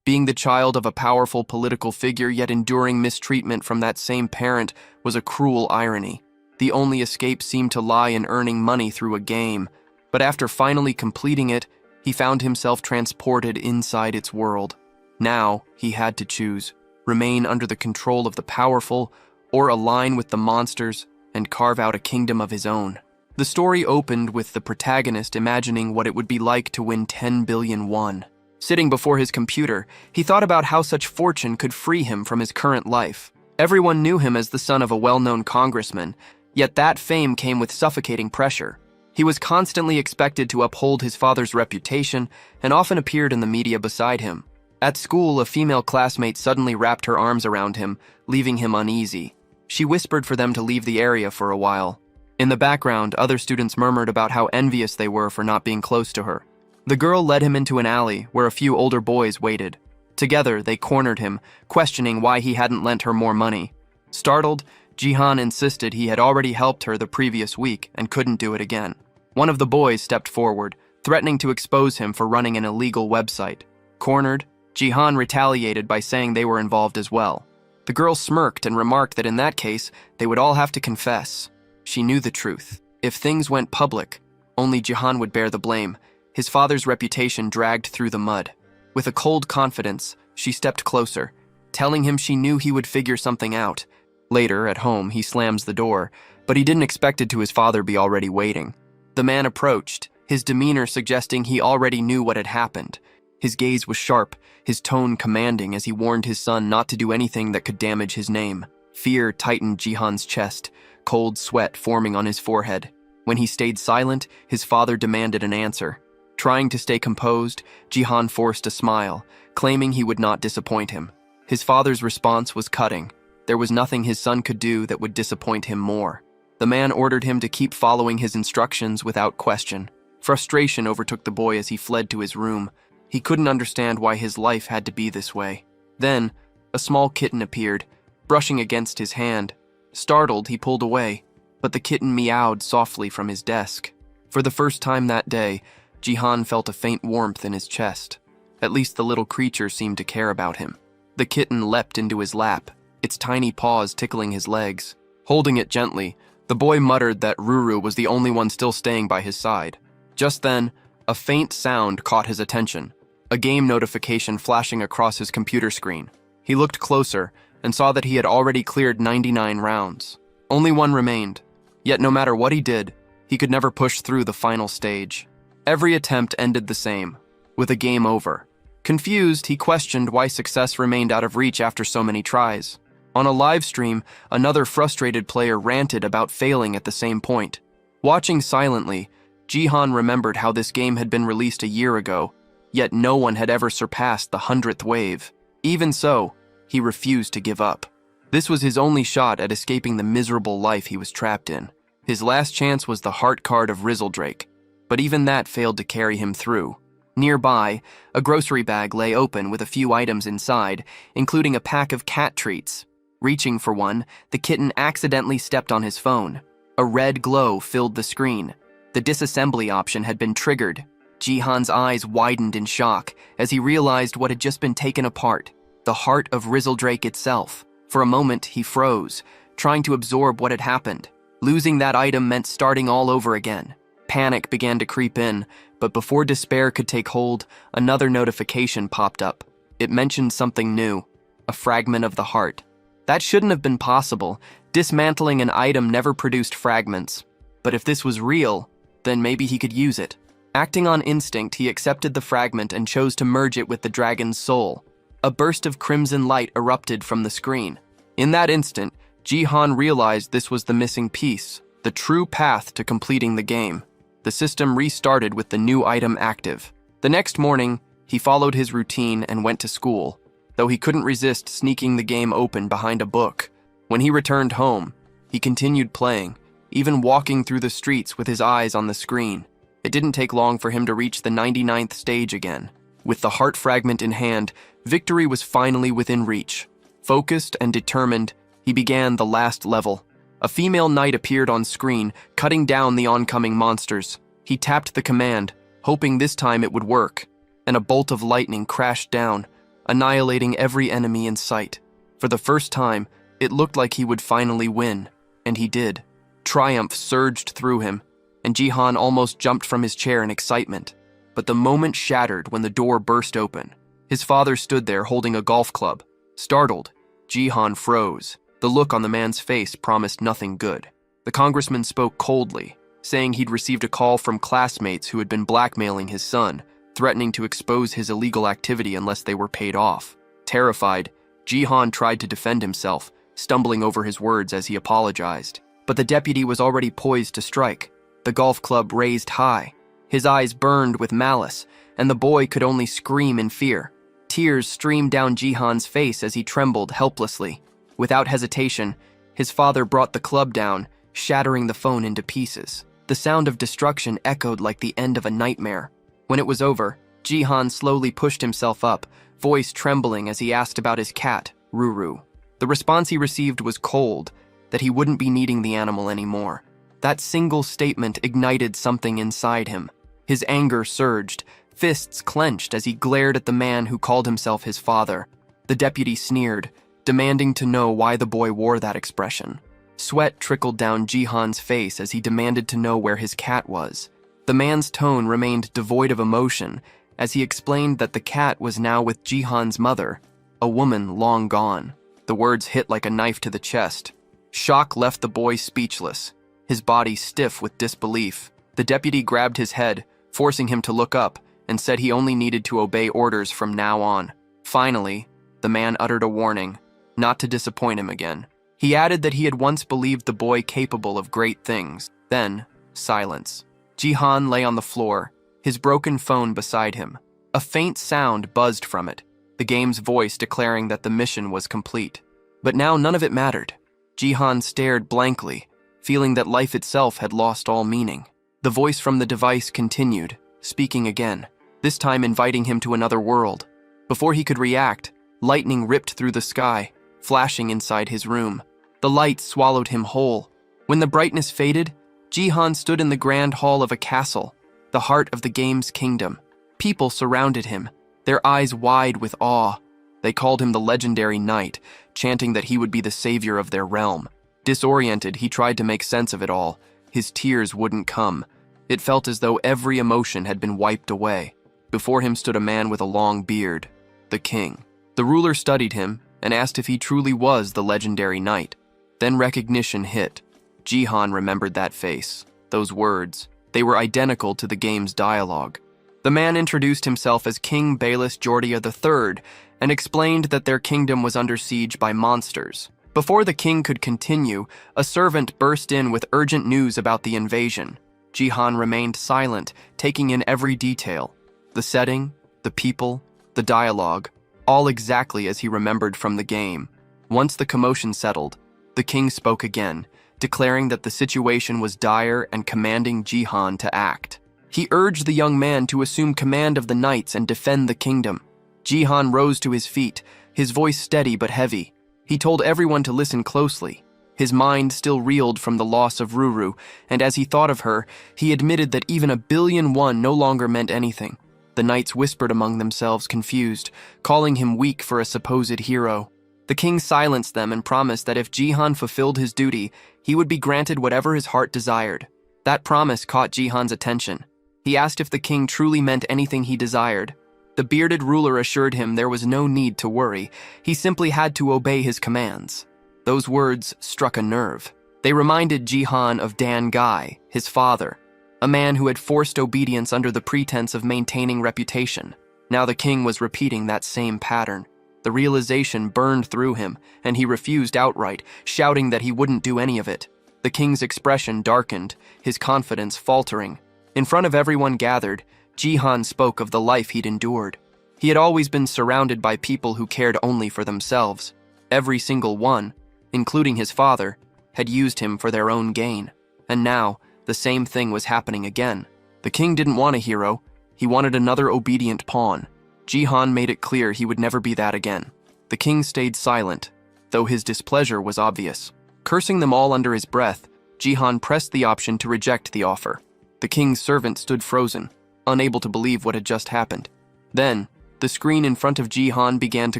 Being the child of a powerful political figure yet enduring mistreatment from that same parent was a cruel irony. The only escape seemed to lie in earning money through a game, but after finally completing it, he found himself transported inside its world. Now, he had to choose: remain under the control of the powerful, or align with the monsters and carve out a kingdom of his own. The story opened with the protagonist imagining what it would be like to win 10 billion won. Sitting before his computer, he thought about how such fortune could free him from his current life. Everyone knew him as the son of a well-known congressman, yet that fame came with suffocating pressure. He was constantly expected to uphold his father's reputation and often appeared in the media beside him. At school, a female classmate suddenly wrapped her arms around him, leaving him uneasy. She whispered for them to leave the area for a while. In the background, other students murmured about how envious they were for not being close to her. The girl led him into an alley where a few older boys waited. Together, they cornered him, questioning why he hadn't lent her more money. Startled, Jihan insisted he had already helped her the previous week and couldn't do it again. One of the boys stepped forward, threatening to expose him for running an illegal website. Cornered, Jihan retaliated by saying they were involved as well. The girl smirked and remarked that in that case, they would all have to confess. She knew the truth. If things went public, only Jihan would bear the blame. His father's reputation dragged through the mud. With a cold confidence, she stepped closer, telling him she knew he would figure something out. Later, at home, he slams the door, but he didn't expect it to his father be already waiting. The man approached, his demeanor suggesting he already knew what had happened. His gaze was sharp, his tone commanding as he warned his son not to do anything that could damage his name. Fear tightened Jihan's chest, cold sweat forming on his forehead. When he stayed silent, his father demanded an answer. Trying to stay composed, Jihan forced a smile, claiming he would not disappoint him. His father's response was cutting. There was nothing his son could do that would disappoint him more. The man ordered him to keep following his instructions without question. Frustration overtook the boy as he fled to his room. He couldn't understand why his life had to be this way. Then, a small kitten appeared, brushing against his hand. Startled, he pulled away, but the kitten meowed softly from his desk. For the first time that day, Jihan felt a faint warmth in his chest. At least the little creature seemed to care about him. The kitten leapt into his lap, its tiny paws tickling his legs. Holding it gently, the boy muttered that Ruru was the only one still staying by his side. Just then, a faint sound caught his attention, a game notification flashing across his computer screen. He looked closer and saw that he had already cleared 99 rounds. Only one remained, yet no matter what he did, he could never push through the final stage. Every attempt ended the same, with a game over. Confused, he questioned why success remained out of reach after so many tries. On a live stream, another frustrated player ranted about failing at the same point. Watching silently, Jihan remembered how this game had been released a year ago, yet no one had ever surpassed the 100th wave. Even so, he refused to give up. This was his only shot at escaping the miserable life he was trapped in. His last chance was the heart card of Rizeldrake, but even that failed to carry him through. Nearby, a grocery bag lay open with a few items inside, including a pack of cat treats. Reaching for one, the kitten accidentally stepped on his phone. A red glow filled the screen. The disassembly option had been triggered. Jihan's eyes widened in shock as he realized what had just been taken apart, the heart of Rizeldrake itself. For a moment, he froze, trying to absorb what had happened. Losing that item meant starting all over again. Panic began to creep in, but before despair could take hold, another notification popped up. It mentioned something new, a fragment of the heart. That shouldn't have been possible. Dismantling an item never produced fragments. But if this was real, then maybe he could use it. Acting on instinct, he accepted the fragment and chose to merge it with the dragon's soul. A burst of crimson light erupted from the screen. In that instant, Jihan realized this was the missing piece, the true path to completing the game. The system restarted with the new item active. The next morning, he followed his routine and went to school, though he couldn't resist sneaking the game open behind a book. When he returned home, he continued playing, even walking through the streets with his eyes on the screen. It didn't take long for him to reach the 99th stage again. With the heart fragment in hand, victory was finally within reach. Focused and determined, he began the last level. A female knight appeared on screen, cutting down the oncoming monsters. He tapped the command, hoping this time it would work, and a bolt of lightning crashed down. annihilating every enemy in sight. For the first time, it looked like he would finally win, and he did. Triumph surged through him, and Jihan almost jumped from his chair in excitement. But the moment shattered when the door burst open. His father stood there holding a golf club. Startled, Jihan froze. The look on the man's face promised nothing good. The congressman spoke coldly, saying he'd received a call from classmates who had been blackmailing his son, threatening to expose his illegal activity unless they were paid off. Terrified, Jihan tried to defend himself, stumbling over his words as he apologized. But the deputy was already poised to strike, the golf club raised high. His eyes burned with malice, and the boy could only scream in fear. Tears streamed down Jihan's face as he trembled helplessly. Without hesitation, his father brought the club down, shattering the phone into pieces. The sound of destruction echoed like the end of a nightmare. When it was over, Jihan slowly pushed himself up, voice trembling as he asked about his cat, Ruru. The response he received was cold, that he wouldn't be needing the animal anymore. That single statement ignited something inside him. His anger surged, fists clenched as he glared at the man who called himself his father. The deputy sneered, demanding to know why the boy wore that expression. Sweat trickled down Jihan's face as he demanded to know where his cat was. The man's tone remained devoid of emotion as he explained that the cat was now with Jihan's mother, a woman long gone. The words hit like a knife to the chest. Shock left the boy speechless, his body stiff with disbelief. The deputy grabbed his head, forcing him to look up, and said he only needed to obey orders from now on. Finally, the man uttered a warning, not to disappoint him again. He added that he had once believed the boy capable of great things. Then, silence. Jihan lay on the floor, his broken phone beside him. A faint sound buzzed from it, the game's voice declaring that the mission was complete. But now none of it mattered. Jihan stared blankly, feeling that life itself had lost all meaning. The voice from the device continued, speaking again, this time inviting him to another world. Before he could react, lightning ripped through the sky, flashing inside his room. The light swallowed him whole. When the brightness faded, Jihan stood in the grand hall of a castle, the heart of the game's kingdom. People surrounded him, their eyes wide with awe. They called him the legendary knight, chanting that he would be the savior of their realm. Disoriented, he tried to make sense of it all. His tears wouldn't come. It felt as though every emotion had been wiped away. Before him stood a man with a long beard, the king. The ruler studied him and asked if he truly was the legendary knight. Then recognition hit. Jihan remembered that face, those words. They were identical to the game's dialogue. The man introduced himself as King Bayless Jordia III and explained that their kingdom was under siege by monsters. Before the king could continue, a servant burst in with urgent news about the invasion. Jihan remained silent, taking in every detail. The setting, the people, the dialogue, all exactly as he remembered from the game. Once the commotion settled, the king spoke again, declaring that the situation was dire and commanding Jihan to act. He urged the young man to assume command of the knights and defend the kingdom. Jihan rose to his feet, his voice steady but heavy. He told everyone to listen closely. His mind still reeled from the loss of Ruru, and as he thought of her, he admitted that even 1,000,000,001 no longer meant anything. The knights whispered among themselves, confused, calling him weak for a supposed hero. The king silenced them and promised that if Jihan fulfilled his duty, he would be granted whatever his heart desired. That promise caught Jihan's attention. He asked if the king truly meant anything he desired. The bearded ruler assured him there was no need to worry. He simply had to obey his commands. Those words struck a nerve. They reminded Jihan of Dan Gai, his father, a man who had forced obedience under the pretense of maintaining reputation. Now the king was repeating that same pattern. The realization burned through him, and he refused outright, shouting that he wouldn't do any of it. The king's expression darkened, his confidence faltering. In front of everyone gathered, Jihan spoke of the life he'd endured. He had always been surrounded by people who cared only for themselves. Every single one, including his father, had used him for their own gain. And now, the same thing was happening again. The king didn't want a hero. He wanted another obedient pawn. Jihan made it clear he would never be that again. The king stayed silent, though his displeasure was obvious. Cursing them all under his breath, Jihan pressed the option to reject the offer. The king's servant stood frozen, unable to believe what had just happened. Then, The screen in front of Jihan began to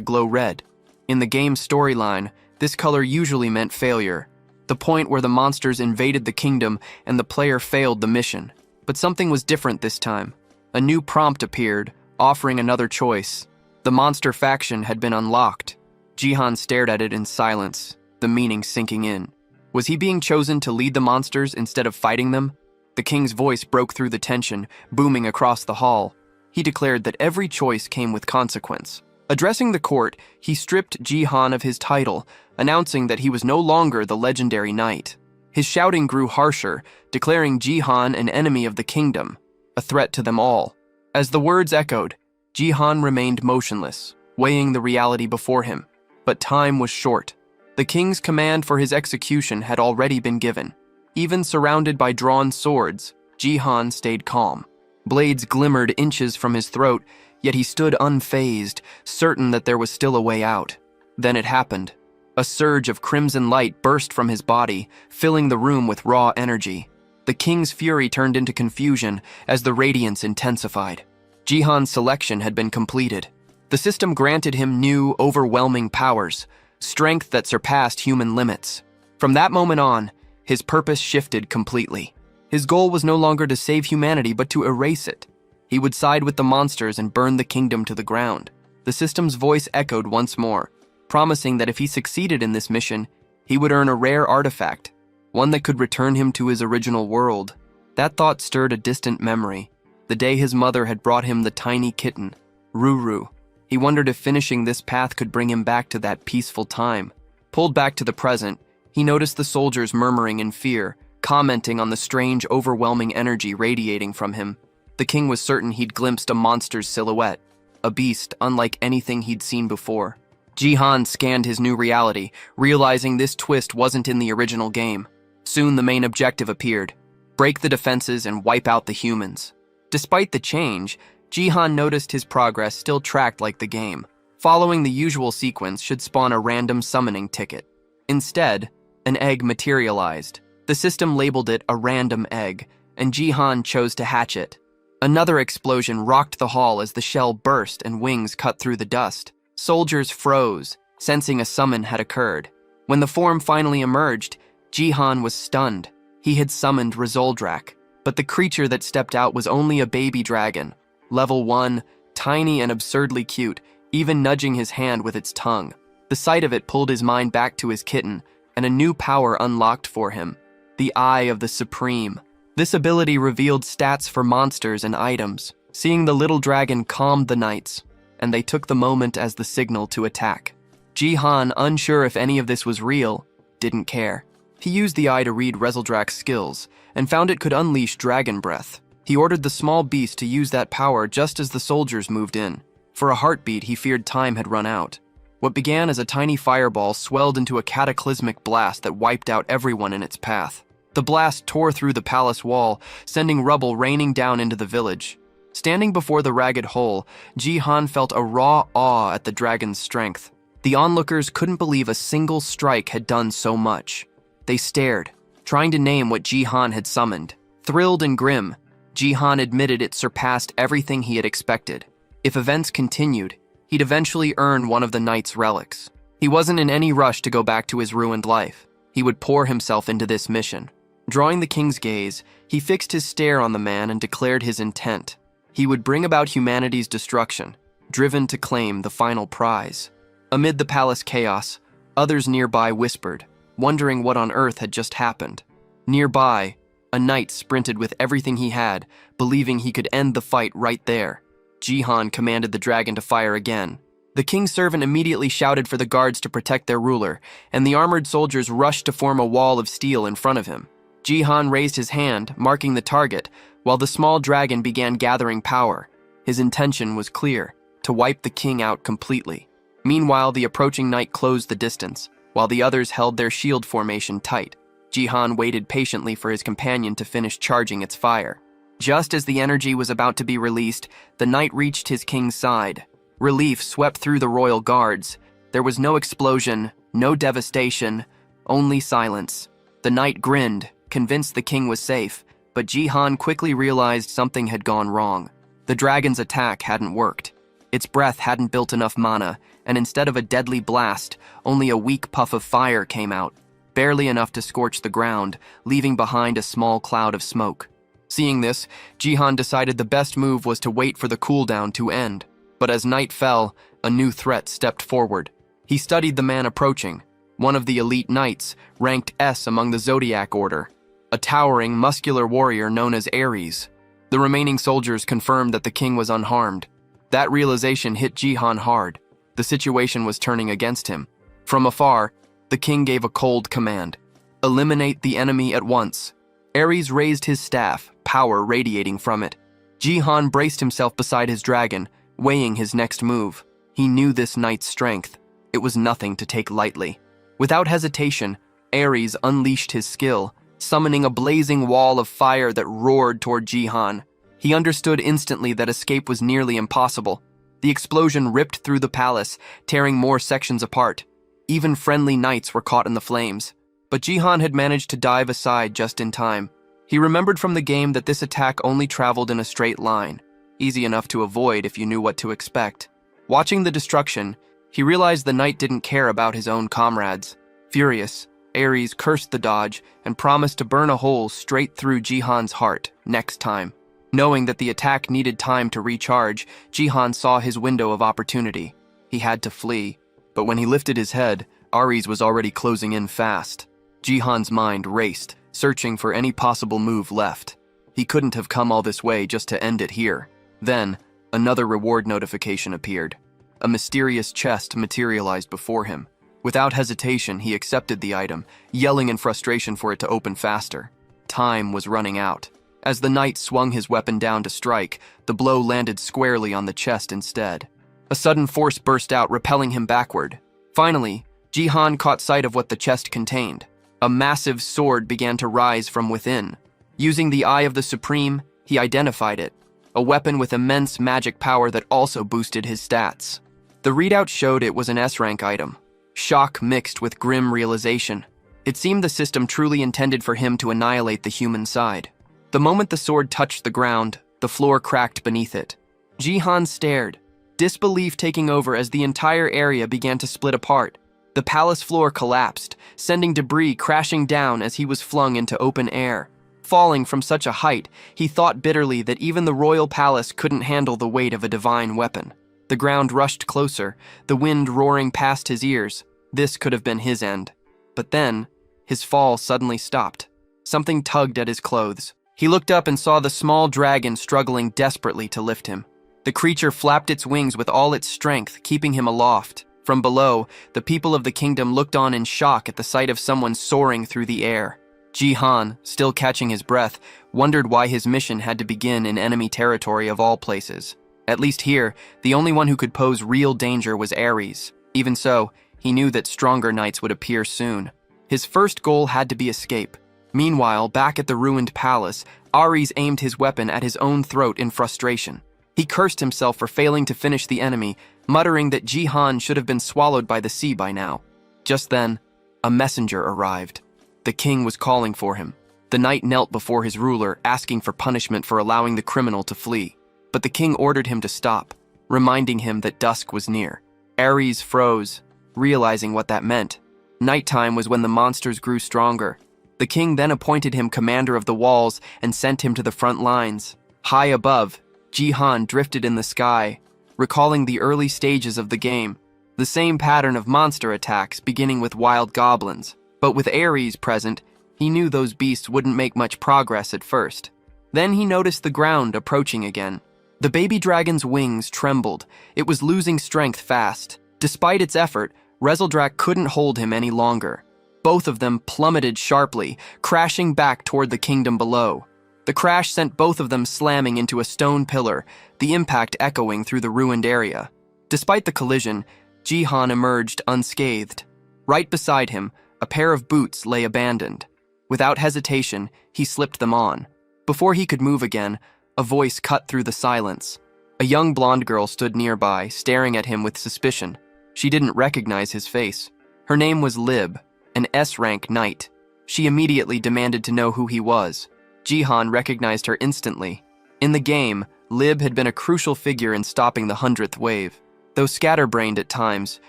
glow red. In the game's storyline, this color usually meant failure, the point where the monsters invaded the kingdom and the player failed the mission. But something was different this time. A new prompt appeared, offering another choice. The monster faction had been unlocked. Jihan stared at it in silence, the meaning sinking in. Was he being chosen to lead the monsters instead of fighting them? The king's voice broke through the tension, booming across the hall. He declared that every choice came with consequence. Addressing the court, he stripped Jihan of his title, announcing that he was no longer the legendary knight. His shouting grew harsher, declaring Jihan an enemy of the kingdom, a threat to them all. As the words echoed, Jihan remained motionless, weighing the reality before him. But time was short. The king's command for his execution had already been given. Even surrounded by drawn swords, Jihan stayed calm. Blades glimmered inches from his throat, yet he stood unfazed, certain that there was still a way out. Then it happened. A surge of crimson light burst from his body, filling the room with raw energy. The king's fury turned into confusion as the radiance intensified. Jihan's selection had been completed. The system granted him new, overwhelming powers, strength that surpassed human limits. From that moment on, his purpose shifted completely. His goal was no longer to save humanity, but to erase it. He would side with the monsters and burn the kingdom to the ground. The system's voice echoed once more, promising that if he succeeded in this mission, he would earn a rare artifact, one that could return him to his original world. That thought stirred a distant memory, the day his mother had brought him the tiny kitten, Ruru. He wondered if finishing this path could bring him back to that peaceful time. Pulled back to the present, he noticed the soldiers murmuring in fear, commenting on the strange, overwhelming energy radiating from him. The king was certain he'd glimpsed a monster's silhouette, a beast unlike anything he'd seen before. Jihan scanned his new reality, realizing this twist wasn't in the original game. Soon the main objective appeared: break the defenses and wipe out the humans. Despite the change, Jihan noticed his progress still tracked like the game. Following the usual sequence should spawn a random summoning ticket. Instead, an egg materialized. The system labeled it a random egg, and Jihan chose to hatch it. Another explosion rocked the hall as the shell burst and wings cut through the dust. Soldiers froze, sensing a summon had occurred. When the form finally emerged, Jihan was stunned. He had summoned Rezoldrak, but the creature that stepped out was only a baby dragon. Level 1, tiny and absurdly cute, even nudging his hand with its tongue. The sight of it pulled his mind back to his kitten, and a new power unlocked for him: the Eye of the Supreme. This ability revealed stats for monsters and items. Seeing the little dragon calmed the knights, and they took the moment as the signal to attack. Jihan, unsure if any of this was real, didn't care. He used the eye to read Rezoldrak's skills, and found it could unleash dragon breath. He ordered the small beast to use that power just as the soldiers moved in. For a heartbeat, he feared time had run out. What began as a tiny fireball swelled into a cataclysmic blast that wiped out everyone in its path. The blast tore through the palace wall, sending rubble raining down into the village. Standing before the ragged hole, Jihan felt a raw awe at the dragon's strength. The onlookers couldn't believe a single strike had done so much. They stared, trying to name what Jihan had summoned. Thrilled and grim, Jihan admitted it surpassed everything he had expected. If events continued, he'd eventually earn one of the knight's relics. He wasn't in any rush to go back to his ruined life. He would pour himself into this mission. Drawing the king's gaze, he fixed his stare on the man and declared his intent. He would bring about humanity's destruction, driven to claim the final prize. Amid the palace chaos, others nearby whispered, wondering what on earth had just happened. Nearby, a knight sprinted with everything he had, believing he could end the fight right there. Jihan commanded the dragon to fire again. The king's servant immediately shouted for the guards to protect their ruler, and the armored soldiers rushed to form a wall of steel in front of him. Jihan raised his hand, marking the target, while the small dragon began gathering power. His intention was clear: to wipe the king out completely. Meanwhile, the approaching knight closed the distance, while the others held their shield formation tight. Jihan waited patiently for his companion to finish charging its fire. Just as the energy was about to be released, the knight reached his king's side. Relief swept through the royal guards. There was no explosion, no devastation, only silence. The knight grinned, convinced the king was safe, but Jihan quickly realized something had gone wrong. The dragon's attack hadn't worked. Its breath hadn't built enough mana, and instead of a deadly blast, only a weak puff of fire came out, barely enough to scorch the ground, leaving behind a small cloud of smoke. Seeing this, Jihan decided the best move was to wait for the cooldown to end. But as night fell, a new threat stepped forward. He studied the man approaching, one of the elite knights, ranked S among the Zodiac Order, a towering, muscular warrior known as Ares. The remaining soldiers confirmed that the king was unharmed. That realization hit Jihan hard. The situation was turning against him. From afar, the king gave a cold command: eliminate the enemy at once. Ares raised his staff, power radiating from it. Jihan braced himself beside his dragon, weighing his next move. He knew this knight's strength. It was nothing to take lightly. Without hesitation, Ares unleashed his skill, summoning a blazing wall of fire that roared toward Jihan. He understood instantly that escape was nearly impossible. The explosion ripped through the palace, tearing more sections apart. Even friendly knights were caught in the flames. But Jihan had managed to dive aside just in time. He remembered from the game that this attack only traveled in a straight line, easy enough to avoid if you knew what to expect. Watching the destruction, he realized the knight didn't care about his own comrades. Furious, Ares cursed the dodge and promised to burn a hole straight through Jihan's heart next time. Knowing that the attack needed time to recharge, Jihan saw his window of opportunity. He had to flee, but when he lifted his head, Ares was already closing in fast. Jihan's mind raced, searching for any possible move left. He couldn't have come all this way just to end it here. Then, another reward notification appeared. A mysterious chest materialized before him. Without hesitation, he accepted the item, yelling in frustration for it to open faster. Time was running out. As the knight swung his weapon down to strike, the blow landed squarely on the chest instead. A sudden force burst out, repelling him backward. Finally, Jihan caught sight of what the chest contained. A massive sword began to rise from within. Using the Eye of the Supreme, he identified it, a weapon with immense magic power that also boosted his stats. The readout showed it was an S-rank item. Shock mixed with grim realization. It seemed the system truly intended for him to annihilate the human side. The moment the sword touched the ground, the floor cracked beneath it. Jihan stared, disbelief taking over as the entire area began to split apart. The palace floor collapsed, sending debris crashing down as he was flung into open air. Falling from such a height, he thought bitterly that even the royal palace couldn't handle the weight of a divine weapon. The ground rushed closer, the wind roaring past his ears. This could have been his end. But then, his fall suddenly stopped. Something tugged at his clothes. He looked up and saw the small dragon struggling desperately to lift him. The creature flapped its wings with all its strength, keeping him aloft. From below, the people of the kingdom looked on in shock at the sight of someone soaring through the air. Jihan, still catching his breath, wondered why his mission had to begin in enemy territory of all places. At least here, the only one who could pose real danger was Ares. Even so, he knew that stronger knights would appear soon. His first goal had to be escape. Meanwhile, back at the ruined palace, Ares aimed his weapon at his own throat in frustration. He cursed himself for failing to finish the enemy, muttering that Jihan should have been swallowed by the sea by now. Just then, a messenger arrived. The king was calling for him. The knight knelt before his ruler, asking for punishment for allowing the criminal to flee. But the king ordered him to stop, reminding him that dusk was near. Ares froze, realizing what that meant. Nighttime was when the monsters grew stronger. The king then appointed him commander of the walls and sent him to the front lines. High above, Jihan drifted in the sky, recalling the early stages of the game. The same pattern of monster attacks beginning with wild goblins. But with Ares present, he knew those beasts wouldn't make much progress at first. Then he noticed the ground approaching again. The baby dragon's wings trembled. It was losing strength fast. Despite its effort, Rezeldrak couldn't hold him any longer. Both of them plummeted sharply, crashing back toward the kingdom below. The crash sent both of them slamming into a stone pillar, the impact echoing through the ruined area. Despite the collision, Jihan emerged unscathed. Right beside him, a pair of boots lay abandoned. Without hesitation, he slipped them on. Before he could move again, a voice cut through the silence. A young blonde girl stood nearby, staring at him with suspicion. She didn't recognize his face. Her name was Lib, an S-rank knight. She immediately demanded to know who he was. Jihan recognized her instantly. In the game, Lib had been a crucial figure in stopping the 100th wave. Though scatterbrained at times,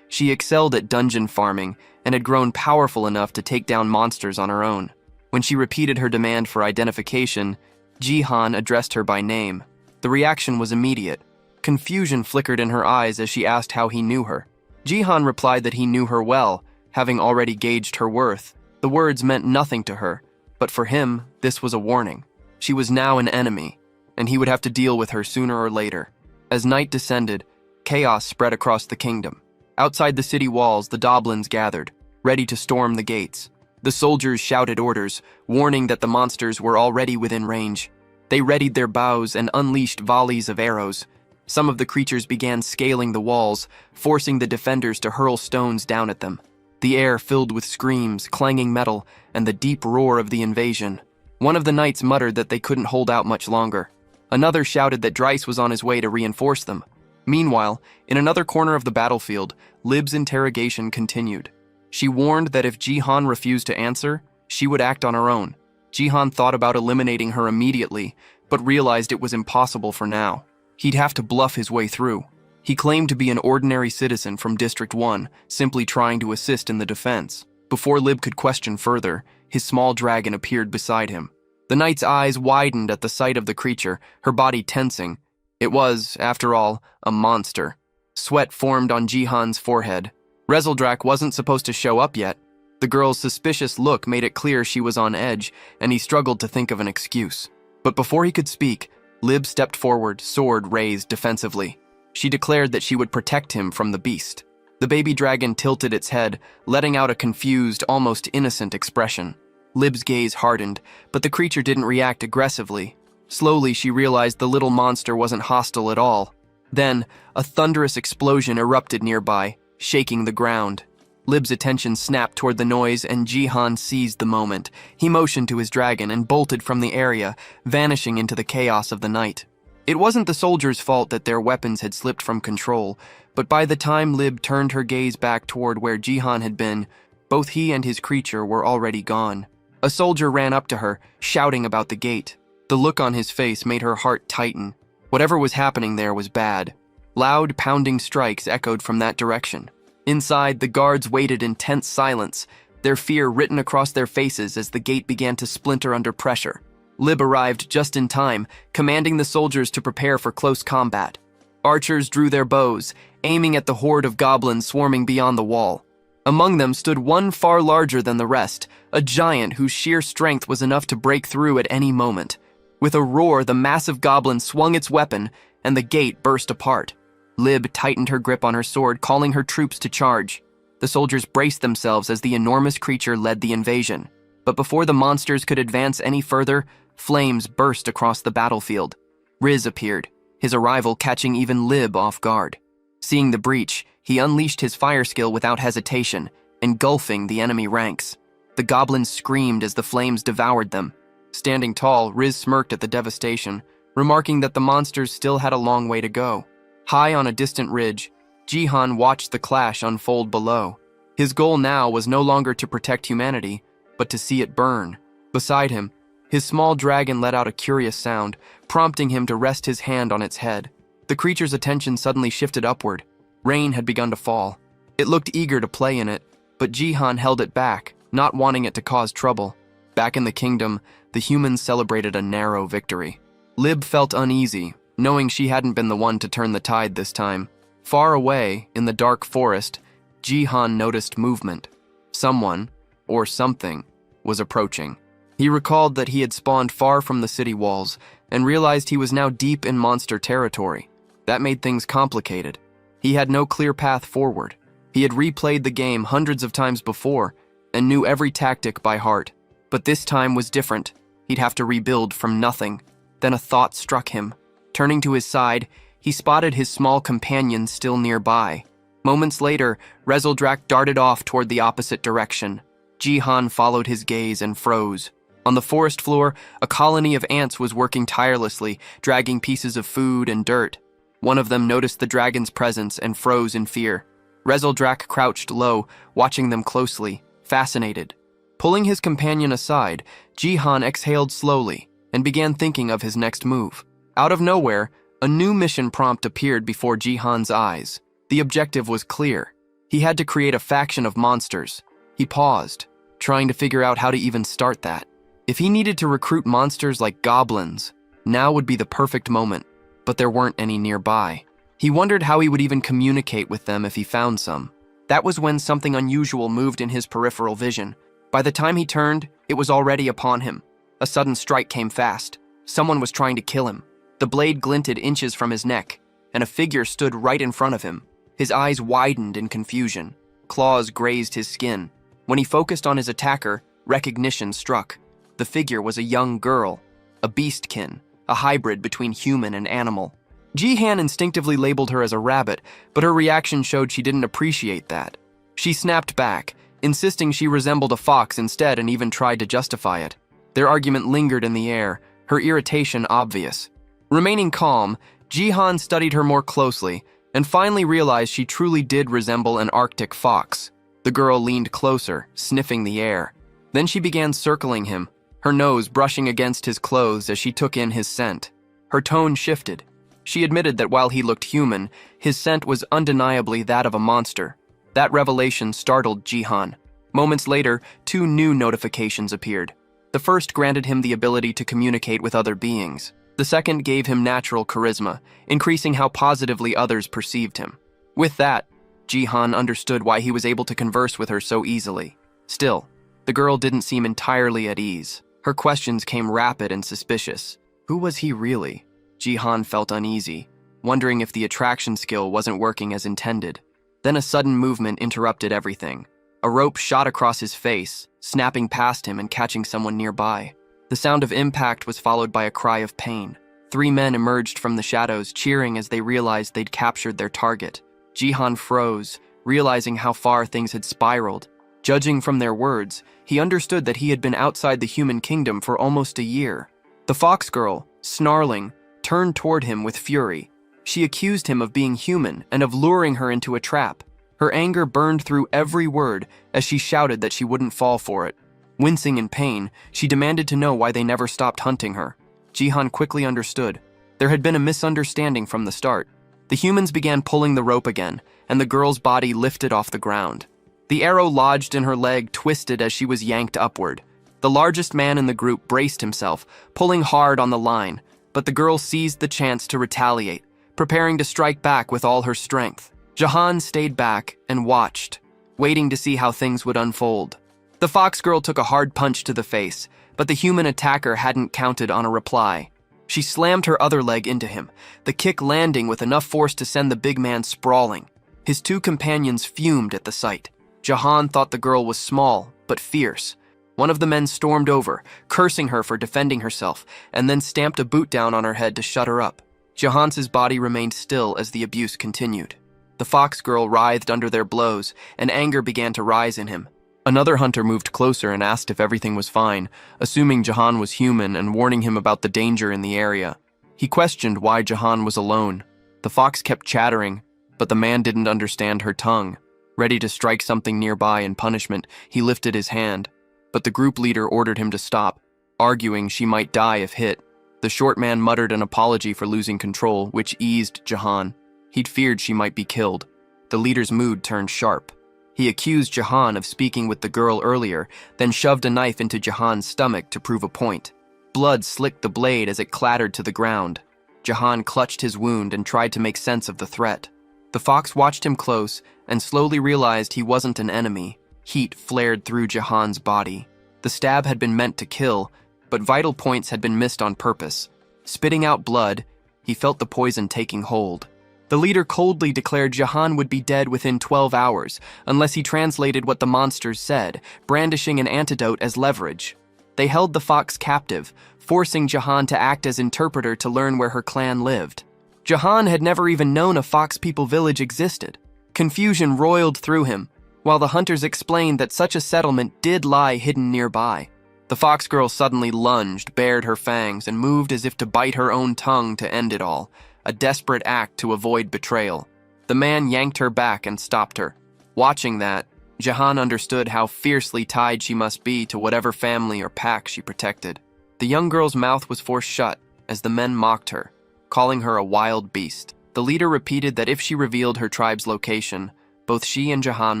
she excelled at dungeon farming and had grown powerful enough to take down monsters on her own. When she repeated her demand for identification, Jihan addressed her by name. The reaction was immediate. Confusion flickered in her eyes as she asked how he knew her. Jihan replied that he knew her well, having already gauged her worth. The words meant nothing to her, but for him, this was a warning. She was now an enemy, and he would have to deal with her sooner or later. As night descended, chaos spread across the kingdom. Outside the city walls, the Doblins gathered, ready to storm the gates. The soldiers shouted orders, warning that the monsters were already within range. They readied their bows and unleashed volleys of arrows. Some of the creatures began scaling the walls, forcing the defenders to hurl stones down at them. The air filled with screams, clanging metal, and the deep roar of the invasion. One of the knights muttered that they couldn't hold out much longer. Another shouted that Dryce was on his way to reinforce them. Meanwhile, in another corner of the battlefield, Lib's interrogation continued. She warned that if Jihan refused to answer, she would act on her own. Jihan thought about eliminating her immediately, but realized it was impossible for now. He'd have to bluff his way through. He claimed to be an ordinary citizen from District 1, simply trying to assist in the defense. Before Lib could question further, his small dragon appeared beside him. The knight's eyes widened at the sight of the creature, her body tensing. It was, after all, a monster. Sweat formed on Jihan's forehead. Rezeldrak wasn't supposed to show up yet. The girl's suspicious look made it clear she was on edge, and he struggled to think of an excuse. But before he could speak, Lib stepped forward, sword raised defensively. She declared that she would protect him from the beast. The baby dragon tilted its head, letting out a confused, almost innocent expression. Lib's gaze hardened, but the creature didn't react aggressively. Slowly, she realized the little monster wasn't hostile at all. Then, a thunderous explosion erupted nearby, shaking the ground. Lib's attention snapped toward the noise, and Jihan seized the moment. He motioned to his dragon and bolted from the area, vanishing into the chaos of the night. It wasn't the soldiers' fault that their weapons had slipped from control, but by the time Lib turned her gaze back toward where Jihan had been, both he and his creature were already gone. A soldier ran up to her, shouting about the gate. The look on his face made her heart tighten. Whatever was happening there was bad. Loud, pounding strikes echoed from that direction. Inside, the guards waited in tense silence, their fear written across their faces as the gate began to splinter under pressure. Lib arrived just in time, commanding the soldiers to prepare for close combat. Archers drew their bows, aiming at the horde of goblins swarming beyond the wall. Among them stood one far larger than the rest, a giant whose sheer strength was enough to break through at any moment. With a roar, the massive goblin swung its weapon, and the gate burst apart. Lib tightened her grip on her sword, calling her troops to charge. The soldiers braced themselves as the enormous creature led the invasion. But before the monsters could advance any further, flames burst across the battlefield. Riz appeared, his arrival catching even Lib off guard. Seeing the breach, he unleashed his fire skill without hesitation, engulfing the enemy ranks. The goblins screamed as the flames devoured them. Standing tall, Riz smirked at the devastation, remarking that the monsters still had a long way to go. High on a distant ridge, Jihan watched the clash unfold below. His goal now was no longer to protect humanity, but to see it burn. Beside him, his small dragon let out a curious sound, prompting him to rest his hand on its head. The creature's attention suddenly shifted upward. Rain had begun to fall. It looked eager to play in it, but Jihan held it back, not wanting it to cause trouble. Back in the kingdom, the humans celebrated a narrow victory. Lib felt uneasy, knowing she hadn't been the one to turn the tide this time. Far away, in the dark forest, Jihan noticed movement. Someone, or something, was approaching. He recalled that he had spawned far from the city walls, and realized he was now deep in monster territory. That made things complicated. He had no clear path forward. He had replayed the game hundreds of times before, and knew every tactic by heart. But this time was different. He'd have to rebuild from nothing. Then a thought struck him. Turning to his side, he spotted his small companion still nearby. Moments later, Rezeldrak darted off toward the opposite direction. Jihan followed his gaze and froze. On the forest floor, a colony of ants was working tirelessly, dragging pieces of food and dirt. One of them noticed the dragon's presence and froze in fear. Rezeldrak crouched low, watching them closely, fascinated. Pulling his companion aside, Jihan exhaled slowly and began thinking of his next move. Out of nowhere, a new mission prompt appeared before Jihan's eyes. The objective was clear. He had to create a faction of monsters. He paused, trying to figure out how to even start that. If he needed to recruit monsters like goblins, now would be the perfect moment, but there weren't any nearby. He wondered how he would even communicate with them if he found some. That was when something unusual moved in his peripheral vision. By the time he turned, it was already upon him. A sudden strike came fast. Someone was trying to kill him. The blade glinted inches from his neck, and a figure stood right in front of him. His eyes widened in confusion. Claws grazed his skin. When he focused on his attacker, recognition struck. The figure was a young girl, a beastkin, a hybrid between human and animal. Jihan instinctively labeled her as a rabbit, but her reaction showed she didn't appreciate that. She snapped back, insisting she resembled a fox instead, and even tried to justify it. Their argument lingered in the air, her irritation obvious. Remaining calm, Jihan studied her more closely and finally realized she truly did resemble an Arctic fox. The girl leaned closer, sniffing the air. Then she began circling him, her nose brushing against his clothes as she took in his scent. Her tone shifted. She admitted that while he looked human, his scent was undeniably that of a monster. That revelation startled Jihan. Moments later, 2 new notifications appeared. The first granted him the ability to communicate with other beings. The second gave him natural charisma, increasing how positively others perceived him. With that, Jihan understood why he was able to converse with her so easily. Still, the girl didn't seem entirely at ease. Her questions came rapid and suspicious. Who was he really? Jihan felt uneasy, wondering if the attraction skill wasn't working as intended. Then a sudden movement interrupted everything. A rope shot across his face, snapping past him and catching someone nearby. The sound of impact was followed by a cry of pain. 3 men emerged from the shadows, cheering as they realized they'd captured their target. Jihan froze, realizing how far things had spiraled. Judging from their words, he understood that he had been outside the human kingdom for almost a year. The fox girl, snarling, turned toward him with fury. She accused him of being human and of luring her into a trap. Her anger burned through every word as she shouted that she wouldn't fall for it. Wincing in pain, she demanded to know why they never stopped hunting her. Jihan quickly understood. There had been a misunderstanding from the start. The humans began pulling the rope again, and the girl's body lifted off the ground. The arrow lodged in her leg twisted as she was yanked upward. The largest man in the group braced himself, pulling hard on the line, but the girl seized the chance to retaliate, preparing to strike back with all her strength. Jihan stayed back and watched, waiting to see how things would unfold. The fox girl took a hard punch to the face, but the human attacker hadn't counted on a reply. She slammed her other leg into him, the kick landing with enough force to send the big man sprawling. His 2 companions fumed at the sight. Jihan thought the girl was small, but fierce. One of the men stormed over, cursing her for defending herself, and then stamped a boot down on her head to shut her up. Jihan's body remained still as the abuse continued. The fox girl writhed under their blows, and anger began to rise in him. Another hunter moved closer and asked if everything was fine, assuming Jihan was human and warning him about the danger in the area. He questioned why Jihan was alone. The fox kept chattering, but the man didn't understand her tongue. Ready to strike something nearby in punishment, he lifted his hand, but the group leader ordered him to stop, arguing she might die if hit. The short man muttered an apology for losing control, which eased Jihan. He'd feared she might be killed. The leader's mood turned sharp. He accused Jihan of speaking with the girl earlier, then shoved a knife into Jihan's stomach to prove a point. Blood slicked the blade as it clattered to the ground. Jihan clutched his wound and tried to make sense of the threat. The fox watched him close and slowly realized he wasn't an enemy. Heat flared through Jihan's body. The stab had been meant to kill, but vital points had been missed on purpose. Spitting out blood, he felt the poison taking hold. The leader coldly declared Jihan would be dead within 12 hours, unless he translated what the monsters said, brandishing an antidote as leverage. They held the fox captive, forcing Jihan to act as interpreter to learn where her clan lived. Jihan had never even known a fox people village existed. Confusion roiled through him, while the hunters explained that such a settlement did lie hidden nearby. The fox girl suddenly lunged, bared her fangs, and moved as if to bite her own tongue to end it all. A desperate act to avoid betrayal. The man yanked her back and stopped her. Watching that, Jihan understood how fiercely tied she must be to whatever family or pack she protected. The young girl's mouth was forced shut as the men mocked her. calling her a wild beast. The leader repeated that if she revealed her tribe's location, both she and Jahan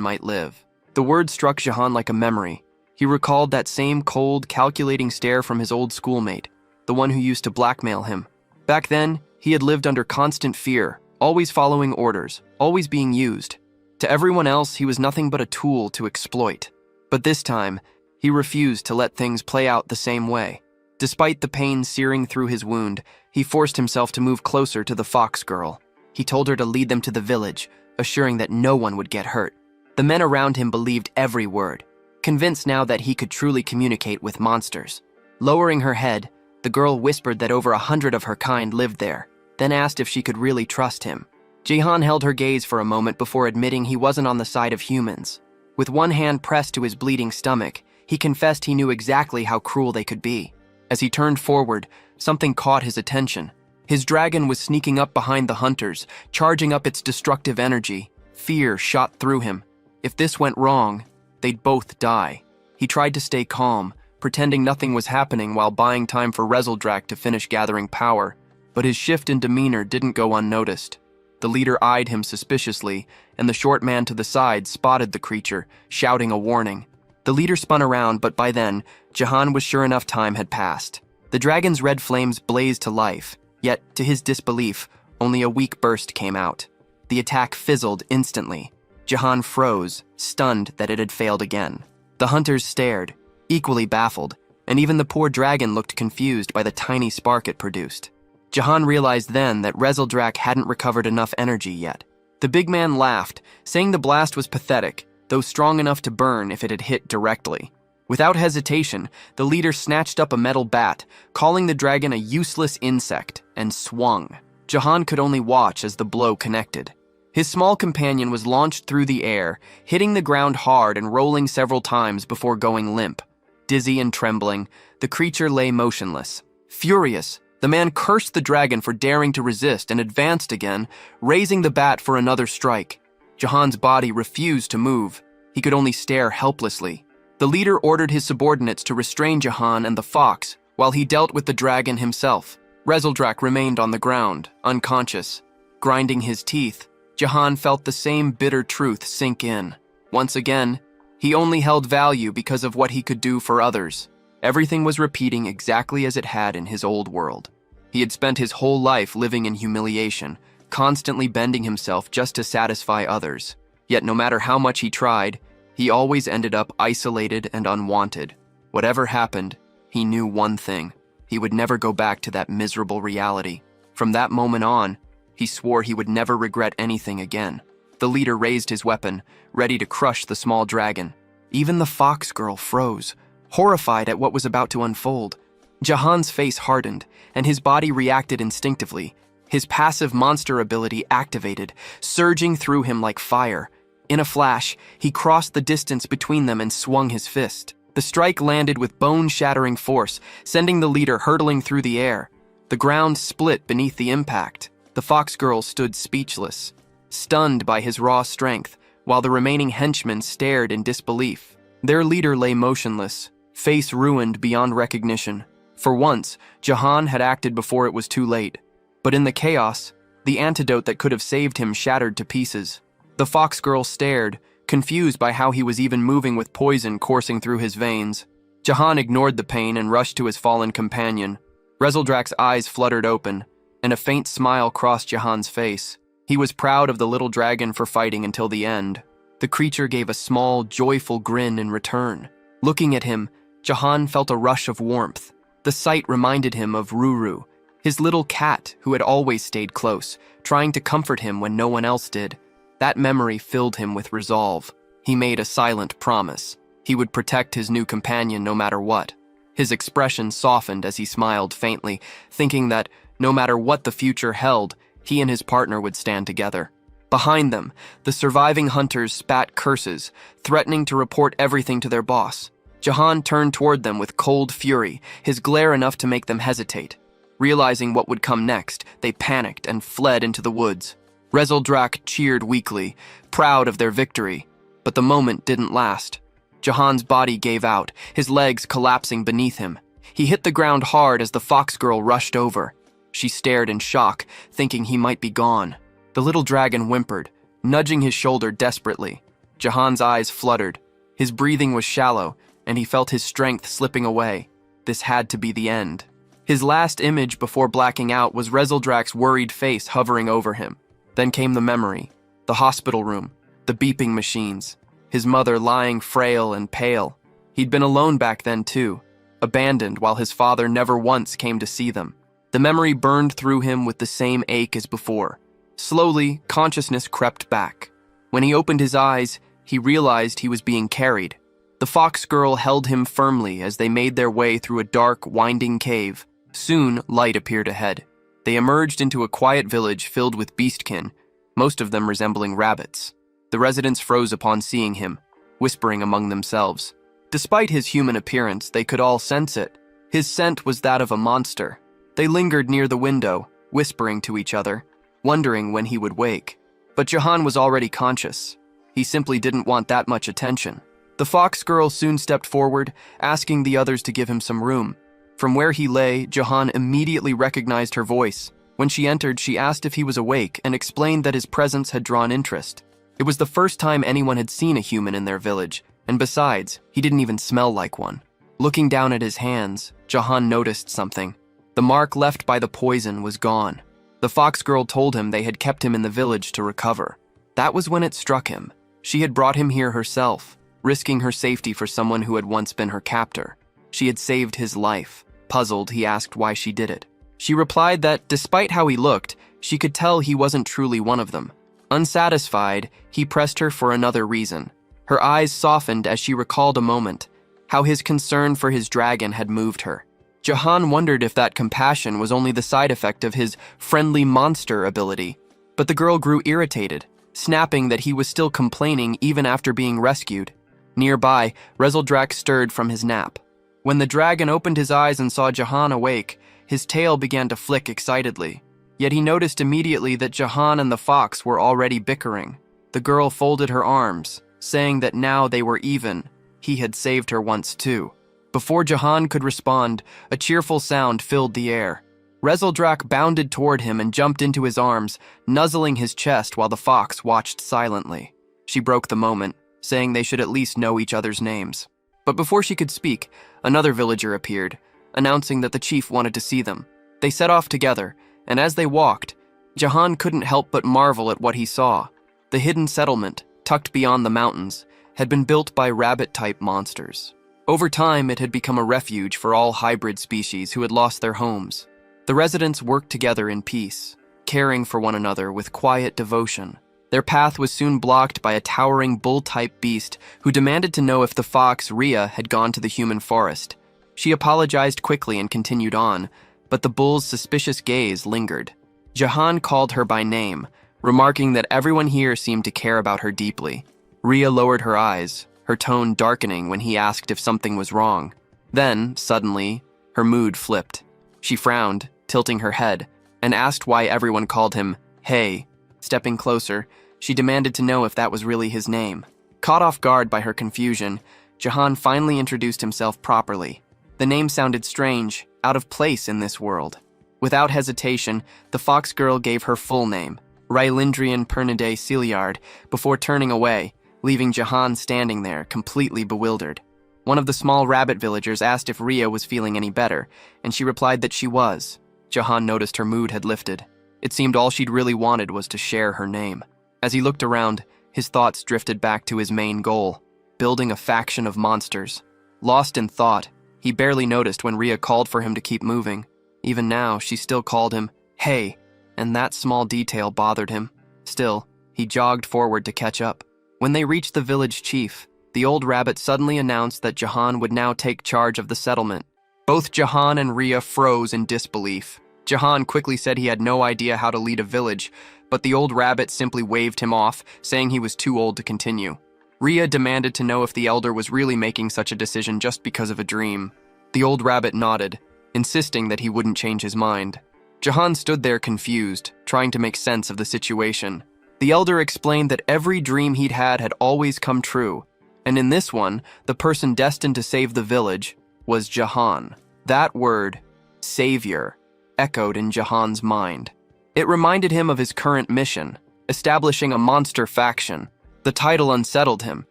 might live. The word struck Jahan like a memory. He recalled that same cold, calculating stare from his old schoolmate, the one who used to blackmail him. Back then, he had lived under constant fear, always following orders, always being used. To everyone else, he was nothing but a tool to exploit. But this time, he refused to let things play out the same way. Despite the pain searing through his wound, he forced himself to move closer to the fox girl. He told her to lead them to the village, assuring that no one would get hurt. The men around him believed every word, convinced now that he could truly communicate with monsters. Lowering her head, the girl whispered that over 100 of her kind lived there, then asked if she could really trust him. Jahan held her gaze for a moment before admitting he wasn't on the side of humans. With one hand pressed to his bleeding stomach, he confessed he knew exactly how cruel they could be. As he turned forward, something caught his attention. His dragon was sneaking up behind the hunters, charging up its destructive energy. Fear shot through him. If this went wrong, they'd both die. He tried to stay calm, pretending nothing was happening while buying time for Rezeldrak to finish gathering power. But his shift in demeanor didn't go unnoticed. The leader eyed him suspiciously, and the short man to the side spotted the creature, shouting a warning. The leader spun around, but by then, Jahan was sure enough time had passed. The dragon's red flames blazed to life, yet, to his disbelief, only a weak burst came out. The attack fizzled instantly. Jahan froze, stunned that it had failed again. The hunters stared, equally baffled, and even the poor dragon looked confused by the tiny spark it produced. Jahan realized then that Rezeldrak hadn't recovered enough energy yet. The big man laughed, saying the blast was pathetic, though strong enough to burn if it had hit directly. Without hesitation, the leader snatched up a metal bat, calling the dragon a useless insect, and swung. Jahan could only watch as the blow connected. His small companion was launched through the air, hitting the ground hard and rolling several times before going limp. Dizzy and trembling, the creature lay motionless. Furious, the man cursed the dragon for daring to resist and advanced again, raising the bat for another strike. Jahan's body refused to move. He could only stare helplessly. The leader ordered his subordinates to restrain Jahan and the fox, while he dealt with the dragon himself. Rezeldrak remained on the ground, unconscious. Grinding his teeth, Jahan felt the same bitter truth sink in. Once again, he only held value because of what he could do for others. Everything was repeating exactly as it had in his old world. He had spent his whole life living in humiliation, constantly bending himself just to satisfy others. Yet no matter how much he tried, he always ended up isolated and unwanted. Whatever happened, he knew one thing. He would never go back to that miserable reality. From that moment on, he swore he would never regret anything again. The leader raised his weapon, ready to crush the small dragon. Even the fox girl froze, horrified at what was about to unfold. Jahan's face hardened, and his body reacted instinctively. His passive monster ability activated, surging through him like fire. In a flash, he crossed the distance between them and swung his fist. The strike landed with bone-shattering force, sending the leader hurtling through the air. The ground split beneath the impact. The fox girl stood speechless, stunned by his raw strength, while the remaining henchmen stared in disbelief. Their leader lay motionless, face ruined beyond recognition. For once, Jahan had acted before it was too late. But in the chaos, the antidote that could have saved him shattered to pieces. The fox girl stared, confused by how he was even moving with poison coursing through his veins. Jahan ignored the pain and rushed to his fallen companion. Rezeldrak's eyes fluttered open, and a faint smile crossed Jahan's face. He was proud of the little dragon for fighting until the end. The creature gave a small, joyful grin in return. Looking at him, Jahan felt a rush of warmth. The sight reminded him of Ruru, his little cat who had always stayed close, trying to comfort him when no one else did. That memory filled him with resolve. He made a silent promise. He would protect his new companion no matter what. His expression softened as he smiled faintly, thinking that, no matter what the future held, he and his partner would stand together. Behind them, the surviving hunters spat curses, threatening to report everything to their boss. Jahan turned toward them with cold fury, his glare enough to make them hesitate. Realizing what would come next, they panicked and fled into the woods. Rezeldrak cheered weakly, proud of their victory. But the moment didn't last. Jahan's body gave out, his legs collapsing beneath him. He hit the ground hard as the fox girl rushed over. She stared in shock, thinking he might be gone. The little dragon whimpered, nudging his shoulder desperately. Jahan's eyes fluttered. His breathing was shallow, and he felt his strength slipping away. This had to be the end. His last image before blacking out was Reseldrak's worried face hovering over him. Then came the memory, the hospital room, the beeping machines, his mother lying frail and pale. He'd been alone back then too, abandoned while his father never once came to see them. The memory burned through him with the same ache as before. Slowly, consciousness crept back. When he opened his eyes, he realized he was being carried. The fox girl held him firmly as they made their way through a dark, winding cave. Soon, light appeared ahead. They emerged into a quiet village filled with beastkin, most of them resembling rabbits. The residents froze upon seeing him, whispering among themselves. Despite his human appearance, they could all sense it. His scent was that of a monster. They lingered near the window, whispering to each other, wondering when he would wake. But Jahan was already conscious. He simply didn't want that much attention. The fox girl soon stepped forward, asking the others to give him some room. From where he lay, Jahan immediately recognized her voice. When she entered, she asked if he was awake and explained that his presence had drawn interest. It was the first time anyone had seen a human in their village, and besides, he didn't even smell like one. Looking down at his hands, Jahan noticed something. The mark left by the poison was gone. The fox girl told him they had kept him in the village to recover. That was when it struck him. She had brought him here herself, risking her safety for someone who had once been her captor. She had saved his life. Puzzled, he asked why she did it. She replied that, despite how he looked, she could tell he wasn't truly one of them. Unsatisfied, he pressed her for another reason. Her eyes softened as she recalled a moment, how his concern for his dragon had moved her. Jahan wondered if that compassion was only the side effect of his friendly monster ability. But the girl grew irritated, snapping that he was still complaining even after being rescued. Nearby, Reseldrak stirred from his nap. When the dragon opened his eyes and saw Jahan awake, his tail began to flick excitedly. Yet he noticed immediately that Jahan and the fox were already bickering. The girl folded her arms, saying that now they were even. He had saved her once too. Before Jahan could respond, a cheerful sound filled the air. Reseldrak bounded toward him and jumped into his arms, nuzzling his chest while the fox watched silently. She broke the moment, saying they should at least know each other's names. But before she could speak, another villager appeared, announcing that the chief wanted to see them. They set off together, and as they walked, Jahan couldn't help but marvel at what he saw. The hidden settlement, tucked beyond the mountains, had been built by rabbit-type monsters. Over time, it had become a refuge for all hybrid species who had lost their homes. The residents worked together in peace, caring for one another with quiet devotion. Their path was soon blocked by a towering bull-type beast who demanded to know if the fox, Rhea, had gone to the human forest. She apologized quickly and continued on, but the bull's suspicious gaze lingered. Jahan called her by name, remarking that everyone here seemed to care about her deeply. Rhea lowered her eyes, her tone darkening when he asked if something was wrong. Then, suddenly, her mood flipped. She frowned, tilting her head, and asked why everyone called him Hey. Stepping closer, she demanded to know if that was really his name. Caught off guard by her confusion, Jahan finally introduced himself properly. The name sounded strange, out of place in this world. Without hesitation, the fox girl gave her full name, Rylindrian Pernidae Celiard, before turning away, leaving Jahan standing there, completely bewildered. One of the small rabbit villagers asked if Rhea was feeling any better, and she replied that she was. Jahan noticed her mood had lifted. It seemed all she'd really wanted was to share her name. As he looked around, his thoughts drifted back to his main goal, building a faction of monsters. Lost in thought, he barely noticed when Rhea called for him to keep moving. Even now, she still called him, Hey, and that small detail bothered him. Still, he jogged forward to catch up. When they reached the village chief, the old rabbit suddenly announced that Jahan would now take charge of the settlement. Both Jahan and Rhea froze in disbelief. Jahan quickly said he had no idea how to lead a village, but the old rabbit simply waved him off, saying he was too old to continue. Rhea demanded to know if the elder was really making such a decision just because of a dream. The old rabbit nodded, insisting that he wouldn't change his mind. Jahan stood there confused, trying to make sense of the situation. The elder explained that every dream he'd had always come true, and in this one, the person destined to save the village was Jahan. That word, savior, echoed in Jahan's mind. It reminded him of his current mission, establishing a monster faction. The title unsettled him.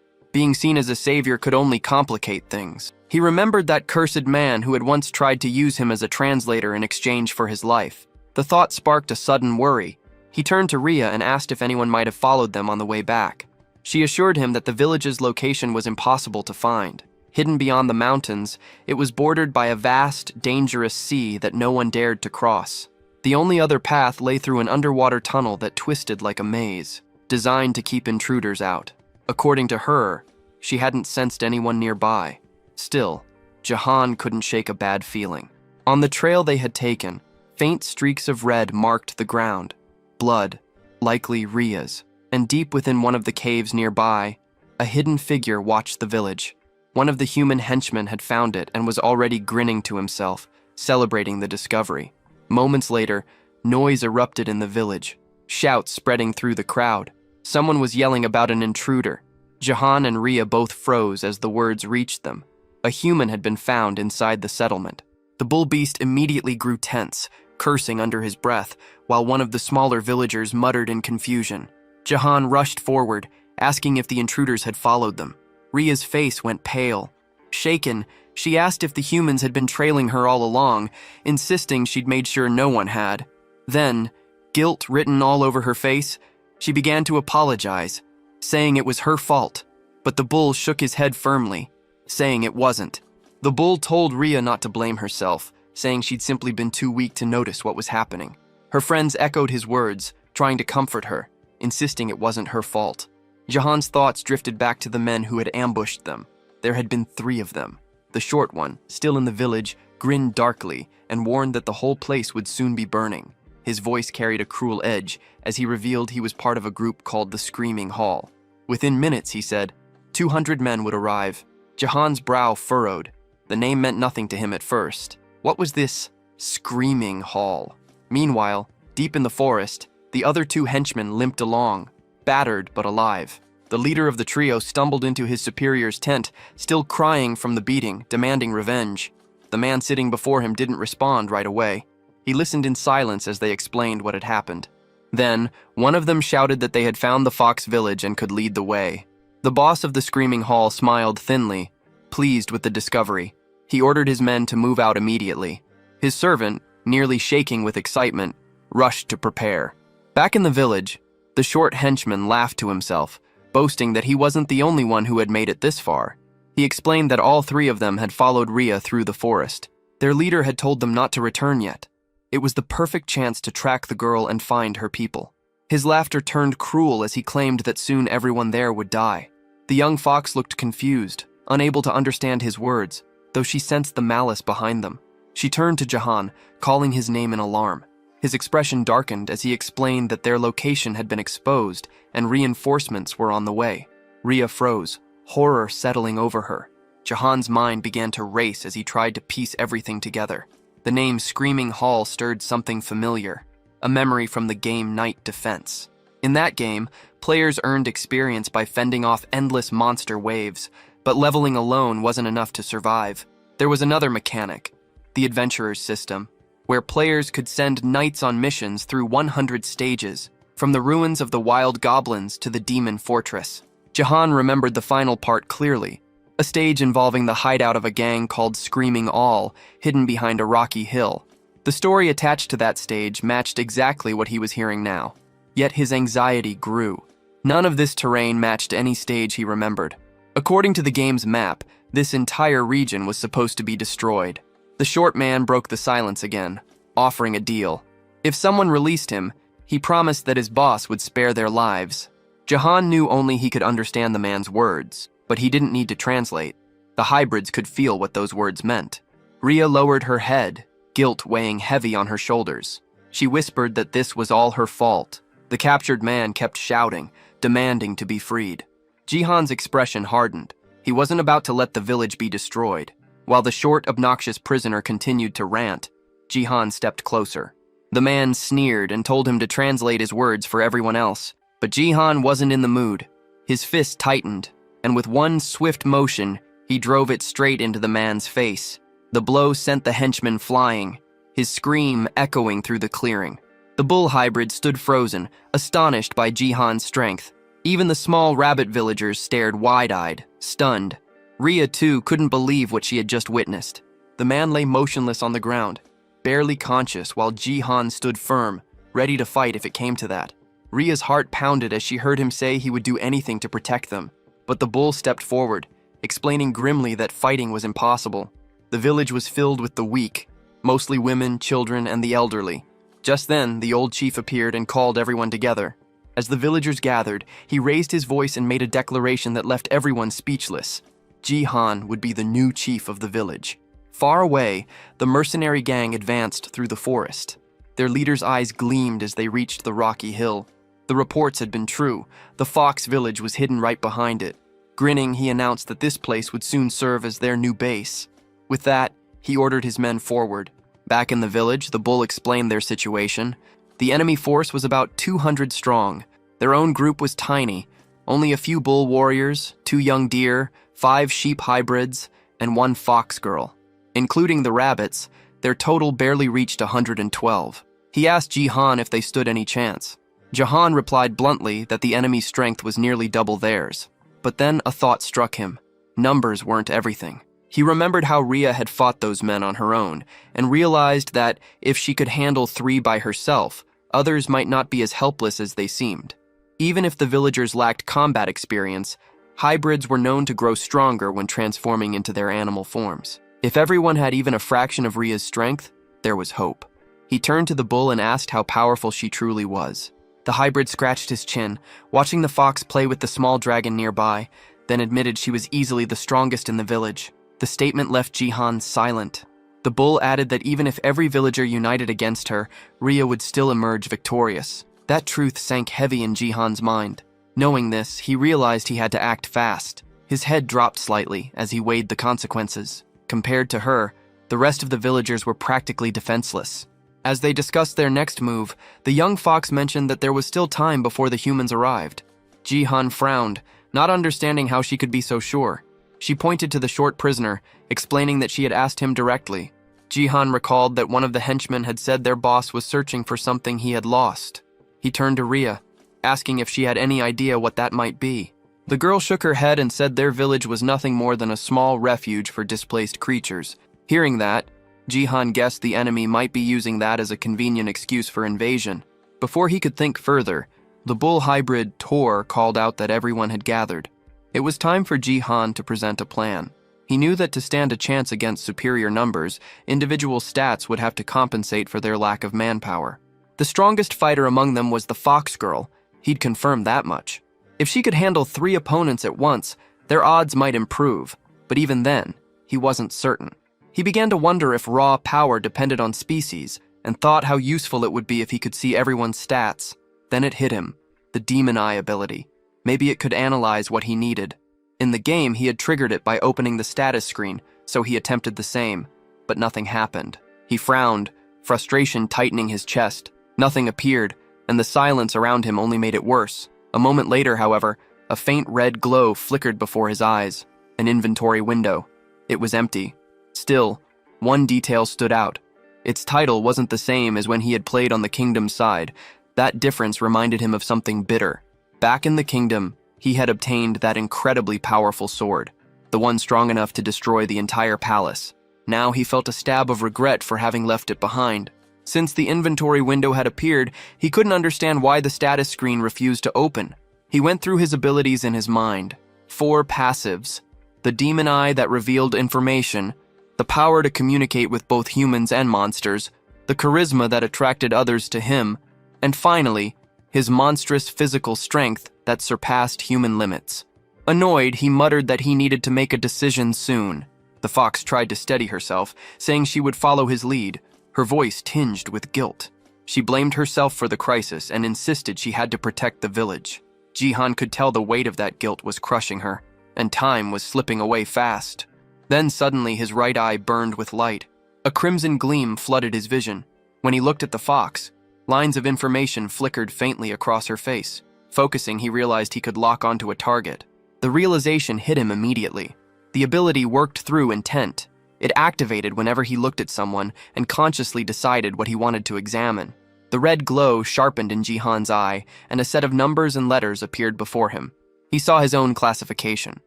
Being seen as a savior could only complicate things. He remembered that cursed man who had once tried to use him as a translator in exchange for his life. The thought sparked a sudden worry. He turned to Rhea and asked if anyone might have followed them on the way back. She assured him that the village's location was impossible to find. Hidden beyond the mountains, it was bordered by a vast, dangerous sea that no one dared to cross. The only other path lay through an underwater tunnel that twisted like a maze, designed to keep intruders out. According to her, she hadn't sensed anyone nearby. Still, Jahan couldn't shake a bad feeling. On the trail they had taken, faint streaks of red marked the ground. Blood, likely Rhea's. And deep within one of the caves nearby, a hidden figure watched the village. One of the human henchmen had found it and was already grinning to himself, celebrating the discovery. Moments later, noise erupted in the village, shouts spreading through the crowd. Someone was yelling about an intruder. Jahan and Rhea both froze as the words reached them. A human had been found inside the settlement. The bull beast immediately grew tense, cursing under his breath, while one of the smaller villagers muttered in confusion. Jahan rushed forward, asking if the intruders had followed them. Rhea's face went pale. Shaken, she asked if the humans had been trailing her all along, insisting she'd made sure no one had. Then, guilt written all over her face, she began to apologize, saying it was her fault. But the bull shook his head firmly, saying it wasn't. The bull told Rhea not to blame herself, saying she'd simply been too weak to notice what was happening. Her friends echoed his words, trying to comfort her, insisting it wasn't her fault. Jahan's thoughts drifted back to the men who had ambushed them. There had been 3 of them. The short one, still in the village, grinned darkly and warned that the whole place would soon be burning. His voice carried a cruel edge as he revealed he was part of a group called the Screaming Hall. Within minutes, he said, 200 men would arrive. Jahan's brow furrowed. The name meant nothing to him at first. What was this Screaming Hall? Meanwhile, deep in the forest, the other 2 henchmen limped along, battered but alive. The leader of the trio stumbled into his superior's tent, still crying from the beating, demanding revenge. The man sitting before him didn't respond right away. He listened in silence as they explained what had happened. Then, one of them shouted that they had found the Fox village and could lead the way. The boss of the Screaming Hall smiled thinly, pleased with the discovery. He ordered his men to move out immediately. His servant, nearly shaking with excitement, rushed to prepare. Back in the village, the short henchman laughed to himself, boasting that he wasn't the only one who had made it this far. He explained that all 3 of them had followed Rhea through the forest. Their leader had told them not to return yet. It was the perfect chance to track the girl and find her people. His laughter turned cruel as he claimed that soon everyone there would die. The young fox looked confused, unable to understand his words, though she sensed the malice behind them. She turned to Jahan, calling his name in alarm. His expression darkened as he explained that their location had been exposed and reinforcements were on the way. Rhea froze, horror settling over her. Jahan's mind began to race as he tried to piece everything together. The name Screaming Hall stirred something familiar, a memory from the game Night Defense. In that game, players earned experience by fending off endless monster waves, but leveling alone wasn't enough to survive. There was another mechanic, the Adventurer's System, where players could send knights on missions through 100 stages, from the ruins of the wild goblins to the demon fortress. Jahan remembered the final part clearly, a stage involving the hideout of a gang called Screaming All, hidden behind a rocky hill. The story attached to that stage matched exactly what he was hearing now. Yet his anxiety grew. None of this terrain matched any stage he remembered. According to the game's map, this entire region was supposed to be destroyed. The short man broke the silence again, offering a deal. If someone released him, he promised that his boss would spare their lives. Jahan knew only he could understand the man's words, but he didn't need to translate. The hybrids could feel what those words meant. Rhea lowered her head, guilt weighing heavy on her shoulders. She whispered that this was all her fault. The captured man kept shouting, demanding to be freed. Jihan's expression hardened. He wasn't about to let the village be destroyed. While the short, obnoxious prisoner continued to rant, Jihan stepped closer. The man sneered and told him to translate his words for everyone else. But Jihan wasn't in the mood. His fist tightened, and with one swift motion, he drove it straight into the man's face. The blow sent the henchman flying. his scream echoing through the clearing. The bull hybrid stood frozen, astonished by Jihan's strength. Even the small rabbit villagers stared wide-eyed, stunned. Rhea, too, couldn't believe what she had just witnessed. The man lay motionless on the ground, barely conscious, while Jihan stood firm, ready to fight if it came to that. Rhea's heart pounded as she heard him say he would do anything to protect them. But the bull stepped forward, explaining grimly that fighting was impossible. The village was filled with the weak, mostly women, children, and the elderly. Just then, the old chief appeared and called everyone together. As the villagers gathered, he raised his voice and made a declaration that left everyone speechless. Jihan would be the new chief of the village. Far away, the mercenary gang advanced through the forest. Their leader's eyes gleamed as they reached the rocky hill. The reports had been true. The Fox village was hidden right behind it. Grinning, he announced that this place would soon serve as their new base. With that, he ordered his men forward. Back in the village, the bull explained their situation. The enemy force was about 200 strong. Their own group was tiny. Only a few bull warriors, 2 young deer, 5 sheep hybrids, and 1 fox girl. Including the rabbits, their total barely reached 112. He asked Jihan if they stood any chance. Jihan replied bluntly that the enemy's strength was nearly double theirs. But then a thought struck him. Numbers weren't everything. He remembered how Rhea had fought those men on her own, and realized that if she could handle 3 by herself, others might not be as helpless as they seemed. Even if the villagers lacked combat experience, hybrids were known to grow stronger when transforming into their animal forms. If everyone had even a fraction of Rhea's strength, there was hope. He turned to the bull and asked how powerful she truly was. The hybrid scratched his chin, watching the fox play with the small dragon nearby, then admitted she was easily the strongest in the village. The statement left Jihan silent. The bull added that even if every villager united against her, Rhea would still emerge victorious. That truth sank heavy in Jihan's mind. Knowing this, he realized he had to act fast. His head dropped slightly as he weighed the consequences. Compared to her, the rest of the villagers were practically defenseless. As they discussed their next move, the young fox mentioned that there was still time before the humans arrived. Jihan frowned, not understanding how she could be so sure. She pointed to the short prisoner, explaining that she had asked him directly. Jihan recalled that one of the henchmen had said their boss was searching for something he had lost. He turned to Rhea, asking if she had any idea what that might be. The girl shook her head and said their village was nothing more than a small refuge for displaced creatures. Hearing that, Jihan guessed the enemy might be using that as a convenient excuse for invasion. Before he could think further, the bull hybrid Tor called out that everyone had gathered. It was time for Jihan to present a plan. He knew that to stand a chance against superior numbers, individual stats would have to compensate for their lack of manpower. The strongest fighter among them was the fox girl. He'd confirmed that much. If she could handle 3 opponents at once, their odds might improve, but even then, he wasn't certain. He began to wonder if raw power depended on species, and thought how useful it would be if he could see everyone's stats. Then it hit him, the demon eye ability. Maybe it could analyze what he needed. In the game, he had triggered it by opening the status screen, so he attempted the same, but nothing happened. He frowned, frustration tightening his chest. Nothing appeared, and the silence around him only made it worse. A moment later, however, a faint red glow flickered before his eyes. An inventory window. It was empty. Still, one detail stood out. Its title wasn't the same as when he had played on the kingdom's side. That difference reminded him of something bitter. Back in the kingdom, he had obtained that incredibly powerful sword, the one strong enough to destroy the entire palace. Now he felt a stab of regret for having left it behind. Since the inventory window had appeared, he couldn't understand why the status screen refused to open. He went through his abilities in his mind. 4 passives. The demon eye that revealed information, the power to communicate with both humans and monsters, the charisma that attracted others to him, and finally, his monstrous physical strength that surpassed human limits. Annoyed, he muttered that he needed to make a decision soon. The fox tried to steady herself, saying she would follow his lead, her voice tinged with guilt. She blamed herself for the crisis and insisted she had to protect the village. Jihan could tell the weight of that guilt was crushing her, and time was slipping away fast. Then suddenly his right eye burned with light. A crimson gleam flooded his vision. When he looked at the fox, lines of information flickered faintly across her face. Focusing, he realized he could lock onto a target. The realization hit him immediately. The ability worked through intent. It activated whenever he looked at someone and consciously decided what he wanted to examine. The red glow sharpened in Jihan's eye, and a set of numbers and letters appeared before him. He saw his own classification,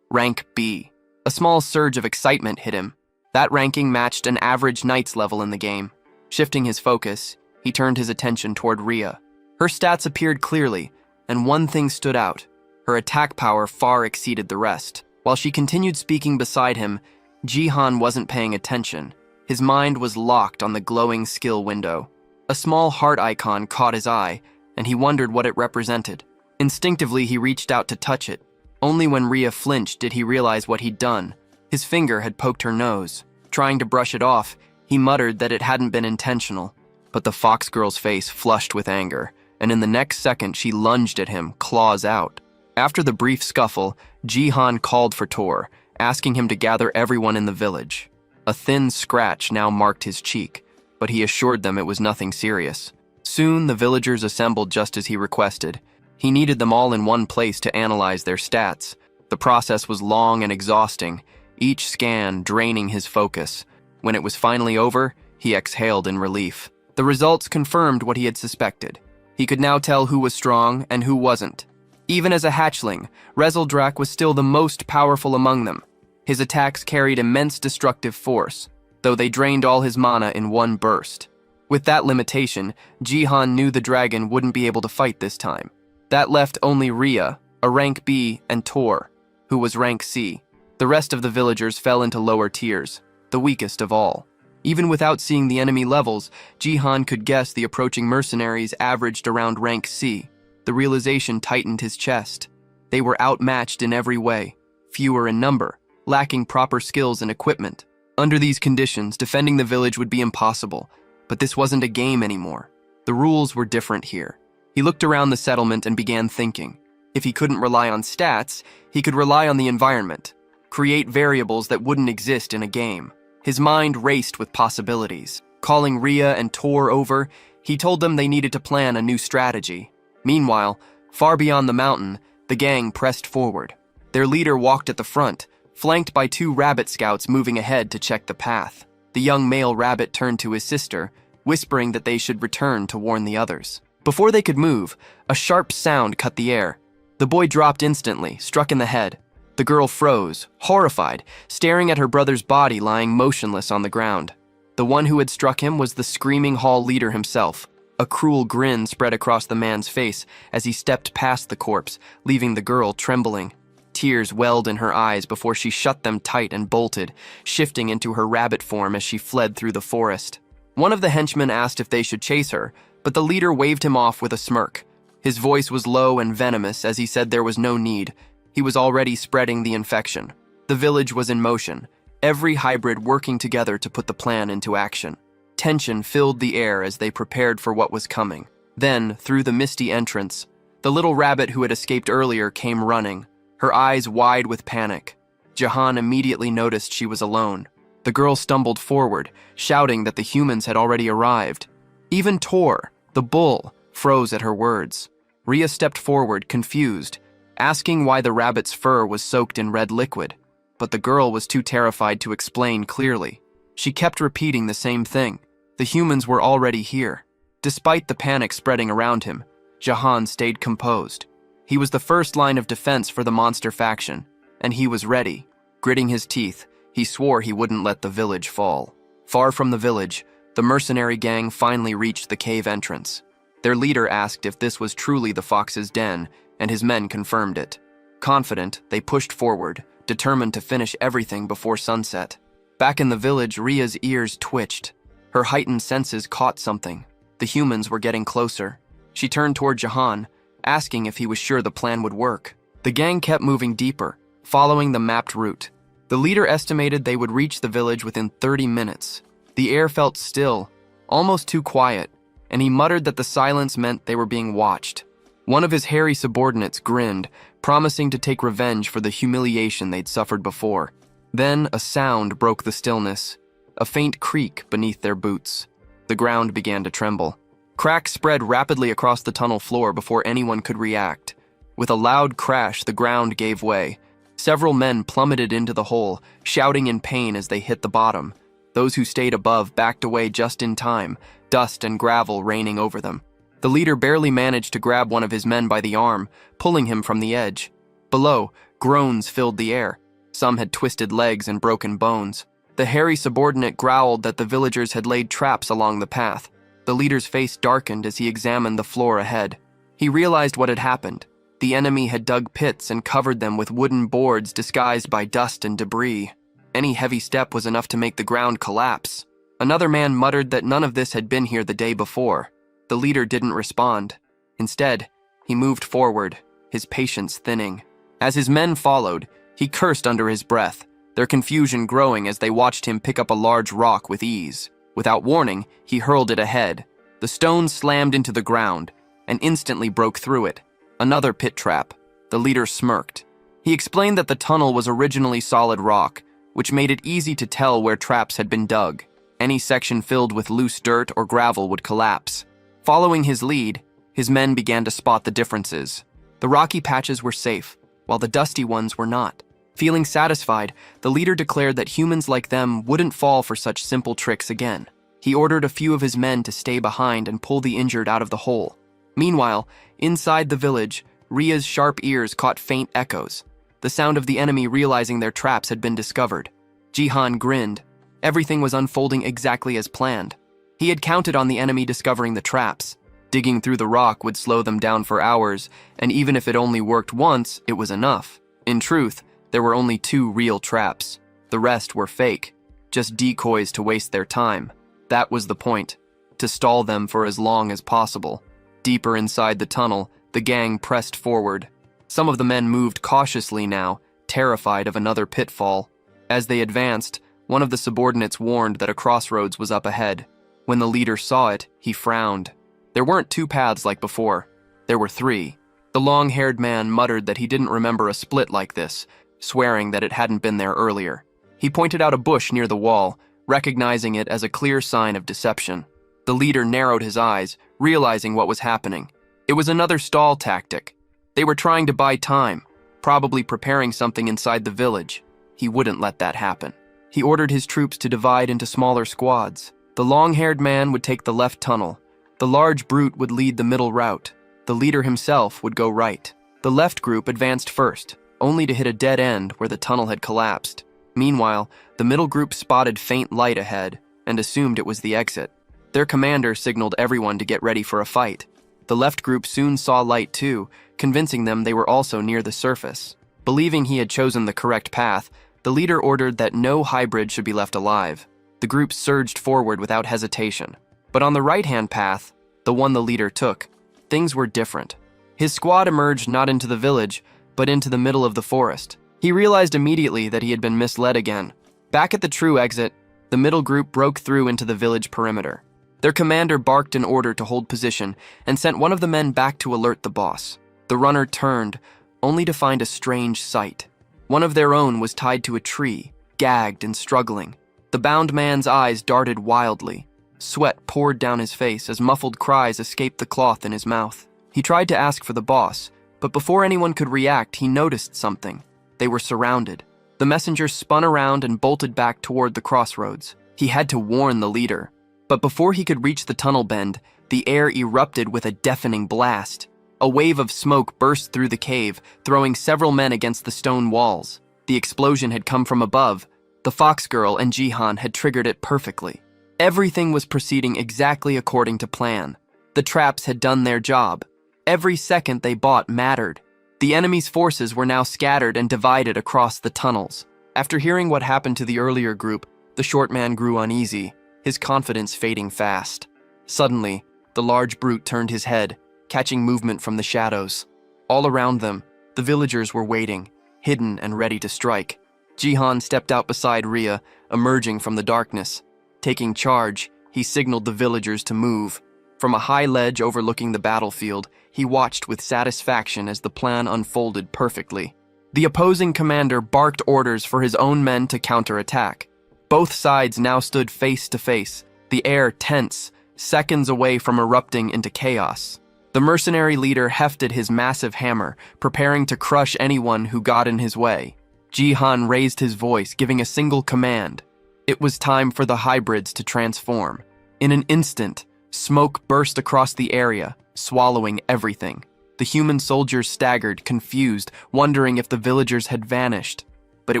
rank B. A small surge of excitement hit him. That ranking matched an average knight's level in the game. Shifting his focus, he turned his attention toward Rhea. Her stats appeared clearly, and one thing stood out. Her attack power far exceeded the rest. While she continued speaking beside him, Jihan wasn't paying attention. His mind was locked on the glowing skill window. A small heart icon caught his eye, and he wondered what it represented. Instinctively, he reached out to touch it. Only when Rhea flinched did he realize what he'd done. His finger had poked her nose. Trying to brush it off, he muttered that it hadn't been intentional. But the fox girl's face flushed with anger, and in the next second she lunged at him, claws out. After the brief scuffle, Jihan called for Tor, asking him to gather everyone in the village. A thin scratch now marked his cheek, but he assured them it was nothing serious. Soon the villagers assembled just as he requested. He needed them all in one place to analyze their stats. The process was long and exhausting, each scan draining his focus. When it was finally over, he exhaled in relief. The results confirmed what he had suspected. He could now tell who was strong and who wasn't. Even as a hatchling, Rezeldrak was still the most powerful among them. His attacks carried immense destructive force, though they drained all his mana in one burst. With that limitation, Jihan knew the dragon wouldn't be able to fight this time. That left only Rhea, a rank B, and Tor, who was rank C. The rest of the villagers fell into lower tiers, the weakest of all. Even without seeing the enemy levels, Jihan could guess the approaching mercenaries averaged around rank C. The realization tightened his chest. They were outmatched in every way, fewer in number, lacking proper skills and equipment. Under these conditions, defending the village would be impossible, but this wasn't a game anymore. The rules were different here. He looked around the settlement and began thinking. If he couldn't rely on stats, he could rely on the environment, create variables that wouldn't exist in a game. His mind raced with possibilities. Calling Rhea and Tor over, he told them they needed to plan a new strategy. Meanwhile, far beyond the mountain, the gang pressed forward. Their leader walked at the front, flanked by 2 rabbit scouts moving ahead to check the path. The young male rabbit turned to his sister, whispering that they should return to warn the others. Before they could move, a sharp sound cut the air. The boy dropped instantly, struck in the head. The girl froze, horrified, staring at her brother's body lying motionless on the ground. The one who had struck him was the screaming hall leader himself. A cruel grin spread across the man's face as he stepped past the corpse, leaving the girl trembling. Tears welled in her eyes before she shut them tight and bolted, shifting into her rabbit form as she fled through the forest. One of the henchmen asked if they should chase her, but the leader waved him off with a smirk. His voice was low and venomous as he said there was no need. He was already spreading the infection. The village was in motion, every hybrid working together to put the plan into action. Tension filled the air as they prepared for what was coming. Then, through the misty entrance, the little rabbit who had escaped earlier came running, her eyes wide with panic. Jihan immediately noticed she was alone. The girl stumbled forward, shouting that the humans had already arrived. Even Tor, the bull, froze at her words. Rhea stepped forward, confused, asking why the rabbit's fur was soaked in red liquid, but the girl was too terrified to explain clearly. She kept repeating the same thing. The humans were already here. Despite the panic spreading around him, Jihan stayed composed. He was the first line of defense for the monster faction, and he was ready. Gritting his teeth, he swore he wouldn't let the village fall. Far from the village, the mercenary gang finally reached the cave entrance. Their leader asked if this was truly the fox's den, and his men confirmed it. Confident, they pushed forward, determined to finish everything before sunset. Back in the village, Rhea's ears twitched. Her heightened senses caught something. The humans were getting closer. She turned toward Jihan, asking if he was sure the plan would work. The gang kept moving deeper, following the mapped route. The leader estimated they would reach the village within 30 minutes. The air felt still, almost too quiet, and he muttered that the silence meant they were being watched. One of his hairy subordinates grinned, promising to take revenge for the humiliation they'd suffered before. Then a sound broke the stillness, a faint creak beneath their boots. The ground began to tremble. Cracks spread rapidly across the tunnel floor before anyone could react. With a loud crash, the ground gave way. Several men plummeted into the hole, shouting in pain as they hit the bottom. Those who stayed above backed away just in time, dust and gravel raining over them. The leader barely managed to grab one of his men by the arm, pulling him from the edge. Below, groans filled the air. Some had twisted legs and broken bones. The hairy subordinate growled that the villagers had laid traps along the path. The leader's face darkened as he examined the floor ahead. He realized what had happened. The enemy had dug pits and covered them with wooden boards disguised by dust and debris. Any heavy step was enough to make the ground collapse. Another man muttered that none of this had been here the day before. The leader didn't respond. Instead, he moved forward, his patience thinning. As his men followed, he cursed under his breath, their confusion growing as they watched him pick up a large rock with ease. Without warning, he hurled it ahead. The stone slammed into the ground and instantly broke through it. Another pit trap. The leader smirked. He explained that the tunnel was originally solid rock, which made it easy to tell where traps had been dug. Any section filled with loose dirt or gravel would collapse. Following his lead, his men began to spot the differences. The rocky patches were safe, while the dusty ones were not. Feeling satisfied, the leader declared that humans like them wouldn't fall for such simple tricks again. He ordered a few of his men to stay behind and pull the injured out of the hole. Meanwhile, inside the village, Ria's sharp ears caught faint echoes, the sound of the enemy realizing their traps had been discovered. Jihan grinned. Everything was unfolding exactly as planned. He had counted on the enemy discovering the traps. Digging through the rock would slow them down for hours, and even if it only worked once, it was enough. In truth, there were only 2 real traps. The rest were fake, just decoys to waste their time. That was the point, to stall them for as long as possible. Deeper inside the tunnel, the gang pressed forward. Some of the men moved cautiously now, terrified of another pitfall. As they advanced, one of the subordinates warned that a crossroads was up ahead. When the leader saw it, he frowned. There weren't 2 paths like before. There were 3. The long-haired man muttered that he didn't remember a split like this, swearing that it hadn't been there earlier. He pointed out a bush near the wall, recognizing it as a clear sign of deception. The leader narrowed his eyes, realizing what was happening. It was another stall tactic. They were trying to buy time, probably preparing something inside the village. He wouldn't let that happen. He ordered his troops to divide into smaller squads. The long-haired man would take the left tunnel. The large brute would lead the middle route. The leader himself would go right. The left group advanced first, only to hit a dead end where the tunnel had collapsed. Meanwhile, the middle group spotted faint light ahead and assumed it was the exit. Their commander signaled everyone to get ready for a fight. The left group soon saw light too, convincing them they were also near the surface. Believing he had chosen the correct path, the leader ordered that no hybrid should be left alive. The group surged forward without hesitation. But on the right-hand path, the one the leader took, things were different. His squad emerged not into the village, but into the middle of the forest. He realized immediately that he had been misled again. Back at the true exit, the middle group broke through into the village perimeter. Their commander barked an order to hold position and sent one of the men back to alert the boss. The runner turned, only to find a strange sight. One of their own was tied to a tree, gagged and struggling. The bound man's eyes darted wildly. Sweat poured down his face as muffled cries escaped the cloth in his mouth. He tried to ask for the boss, but before anyone could react, he noticed something. They were surrounded. The messenger spun around and bolted back toward the crossroads. He had to warn the leader. But before he could reach the tunnel bend, the air erupted with a deafening blast. A wave of smoke burst through the cave, throwing several men against the stone walls. The explosion had come from above. The Fox Girl and Jihan had triggered it perfectly. Everything was proceeding exactly according to plan. The traps had done their job. Every second they bought mattered. The enemy's forces were now scattered and divided across the tunnels. After hearing what happened to the earlier group, the short man grew uneasy, his confidence fading fast. Suddenly, the large brute turned his head, catching movement from the shadows. All around them, the villagers were waiting, hidden and ready to strike. Jihan stepped out beside Ria, emerging from the darkness. Taking charge, he signaled the villagers to move. From a high ledge overlooking the battlefield, he watched with satisfaction as the plan unfolded perfectly. The opposing commander barked orders for his own men to counterattack. Both sides now stood face to face, the air tense, seconds away from erupting into chaos. The mercenary leader hefted his massive hammer, preparing to crush anyone who got in his way. Jihan raised his voice, giving a single command. It was time for the hybrids to transform. In an instant, smoke burst across the area, swallowing everything. The human soldiers staggered, confused, wondering if the villagers had vanished. But it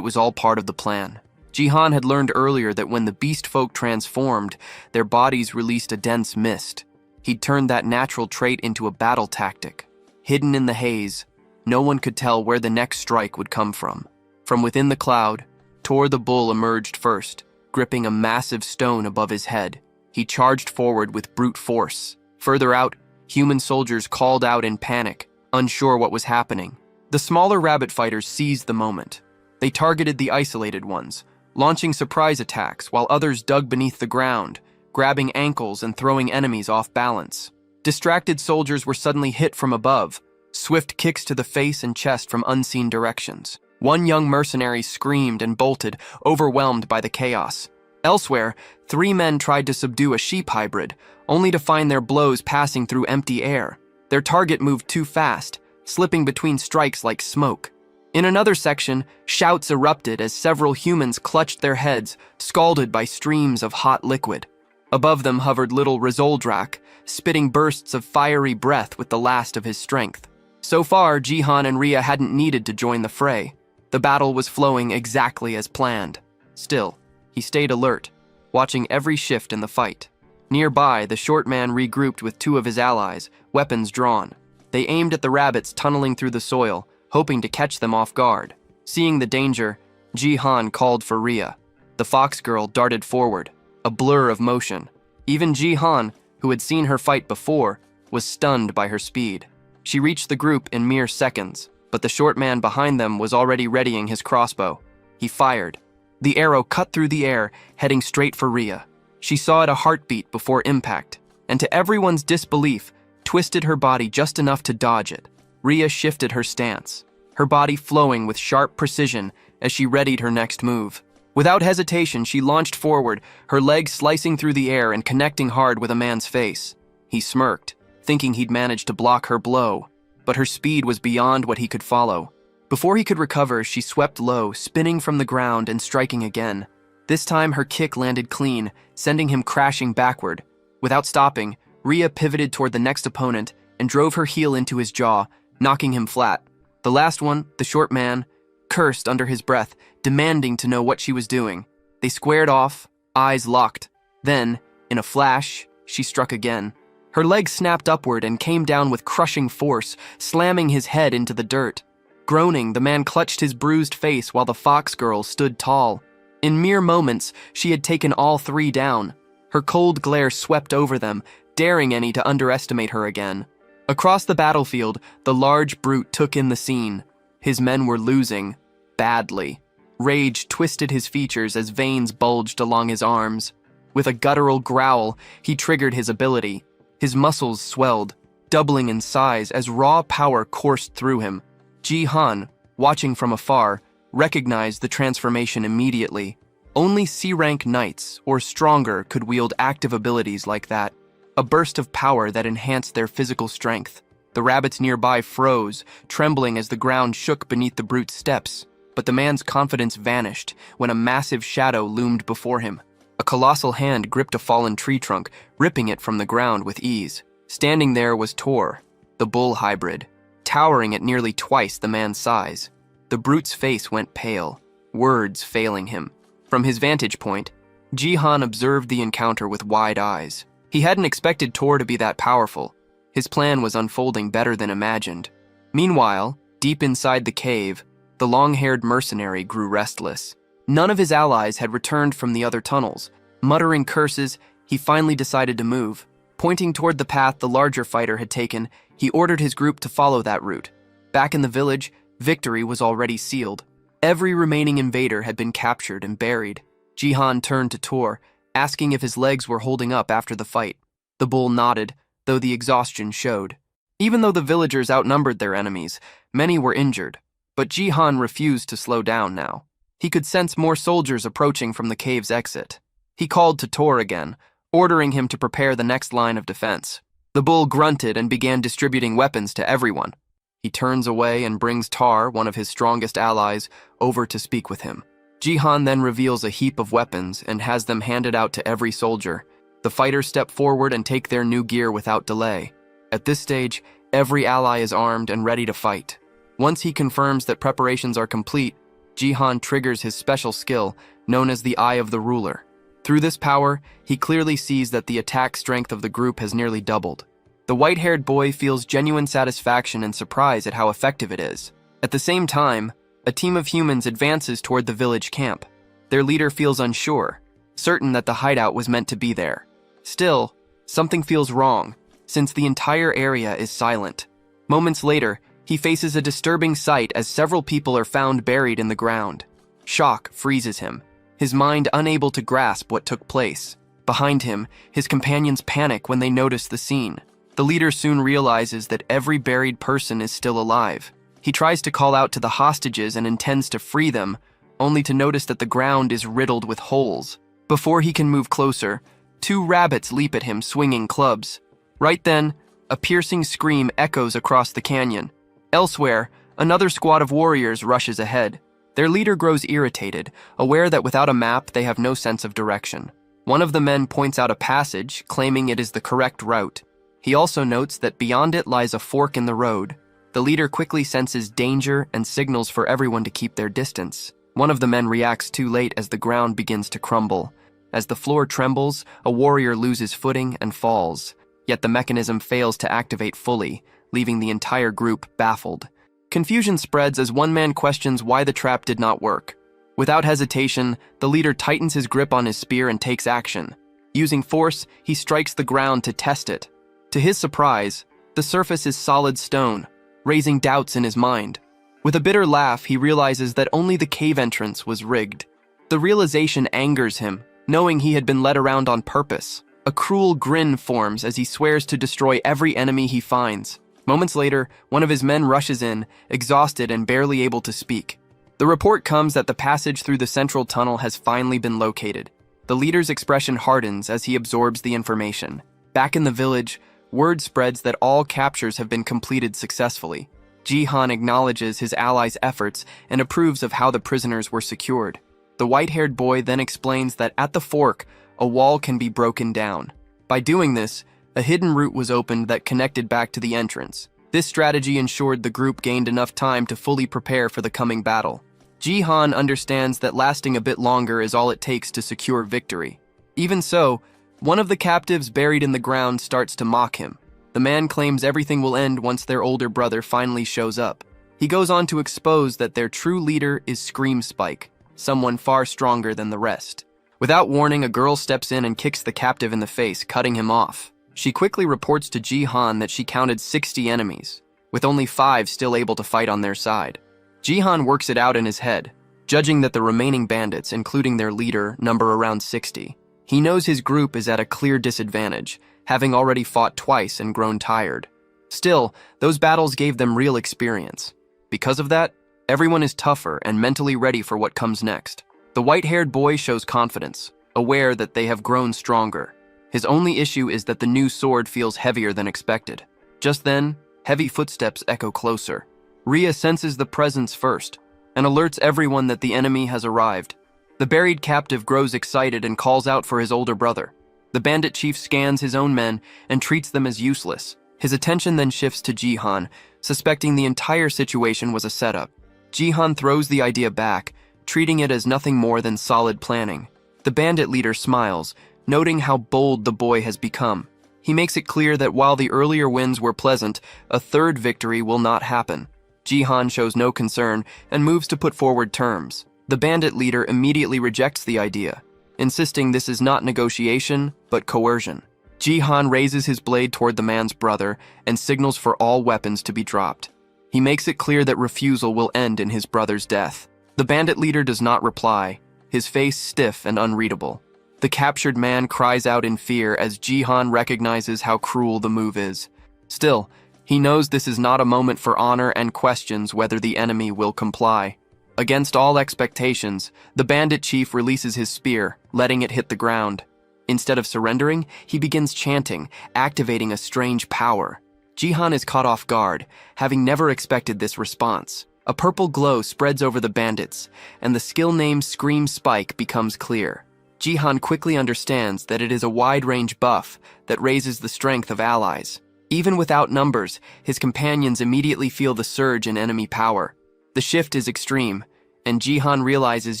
was all part of the plan. Jihan had learned earlier that when the beast folk transformed, their bodies released a dense mist. He'd turned that natural trait into a battle tactic. Hidden in the haze, no one could tell where the next strike would come from. From within the cloud, Tor the bull emerged first, gripping a massive stone above his head. He charged forward with brute force. Further out, human soldiers called out in panic, unsure what was happening. The smaller rabbit fighters seized the moment. They targeted the isolated ones, launching surprise attacks while others dug beneath the ground, grabbing ankles and throwing enemies off balance. Distracted soldiers were suddenly hit from above, swift kicks to the face and chest from unseen directions. One young mercenary screamed and bolted, overwhelmed by the chaos. Elsewhere, 3 men tried to subdue a sheep hybrid, only to find their blows passing through empty air. Their target moved too fast, slipping between strikes like smoke. In another section, shouts erupted as several humans clutched their heads, scalded by streams of hot liquid. Above them hovered little Rezoldrak, spitting bursts of fiery breath with the last of his strength. So far, Jihan and Rhea hadn't needed to join the fray. The battle was flowing exactly as planned. Still, he stayed alert, watching every shift in the fight. Nearby, the short man regrouped with 2 of his allies, weapons drawn. They aimed at the rabbits tunneling through the soil, hoping to catch them off guard. Seeing the danger, Jihan called for Rhea. The fox girl darted forward, a blur of motion. Even Jihan, who had seen her fight before, was stunned by her speed. She reached the group in mere seconds, but the short man behind them was already readying his crossbow. He fired. The arrow cut through the air, heading straight for Rhea. She saw it a heartbeat before impact, and to everyone's disbelief, twisted her body just enough to dodge it. Rhea shifted her stance, her body flowing with sharp precision as she readied her next move. Without hesitation, she launched forward, her legs slicing through the air and connecting hard with a man's face. He smirked, thinking he'd managed to block her blow, but her speed was beyond what he could follow. Before he could recover, she swept low, spinning from the ground and striking again. This time, her kick landed clean, sending him crashing backward. Without stopping, Rhea pivoted toward the next opponent and drove her heel into his jaw, knocking him flat. The last one, the short man, cursed under his breath, demanding to know what she was doing. They squared off, eyes locked. Then, in a flash, she struck again. Her leg snapped upward and came down with crushing force, slamming his head into the dirt. Groaning, the man clutched his bruised face while the fox girl stood tall. In mere moments, she had taken all 3 down. Her cold glare swept over them, daring any to underestimate her again. Across the battlefield, the large brute took in the scene. His men were losing, badly. Rage twisted his features as veins bulged along his arms. With a guttural growl, he triggered his ability. His muscles swelled, doubling in size as raw power coursed through him. Jihan, watching from afar, recognized the transformation immediately. Only C-rank knights, or stronger, could wield active abilities like that. A burst of power that enhanced their physical strength. The rabbits nearby froze, trembling as the ground shook beneath the brute's steps. But the man's confidence vanished when a massive shadow loomed before him. A colossal hand gripped a fallen tree trunk, ripping it from the ground with ease. Standing there was Tor, the bull hybrid, towering at nearly twice the man's size. The brute's face went pale, words failing him. From his vantage point, Jihan observed the encounter with wide eyes. He hadn't expected Tor to be that powerful. His plan was unfolding better than imagined. Meanwhile, deep inside the cave, the long-haired mercenary grew restless. None of his allies had returned from the other tunnels. Muttering curses, he finally decided to move. Pointing toward the path the larger fighter had taken, he ordered his group to follow that route. Back in the village, victory was already sealed. Every remaining invader had been captured and buried. Jihan turned to Tor, asking if his legs were holding up after the fight. The bull nodded, though the exhaustion showed. Even though the villagers outnumbered their enemies, many were injured. But Jihan refused to slow down now. He could sense more soldiers approaching from the cave's exit. He called to Tor again, ordering him to prepare the next line of defense. The bull grunted and began distributing weapons to everyone. He turns away and brings Tar, one of his strongest allies, over to speak with him. Jihan then reveals a heap of weapons and has them handed out to every soldier. The fighters step forward and take their new gear without delay. At this stage, every ally is armed and ready to fight. Once he confirms that preparations are complete, Jihan triggers his special skill, known as the Eye of the Ruler. Through this power, he clearly sees that the attack strength of the group has nearly doubled. The white-haired boy feels genuine satisfaction and surprise at how effective it is. At the same time, a team of humans advances toward the village camp. Their leader feels unsure, certain that the hideout was meant to be there. Still, something feels wrong, since the entire area is silent. Moments later, he faces a disturbing sight as several people are found buried in the ground. Shock freezes him, his mind unable to grasp what took place. Behind him, his companions panic when they notice the scene. The leader soon realizes that every buried person is still alive. He tries to call out to the hostages and intends to free them, only to notice that the ground is riddled with holes. Before he can move closer, 2 rabbits leap at him swinging clubs. Right then, a piercing scream echoes across the canyon. Elsewhere, another squad of warriors rushes ahead. Their leader grows irritated, aware that without a map they have no sense of direction. One of the men points out a passage, claiming it is the correct route. He also notes that beyond it lies a fork in the road. The leader quickly senses danger and signals for everyone to keep their distance. One of the men reacts too late as the ground begins to crumble. As the floor trembles, a warrior loses footing and falls. Yet the mechanism fails to activate fully, leaving the entire group baffled. Confusion spreads as one man questions why the trap did not work. Without hesitation, the leader tightens his grip on his spear and takes action. Using force, he strikes the ground to test it. To his surprise, the surface is solid stone, raising doubts in his mind. With a bitter laugh, he realizes that only the cave entrance was rigged. The realization angers him, knowing he had been led around on purpose. A cruel grin forms as he swears to destroy every enemy he finds. Moments later, one of his men rushes in, exhausted and barely able to speak. The report comes that the passage through the central tunnel has finally been located. The leader's expression hardens as he absorbs the information. Back in the village, word spreads that all captures have been completed successfully. Jihan acknowledges his allies' efforts and approves of how the prisoners were secured. The white-haired boy then explains that at the fork, a wall can be broken down. By doing this, a hidden route was opened that connected back to the entrance. This strategy ensured the group gained enough time to fully prepare for the coming battle. Jihan understands that lasting a bit longer is all it takes to secure victory. Even so, one of the captives buried in the ground starts to mock him. The man claims everything will end once their older brother finally shows up. He goes on to expose that their true leader is Scream Spike, someone far stronger than the rest. Without warning, a girl steps in and kicks the captive in the face, cutting him off. She quickly reports to Jihan that she counted 60 enemies, with only 5 still able to fight on their side. Jihan works it out in his head, judging that the remaining bandits, including their leader, number around 60. He knows his group is at a clear disadvantage, having already fought twice and grown tired. Still, those battles gave them real experience. Because of that, everyone is tougher and mentally ready for what comes next. The white-haired boy shows confidence, aware that they have grown stronger. His only issue is that the new sword feels heavier than expected. Just then, heavy footsteps echo closer. Rhea senses the presence first and alerts everyone that the enemy has arrived. The buried captive grows excited and calls out for his older brother. The bandit chief scans his own men and treats them as useless. His attention then shifts to Jihan, suspecting the entire situation was a setup. Jihan throws the idea back, treating it as nothing more than solid planning. The bandit leader smiles, noting how bold the boy has become. He makes it clear that while the earlier wins were pleasant, a third victory will not happen. Jihan shows no concern and moves to put forward terms. The bandit leader immediately rejects the idea, insisting this is not negotiation, but coercion. Jihan raises his blade toward the man's brother and signals for all weapons to be dropped. He makes it clear that refusal will end in his brother's death. The bandit leader does not reply, his face stiff and unreadable. The captured man cries out in fear as Jihan recognizes how cruel the move is. Still, he knows this is not a moment for honor and questions whether the enemy will comply. Against all expectations, the bandit chief releases his spear, letting it hit the ground. Instead of surrendering, he begins chanting, activating a strange power. Jihan is caught off guard, having never expected this response. A purple glow spreads over the bandits, and the skill name Scream Spike becomes clear. Jihan quickly understands that it is a wide-range buff that raises the strength of allies. Even without numbers, his companions immediately feel the surge in enemy power. The shift is extreme, and Jihan realizes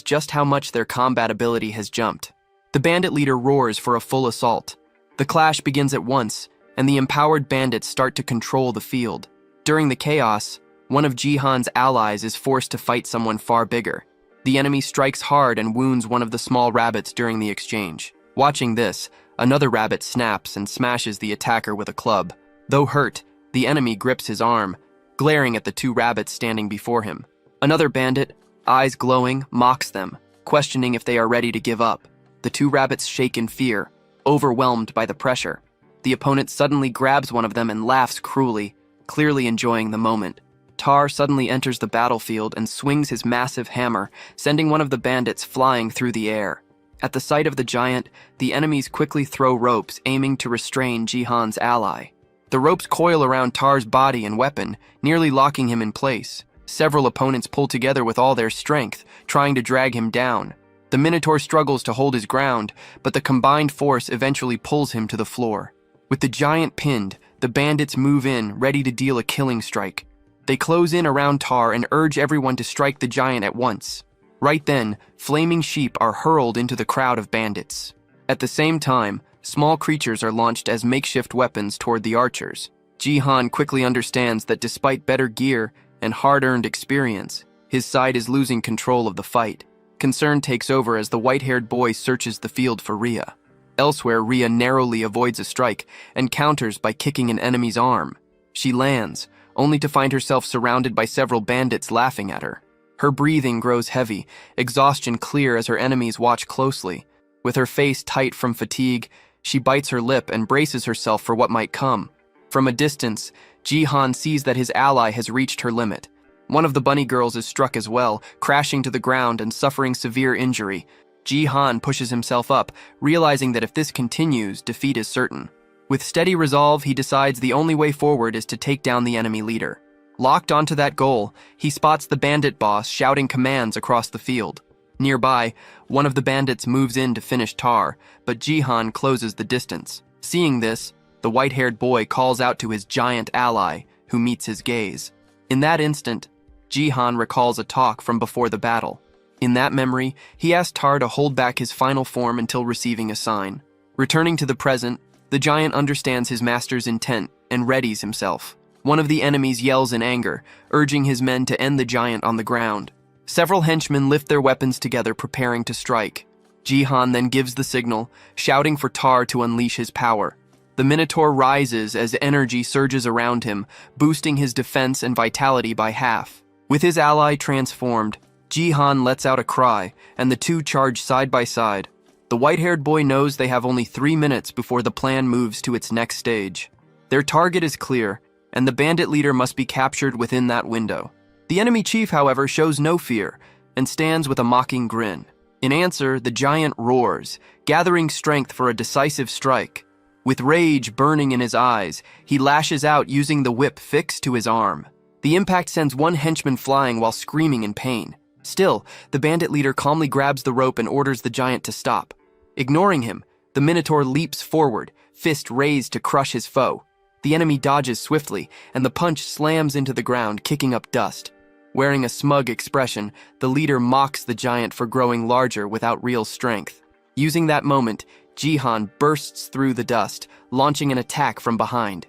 just how much their combat ability has jumped. The bandit leader roars for a full assault. The clash begins at once, and the empowered bandits start to control the field. During the chaos, one of Jihan's allies is forced to fight someone far bigger. The enemy strikes hard and wounds one of the small rabbits during the exchange. Watching this, another rabbit snaps and smashes the attacker with a club. Though hurt, the enemy grips his arm, glaring at the two rabbits standing before him. Another bandit, eyes glowing, mocks them, questioning if they are ready to give up. The two rabbits shake in fear, overwhelmed by the pressure. The opponent suddenly grabs one of them and laughs cruelly, clearly enjoying the moment. Tar suddenly enters the battlefield and swings his massive hammer, sending one of the bandits flying through the air. At the sight of the giant, the enemies quickly throw ropes, aiming to restrain Jihan's ally. The ropes coil around Tar's body and weapon, nearly locking him in place. Several opponents pull together with all their strength, trying to drag him down. The Minotaur struggles to hold his ground, but the combined force eventually pulls him to the floor. With the giant pinned, the bandits move in, ready to deal a killing strike. They close in around Tar and urge everyone to strike the giant at once. Right then, flaming sheep are hurled into the crowd of bandits. At the same time, small creatures are launched as makeshift weapons toward the archers. Jihan quickly understands that despite better gear and hard-earned experience, his side is losing control of the fight. Concern takes over as the white-haired boy searches the field for Rhea. Elsewhere, Rhea narrowly avoids a strike and counters by kicking an enemy's arm. She lands, only to find herself surrounded by several bandits laughing at her. Her breathing grows heavy, exhaustion clear as her enemies watch closely. With her face tight from fatigue, she bites her lip and braces herself for what might come. From a distance, Jihan sees that his ally has reached her limit. One of the bunny girls is struck as well, crashing to the ground and suffering severe injury. Jihan pushes himself up, realizing that if this continues, defeat is certain. With steady resolve, he decides the only way forward is to take down the enemy leader. Locked onto that goal, he spots the bandit boss shouting commands across the field. Nearby, one of the bandits moves in to finish Tar, but Jihan closes the distance. Seeing this, the white-haired boy calls out to his giant ally, who meets his gaze. In that instant, Jihan recalls a talk from before the battle. In that memory, he asks Tar to hold back his final form until receiving a sign. Returning to the present, the giant understands his master's intent and readies himself. One of the enemies yells in anger, urging his men to end the giant on the ground. Several henchmen lift their weapons together, preparing to strike. Jihan then gives the signal, shouting for Tar to unleash his power. The Minotaur rises as energy surges around him, boosting his defense and vitality by half. With his ally transformed, Jihan lets out a cry, and the two charge side by side. The white-haired boy knows they have only 3 minutes before the plan moves to its next stage. Their target is clear, and the bandit leader must be captured within that window. The enemy chief, however, shows no fear, and stands with a mocking grin. In answer, the giant roars, gathering strength for a decisive strike. With rage burning in his eyes, he lashes out using the whip fixed to his arm. The impact sends one henchman flying while screaming in pain. Still, the bandit leader calmly grabs the rope and orders the giant to stop. Ignoring him, the Minotaur leaps forward, fist raised to crush his foe. The enemy dodges swiftly, and the punch slams into the ground, kicking up dust. Wearing a smug expression, the leader mocks the giant for growing larger without real strength. Using that moment, Jihan bursts through the dust, launching an attack from behind.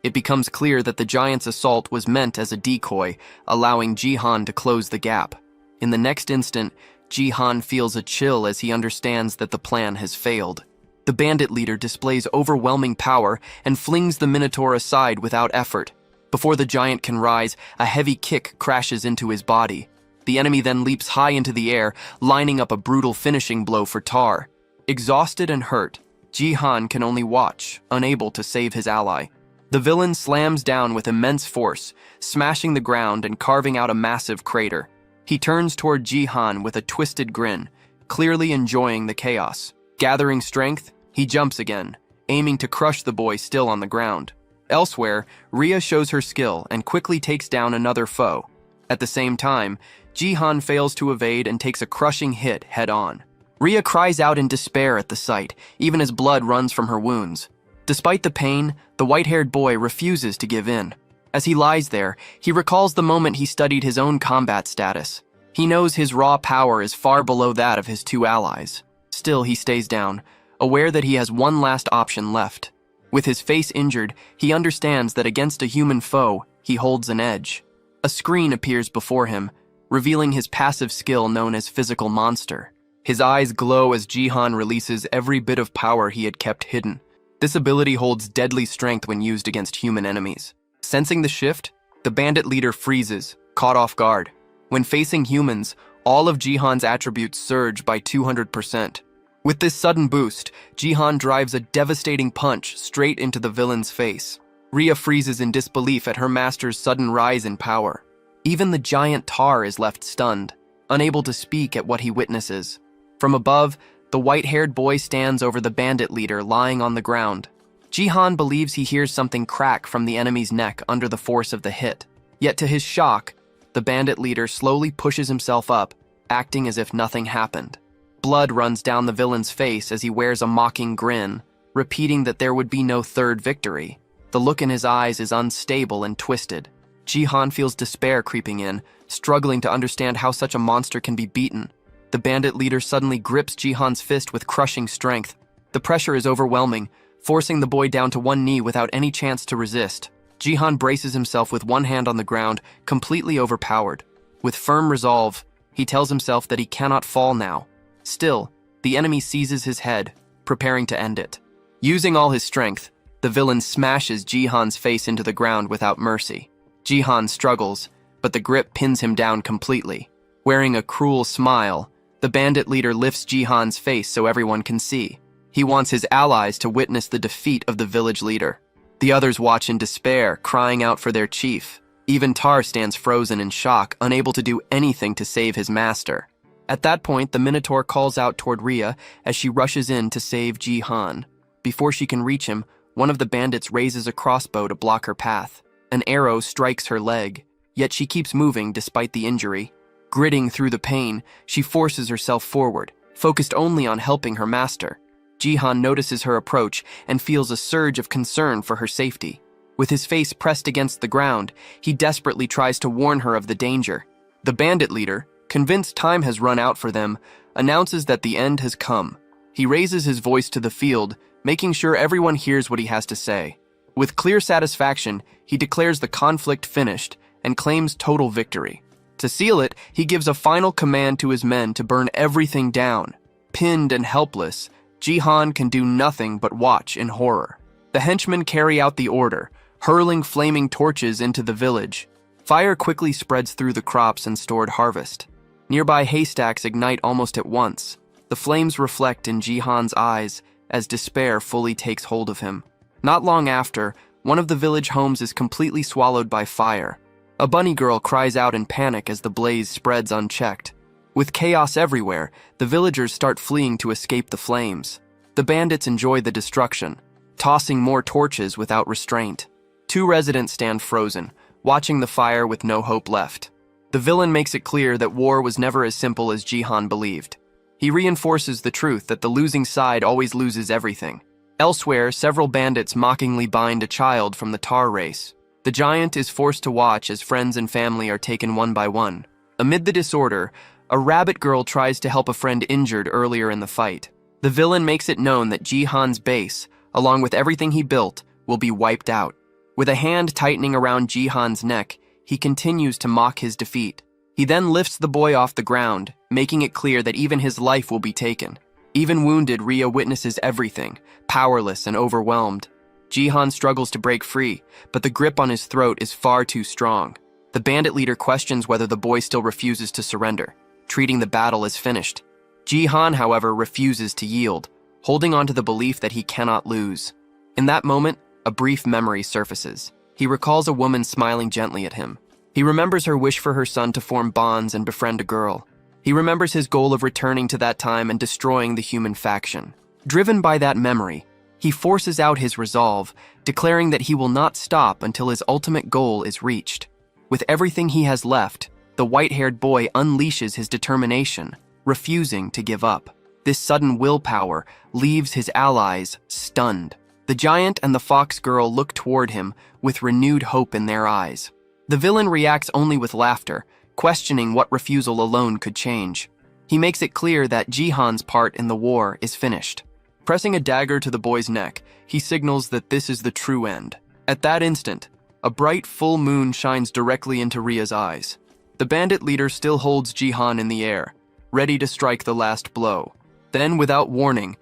It becomes clear that the giant's assault was meant as a decoy, allowing Jihan to close the gap. In the next instant, Jihan feels a chill as he understands that the plan has failed. The bandit leader displays overwhelming power and flings the Minotaur aside without effort. Before the giant can rise, a heavy kick crashes into his body. The enemy then leaps high into the air, lining up a brutal finishing blow for Tar. Exhausted and hurt, Jihan can only watch, unable to save his ally. The villain slams down with immense force, smashing the ground and carving out a massive crater. He turns toward Jihan with a twisted grin, clearly enjoying the chaos. Gathering strength, he jumps again, aiming to crush the boy still on the ground. Elsewhere, Rhea shows her skill and quickly takes down another foe. At the same time, Jihan fails to evade and takes a crushing hit head-on. Rhea cries out in despair at the sight, even as blood runs from her wounds. Despite the pain, the white-haired boy refuses to give in. As he lies there, he recalls the moment he studied his own combat status. He knows his raw power is far below that of his two allies. Still, he stays down, aware that he has one last option left. With his face injured, he understands that against a human foe, he holds an edge. A screen appears before him, revealing his passive skill known as Physical Monster. His eyes glow as Jihan releases every bit of power he had kept hidden. This ability holds deadly strength when used against human enemies. Sensing the shift, the bandit leader freezes, caught off guard. When facing humans, all of Jihan's attributes surge by 200%. With this sudden boost, Jihan drives a devastating punch straight into the villain's face. Rhea freezes in disbelief at her master's sudden rise in power. Even the giant Tar is left stunned, unable to speak at what he witnesses. From above, the white-haired boy stands over the bandit leader lying on the ground. Jihan believes he hears something crack from the enemy's neck under the force of the hit. Yet to his shock, the bandit leader slowly pushes himself up, acting as if nothing happened. Blood runs down the villain's face as he wears a mocking grin, repeating that there would be no third victory. The look in his eyes is unstable and twisted. Jihan feels despair creeping in, struggling to understand how such a monster can be beaten. The bandit leader suddenly grips Jihan's fist with crushing strength. The pressure is overwhelming, forcing the boy down to one knee without any chance to resist. Jihan braces himself with one hand on the ground, completely overpowered. With firm resolve, he tells himself that he cannot fall now. Still, the enemy seizes his head, preparing to end it. Using all his strength, the villain smashes Jihan's face into the ground without mercy. Jihan struggles, but the grip pins him down completely. Wearing a cruel smile, the bandit leader lifts Jihan's face so everyone can see. He wants his allies to witness the defeat of the village leader. The others watch in despair, crying out for their chief. Even Tar stands frozen in shock, unable to do anything to save his master. At that point, the Minotaur calls out toward Rhea as she rushes in to save Jihan. Before she can reach him, one of the bandits raises a crossbow to block her path. An arrow strikes her leg, yet she keeps moving despite the injury. Gritting through the pain, she forces herself forward, focused only on helping her master. Jihan notices her approach and feels a surge of concern for her safety. With his face pressed against the ground, he desperately tries to warn her of the danger. The bandit leader, convinced time has run out for them, announces that the end has come. He raises his voice to the field, making sure everyone hears what he has to say. With clear satisfaction, he declares the conflict finished and claims total victory. To seal it, he gives a final command to his men to burn everything down. Pinned and helpless, Jihan can do nothing but watch in horror. The henchmen carry out the order, hurling flaming torches into the village. Fire quickly spreads through the crops and stored harvest. Nearby haystacks ignite almost at once. The flames reflect in Jihan's eyes as despair fully takes hold of him. Not long after, one of the village homes is completely swallowed by fire. A bunny girl cries out in panic as the blaze spreads unchecked. With chaos everywhere, the villagers start fleeing to escape the flames. The bandits enjoy the destruction, tossing more torches without restraint. Two residents stand frozen, watching the fire with no hope left. The villain makes it clear that war was never as simple as Jihan believed. He reinforces the truth that the losing side always loses everything. Elsewhere, several bandits mockingly bind a child from the Tar race. The giant is forced to watch as friends and family are taken one by one. Amid the disorder, a rabbit girl tries to help a friend injured earlier in the fight. The villain makes it known that Jihan's base, along with everything he built, will be wiped out. With a hand tightening around Jihan's neck, he continues to mock his defeat. He then lifts the boy off the ground, making it clear that even his life will be taken. Even wounded, Rhea witnesses everything, powerless and overwhelmed. Jihan struggles to break free, but the grip on his throat is far too strong. The bandit leader questions whether the boy still refuses to surrender, treating the battle as finished. Jihan, however, refuses to yield, holding on to the belief that he cannot lose. In that moment, a brief memory surfaces. He recalls a woman smiling gently at him. He remembers her wish for her son to form bonds and befriend a girl. He remembers his goal of returning to that time and destroying the human faction. Driven by that memory, He forces out his resolve, declaring that he will not stop until his ultimate goal is reached. With everything he has left, the white-haired boy unleashes his determination, refusing to give up. This sudden willpower leaves his allies stunned. The giant and the fox girl look toward him with renewed hope in their eyes. The villain reacts only with laughter, questioning what refusal alone could change. He makes it clear that Jihan's part in the war is finished. Pressing a dagger to the boy's neck, he signals that this is the true end. At that instant, a bright full moon shines directly into Ria's eyes. The bandit leader still holds Jihan in the air, ready to strike the last blow. Then, without warning,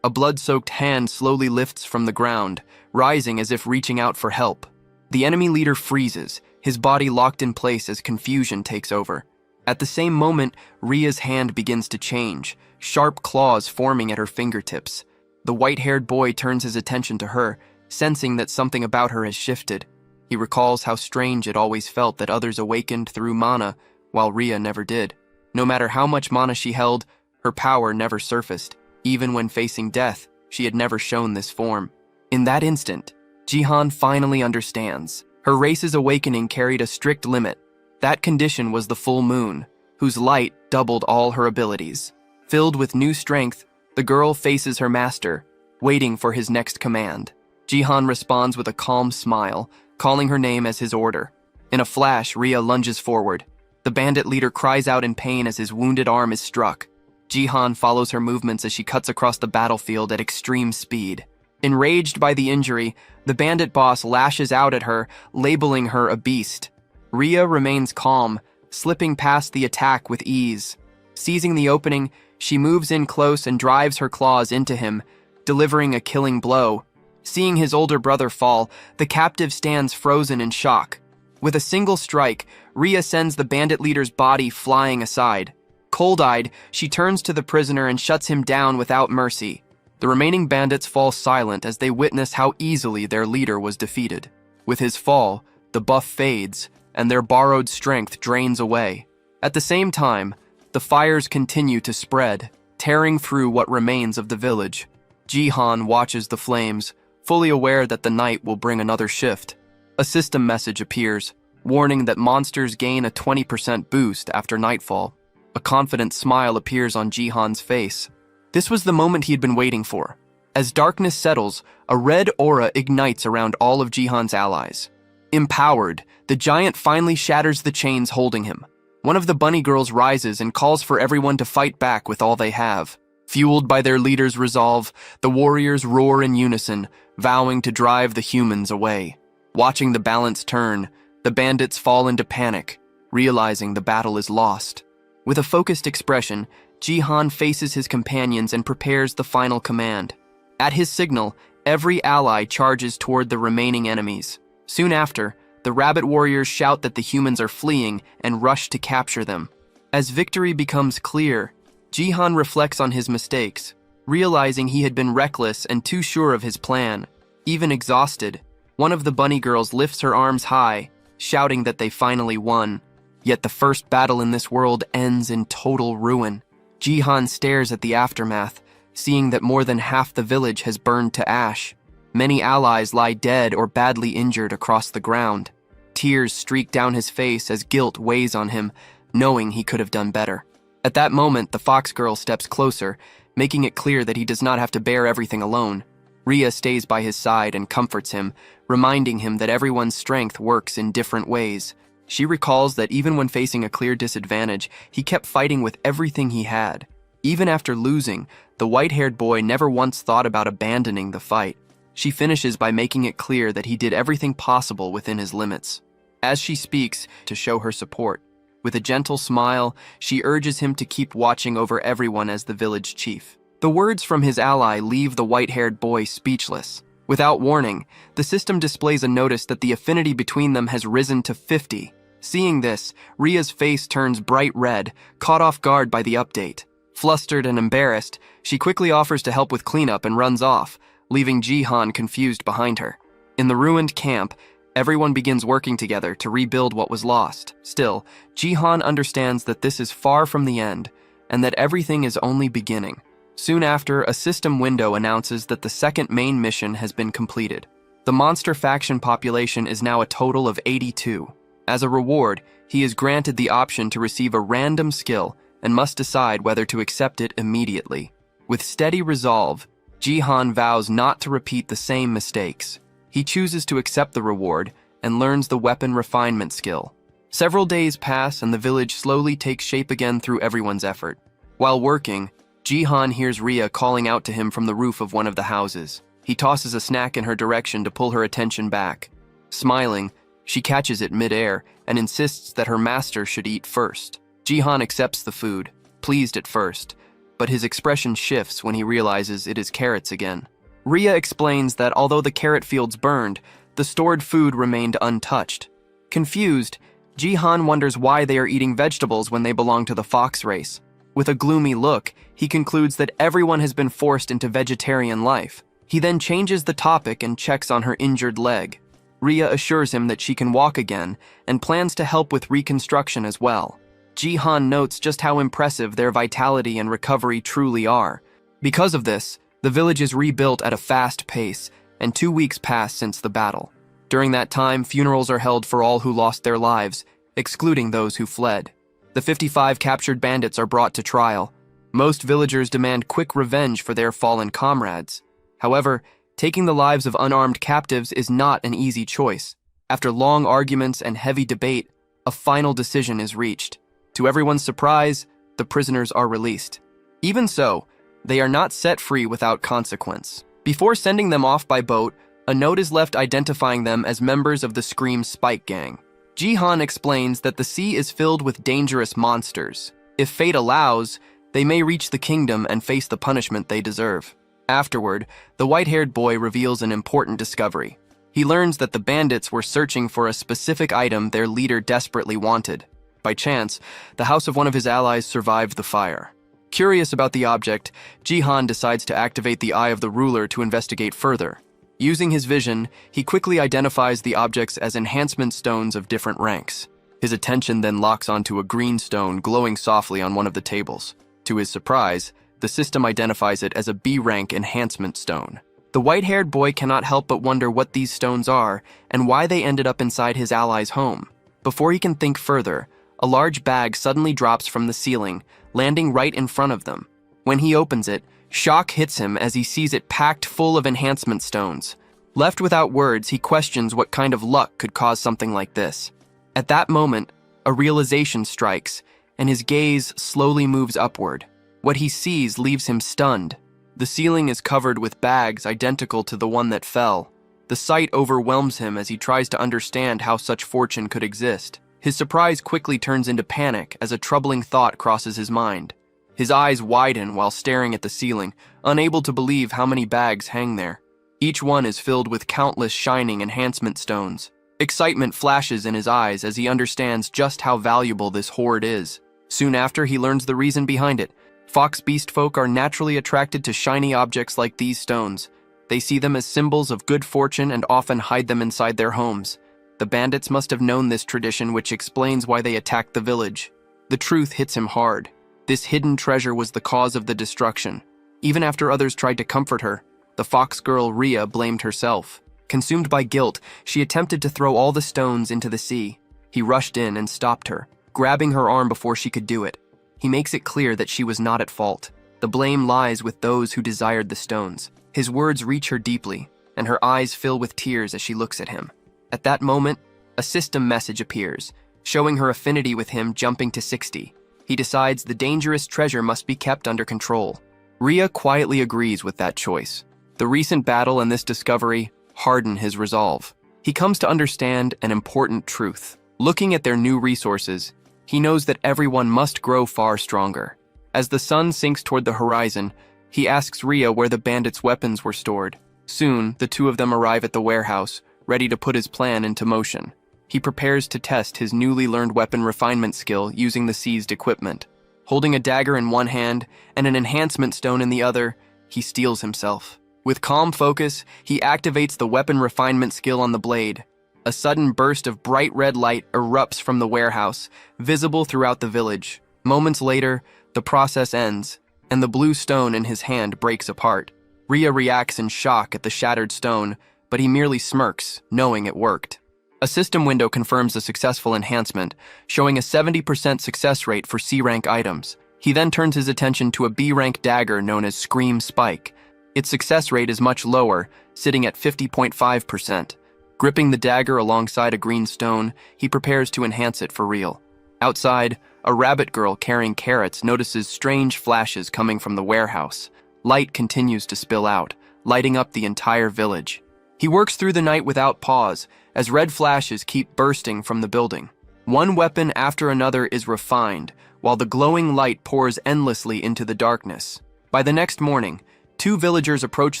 a blood-soaked hand slowly lifts from the ground, rising as if reaching out for help. The enemy leader freezes, his body locked in place as confusion takes over. At the same moment, Ria's hand begins to change, sharp claws forming at her fingertips. The white-haired boy turns his attention to her, sensing that something about her has shifted. He recalls how strange it always felt that others awakened through mana, while Ria never did. No matter how much mana she held, her power never surfaced. Even when facing death, she had never shown this form. In that instant, Jihan finally understands. Her race's awakening carried a strict limit. That condition was the full moon, whose light doubled all her abilities. Filled with new strength, the girl faces her master, waiting for his next command. Jihan responds with a calm smile, calling her name as his order. In a flash, Ria lunges forward. The bandit leader cries out in pain as his wounded arm is struck. Jihan follows her movements as she cuts across the battlefield at extreme speed. Enraged by the injury, the bandit boss lashes out at her, labeling her a beast. Ria remains calm, slipping past the attack with ease. Seizing the opening, she moves in close and drives her claws into him, delivering a killing blow. Seeing his older brother fall, the captive stands frozen in shock. With a single strike, Ria sends the bandit leader's body flying aside. Cold-eyed, she turns to the prisoner and shuts him down without mercy. The remaining bandits fall silent as they witness how easily their leader was defeated. With his fall, the buff fades, and their borrowed strength drains away. At the same time, the fires continue to spread, tearing through what remains of the village. Jihan watches the flames, fully aware that the night will bring another shift. A system message appears, warning that monsters gain a 20% boost after nightfall. A confident smile appears on Jihan's face. This was the moment he had been waiting for. As darkness settles, a red aura ignites around all of Jihan's allies. Empowered, the giant finally shatters the chains holding him. One of the bunny girls rises and calls for everyone to fight back with all they have. Fueled by their leader's resolve, the warriors roar in unison, vowing to drive the humans away. Watching the balance turn, the bandits fall into panic, realizing the battle is lost. With a focused expression, Jihan faces his companions and prepares the final command. At his signal, every ally charges toward the remaining enemies. Soon after, the rabbit warriors shout that the humans are fleeing and rush to capture them. As victory becomes clear, Jihan reflects on his mistakes, realizing he had been reckless and too sure of his plan. Even exhausted, one of the bunny girls lifts her arms high, shouting that they finally won. Yet the first battle in this world ends in total ruin. Jihan stares at the aftermath, seeing that more than half the village has burned to ash. Many allies lie dead or badly injured across the ground. Tears streak down his face as guilt weighs on him, knowing he could have done better. At that moment, the fox girl steps closer, making it clear that he does not have to bear everything alone. Ria stays by his side and comforts him, reminding him that everyone's strength works in different ways. She recalls that even when facing a clear disadvantage, he kept fighting with everything he had. Even after losing, the white-haired boy never once thought about abandoning the fight. She finishes by making it clear that he did everything possible within his limits. As she speaks, to show her support, with a gentle smile, she urges him to keep watching over everyone as the village chief. The words from his ally leave the white-haired boy speechless. Without warning, the system displays a notice that the affinity between them has risen to 50. Seeing this, Ria's face turns bright red, caught off guard by the update. Flustered and embarrassed, she quickly offers to help with cleanup and runs off, leaving Jihan confused behind her. In the ruined camp, everyone begins working together to rebuild what was lost. Still, Jihan understands that this is far from the end, and that everything is only beginning. Soon after, a system window announces that the second main mission has been completed. The monster faction population is now a total of 82. As a reward, he is granted the option to receive a random skill and must decide whether to accept it immediately. With steady resolve, Jihan vows not to repeat the same mistakes. He chooses to accept the reward and learns the weapon refinement skill. Several days pass and the village slowly takes shape again through everyone's effort. While working, Jihan hears Rhea calling out to him from the roof of one of the houses. He tosses a snack in her direction to pull her attention back. Smiling, she catches it mid-air and insists that her master should eat first. Jihan accepts the food, pleased at first, but his expression shifts when he realizes it is carrots again. Rhea explains that although the carrot fields burned, the stored food remained untouched. Confused, Jihan wonders why they are eating vegetables when they belong to the fox race. With a gloomy look, he concludes that everyone has been forced into vegetarian life. He then changes the topic and checks on her injured leg. Rhea assures him that she can walk again and plans to help with reconstruction as well. Jihan notes just how impressive their vitality and recovery truly are. Because of this, the village is rebuilt at a fast pace, and 2 weeks pass since the battle. During that time, funerals are held for all who lost their lives, excluding those who fled. The 55 captured bandits are brought to trial. Most villagers demand quick revenge for their fallen comrades. However, taking the lives of unarmed captives is not an easy choice. After long arguments and heavy debate, a final decision is reached. To everyone's surprise, the prisoners are released. Even so, they are not set free without consequence. Before sending them off by boat, a note is left identifying them as members of the Scream Spike Gang. Jihan explains that the sea is filled with dangerous monsters. If fate allows, they may reach the kingdom and face the punishment they deserve. Afterward, the white-haired boy reveals an important discovery. He learns that the bandits were searching for a specific item their leader desperately wanted. By chance, the house of one of his allies survived the fire. Curious about the object, Jihan decides to activate the Eye of the Ruler to investigate further. Using his vision, he quickly identifies the objects as enhancement stones of different ranks. His attention then locks onto a green stone glowing softly on one of the tables. To his surprise, the system identifies it as a B-rank enhancement stone. The white-haired boy cannot help but wonder what these stones are and why they ended up inside his ally's home. Before he can think further, a large bag suddenly drops from the ceiling, landing right in front of them. When he opens it, shock hits him as he sees it packed full of enhancement stones. Left without words, he questions what kind of luck could cause something like this. At that moment, a realization strikes, and his gaze slowly moves upward. What he sees leaves him stunned. The ceiling is covered with bags identical to the one that fell. The sight overwhelms him as he tries to understand how such fortune could exist. His surprise quickly turns into panic as a troubling thought crosses his mind. His eyes widen while staring at the ceiling, unable to believe how many bags hang there. Each one is filled with countless shining enhancement stones. Excitement flashes in his eyes as he understands just how valuable this hoard is. Soon after, he learns the reason behind it. Fox beast folk are naturally attracted to shiny objects like these stones. They see them as symbols of good fortune and often hide them inside their homes. The bandits must have known this tradition, which explains why they attacked the village. The truth hits him hard. This hidden treasure was the cause of the destruction. Even after others tried to comfort her, the fox girl Rhea blamed herself. Consumed by guilt, she attempted to throw all the stones into the sea. He rushed in and stopped her, grabbing her arm before she could do it. He makes it clear that she was not at fault. The blame lies with those who desired the stones. His words reach her deeply, and her eyes fill with tears as she looks at him. At that moment, a system message appears, showing her affinity with him jumping to 60. He decides the dangerous treasure must be kept under control. Rhea quietly agrees with that choice. The recent battle and this discovery harden his resolve. He comes to understand an important truth. Looking at their new resources, he knows that everyone must grow far stronger. As the sun sinks toward the horizon, he asks Rhea where the bandits' weapons were stored. Soon, the two of them arrive at the warehouse, ready to put his plan into motion. He prepares to test his newly learned weapon refinement skill using the seized equipment. Holding a dagger in one hand and an enhancement stone in the other, he steels himself. With calm focus, he activates the weapon refinement skill on the blade. A sudden burst of bright red light erupts from the warehouse, visible throughout the village. Moments later, the process ends, and the blue stone in his hand breaks apart. Rhea reacts in shock at the shattered stone, but he merely smirks, knowing it worked. A system window confirms a successful enhancement, showing a 70% success rate for C-rank items. He then turns his attention to a B-rank dagger known as Scream Spike. Its success rate is much lower, sitting at 50.5%. Gripping the dagger alongside a green stone, he prepares to enhance it for real. Outside, a rabbit girl carrying carrots notices strange flashes coming from the warehouse. Light continues to spill out, lighting up the entire village. He works through the night without pause, as red flashes keep bursting from the building. One weapon after another is refined, while the glowing light pours endlessly into the darkness. By the next morning, 2 villagers approach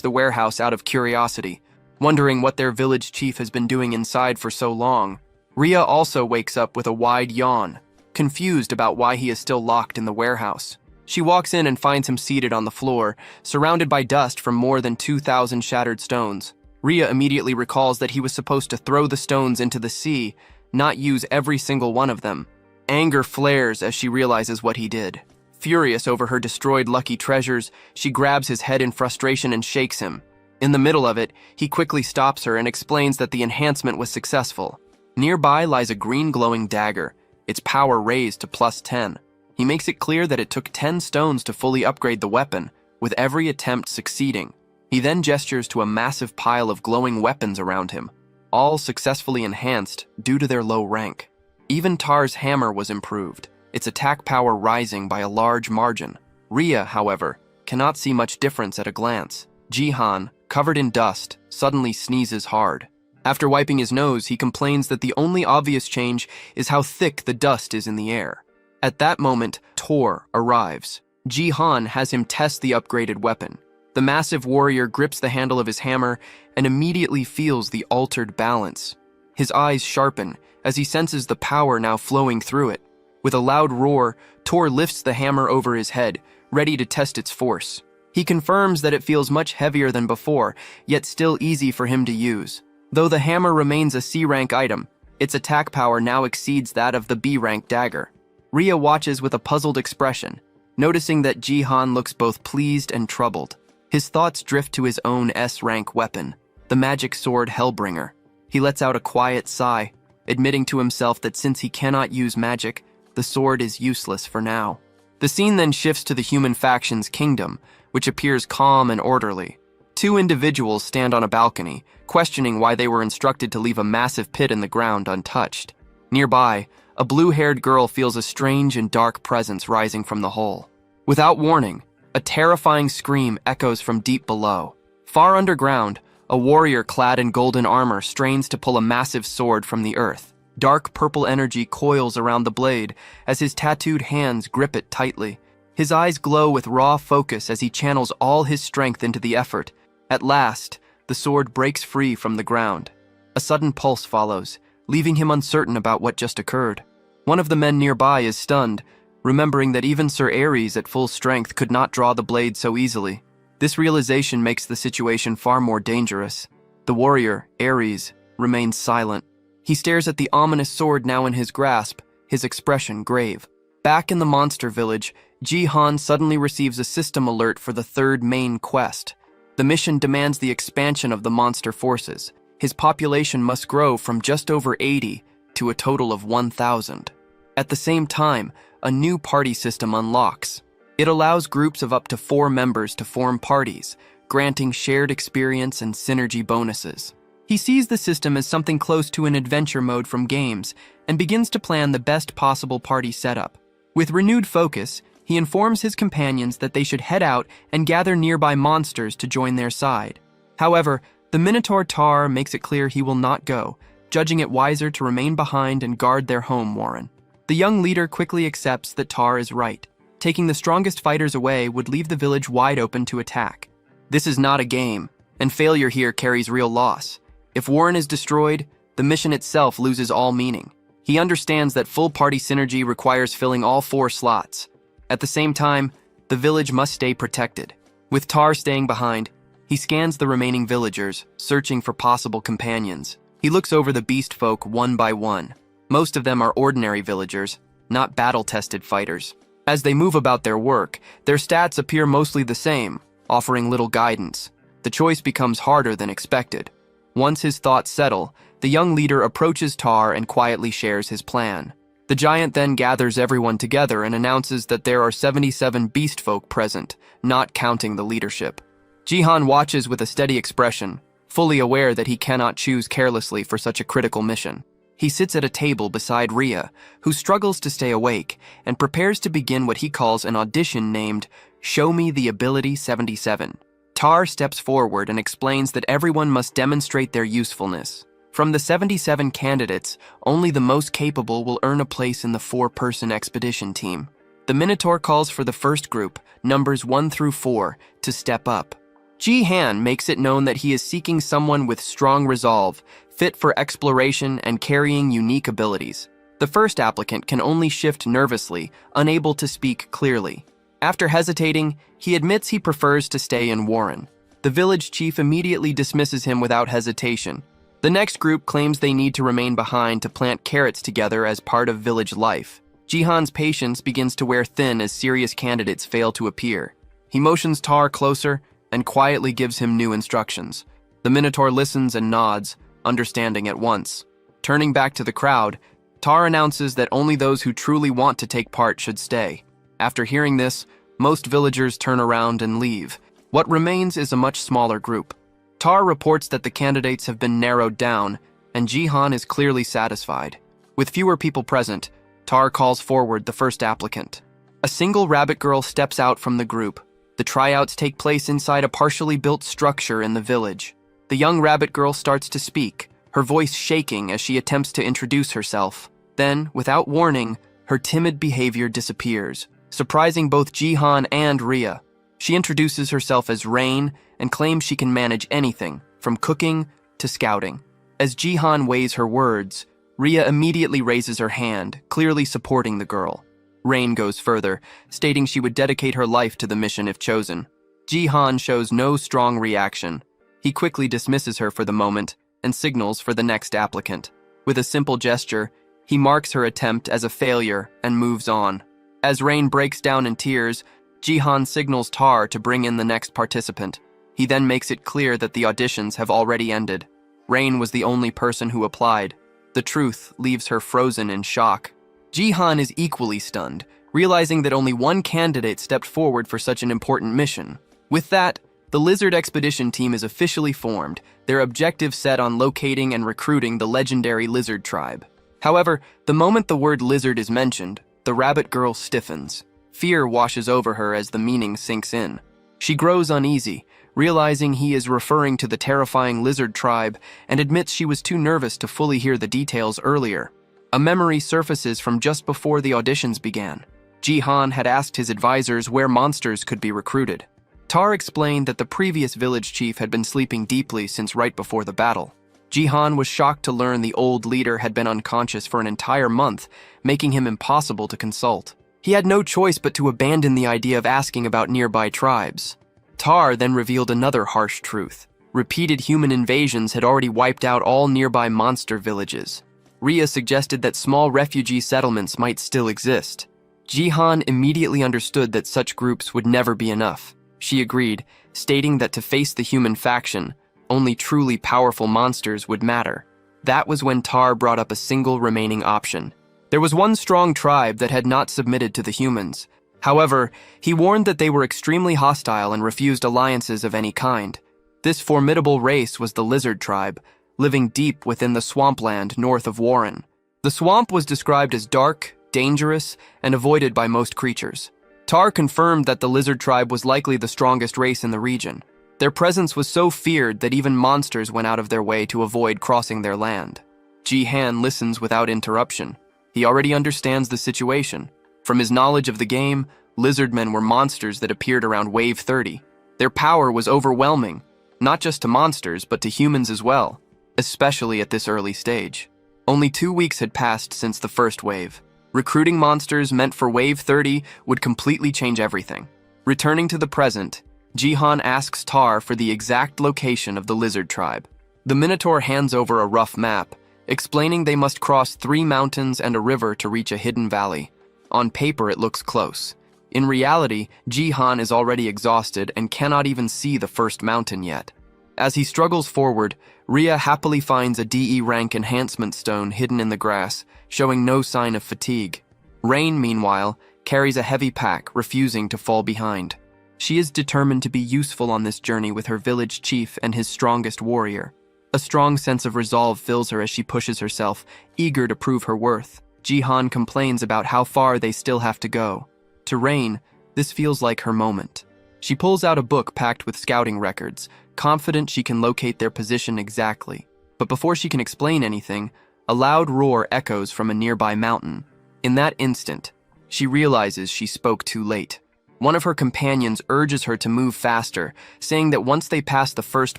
the warehouse out of curiosity, wondering what their village chief has been doing inside for so long. Rhea also wakes up with a wide yawn, confused about why he is still locked in the warehouse. She walks in and finds him seated on the floor, surrounded by dust from more than 2,000 shattered stones. Rhea immediately recalls that he was supposed to throw the stones into the sea, not use every single one of them. Anger flares as she realizes what he did. Furious over her destroyed lucky treasures, she grabs his head in frustration and shakes him. In the middle of it, he quickly stops her and explains that the enhancement was successful. Nearby lies a green glowing dagger, its power raised to +10. He makes it clear that it took 10 stones to fully upgrade the weapon, with every attempt succeeding. He then gestures to a massive pile of glowing weapons around him, all successfully enhanced due to their low rank. Even Tar's hammer was improved, its attack power rising by a large margin. Rhea, however, cannot see much difference at a glance. Jihan, covered in dust, suddenly sneezes hard. After wiping his nose, he complains that the only obvious change is how thick the dust is in the air. At that moment, Tor arrives. Jihan has him test the upgraded weapon. The massive warrior grips the handle of his hammer and immediately feels the altered balance. His eyes sharpen as he senses the power now flowing through it. With a loud roar, Tor lifts the hammer over his head, ready to test its force. He confirms that it feels much heavier than before, yet still easy for him to use. Though the hammer remains a C-rank item, its attack power now exceeds that of the B-rank dagger. Rhea watches with a puzzled expression, noticing that Jihan looks both pleased and troubled. His thoughts drift to his own S-rank weapon, the magic sword Hellbringer. He lets out a quiet sigh, admitting to himself that since he cannot use magic, the sword is useless for now. The scene then shifts to the human faction's kingdom, which appears calm and orderly. 2 individuals stand on a balcony, questioning why they were instructed to leave a massive pit in the ground untouched. Nearby, a blue-haired girl feels a strange and dark presence rising from the hole. Without warning, a terrifying scream echoes from deep below. Far underground, a warrior clad in golden armor strains to pull a massive sword from the earth. Dark purple energy coils around the blade as his tattooed hands grip it tightly. His eyes glow with raw focus as he channels all his strength into the effort. At last, the sword breaks free from the ground. A sudden pulse follows, leaving him uncertain about what just occurred. One of the men nearby is stunned, remembering that even Sir Ares at full strength could not draw the blade so easily. This realization makes the situation far more dangerous. The warrior, Ares, remains silent. He stares at the ominous sword now in his grasp, his expression grave. Back in the monster village, Jihan suddenly receives a system alert for the 3rd main quest. The mission demands the expansion of the monster forces. His population must grow from just over 80 to a total of 1,000. At the same time, a new party system unlocks. It allows groups of up to 4 members to form parties, granting shared experience and synergy bonuses. He sees the system as something close to an adventure mode from games and begins to plan the best possible party setup. With renewed focus, he informs his companions that they should head out and gather nearby monsters to join their side. However, the Minotaur Tar makes it clear he will not go, judging it wiser to remain behind and guard their home warren. The young leader quickly accepts that Tar is right. Taking the strongest fighters away would leave the village wide open to attack. This is not a game, and failure here carries real loss. If Warren is destroyed, the mission itself loses all meaning. He understands that full party synergy requires filling all 4 slots. At the same time, the village must stay protected. With Tar staying behind, he scans the remaining villagers, searching for possible companions. He looks over the beast folk one by one. Most of them are ordinary villagers, not battle-tested fighters. As they move about their work, their stats appear mostly the same, offering little guidance. The choice becomes harder than expected. Once his thoughts settle, the young leader approaches Tar and quietly shares his plan. The giant then gathers everyone together and announces that there are 77 beast folk present, not counting the leadership. Jihan watches with a steady expression, fully aware that he cannot choose carelessly for such a critical mission. He sits at a table beside Rhea, who struggles to stay awake, and prepares to begin what he calls an audition named Show Me the Ability 77. Tar steps forward and explains that everyone must demonstrate their usefulness. From the 77 candidates, only the most capable will earn a place in the 4-person expedition team. The Minotaur calls for the first group, numbers 1 through 4, to step up. Jihan makes it known that he is seeking someone with strong resolve, fit for exploration and carrying unique abilities. The first applicant can only shift nervously, unable to speak clearly. After hesitating, he admits he prefers to stay in Warren. The village chief immediately dismisses him without hesitation. The next group claims they need to remain behind to plant carrots together as part of village life. Jihan's patience begins to wear thin as serious candidates fail to appear. He motions Tar closer and quietly gives him new instructions. The Minotaur listens and nods, understanding at once. Turning back to the crowd, Tar announces that only those who truly want to take part should stay. After hearing this, most villagers turn around and leave. What remains is a much smaller group. Tar reports that the candidates have been narrowed down, and Jihan is clearly satisfied. With fewer people present, Tar calls forward the first applicant. A single rabbit girl steps out from the group. The tryouts take place inside a partially built structure in the village. The young rabbit girl starts to speak, her voice shaking as she attempts to introduce herself. Then, without warning, her timid behavior disappears, surprising both Jihan and Rhea. She introduces herself as Rain and claims she can manage anything, from cooking to scouting. As Jihan weighs her words, Rhea immediately raises her hand, clearly supporting the girl. Rain goes further, stating she would dedicate her life to the mission if chosen. Jihan shows no strong reaction. He quickly dismisses her for the moment and signals for the next applicant. With a simple gesture, he marks her attempt as a failure and moves on. As Rain breaks down in tears, Jihan signals Tar to bring in the next participant. He then makes it clear that the auditions have already ended. Rain was the only person who applied. The truth leaves her frozen in shock. Jihan is equally stunned, realizing that only one candidate stepped forward for such an important mission. With that, the Lizard Expedition Team is officially formed, their objective set on locating and recruiting the legendary Lizard Tribe. However, the moment the word lizard is mentioned, the rabbit girl stiffens. Fear washes over her as the meaning sinks in. She grows uneasy, realizing he is referring to the terrifying Lizard Tribe, and admits she was too nervous to fully hear the details earlier. A memory surfaces from just before the auditions began. Jihan had asked his advisors where monsters could be recruited. Tar explained that the previous village chief had been sleeping deeply since right before the battle. Jihan was shocked to learn the old leader had been unconscious for an entire month, making him impossible to consult. He had no choice but to abandon the idea of asking about nearby tribes. Tar then revealed another harsh truth. Repeated human invasions had already wiped out all nearby monster villages. Rhea suggested that small refugee settlements might still exist. Jihan immediately understood that such groups would never be enough. She agreed, stating that to face the human faction, only truly powerful monsters would matter. That was when Tar brought up a single remaining option. There was one strong tribe that had not submitted to the humans. However, he warned that they were extremely hostile and refused alliances of any kind. This formidable race was the Lizard Tribe, living deep within the swampland north of Warren. The swamp was described as dark, dangerous, and avoided by most creatures. Tar confirmed that the Lizard Tribe was likely the strongest race in the region. Their presence was so feared that even monsters went out of their way to avoid crossing their land. Jihan listens without interruption. He already understands the situation. From his knowledge of the game, lizardmen were monsters that appeared around Wave 30. Their power was overwhelming, not just to monsters, but to humans as well, especially at this early stage. Only 2 weeks had passed since the first wave. Recruiting monsters meant for Wave 30 would completely change everything. Returning to the present, Jihan asks Tar for the exact location of the Lizard Tribe. The Minotaur hands over a rough map, explaining they must cross 3 mountains and a river to reach a hidden valley. On paper, it looks close. In reality, Jihan is already exhausted and cannot even see the first mountain yet. As he struggles forward, Rhea happily finds a DE rank enhancement stone hidden in the grass, showing no sign of fatigue. Rain, meanwhile, carries a heavy pack, refusing to fall behind. She is determined to be useful on this journey with her village chief and his strongest warrior. A strong sense of resolve fills her as she pushes herself, eager to prove her worth. Jihan complains about how far they still have to go. To Rain, this feels like her moment. She pulls out a book packed with scouting records, confident she can locate their position exactly. But before she can explain anything, a loud roar echoes from a nearby mountain. In that instant, she realizes she spoke too late. One of her companions urges her to move faster, saying that once they pass the first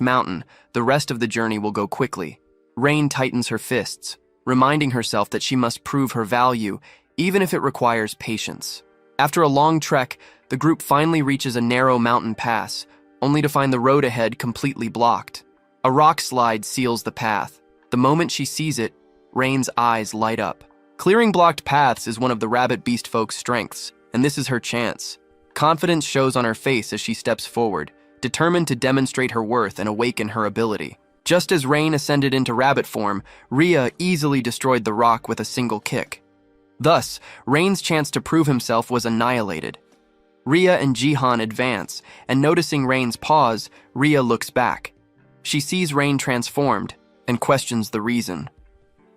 mountain, the rest of the journey will go quickly. Rain tightens her fists, reminding herself that she must prove her value, even if it requires patience. After a long trek, the group finally reaches a narrow mountain pass, only to find the road ahead completely blocked. A rock slide seals the path. The moment she sees it, Rain's eyes light up. Clearing blocked paths is one of the rabbit beast folk's strengths, and this is her chance. Confidence shows on her face as she steps forward, determined to demonstrate her worth and awaken her ability. Just as Rain ascended into rabbit form, Rhea easily destroyed the rock with a single kick. Thus, Rain's chance to prove himself was annihilated. Rhea and Jihan advance, and noticing Rain's pause, Rhea looks back. She sees Rain transformed and questions the reason.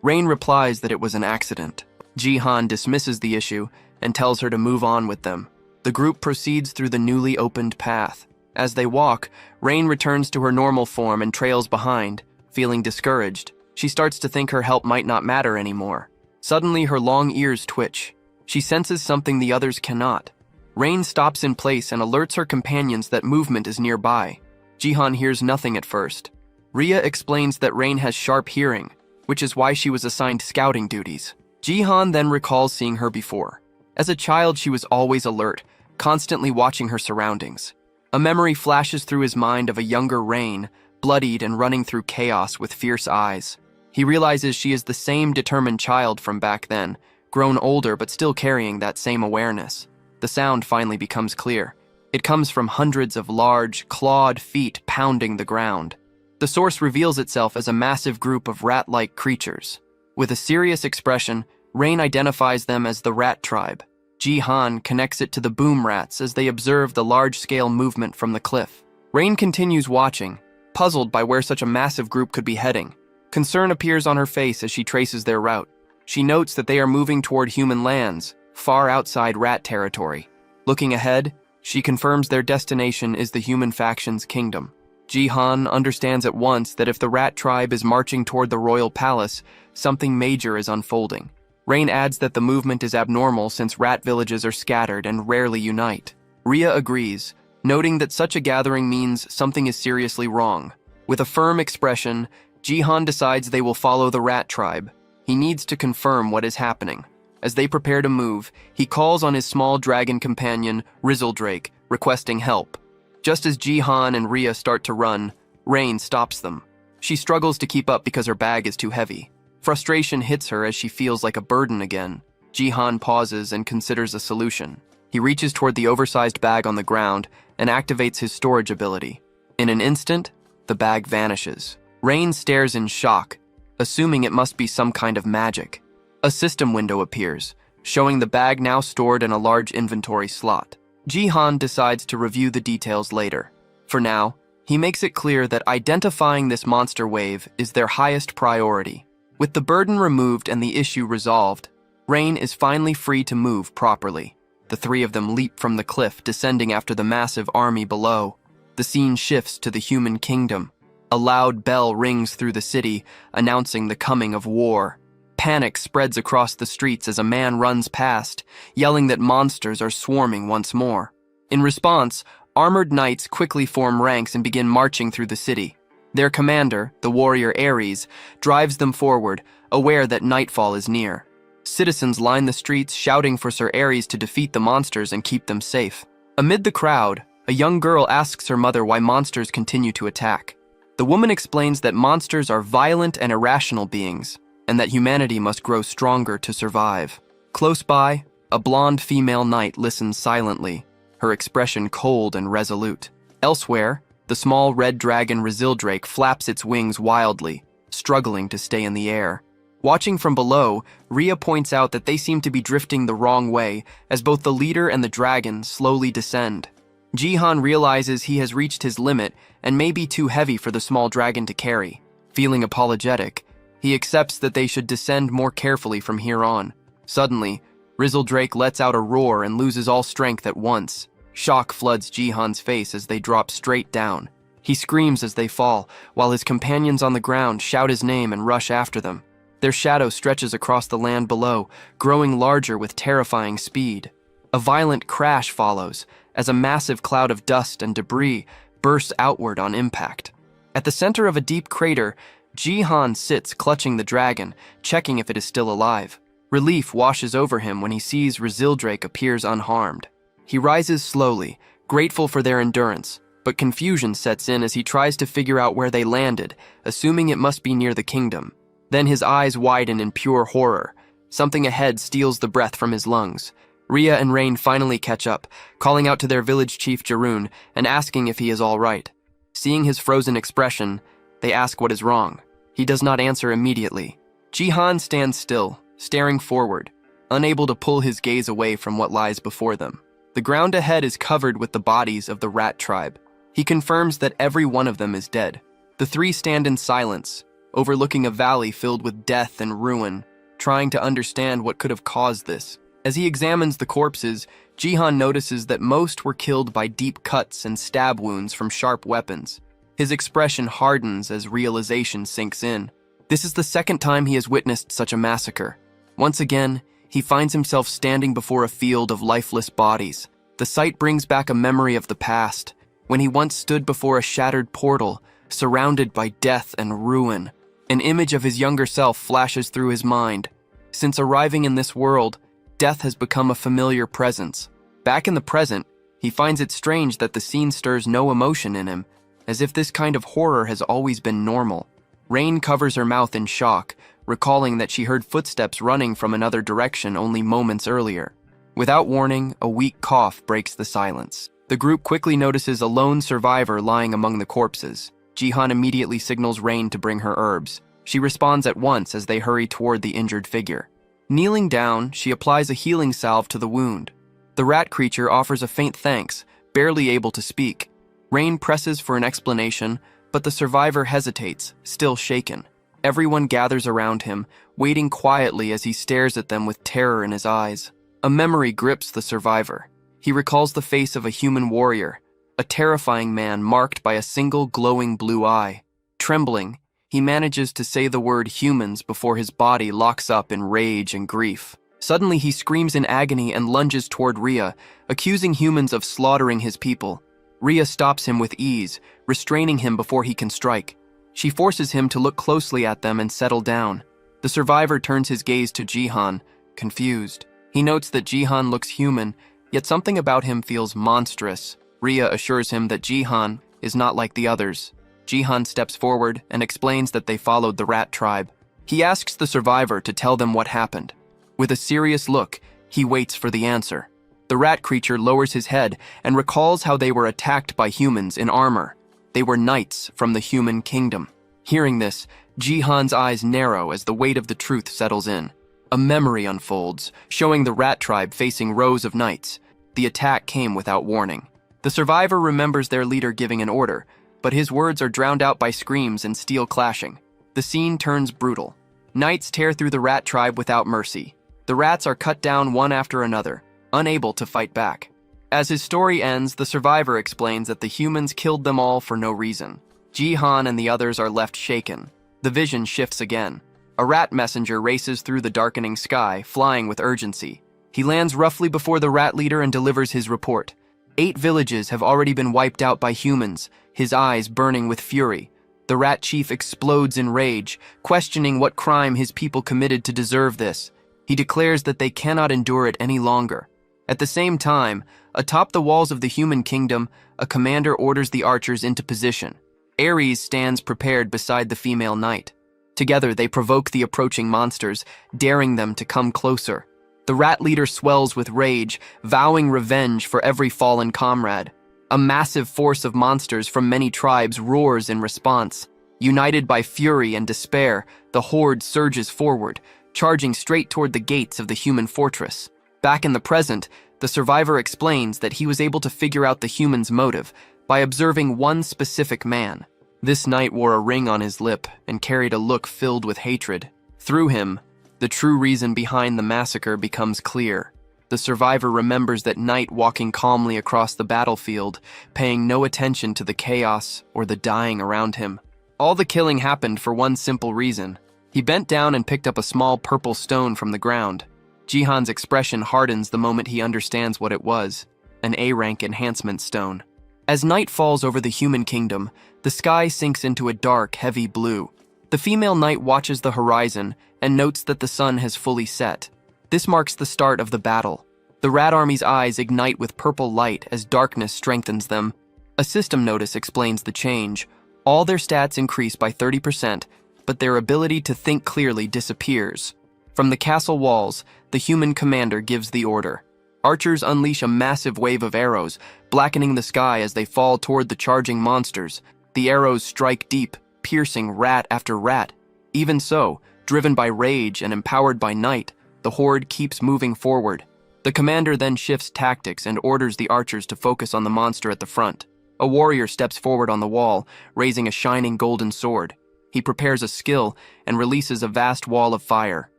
Rain replies that it was an accident. Jihan dismisses the issue and tells her to move on with them. The group proceeds through the newly opened path. As they walk, Rain returns to her normal form and trails behind, feeling discouraged. She starts to think her help might not matter anymore. Suddenly, her long ears twitch. She senses something the others cannot. Rain stops in place and alerts her companions that movement is nearby. Jihan hears nothing at first. Rhea explains that Rain has sharp hearing, which is why she was assigned scouting duties. Jihan then recalls seeing her before. As a child, she was always alert, constantly watching her surroundings. A memory flashes through his mind of a younger Rain, bloodied and running through chaos with fierce eyes. He realizes she is the same determined child from back then, grown older but still carrying that same awareness. The sound finally becomes clear. It comes from hundreds of large, clawed feet pounding the ground. The source reveals itself as a massive group of rat-like creatures. With a serious expression, Rain identifies them as the rat tribe. Jihan connects it to the boom rats as they observe the large-scale movement from the cliff. Rain continues watching, puzzled by where such a massive group could be heading. Concern appears on her face as she traces their route. She notes that they are moving toward human lands, far outside rat territory. Looking ahead, she confirms their destination is the human faction's kingdom. Jihan understands at once that if the rat tribe is marching toward the royal palace, something major is unfolding. Rain adds that the movement is abnormal since rat villages are scattered and rarely unite. Rhea agrees, noting that such a gathering means something is seriously wrong. With a firm expression, Jihan decides they will follow the rat tribe. He needs to confirm what is happening. As they prepare to move, he calls on his small dragon companion, Rizzledrake, requesting help. Just as Jihan and Rhea start to run, Rain stops them. She struggles to keep up because her bag is too heavy. Frustration hits her as she feels like a burden again. Jihan pauses and considers a solution. He reaches toward the oversized bag on the ground and activates his storage ability. In an instant, the bag vanishes. Rain stares in shock, assuming it must be some kind of magic. A system window appears, showing the bag now stored in a large inventory slot. Jihan decides to review the details later. For now, he makes it clear that identifying this monster wave is their highest priority. With the burden removed and the issue resolved, Rain is finally free to move properly. The three of them leap from the cliff, descending after the massive army below. The scene shifts to the human kingdom. A loud bell rings through the city, announcing the coming of war. Panic spreads across the streets as a man runs past, yelling that monsters are swarming once more. In response, armored knights quickly form ranks and begin marching through the city. Their commander, the warrior Ares, drives them forward, aware that nightfall is near. Citizens line the streets shouting for Sir Ares to defeat the monsters and keep them safe. Amid the crowd, a young girl asks her mother why monsters continue to attack. The woman explains that monsters are violent and irrational beings, and that humanity must grow stronger to survive. Close by, A blonde female knight listens silently, her expression cold and resolute. Elsewhere, the small red dragon Resildrake flaps its wings wildly, struggling to stay in the air. Watching from below, Rhea points out that they seem to be drifting the wrong way as both the leader and the dragon slowly descend. Jihan realizes he has reached his limit and may be too heavy for the small dragon to carry. Feeling apologetic, he accepts that they should descend more carefully from here on. Suddenly, Resildrake lets out a roar and loses all strength at once. Shock floods Jihan's face as they drop straight down. He screams as they fall, while his companions on the ground shout his name and rush after them. Their shadow stretches across the land below, growing larger with terrifying speed. A violent crash follows, as a massive cloud of dust and debris bursts outward on impact. At the center of a deep crater, Jihan sits clutching the dragon, checking if it is still alive. Relief washes over him when he sees Resildrake appears unharmed. He rises slowly, grateful for their endurance, but confusion sets in as he tries to figure out where they landed, assuming it must be near the kingdom. Then his eyes widen in pure horror. Something ahead steals the breath from his lungs. Rhea and Rain finally catch up, calling out to their village chief Jarun and asking if he is all right. Seeing his frozen expression, they ask what is wrong. He does not answer immediately. Jihan stands still, staring forward, unable to pull his gaze away from what lies before them. The ground ahead is covered with the bodies of the rat tribe. He confirms that every one of them is dead. The three stand in silence, overlooking a valley filled with death and ruin, trying to understand what could have caused this. As he examines the corpses, Jihan notices that most were killed by deep cuts and stab wounds from sharp weapons. His expression hardens as realization sinks in. This is the second time he has witnessed such a massacre. Once again, he finds himself standing before a field of lifeless bodies. The sight brings back a memory of the past, when he once stood before a shattered portal, surrounded by death and ruin. An image of his younger self flashes through his mind. Since arriving in this world, death has become a familiar presence. Back in the present, he finds it strange that the scene stirs no emotion in him, as if this kind of horror has always been normal. Rain covers her mouth in shock, recalling that she heard footsteps running from another direction only moments earlier. Without warning, a weak cough breaks the silence. The group quickly notices a lone survivor lying among the corpses. Jihan immediately signals Rain to bring her herbs. She responds at once as they hurry toward the injured figure. Kneeling down, she applies a healing salve to the wound. The rat creature offers a faint thanks, barely able to speak. Rain presses for an explanation, but the survivor hesitates, still shaken. Everyone gathers around him, waiting quietly as he stares at them with terror in his eyes. A memory grips the survivor. He recalls the face of a human warrior, a terrifying man marked by a single glowing blue eye. Trembling, he manages to say the word humans before his body locks up in rage and grief. Suddenly he screams in agony and lunges toward Rhea, accusing humans of slaughtering his people. Rhea stops him with ease, restraining him before he can strike. She forces him to look closely at them and settle down. The survivor turns his gaze to Jihan, confused. He notes that Jihan looks human, yet something about him feels monstrous. Rhea assures him that Jihan is not like the others. Jihan steps forward and explains that they followed the rat tribe. He asks the survivor to tell them what happened. With a serious look, he waits for the answer. The rat creature lowers his head and recalls how they were attacked by humans in armor. They were knights from the human kingdom. Hearing this, Jihan's eyes narrow as the weight of the truth settles in. A memory unfolds, showing the rat tribe facing rows of knights. The attack came without warning. The survivor remembers their leader giving an order, but his words are drowned out by screams and steel clashing. The scene turns brutal. Knights tear through the rat tribe without mercy. The rats are cut down one after another, unable to fight back. As his story ends, the survivor explains that the humans killed them all for no reason. Jihan and the others are left shaken. The vision shifts again. A rat messenger races through the darkening sky, flying with urgency. He lands roughly before the rat leader and delivers his report. 8 villages have already been wiped out by humans, his eyes burning with fury. The rat chief explodes in rage, questioning what crime his people committed to deserve this. He declares that they cannot endure it any longer. At the same time, atop the walls of the human kingdom, a commander orders the archers into position. Ares stands prepared beside the female knight. Together, they provoke the approaching monsters, daring them to come closer. The rat leader swells with rage, vowing revenge for every fallen comrade. A massive force of monsters from many tribes roars in response. United by fury and despair, the horde surges forward, charging straight toward the gates of the human fortress. Back in the present, the survivor explains that he was able to figure out the humans' motive by observing one specific man. This knight wore a ring on his lip and carried a look filled with hatred. Through him, the true reason behind the massacre becomes clear. The survivor remembers that knight walking calmly across the battlefield, paying no attention to the chaos or the dying around him. All the killing happened for one simple reason. He bent down and picked up a small purple stone from the ground. Jihan's expression hardens the moment he understands what it was, an A-rank enhancement stone. As night falls over the human kingdom, the sky sinks into a dark, heavy blue. The female knight watches the horizon and notes that the sun has fully set. This marks the start of the battle. The rat army's eyes ignite with purple light as darkness strengthens them. A system notice explains the change. All their stats increase by 30%, but their ability to think clearly disappears. From the castle walls, the human commander gives the order. Archers unleash a massive wave of arrows, blackening the sky as they fall toward the charging monsters. The arrows strike deep, piercing rat after rat. Even so, driven by rage and empowered by night, the horde keeps moving forward. The commander then shifts tactics and orders the archers to focus on the monster at the front. A warrior steps forward on the wall, raising a shining golden sword. He prepares a skill and releases a vast wall of fire.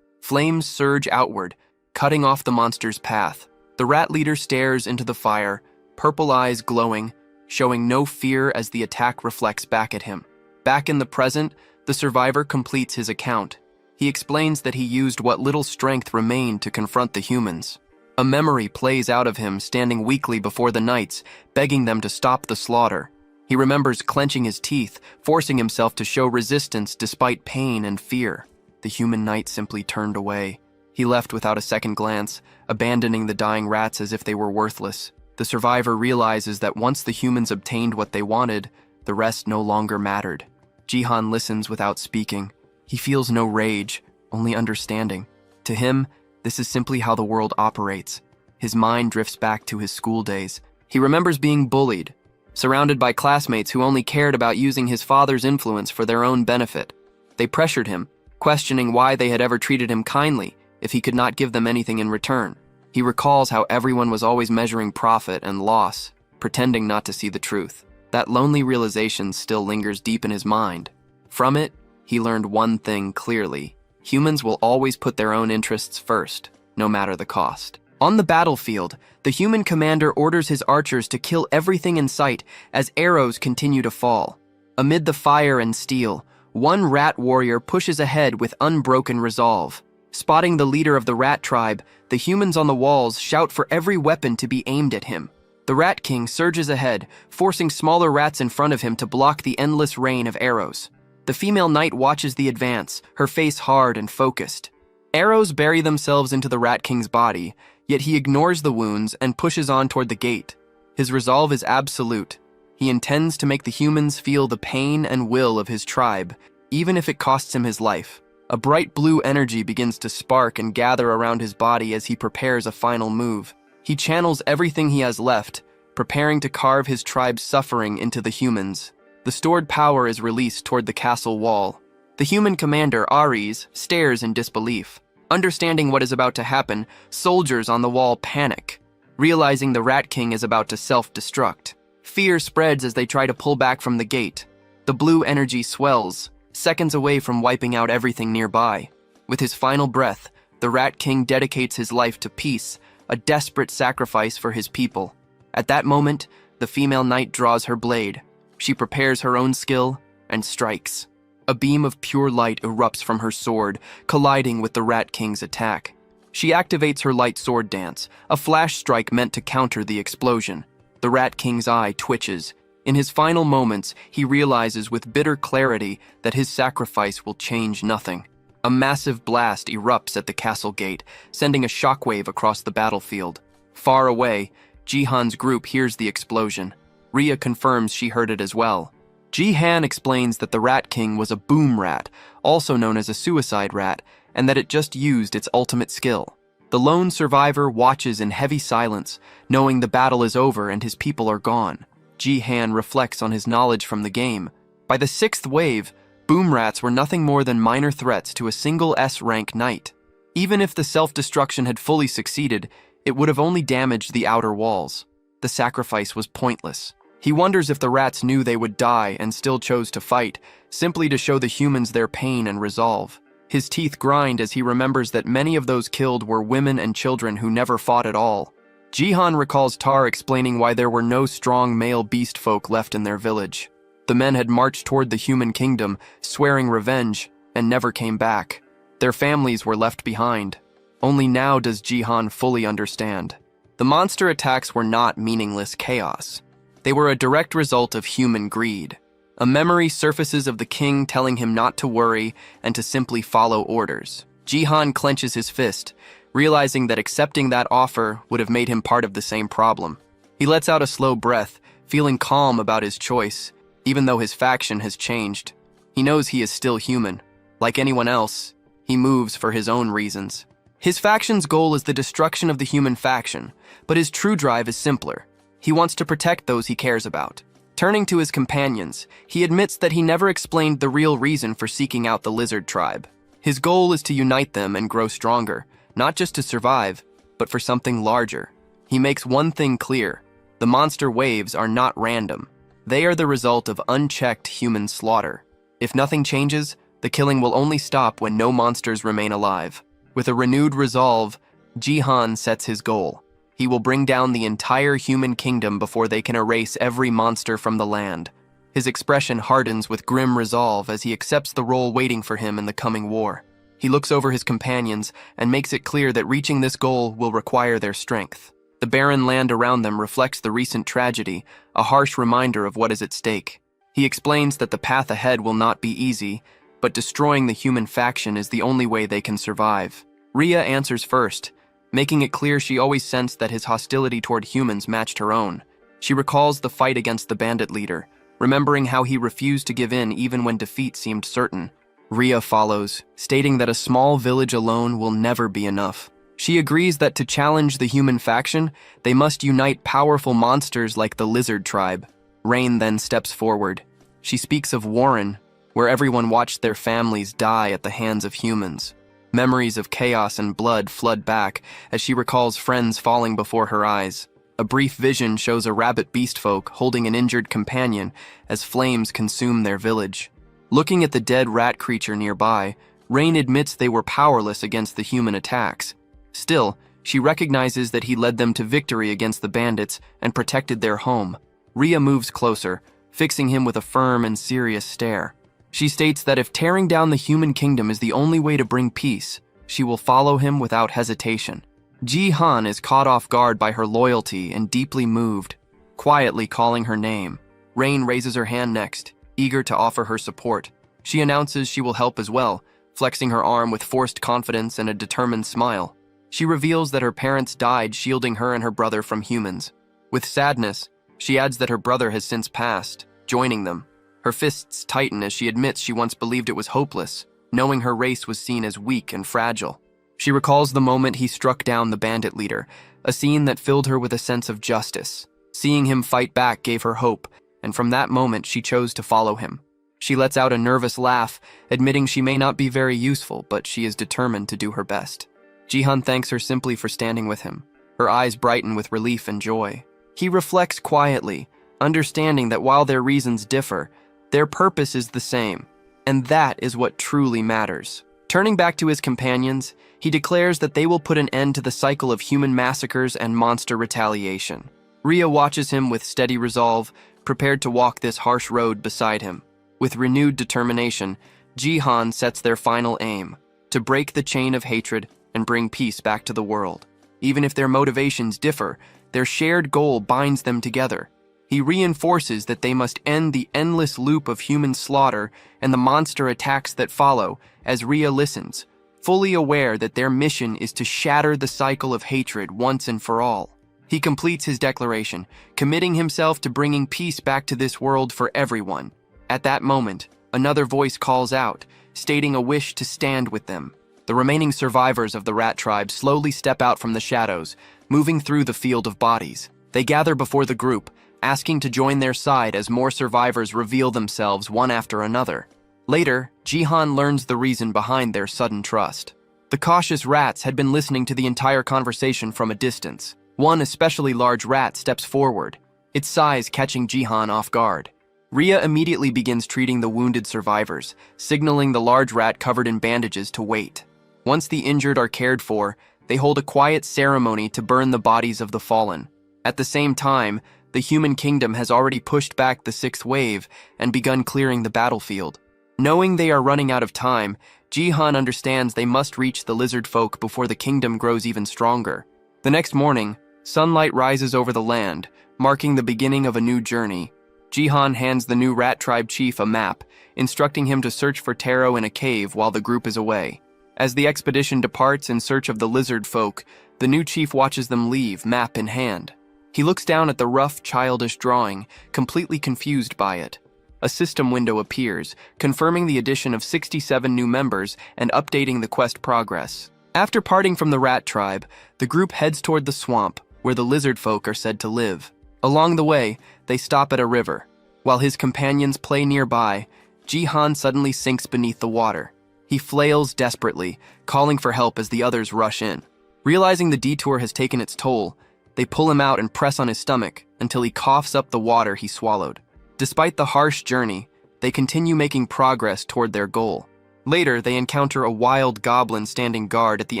Flames surge outward, cutting off the monster's path. The rat leader stares into the fire, purple eyes glowing, showing no fear as the attack reflects back at him. Back in the present, the survivor completes his account. He explains that he used what little strength remained to confront the humans. A memory plays out of him standing weakly before the knights, begging them to stop the slaughter. He remembers clenching his teeth, forcing himself to show resistance despite pain and fear. The human knight simply turned away. He left without a second glance, abandoning the dying rats as if they were worthless. The survivor realizes that once the humans obtained what they wanted, the rest no longer mattered. Jihan listens without speaking. He feels no rage, only understanding. To him, this is simply how the world operates. His mind drifts back to his school days. He remembers being bullied, surrounded by classmates who only cared about using his father's influence for their own benefit. They pressured him, questioning why they had ever treated him kindly if he could not give them anything in return. He recalls how everyone was always measuring profit and loss, pretending not to see the truth. That lonely realization still lingers deep in his mind. From it, he learned one thing clearly. Humans will always put their own interests first, no matter the cost. On the battlefield, the human commander orders his archers to kill everything in sight as arrows continue to fall. Amid the fire and steel, one rat warrior pushes ahead with unbroken resolve. Spotting the leader of the rat tribe, the humans on the walls shout for every weapon to be aimed at him. The Rat King surges ahead, forcing smaller rats in front of him to block the endless rain of arrows. The female knight watches the advance, her face hard and focused. Arrows bury themselves into the Rat King's body, yet he ignores the wounds and pushes on toward the gate. His resolve is absolute. He intends to make the humans feel the pain and will of his tribe, even if it costs him his life. A bright blue energy begins to spark and gather around his body as he prepares a final move. He channels everything he has left, preparing to carve his tribe's suffering into the humans. The stored power is released toward the castle wall. The human commander, Ares, stares in disbelief. Understanding what is about to happen, soldiers on the wall panic, realizing the Rat King is about to self-destruct. Fear spreads as they try to pull back from the gate. The blue energy swells, seconds away from wiping out everything nearby. With his final breath, the Rat King dedicates his life to peace, a desperate sacrifice for his people. At that moment, the female knight draws her blade. She prepares her own skill and strikes. A beam of pure light erupts from her sword, colliding with the Rat King's attack. She activates her light sword dance, a flash strike meant to counter the explosion. The Rat King's eye twitches. In his final moments, he realizes with bitter clarity that his sacrifice will change nothing. A massive blast erupts at the castle gate, sending a shockwave across the battlefield. Far away, Jihan's group hears the explosion. Rhea confirms she heard it as well. Jihan explains that the Rat King was a boom rat, also known as a suicide rat, and that it just used its ultimate skill. The lone survivor watches in heavy silence, knowing the battle is over and his people are gone. Ji-han reflects on his knowledge from the game. By the 6th wave, boom rats were nothing more than minor threats to a single S-rank knight. Even if the self-destruction had fully succeeded, it would have only damaged the outer walls. The sacrifice was pointless. He wonders if the rats knew they would die and still chose to fight, simply to show the humans their pain and resolve. His teeth grind as he remembers that many of those killed were women and children who never fought at all. Ji-han recalls Tar explaining why there were no strong male beast folk left in their village. The men had marched toward the human kingdom, swearing revenge, and never came back. Their families were left behind. Only now does Ji-han fully understand. The monster attacks were not meaningless chaos. They were a direct result of human greed. A memory surfaces of the king telling him not to worry and to simply follow orders. Ji-han clenches his fist, realizing that accepting that offer would have made him part of the same problem. He lets out a slow breath, feeling calm about his choice, even though his faction has changed. He knows he is still human. Like anyone else, he moves for his own reasons. His faction's goal is the destruction of the human faction, but his true drive is simpler. He wants to protect those he cares about. Turning to his companions, he admits that he never explained the real reason for seeking out the lizard tribe. His goal is to unite them and grow stronger, not just to survive, but for something larger. He makes one thing clear: the monster waves are not random. They are the result of unchecked human slaughter. If nothing changes, the killing will only stop when no monsters remain alive. With a renewed resolve, Ji-han sets his goal. He will bring down the entire human kingdom before they can erase every monster from the land. His expression hardens with grim resolve as he accepts the role waiting for him in the coming war. He looks over his companions and makes it clear that reaching this goal will require their strength. The barren land around them reflects the recent tragedy, a harsh reminder of what is at stake. He explains that the path ahead will not be easy, but destroying the human faction is the only way they can survive. Rhea answers first, making it clear she always sensed that his hostility toward humans matched her own. She recalls the fight against the bandit leader, remembering how he refused to give in even when defeat seemed certain. Rhea follows, stating that a small village alone will never be enough. She agrees that to challenge the human faction, they must unite powerful monsters like the lizard tribe. Rain then steps forward. She speaks of Warren, where everyone watched their families die at the hands of humans. Memories of chaos and blood flood back as she recalls friends falling before her eyes. A brief vision shows a rabbit beast folk holding an injured companion as flames consume their village. Looking at the dead rat creature nearby, Rain admits they were powerless against the human attacks. Still, she recognizes that he led them to victory against the bandits and protected their home. Rhea moves closer, fixing him with a firm and serious stare. She states that if tearing down the human kingdom is the only way to bring peace, she will follow him without hesitation. Ji-han is caught off guard by her loyalty and deeply moved, quietly calling her name. Rain raises her hand next, eager to offer her support. She announces she will help as well, flexing her arm with forced confidence and a determined smile. She reveals that her parents died shielding her and her brother from humans. With sadness, she adds that her brother has since passed, joining them. Her fists tighten as she admits she once believed it was hopeless, knowing her race was seen as weak and fragile. She recalls the moment he struck down the bandit leader, a scene that filled her with a sense of justice. Seeing him fight back gave her hope, and from that moment she chose to follow him. She lets out a nervous laugh, admitting she may not be very useful, but she is determined to do her best. Ji-han thanks her simply for standing with him. Her eyes brighten with relief and joy. He reflects quietly, understanding that while their reasons differ, their purpose is the same, and that is what truly matters. Turning back to his companions, he declares that they will put an end to the cycle of human massacres and monster retaliation. Rhea watches him with steady resolve, prepared to walk this harsh road beside him. With renewed determination, Ji-han sets their final aim, to break the chain of hatred and bring peace back to the world. Even if their motivations differ, their shared goal binds them together. He reinforces that they must end the endless loop of human slaughter and the monster attacks that follow as Rhea listens, fully aware that their mission is to shatter the cycle of hatred once and for all. He completes his declaration, committing himself to bringing peace back to this world for everyone. At that moment, another voice calls out, stating a wish to stand with them. The remaining survivors of the rat tribe slowly step out from the shadows, moving through the field of bodies. They gather before the group, asking to join their side as more survivors reveal themselves one after another. Later, Jihan learns the reason behind their sudden trust. The cautious rats had been listening to the entire conversation from a distance. One especially large rat steps forward, its size catching Jihan off guard. Rhea immediately begins treating the wounded survivors, signaling the large rat covered in bandages to wait. Once the injured are cared for, they hold a quiet ceremony to burn the bodies of the fallen. At the same time, the human kingdom has already pushed back the sixth wave and begun clearing the battlefield. Knowing they are running out of time, Jihan understands they must reach the lizard folk before the kingdom grows even stronger. The next morning, sunlight rises over the land, marking the beginning of a new journey. Jihan hands the new rat tribe chief a map, instructing him to search for Taro in a cave while the group is away. As the expedition departs in search of the lizard folk, the new chief watches them leave, map in hand. He looks down at the rough, childish drawing, completely confused by it. A system window appears, confirming the addition of 67 new members and updating the quest progress. After parting from the rat tribe, the group heads toward the swamp, where the lizard folk are said to live. Along the way, they stop at a river. While his companions play nearby, Jihan suddenly sinks beneath the water. He flails desperately, calling for help as the others rush in. Realizing the detour has taken its toll, they pull him out and press on his stomach until he coughs up the water he swallowed. Despite the harsh journey, they continue making progress toward their goal. Later, they encounter a wild goblin standing guard at the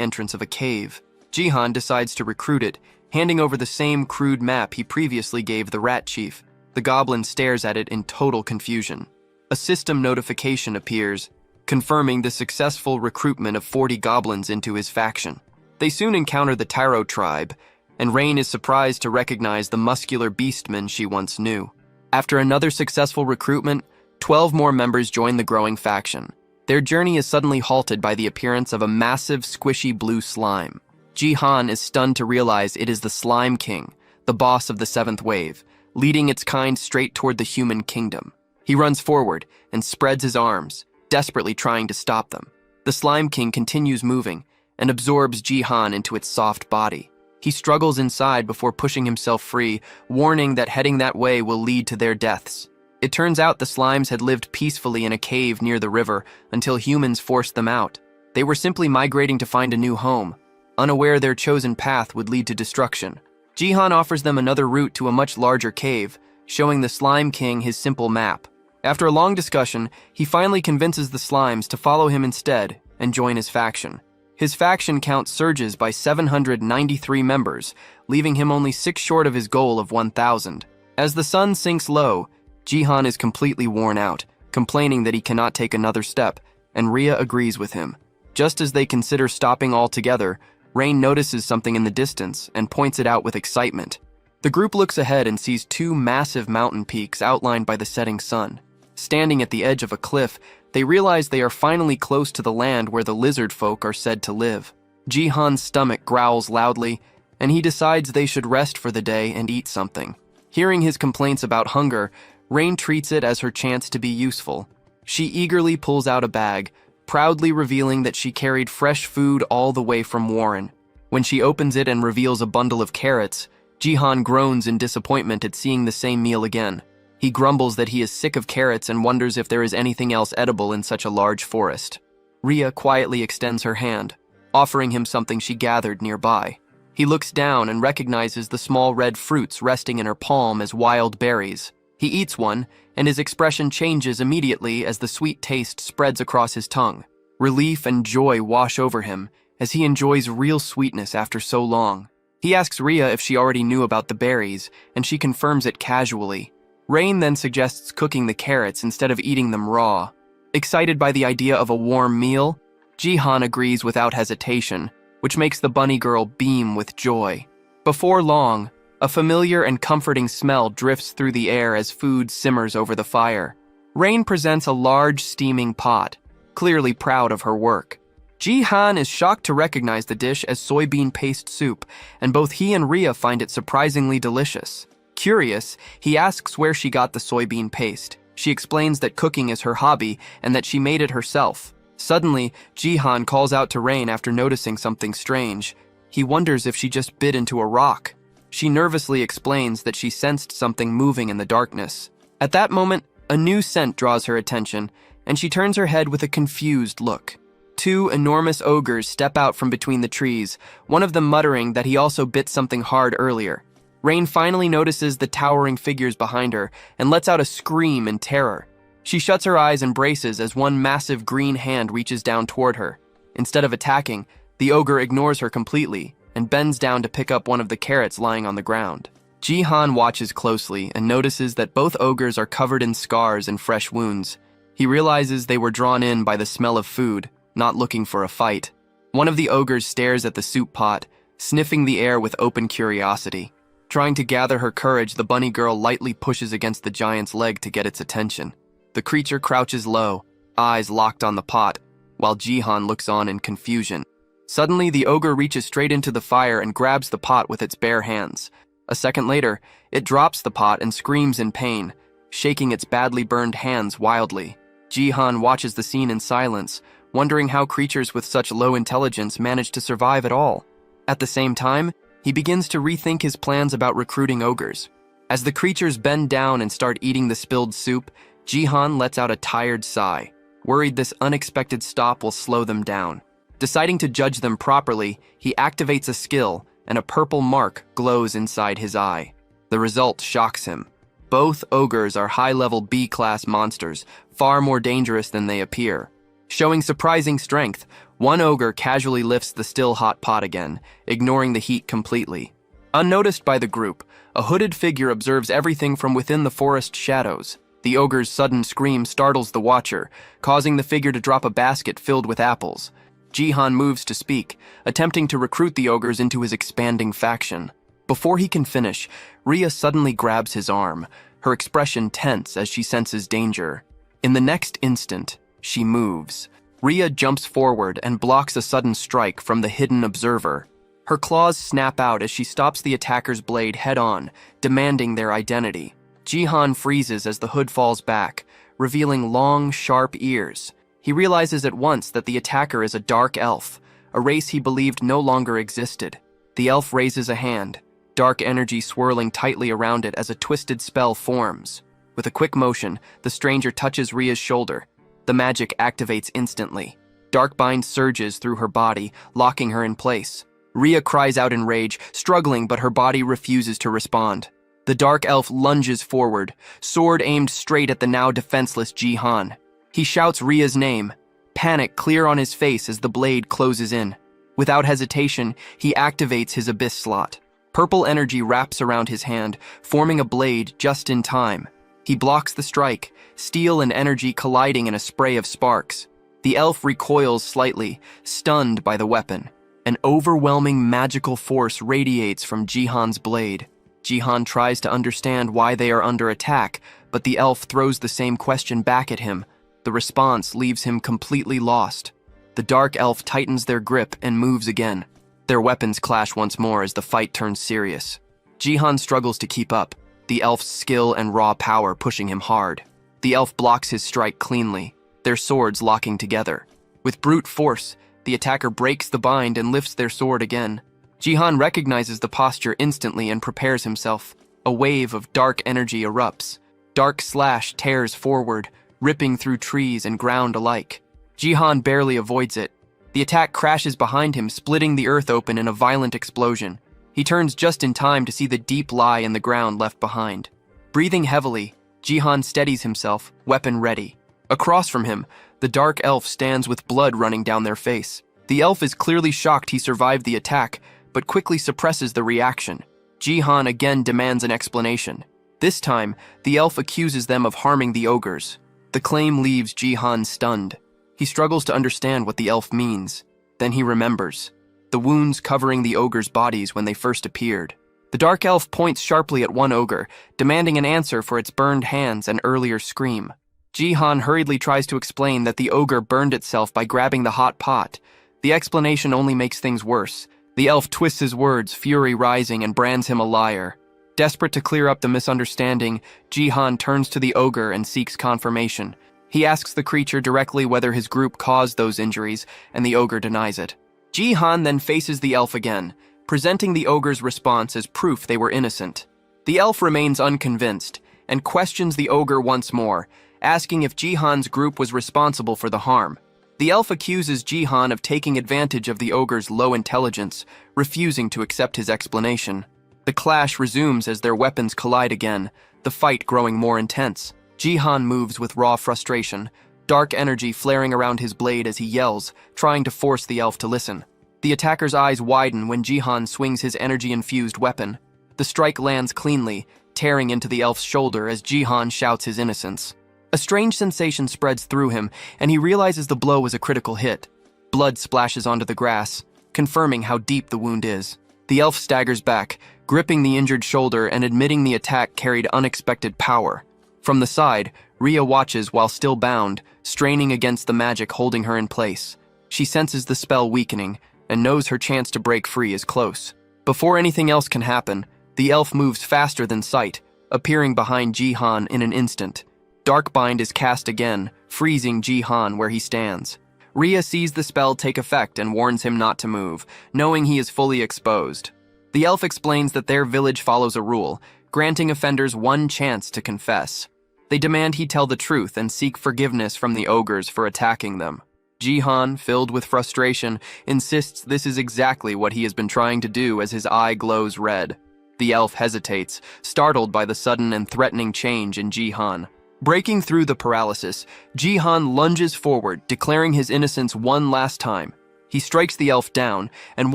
entrance of a cave. Jihan decides to recruit it, handing over the same crude map he previously gave the rat chief. The goblin stares at it in total confusion. A system notification appears, confirming the successful recruitment of 40 goblins into his faction. They soon encounter the Taro tribe, and Rain is surprised to recognize the muscular beastman she once knew. After another successful recruitment, 12 more members join the growing faction. Their journey is suddenly halted by the appearance of a massive, squishy blue slime. Jihan is stunned to realize it is the Slime King, the boss of the seventh wave, leading its kind straight toward the human kingdom. He runs forward and spreads his arms, desperately trying to stop them. The Slime King continues moving and absorbs Jihan into its soft body. He struggles inside before pushing himself free, warning that heading that way will lead to their deaths. It turns out the slimes had lived peacefully in a cave near the river until humans forced them out. They were simply migrating to find a new home, unaware their chosen path would lead to destruction. Jihan offers them another route to a much larger cave, showing the Slime King his simple map. After a long discussion, he finally convinces the slimes to follow him instead and join his faction. His faction count surges by 793 members, leaving him only 6 short of his goal of 1,000. As the sun sinks low, Jihan is completely worn out, complaining that he cannot take another step, and Rhea agrees with him. Just as they consider stopping altogether, Rain notices something in the distance and points it out with excitement. The group looks ahead and sees 2 massive mountain peaks outlined by the setting sun. Standing at the edge of a cliff, they realize they are finally close to the land where the lizard folk are said to live. Jihan's stomach growls loudly, and he decides they should rest for the day and eat something. Hearing his complaints about hunger, Rain treats it as her chance to be useful. She eagerly pulls out a bag, proudly revealing that she carried fresh food all the way from Warren. When she opens it and reveals a bundle of carrots, Jihan groans in disappointment at seeing the same meal again. He grumbles that he is sick of carrots and wonders if there is anything else edible in such a large forest. Rhea quietly extends her hand, offering him something she gathered nearby. He looks down and recognizes the small red fruits resting in her palm as wild berries. He eats one, and his expression changes immediately as the sweet taste spreads across his tongue. Relief and joy wash over him as he enjoys real sweetness after so long. He asks Rhea if she already knew about the berries, and she confirms it casually. Rain then suggests cooking the carrots instead of eating them raw. Excited by the idea of a warm meal, Jihan agrees without hesitation, which makes the bunny girl beam with joy. Before long, a familiar and comforting smell drifts through the air as food simmers over the fire. Rain presents a large steaming pot, clearly proud of her work. Jihan is shocked to recognize the dish as soybean paste soup, and both he and Rhea find it surprisingly delicious. Curious, he asks where she got the soybean paste. She explains that cooking is her hobby and that she made it herself. Suddenly, Jihan calls out to Rain after noticing something strange. He wonders if she just bit into a rock. She nervously explains that she sensed something moving in the darkness. At that moment, a new scent draws her attention, and she turns her head with a confused look. Two enormous ogres step out from between the trees, one of them muttering that he also bit something hard earlier. Rain finally notices the towering figures behind her and lets out a scream in terror. She shuts her eyes and braces as one massive green hand reaches down toward her. Instead of attacking, the ogre ignores her completely and bends down to pick up one of the carrots lying on the ground. Jihan watches closely and notices that both ogres are covered in scars and fresh wounds. He realizes they were drawn in by the smell of food, not looking for a fight. One of the ogres stares at the soup pot, sniffing the air with open curiosity. Trying to gather her courage, the bunny girl lightly pushes against the giant's leg to get its attention. The creature crouches low, eyes locked on the pot, while Jihan looks on in confusion. Suddenly, the ogre reaches straight into the fire and grabs the pot with its bare hands. A second later, it drops the pot and screams in pain, shaking its badly burned hands wildly. Jihan watches the scene in silence, wondering how creatures with such low intelligence manage to survive at all. At the same time, he begins to rethink his plans about recruiting ogres. As the creatures bend down and start eating the spilled soup, Jihan lets out a tired sigh, worried this unexpected stop will slow them down. Deciding to judge them properly, he activates a skill, and a purple mark glows inside his eye. The result shocks him. Both ogres are high-level B-class monsters, far more dangerous than they appear. Showing surprising strength, one ogre casually lifts the still hot pot again, ignoring the heat completely. Unnoticed by the group, a hooded figure observes everything from within the forest shadows. The ogre's sudden scream startles the watcher, causing the figure to drop a basket filled with apples. Jihan moves to speak, attempting to recruit the ogres into his expanding faction. Before he can finish, Rhea suddenly grabs his arm, her expression tense as she senses danger. In the next instant, she moves. Rhea jumps forward and blocks a sudden strike from the hidden observer. Her claws snap out as she stops the attacker's blade head-on, demanding their identity. Jihan freezes as the hood falls back, revealing long, sharp ears. He realizes at once that the attacker is a dark elf, a race he believed no longer existed. The elf raises a hand, dark energy swirling tightly around it as a twisted spell forms. With a quick motion, the stranger touches Rhea's shoulder. The magic activates instantly. Darkbind surges through her body, locking her in place. Rhea cries out in rage, struggling, but her body refuses to respond. The dark elf lunges forward, sword aimed straight at the now defenseless Jihan. He shouts Rhea's name, panic clear on his face as the blade closes in. Without hesitation, he activates his abyss slot. Purple energy wraps around his hand, forming a blade just in time. He blocks the strike, steel and energy colliding in a spray of sparks. The elf recoils slightly, stunned by the weapon. An overwhelming magical force radiates from Jihan's blade. Jihan tries to understand why they are under attack, but the elf throws the same question back at him. The response leaves him completely lost. The dark elf tightens their grip and moves again. Their weapons clash once more as the fight turns serious. Jihan struggles to keep up, the elf's skill and raw power pushing him hard. The elf blocks his strike cleanly, their swords locking together. With brute force, the attacker breaks the bind and lifts their sword again. Jihan recognizes the posture instantly and prepares himself. A wave of dark energy erupts. Dark slash tears forward, ripping through trees and ground alike. Jihan barely avoids it. The attack crashes behind him, splitting the earth open in a violent explosion. He turns just in time to see the deep lie in the ground left behind. Breathing heavily, Jihan steadies himself, weapon ready. Across from him, the dark elf stands with blood running down their face. The elf is clearly shocked he survived the attack, but quickly suppresses the reaction. Jihan again demands an explanation. This time, the elf accuses them of harming the ogres. The claim leaves Jihan stunned. He struggles to understand what the elf means. Then he remembers. The wounds covering the ogres' bodies when they first appeared. The dark elf points sharply at one ogre, demanding an answer for its burned hands and earlier scream. Jihan hurriedly tries to explain that the ogre burned itself by grabbing the hot pot. The explanation only makes things worse. The elf twists his words, fury rising, and brands him a liar. Desperate to clear up the misunderstanding, Jihan turns to the ogre and seeks confirmation. He asks the creature directly whether his group caused those injuries, and the ogre denies it. Ji-han then faces the elf again, presenting the ogre's response as proof they were innocent. The elf remains unconvinced and questions the ogre once more, asking if Ji-han's group was responsible for the harm. The elf accuses Ji-han of taking advantage of the ogre's low intelligence, refusing to accept his explanation. The clash resumes as their weapons collide again, the fight growing more intense. Ji-han moves with raw frustration, dark energy flaring around his blade as he yells, trying to force the elf to listen. The attacker's eyes widen when Ji-han swings his energy-infused weapon. The strike lands cleanly, tearing into the elf's shoulder as Ji-han shouts his innocence. A strange sensation spreads through him, and he realizes the blow was a critical hit. Blood splashes onto the grass, confirming how deep the wound is. The elf staggers back, gripping the injured shoulder and admitting the attack carried unexpected power. From the side, Rhea watches while still bound, straining against the magic holding her in place. She senses the spell weakening and knows her chance to break free is close. Before anything else can happen, the elf moves faster than sight, appearing behind Ji-han in an instant. Darkbind is cast again, freezing Ji-han where he stands. Rhea sees the spell take effect and warns him not to move, knowing he is fully exposed. The elf explains that their village follows a rule, granting offenders one chance to confess. They demand he tell the truth and seek forgiveness from the ogres for attacking them. Ji-han, filled with frustration, insists this is exactly what he has been trying to do as his eye glows red. The elf hesitates, startled by the sudden and threatening change in Ji-han. Breaking through the paralysis, Ji-han lunges forward, declaring his innocence one last time. He strikes the elf down, and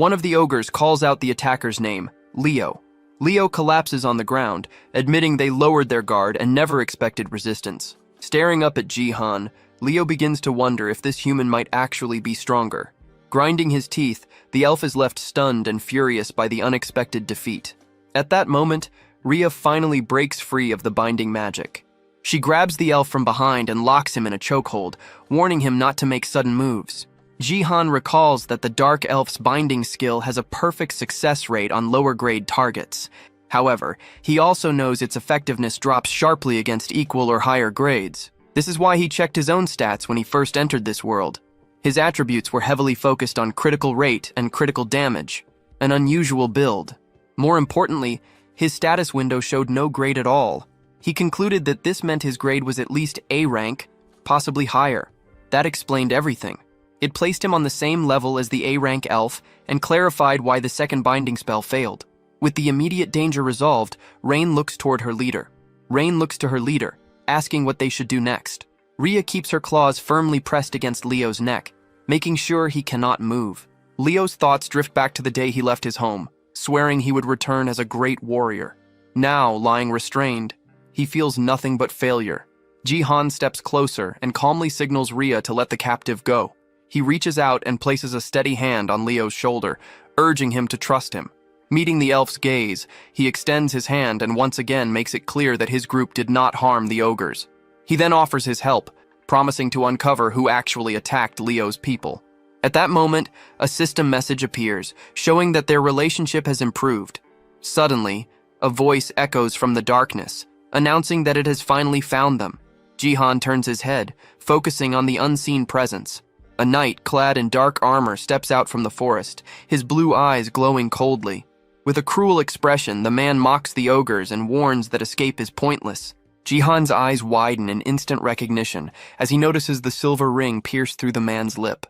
one of the ogres calls out the attacker's name, Leo. Leo collapses on the ground, admitting they lowered their guard and never expected resistance. Staring up at Ji-han, Leo begins to wonder if this human might actually be stronger. Grinding his teeth, the elf is left stunned and furious by the unexpected defeat. At that moment, Rhea finally breaks free of the binding magic. She grabs the elf from behind and locks him in a chokehold, warning him not to make sudden moves. Ji-han recalls that the dark elf's binding skill has a perfect success rate on lower-grade targets. However, he also knows its effectiveness drops sharply against equal or higher grades. This is why he checked his own stats when he first entered this world. His attributes were heavily focused on critical rate and critical damage, an unusual build. More importantly, his status window showed no grade at all. He concluded that this meant his grade was at least A rank, possibly higher. That explained everything. It placed him on the same level as the A rank elf and clarified why the second binding spell failed. With the immediate danger resolved, Rain looks toward her leader. Rain looks to her leader, asking what they should do next. Rhea keeps her claws firmly pressed against Leo's neck, making sure he cannot move. Leo's thoughts drift back to the day he left his home, swearing he would return as a great warrior. Now, lying restrained, he feels nothing but failure. Ji-han steps closer and calmly signals Rhea to let the captive go. He reaches out and places a steady hand on Leo's shoulder, urging him to trust him. Meeting the elf's gaze, he extends his hand and once again makes it clear that his group did not harm the ogres. He then offers his help, promising to uncover who actually attacked Leo's people. At that moment, a system message appears, showing that their relationship has improved. Suddenly, a voice echoes from the darkness, announcing that it has finally found them. Ji-han turns his head, focusing on the unseen presence. A knight clad in dark armor steps out from the forest, his blue eyes glowing coldly. With a cruel expression, the man mocks the ogres and warns that escape is pointless. Ji-han's eyes widen in instant recognition as he notices the silver ring pierce through the man's lip.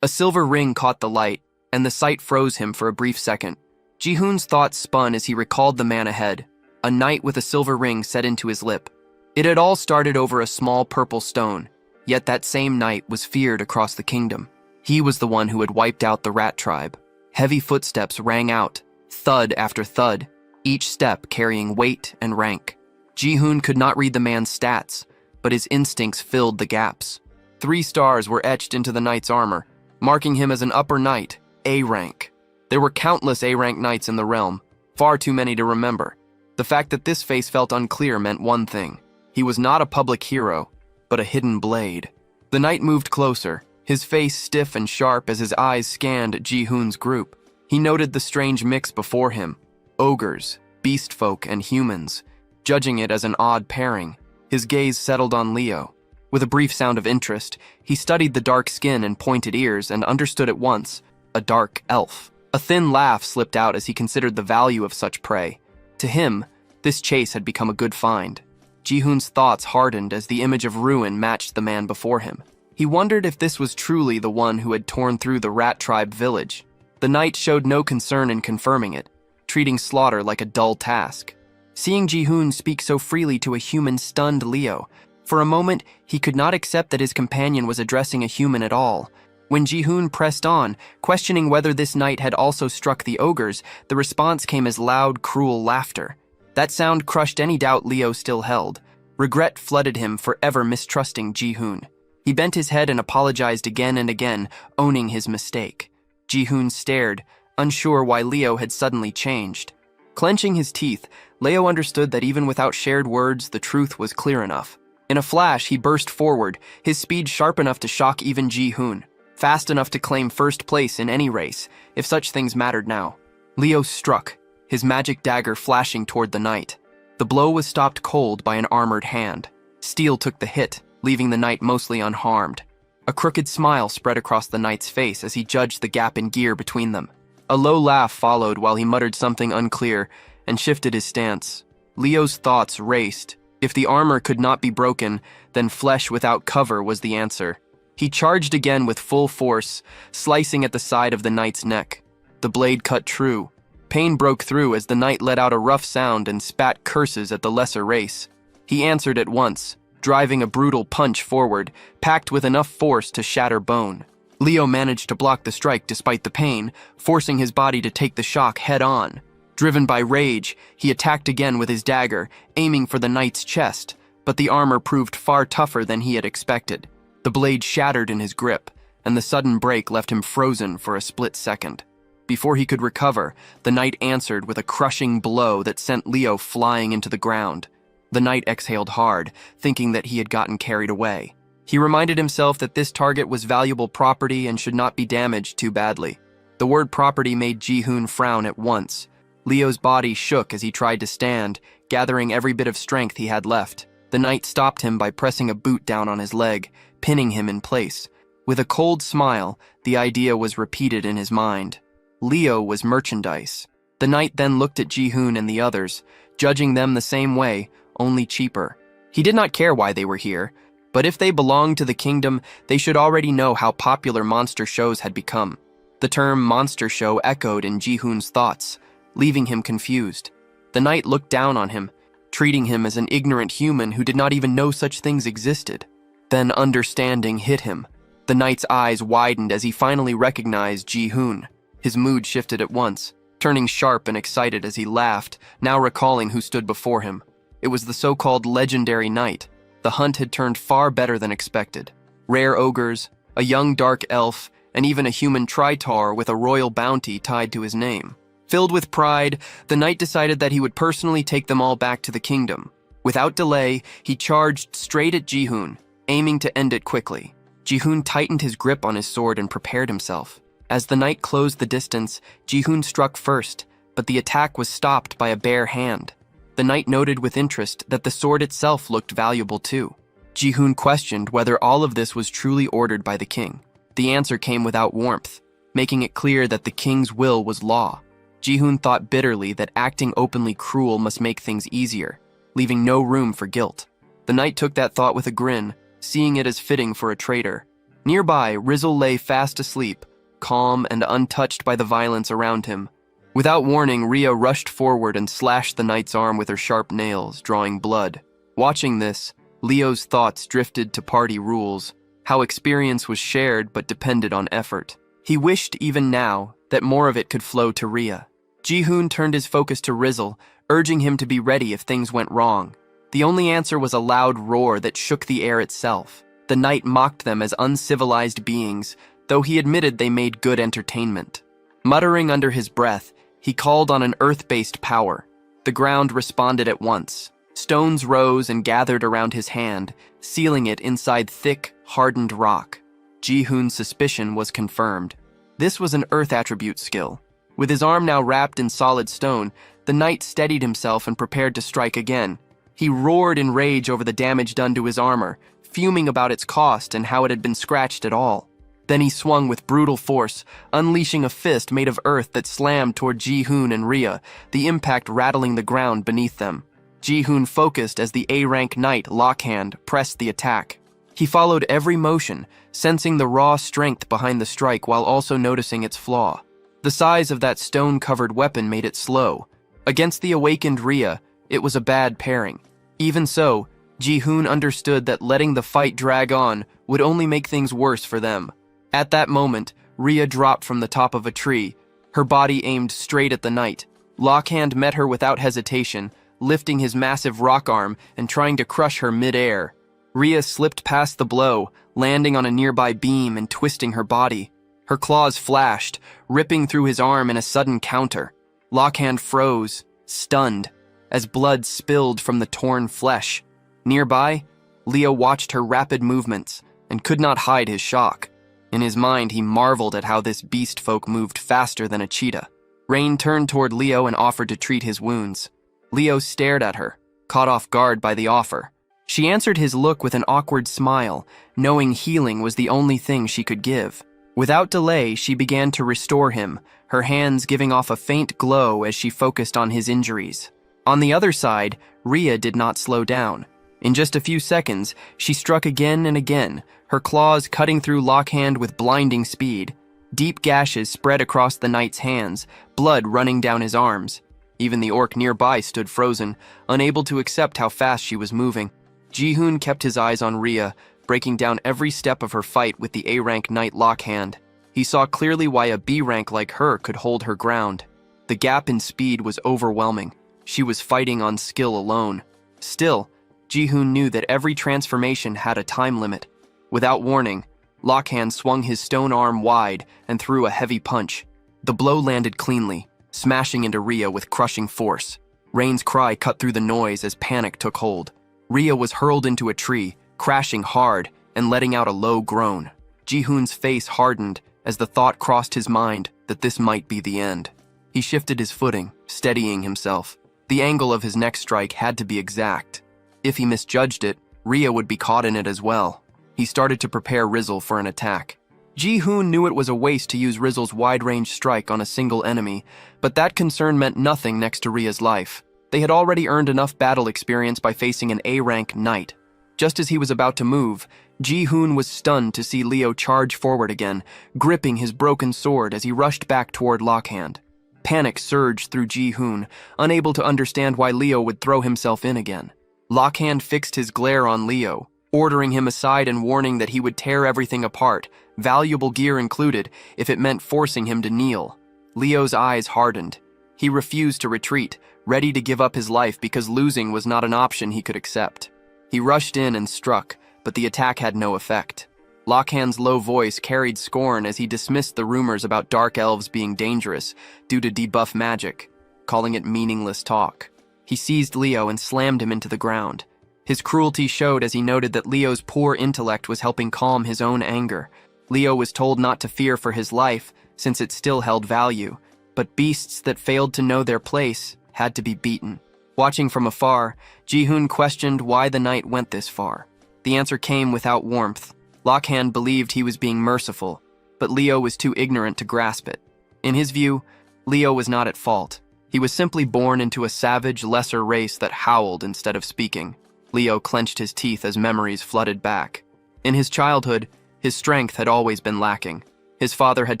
A silver ring caught the light, and the sight froze him for a brief second. Ji-hoon's thoughts spun as he recalled the man ahead, a knight with a silver ring set into his lip. It had all started over a small purple stone, yet that same knight was feared across the kingdom. He was the one who had wiped out the rat tribe. Heavy footsteps rang out, thud after thud, each step carrying weight and rank. Ji-hoon could not read the man's stats, but his instincts filled the gaps. 3 stars were etched into the knight's armor, marking him as an upper knight, A rank. There were countless A-rank knights in the realm, far too many to remember. The fact that this face felt unclear meant one thing. He was not a public hero, but a hidden blade. The knight moved closer, his face stiff and sharp as his eyes scanned Ji-hoon's group. He noted the strange mix before him, ogres, beast folk, and humans. Judging it as an odd pairing, his gaze settled on Leo. With a brief sound of interest, he studied the dark skin and pointed ears and understood at once, a dark elf. A thin laugh slipped out as he considered the value of such prey. To him, this chase had become a good find. Ji-hoon's thoughts hardened as the image of ruin matched the man before him. He wondered if this was truly the one who had torn through the rat tribe village. The knight showed no concern in confirming it, treating slaughter like a dull task. Seeing Ji-hoon speak so freely to a human stunned Leo. For a moment, he could not accept that his companion was addressing a human at all. When Ji-hoon pressed on, questioning whether this knight had also struck the ogres, the response came as loud, cruel laughter. That sound crushed any doubt Leo still held. Regret flooded him, forever mistrusting Ji-hoon. He bent his head and apologized again and again, owning his mistake. Ji-hoon stared, unsure why Leo had suddenly changed. Clenching his teeth, Leo understood that even without shared words, the truth was clear enough. In a flash, he burst forward, his speed sharp enough to shock even Ji-hoon. Fast enough to claim first place in any race, if such things mattered now. Leo struck, his magic dagger flashing toward the knight. The blow was stopped cold by an armored hand. Steel took the hit, leaving the knight mostly unharmed. A crooked smile spread across the knight's face as he judged the gap in gear between them. A low laugh followed while he muttered something unclear and shifted his stance. Leo's thoughts raced. If the armor could not be broken, then flesh without cover was the answer. He charged again with full force, slicing at the side of the knight's neck. The blade cut true. Pain broke through as the knight let out a rough sound and spat curses at the lesser race. He answered at once, driving a brutal punch forward, packed with enough force to shatter bone. Leo managed to block the strike despite the pain, forcing his body to take the shock head-on. Driven by rage, he attacked again with his dagger, aiming for the knight's chest, but the armor proved far tougher than he had expected. The blade shattered in his grip, and the sudden break left him frozen for a split second. Before he could recover, the knight answered with a crushing blow that sent Leo flying into the ground. The knight exhaled hard, thinking that he had gotten carried away. He reminded himself that this target was valuable property and should not be damaged too badly. The word property made Ji-hoon frown at once. Leo's body shook as he tried to stand, gathering every bit of strength he had left. The knight stopped him by pressing a boot down on his leg, pinning him in place. With a cold smile, the idea was repeated in his mind. Leo was merchandise. The knight then looked at Ji-hoon and the others, judging them the same way, only cheaper. He did not care why they were here, but if they belonged to the kingdom, they should already know how popular monster shows had become. The term monster show echoed in Ji-hoon's thoughts, leaving him confused. The knight looked down on him, treating him as an ignorant human who did not even know such things existed. Then understanding hit him. The knight's eyes widened as he finally recognized Ji-hoon. His mood shifted at once, turning sharp and excited as he laughed, now recalling who stood before him. It was the so-called legendary knight. The hunt had turned far better than expected. Rare ogres, a young dark elf, and even a human tritar with a royal bounty tied to his name. Filled with pride, the knight decided that he would personally take them all back to the kingdom. Without delay, he charged straight at Ji-hoon, aiming to end it quickly. Ji-hoon tightened his grip on his sword and prepared himself. As the knight closed the distance, Ji-hoon struck first, but the attack was stopped by a bare hand. The knight noted with interest that the sword itself looked valuable too. Ji-hoon questioned whether all of this was truly ordered by the king. The answer came without warmth, making it clear that the king's will was law. Ji-hoon thought bitterly that acting openly cruel must make things easier, leaving no room for guilt. The knight took that thought with a grin, seeing it as fitting for a traitor. Nearby, Rizzle lay fast asleep, calm and untouched by the violence around him. Without warning, Rhea rushed forward and slashed the knight's arm with her sharp nails, drawing blood. Watching this, Leo's thoughts drifted to party rules, how experience was shared but depended on effort. He wished even now that more of it could flow to Rhea. Ji-hoon turned his focus to Rizzle, urging him to be ready if things went wrong. The only answer was a loud roar that shook the air itself. The knight mocked them as uncivilized beings, though he admitted they made good entertainment. Muttering under his breath, he called on an earth-based power. The ground responded at once. Stones rose and gathered around his hand, sealing it inside thick, hardened rock. Ji-hoon's suspicion was confirmed. This was an earth attribute skill. With his arm now wrapped in solid stone, the knight steadied himself and prepared to strike again. He roared in rage over the damage done to his armor, fuming about its cost and how it had been scratched at all. Then he swung with brutal force, unleashing a fist made of earth that slammed toward Ji-hoon and Rhea, the impact rattling the ground beneath them. Ji-hoon focused as the A-rank knight, Lockhand, pressed the attack. He followed every motion, sensing the raw strength behind the strike while also noticing its flaw. The size of that stone-covered weapon made it slow. Against the awakened Rhea, it was a bad pairing. Even so, Ji-hoon understood that letting the fight drag on would only make things worse for them. At that moment, Rhea dropped from the top of a tree, her body aimed straight at the knight. Lockhand met her without hesitation, lifting his massive rock arm and trying to crush her mid-air. Rhea slipped past the blow, landing on a nearby beam and twisting her body. Her claws flashed, ripping through his arm in a sudden counter. Lockhand froze, stunned, as blood spilled from the torn flesh. Nearby, Leo watched her rapid movements and could not hide his shock. In his mind, he marveled at how this beast folk moved faster than a cheetah. Rain turned toward Leo and offered to treat his wounds. Leo stared at her, caught off guard by the offer. She answered his look with an awkward smile, knowing healing was the only thing she could give. Without delay, she began to restore him, her hands giving off a faint glow as she focused on his injuries. On the other side, Rhea did not slow down. In just a few seconds, she struck again and again, her claws cutting through Lockhand with blinding speed. Deep gashes spread across the knight's hands, blood running down his arms. Even the orc nearby stood frozen, unable to accept how fast she was moving. Ji-hoon kept his eyes on Rhea, breaking down every step of her fight with the A-rank knight Lockhand. He saw clearly why a B-rank like her could hold her ground. The gap in speed was overwhelming. She was fighting on skill alone. Still, Ji-hoon knew that every transformation had a time limit. Without warning, Lockhand swung his stone arm wide and threw a heavy punch. The blow landed cleanly, smashing into Rhea with crushing force. Rain's cry cut through the noise as panic took hold. Rhea was hurled into a tree, crashing hard and letting out a low groan. Ji-hoon's face hardened as the thought crossed his mind that this might be the end. He shifted his footing, steadying himself. The angle of his next strike had to be exact. If he misjudged it, Rhea would be caught in it as well. He started to prepare Rizzle for an attack. Ji-hoon knew it was a waste to use Rizzle's wide-range strike on a single enemy, but that concern meant nothing next to Rhea's life. They had already earned enough battle experience by facing an A-rank knight. Just as he was about to move, Ji-hoon was stunned to see Leo charge forward again, gripping his broken sword as he rushed back toward Lockhand. Panic surged through Ji-hoon, unable to understand why Leo would throw himself in again. Lockhand fixed his glare on Leo, ordering him aside and warning that he would tear everything apart, valuable gear included, if it meant forcing him to kneel. Leo's eyes hardened. He refused to retreat, ready to give up his life because losing was not an option he could accept. He rushed in and struck, but the attack had no effect. Lockhand's low voice carried scorn as he dismissed the rumors about dark elves being dangerous due to debuff magic, calling it meaningless talk. He seized Leo and slammed him into the ground. His cruelty showed as he noted that Leo's poor intellect was helping calm his own anger. Leo was told not to fear for his life, since it still held value, but beasts that failed to know their place had to be beaten. Watching from afar, Ji-hoon questioned why the knight went this far. The answer came without warmth. Lockhand believed he was being merciful, but Leo was too ignorant to grasp it. In his view, Leo was not at fault. He was simply born into a savage, lesser race that howled instead of speaking. Leo clenched his teeth as memories flooded back. In his childhood, his strength had always been lacking. His father had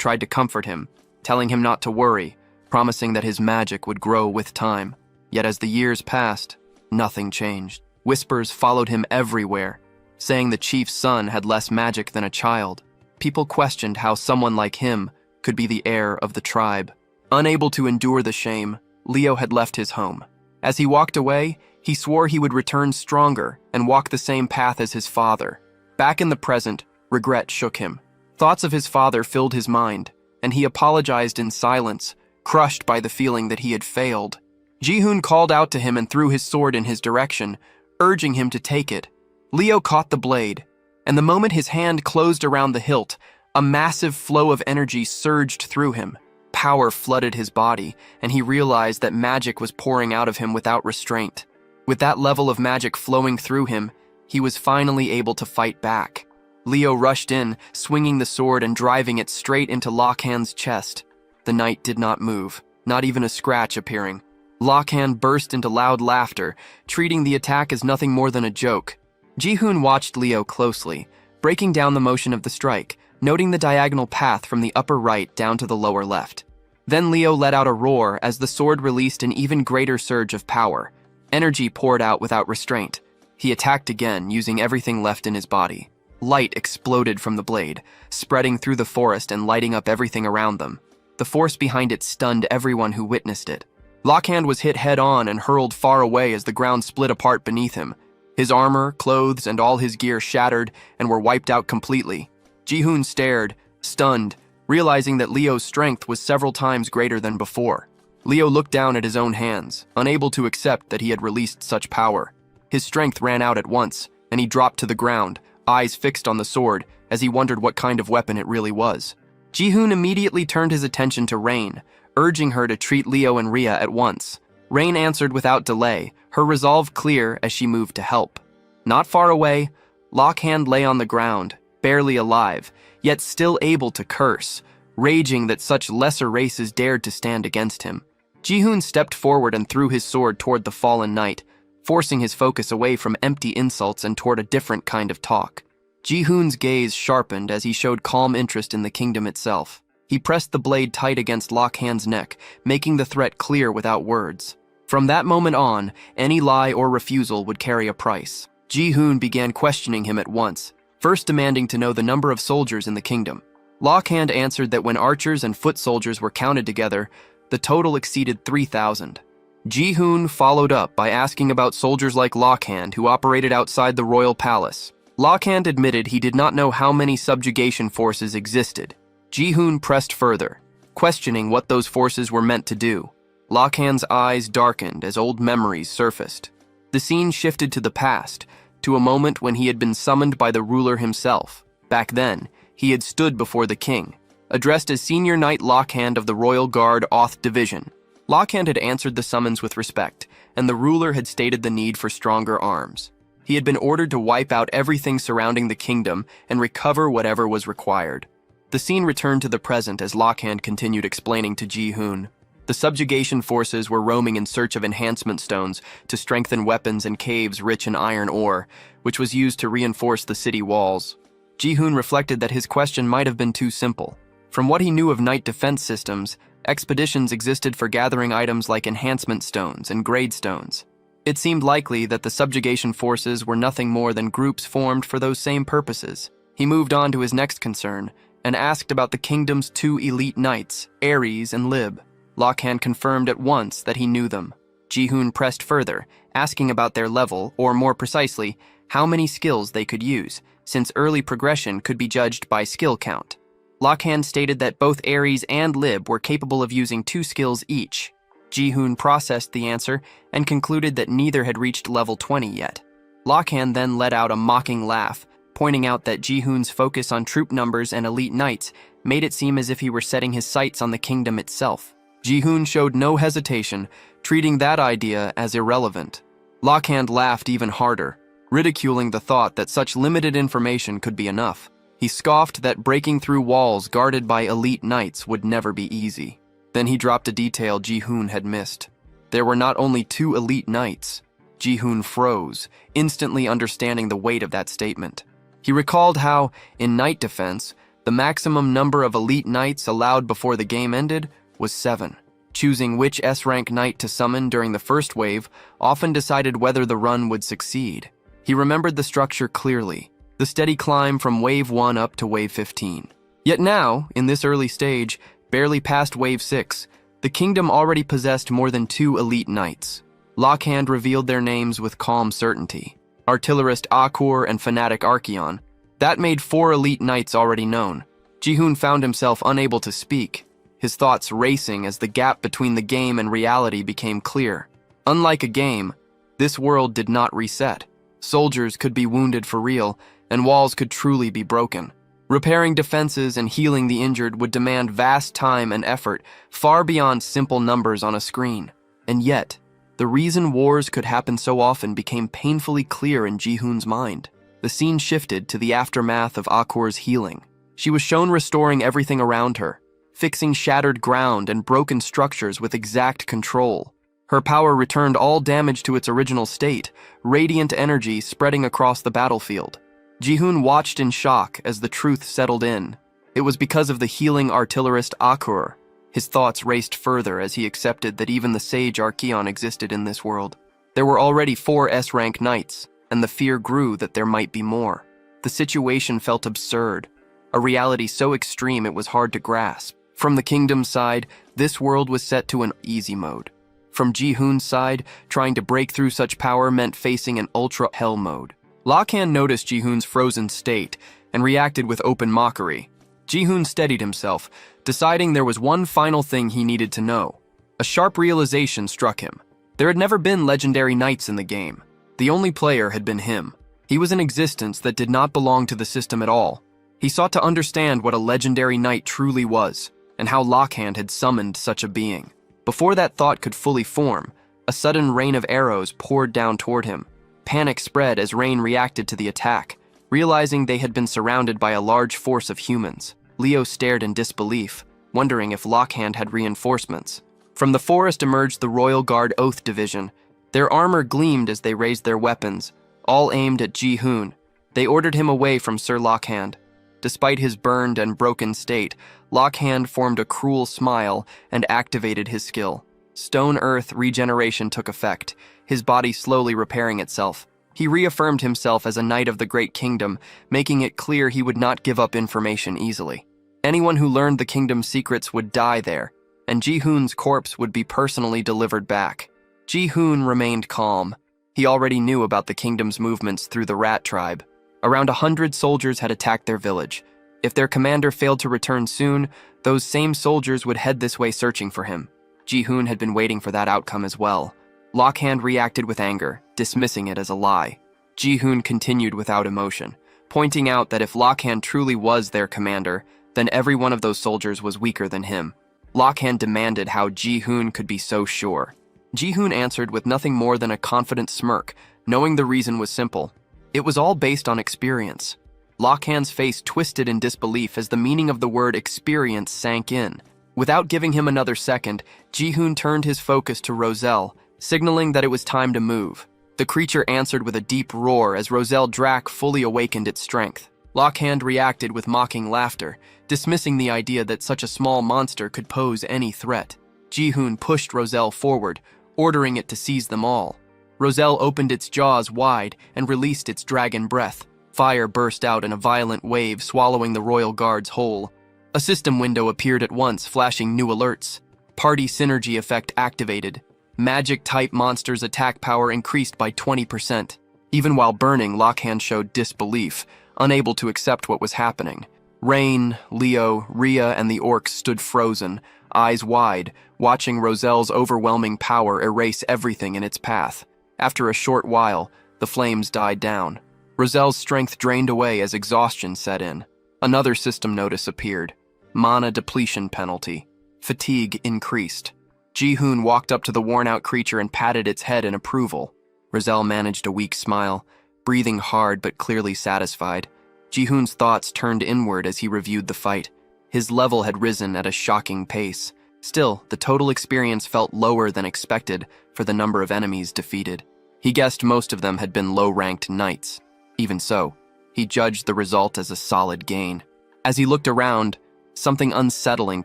tried to comfort him, telling him not to worry, promising that his magic would grow with time. Yet as the years passed, nothing changed. Whispers followed him everywhere, saying the chief's son had less magic than a child. People questioned how someone like him could be the heir of the tribe. Unable to endure the shame, Leo had left his home. As he walked away, he swore he would return stronger and walk the same path as his father. Back in the present, regret shook him. Thoughts of his father filled his mind, and he apologized in silence, crushed by the feeling that he had failed. Ji-hoon called out to him and threw his sword in his direction, urging him to take it. Leo caught the blade, and the moment his hand closed around the hilt, a massive flow of energy surged through him. Power flooded his body, and he realized that magic was pouring out of him without restraint. With that level of magic flowing through him, He was finally able to fight back. Leo rushed in, swinging the sword and driving it straight into Lockhand's chest. The knight did not move, not even a scratch appearing. Lockhand burst into loud laughter, treating the attack as nothing more than a joke. Ji-hoon watched Leo closely, breaking down the motion of the strike, noting the diagonal path from the upper right down to the lower left. Then Leo let out a roar as the sword released an even greater surge of power. Energy poured out without restraint. He attacked again, using everything left in his body. Light exploded from the blade, spreading through the forest and lighting up everything around them. The force behind it stunned everyone who witnessed it. Lockhand was hit head-on and hurled far away as the ground split apart beneath him. His armor, clothes, and all his gear shattered and were wiped out completely. Ji-hoon stared, stunned, realizing that Leo's strength was several times greater than before. Leo looked down at his own hands, unable to accept that he had released such power. His strength ran out at once, and he dropped to the ground, eyes fixed on the sword, as he wondered what kind of weapon it really was. Ji-hoon immediately turned his attention to Rain, urging her to treat Leo and Rhea at once. Rain answered without delay, her resolve clear as she moved to help. Not far away, Lockhand lay on the ground, barely alive, yet still able to curse, raging that such lesser races dared to stand against him. Ji-hoon stepped forward and threw his sword toward the fallen knight, forcing his focus away from empty insults and toward a different kind of talk. Ji-hoon's gaze sharpened as he showed calm interest in the kingdom itself. He pressed the blade tight against Lockhand's neck, making the threat clear without words. From that moment on, any lie or refusal would carry a price. Ji-hoon began questioning him at once, first demanding to know the number of soldiers in the kingdom. Lockhand answered that when archers and foot soldiers were counted together, the total exceeded 3,000. Ji-hoon followed up by asking about soldiers like Lockhand who operated outside the royal palace. Lockhand admitted he did not know how many subjugation forces existed. Ji-hoon pressed further, questioning what those forces were meant to do. Lockhand's eyes darkened as old memories surfaced. The scene shifted to the past, to a moment when he had been summoned by the ruler himself. Back then, he had stood before the king, addressed as Senior Knight Lockhand of the Royal Guard Oth Division. Lockhand had answered the summons with respect, and the ruler had stated the need for stronger arms. He had been ordered to wipe out everything surrounding the kingdom and recover whatever was required. The scene returned to the present as Lockhand continued explaining to Ji-hoon. The subjugation forces were roaming in search of enhancement stones to strengthen weapons and caves rich in iron ore, which was used to reinforce the city walls. Ji-hoon reflected that his question might have been too simple. From what he knew of knight defense systems, expeditions existed for gathering items like enhancement stones and grade stones. It seemed likely that the subjugation forces were nothing more than groups formed for those same purposes. He moved on to his next concern and asked about the kingdom's two elite knights, Ares and Lib. Lockhand confirmed at once that he knew them. Ji-hoon pressed further, asking about their level, or more precisely, how many skills they could use, since early progression could be judged by skill count. Lockhand stated that both Ares and Lib were capable of using 2 skills each. Ji-hoon processed the answer and concluded that neither had reached level 20 yet. Lockhand then let out a mocking laugh, pointing out that Ji-hoon's focus on troop numbers and elite knights made it seem as if he were setting his sights on the kingdom itself. Ji-hoon showed no hesitation, treating that idea as irrelevant. Lockhand laughed even harder, ridiculing the thought that such limited information could be enough. He scoffed that breaking through walls guarded by elite knights would never be easy. Then he dropped a detail Ji-hoon had missed. There were not only 2 elite knights. Ji-hoon froze, instantly understanding the weight of that statement. He recalled how, in knight defense, the maximum number of elite knights allowed before the game ended was 7. Choosing which S-rank knight to summon during the first wave often decided whether the run would succeed. He remembered the structure clearly, the steady climb from wave 1 up to wave 15. Yet now, in this early stage, barely past wave 6, the kingdom already possessed more than 2 elite knights. Lockhand revealed their names with calm certainty. Artillerist Akur and Fanatic Archeon. That made 4 elite knights already known. Ji-hoon found himself unable to speak, his thoughts racing as the gap between the game and reality became clear. Unlike a game, this world did not reset. Soldiers could be wounded for real, and walls could truly be broken. Repairing defenses and healing the injured would demand vast time and effort, far beyond simple numbers on a screen. And yet, The reason wars could happen so often became painfully clear in Ji-hoon's mind. The scene shifted to the aftermath of Akor's healing. She was shown restoring everything around her, fixing shattered ground and broken structures with exact control. Her power returned all damage to its original state, radiant energy spreading across the battlefield. Ji-hoon watched in shock as the truth settled in. It was because of the healing artillerist Akor. His thoughts raced further as he accepted that even the sage Archeon existed in this world. There were already 4 S-rank knights, and the fear grew that there might be more. The situation felt absurd, a reality so extreme it was hard to grasp. From the kingdom's side, this world was set to an easy mode. From Ji-hoon's side, trying to break through such power meant facing an ultra-hell mode. Lakhan noticed Ji-hoon's frozen state and reacted with open mockery. Ji-hoon steadied himself, deciding there was one final thing he needed to know. A sharp realization struck him. There had never been legendary knights in the game. The only player had been him. He was an existence that did not belong to the system at all. He sought to understand what a legendary knight truly was, and how Lakhan had summoned such a being. Before that thought could fully form, a sudden rain of arrows poured down toward him. Panic spread as Rain reacted to the attack, realizing they had been surrounded by a large force of humans. Leo stared in disbelief, wondering if Lakhan had reinforcements. From the forest emerged the Royal Guard Oath Division. Their armor gleamed as they raised their weapons, all aimed at Ji-hoon. They ordered him away from Sir Lakhan. Despite his burned and broken state, Lakhan formed a cruel smile and activated his skill. Stone Earth regeneration took effect, his body slowly repairing itself. He reaffirmed himself as a knight of the Great Kingdom, making it clear he would not give up information easily. Anyone who learned the kingdom's secrets would die there, and Ji-hoon's corpse would be personally delivered back. Ji-hoon remained calm. He already knew about the kingdom's movements through the Rat tribe. Around 100 soldiers had attacked their village. If their commander failed to return soon, those same soldiers would head this way searching for him. Ji-hoon had been waiting for that outcome as well. Lakhan reacted with anger, dismissing it as a lie. Ji-hoon continued without emotion, pointing out that if Lakhan truly was their commander, then every one of those soldiers was weaker than him. Lakhan demanded how Ji-hoon could be so sure. Ji-hoon answered with nothing more than a confident smirk, knowing the reason was simple. It was all based on experience. Lakhan's face twisted in disbelief as the meaning of the word experience sank in. Without giving him another second, Ji-hoon turned his focus to Roselle, signaling that it was time to move. The creature answered with a deep roar as Roselle Drac fully awakened its strength. Lakhan reacted with mocking laughter, dismissing the idea that such a small monster could pose any threat. Ji-hoon pushed Roselle forward, ordering it to seize them all. Roselle opened its jaws wide and released its dragon breath. Fire burst out in a violent wave, swallowing the Royal Guards whole. A system window appeared at once, flashing new alerts. Party synergy effect activated. Magic-type monsters' attack power increased by 20%. Even while burning, Lakhan showed disbelief, unable to accept what was happening. Rain, Leo, Rhea, and the orcs stood frozen, eyes wide, watching Roselle's overwhelming power erase everything in its path. After a short while, the flames died down. Roselle's strength drained away as exhaustion set in. Another system notice appeared. Mana depletion penalty. Fatigue increased. Ji-hoon walked up to the worn-out creature and patted its head in approval. Roselle managed a weak smile, breathing hard but clearly satisfied. Ji-hoon's thoughts turned inward as he reviewed the fight. His level had risen at a shocking pace. Still, the total experience felt lower than expected for the number of enemies defeated. He guessed most of them had been low-ranked knights. Even so, he judged the result as a solid gain. As he looked around, something unsettling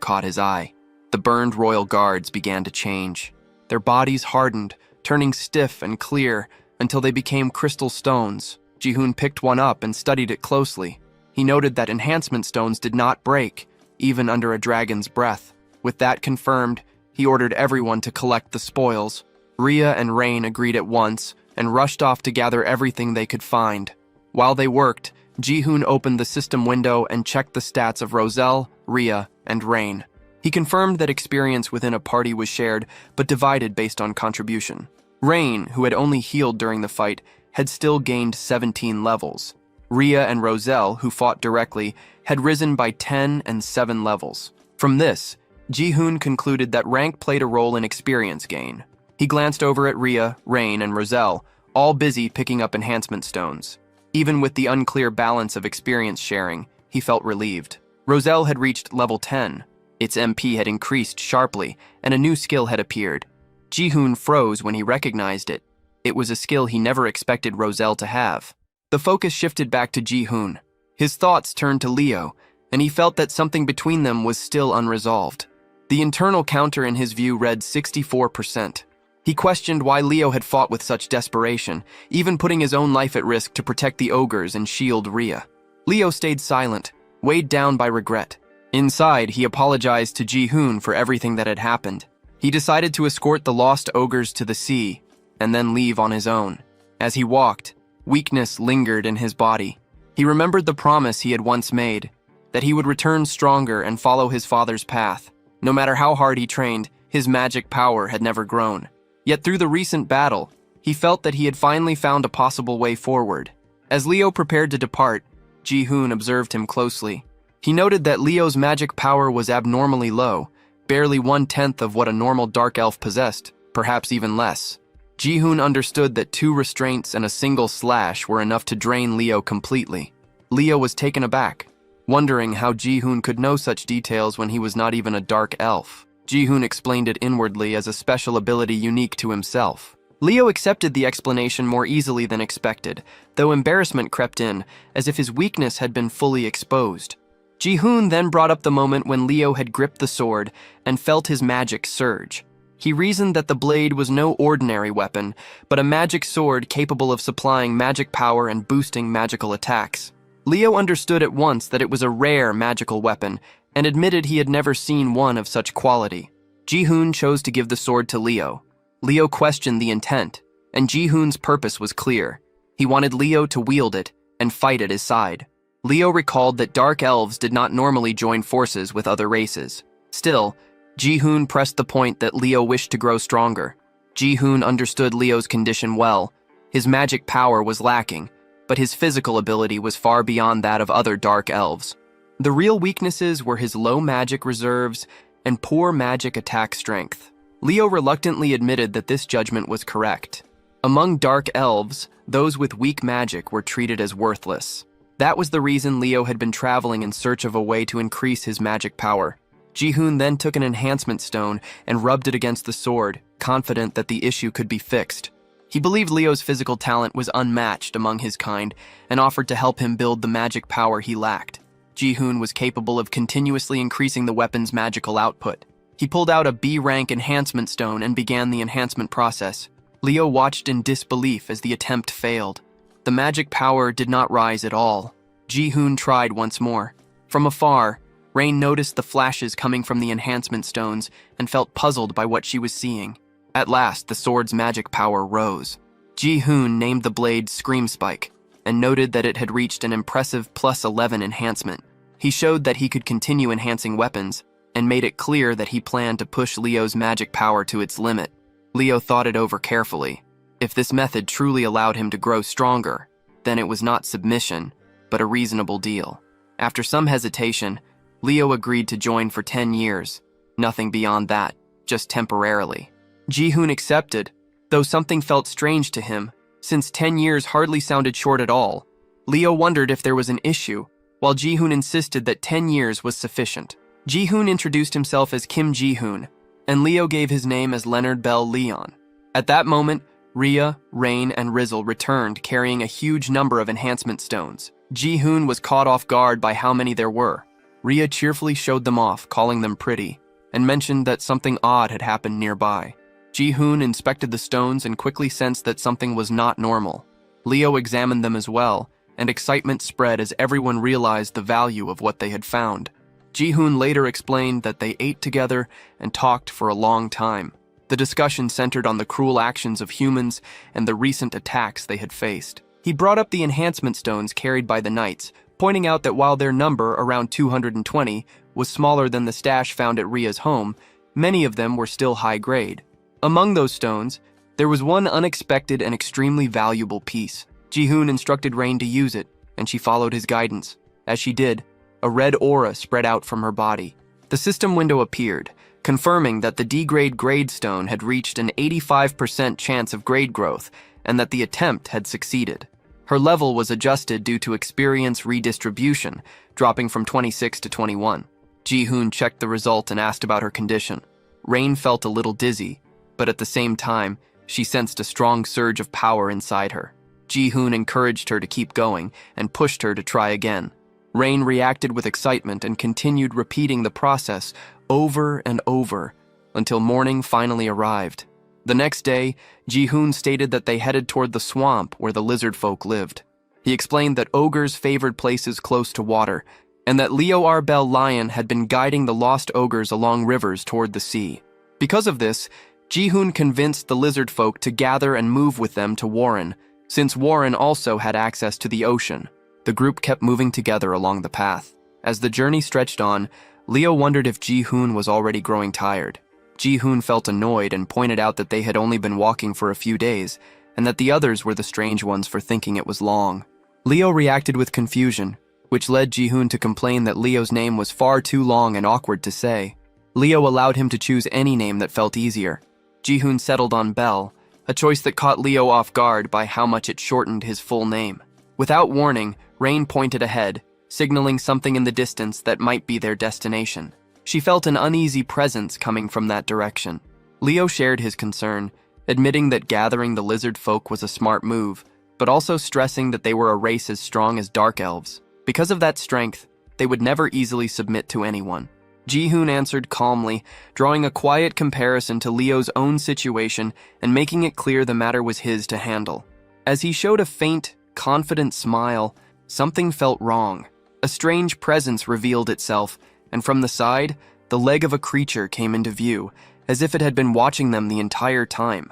caught his eye. The burned royal guards began to change. Their bodies hardened, turning stiff and clear until they became crystal stones. Ji-hoon picked one up and studied it closely. He noted that enhancement stones did not break, even under a dragon's breath. With that confirmed, he ordered everyone to collect the spoils. Rhea and Rain agreed at once and rushed off to gather everything they could find. While they worked, Ji-hoon opened the system window and checked the stats of Roselle, Rhea, and Rain. He confirmed that experience within a party was shared, but divided based on contribution. Rain, who had only healed during the fight, had still gained 17 levels. Rhea and Roselle, who fought directly, had risen by 10 and 7 levels. From this, Ji-hoon concluded that rank played a role in experience gain. He glanced over at Rhea, Rain, and Roselle, all busy picking up enhancement stones. Even with the unclear balance of experience sharing, he felt relieved. Roselle had reached level 10. Its MP had increased sharply, and a new skill had appeared. Ji-hoon froze when he recognized it. It was a skill he never expected Roselle to have. The focus shifted back to Ji-hoon. His thoughts turned to Leo, and he felt that something between them was still unresolved. The internal counter in his view read 64%. He questioned why Leo had fought with such desperation, even putting his own life at risk to protect the ogres and shield Rhea. Leo stayed silent, weighed down by regret. Inside, he apologized to Ji-hoon for everything that had happened. He decided to escort the lost ogres to the sea, and then leave on his own. As he walked, weakness lingered in his body. He remembered the promise he had once made, that he would return stronger and follow his father's path. No matter how hard he trained, his magic power had never grown. Yet through the recent battle, he felt that he had finally found a possible way forward. As Leo prepared to depart, Ji-hoon observed him closely. He noted that Leo's magic power was abnormally low, barely 1/10 of what a normal dark elf possessed, perhaps even less. Ji-hoon understood that 2 restraints and a single slash were enough to drain Leo completely. Leo was taken aback, wondering how Ji-hoon could know such details when he was not even a dark elf. Ji-hoon explained it inwardly as a special ability unique to himself. Leo accepted the explanation more easily than expected, though embarrassment crept in, as if his weakness had been fully exposed. Ji-hoon then brought up the moment when Leo had gripped the sword and felt his magic surge. He reasoned that the blade was no ordinary weapon, but a magic sword capable of supplying magic power and boosting magical attacks. Leo understood at once that it was a rare magical weapon, and admitted he had never seen one of such quality. Ji-hoon chose to give the sword to Leo. Leo questioned the intent, and Ji-hoon's purpose was clear. He wanted Leo to wield it and fight at his side. Leo recalled that dark elves did not normally join forces with other races. Still, Ji-hoon pressed the point that Leo wished to grow stronger. Ji-hoon understood Leo's condition well. His magic power was lacking, but his physical ability was far beyond that of other dark elves. The real weaknesses were his low magic reserves and poor magic attack strength. Leo reluctantly admitted that this judgment was correct. Among dark elves, those with weak magic were treated as worthless. That was the reason Leo had been traveling in search of a way to increase his magic power. Ji-hoon then took an enhancement stone and rubbed it against the sword, confident that the issue could be fixed. He believed Leo's physical talent was unmatched among his kind and offered to help him build the magic power he lacked. Ji-hoon was capable of continuously increasing the weapon's magical output. He pulled out a B-rank enhancement stone and began the enhancement process. Leo watched in disbelief as the attempt failed. The magic power did not rise at all. Ji-hoon tried once more. From afar, Rain noticed the flashes coming from the enhancement stones and felt puzzled by what she was seeing. At last, the sword's magic power rose. Ji-hoon named the blade Scream Spike and noted that it had reached an impressive +11 enhancement. He showed that he could continue enhancing weapons and made it clear that he planned to push Leo's magic power to its limit. Leo thought it over carefully. If this method truly allowed him to grow stronger, then it was not submission, but a reasonable deal. After some hesitation, Leo agreed to join for 10 years. Nothing beyond that, just temporarily. Ji-hoon accepted, though something felt strange to him, since 10 years hardly sounded short at all. Leo wondered if there was an issue, while Ji-hoon insisted that 10 years was sufficient. Ji-hoon introduced himself as Kim Ji-hoon, and Leo gave his name as Leonard Bell Leon. At that moment, Rhea, Rain, and Rizzle returned carrying a huge number of enhancement stones. Ji-hoon was caught off guard by how many there were. Rhea cheerfully showed them off, calling them pretty, and mentioned that something odd had happened nearby. Ji-hoon inspected the stones and quickly sensed that something was not normal. Leo examined them as well, and excitement spread as everyone realized the value of what they had found. Ji-hoon later explained that they ate together and talked for a long time. The discussion centered on the cruel actions of humans and the recent attacks they had faced. He brought up the enhancement stones carried by the knights, pointing out that while their number, around 220, was smaller than the stash found at Rhea's home, many of them were still high grade. Among those stones, there was one unexpected and extremely valuable piece. Ji-hoon instructed Rain to use it, and she followed his guidance. As she did, a red aura spread out from her body. The system window appeared, confirming that the D-grade gradestone had reached an 85% chance of grade growth and that the attempt had succeeded. Her level was adjusted due to experience redistribution, dropping from 26 to 21. Ji-hoon checked the result and asked about her condition. Rain felt a little dizzy, but at the same time, she sensed a strong surge of power inside her. Ji-hoon encouraged her to keep going and pushed her to try again. Rain reacted with excitement and continued repeating the process over and over until morning finally arrived. The next day, Ji-hoon stated that they headed toward the swamp where the lizard folk lived. He explained that ogres favored places close to water, and that Leo Arbel Lion had been guiding the lost ogres along rivers toward the sea. Because of this, Ji-hoon convinced the lizard folk to gather and move with them to Warren, since Warren also had access to the ocean. The group kept moving together along the path. As the journey stretched on, Leo wondered if Ji-hoon was already growing tired. Ji-hoon felt annoyed and pointed out that they had only been walking for a few days, and that the others were the strange ones for thinking it was long. Leo reacted with confusion, which led Ji-hoon to complain that Leo's name was far too long and awkward to say. Leo allowed him to choose any name that felt easier. Ji-hoon settled on Bell, a choice that caught Leo off guard by how much it shortened his full name. Without warning, Rain pointed ahead, signaling something in the distance that might be their destination. She felt an uneasy presence coming from that direction. Leo shared his concern, admitting that gathering the lizard folk was a smart move, but also stressing that they were a race as strong as dark elves. Because of that strength, they would never easily submit to anyone. Ji-hoon answered calmly, drawing a quiet comparison to Leo's own situation and making it clear the matter was his to handle. As he showed a faint, confident smile, something felt wrong. A strange presence revealed itself, and from the side, the leg of a creature came into view, as if it had been watching them the entire time.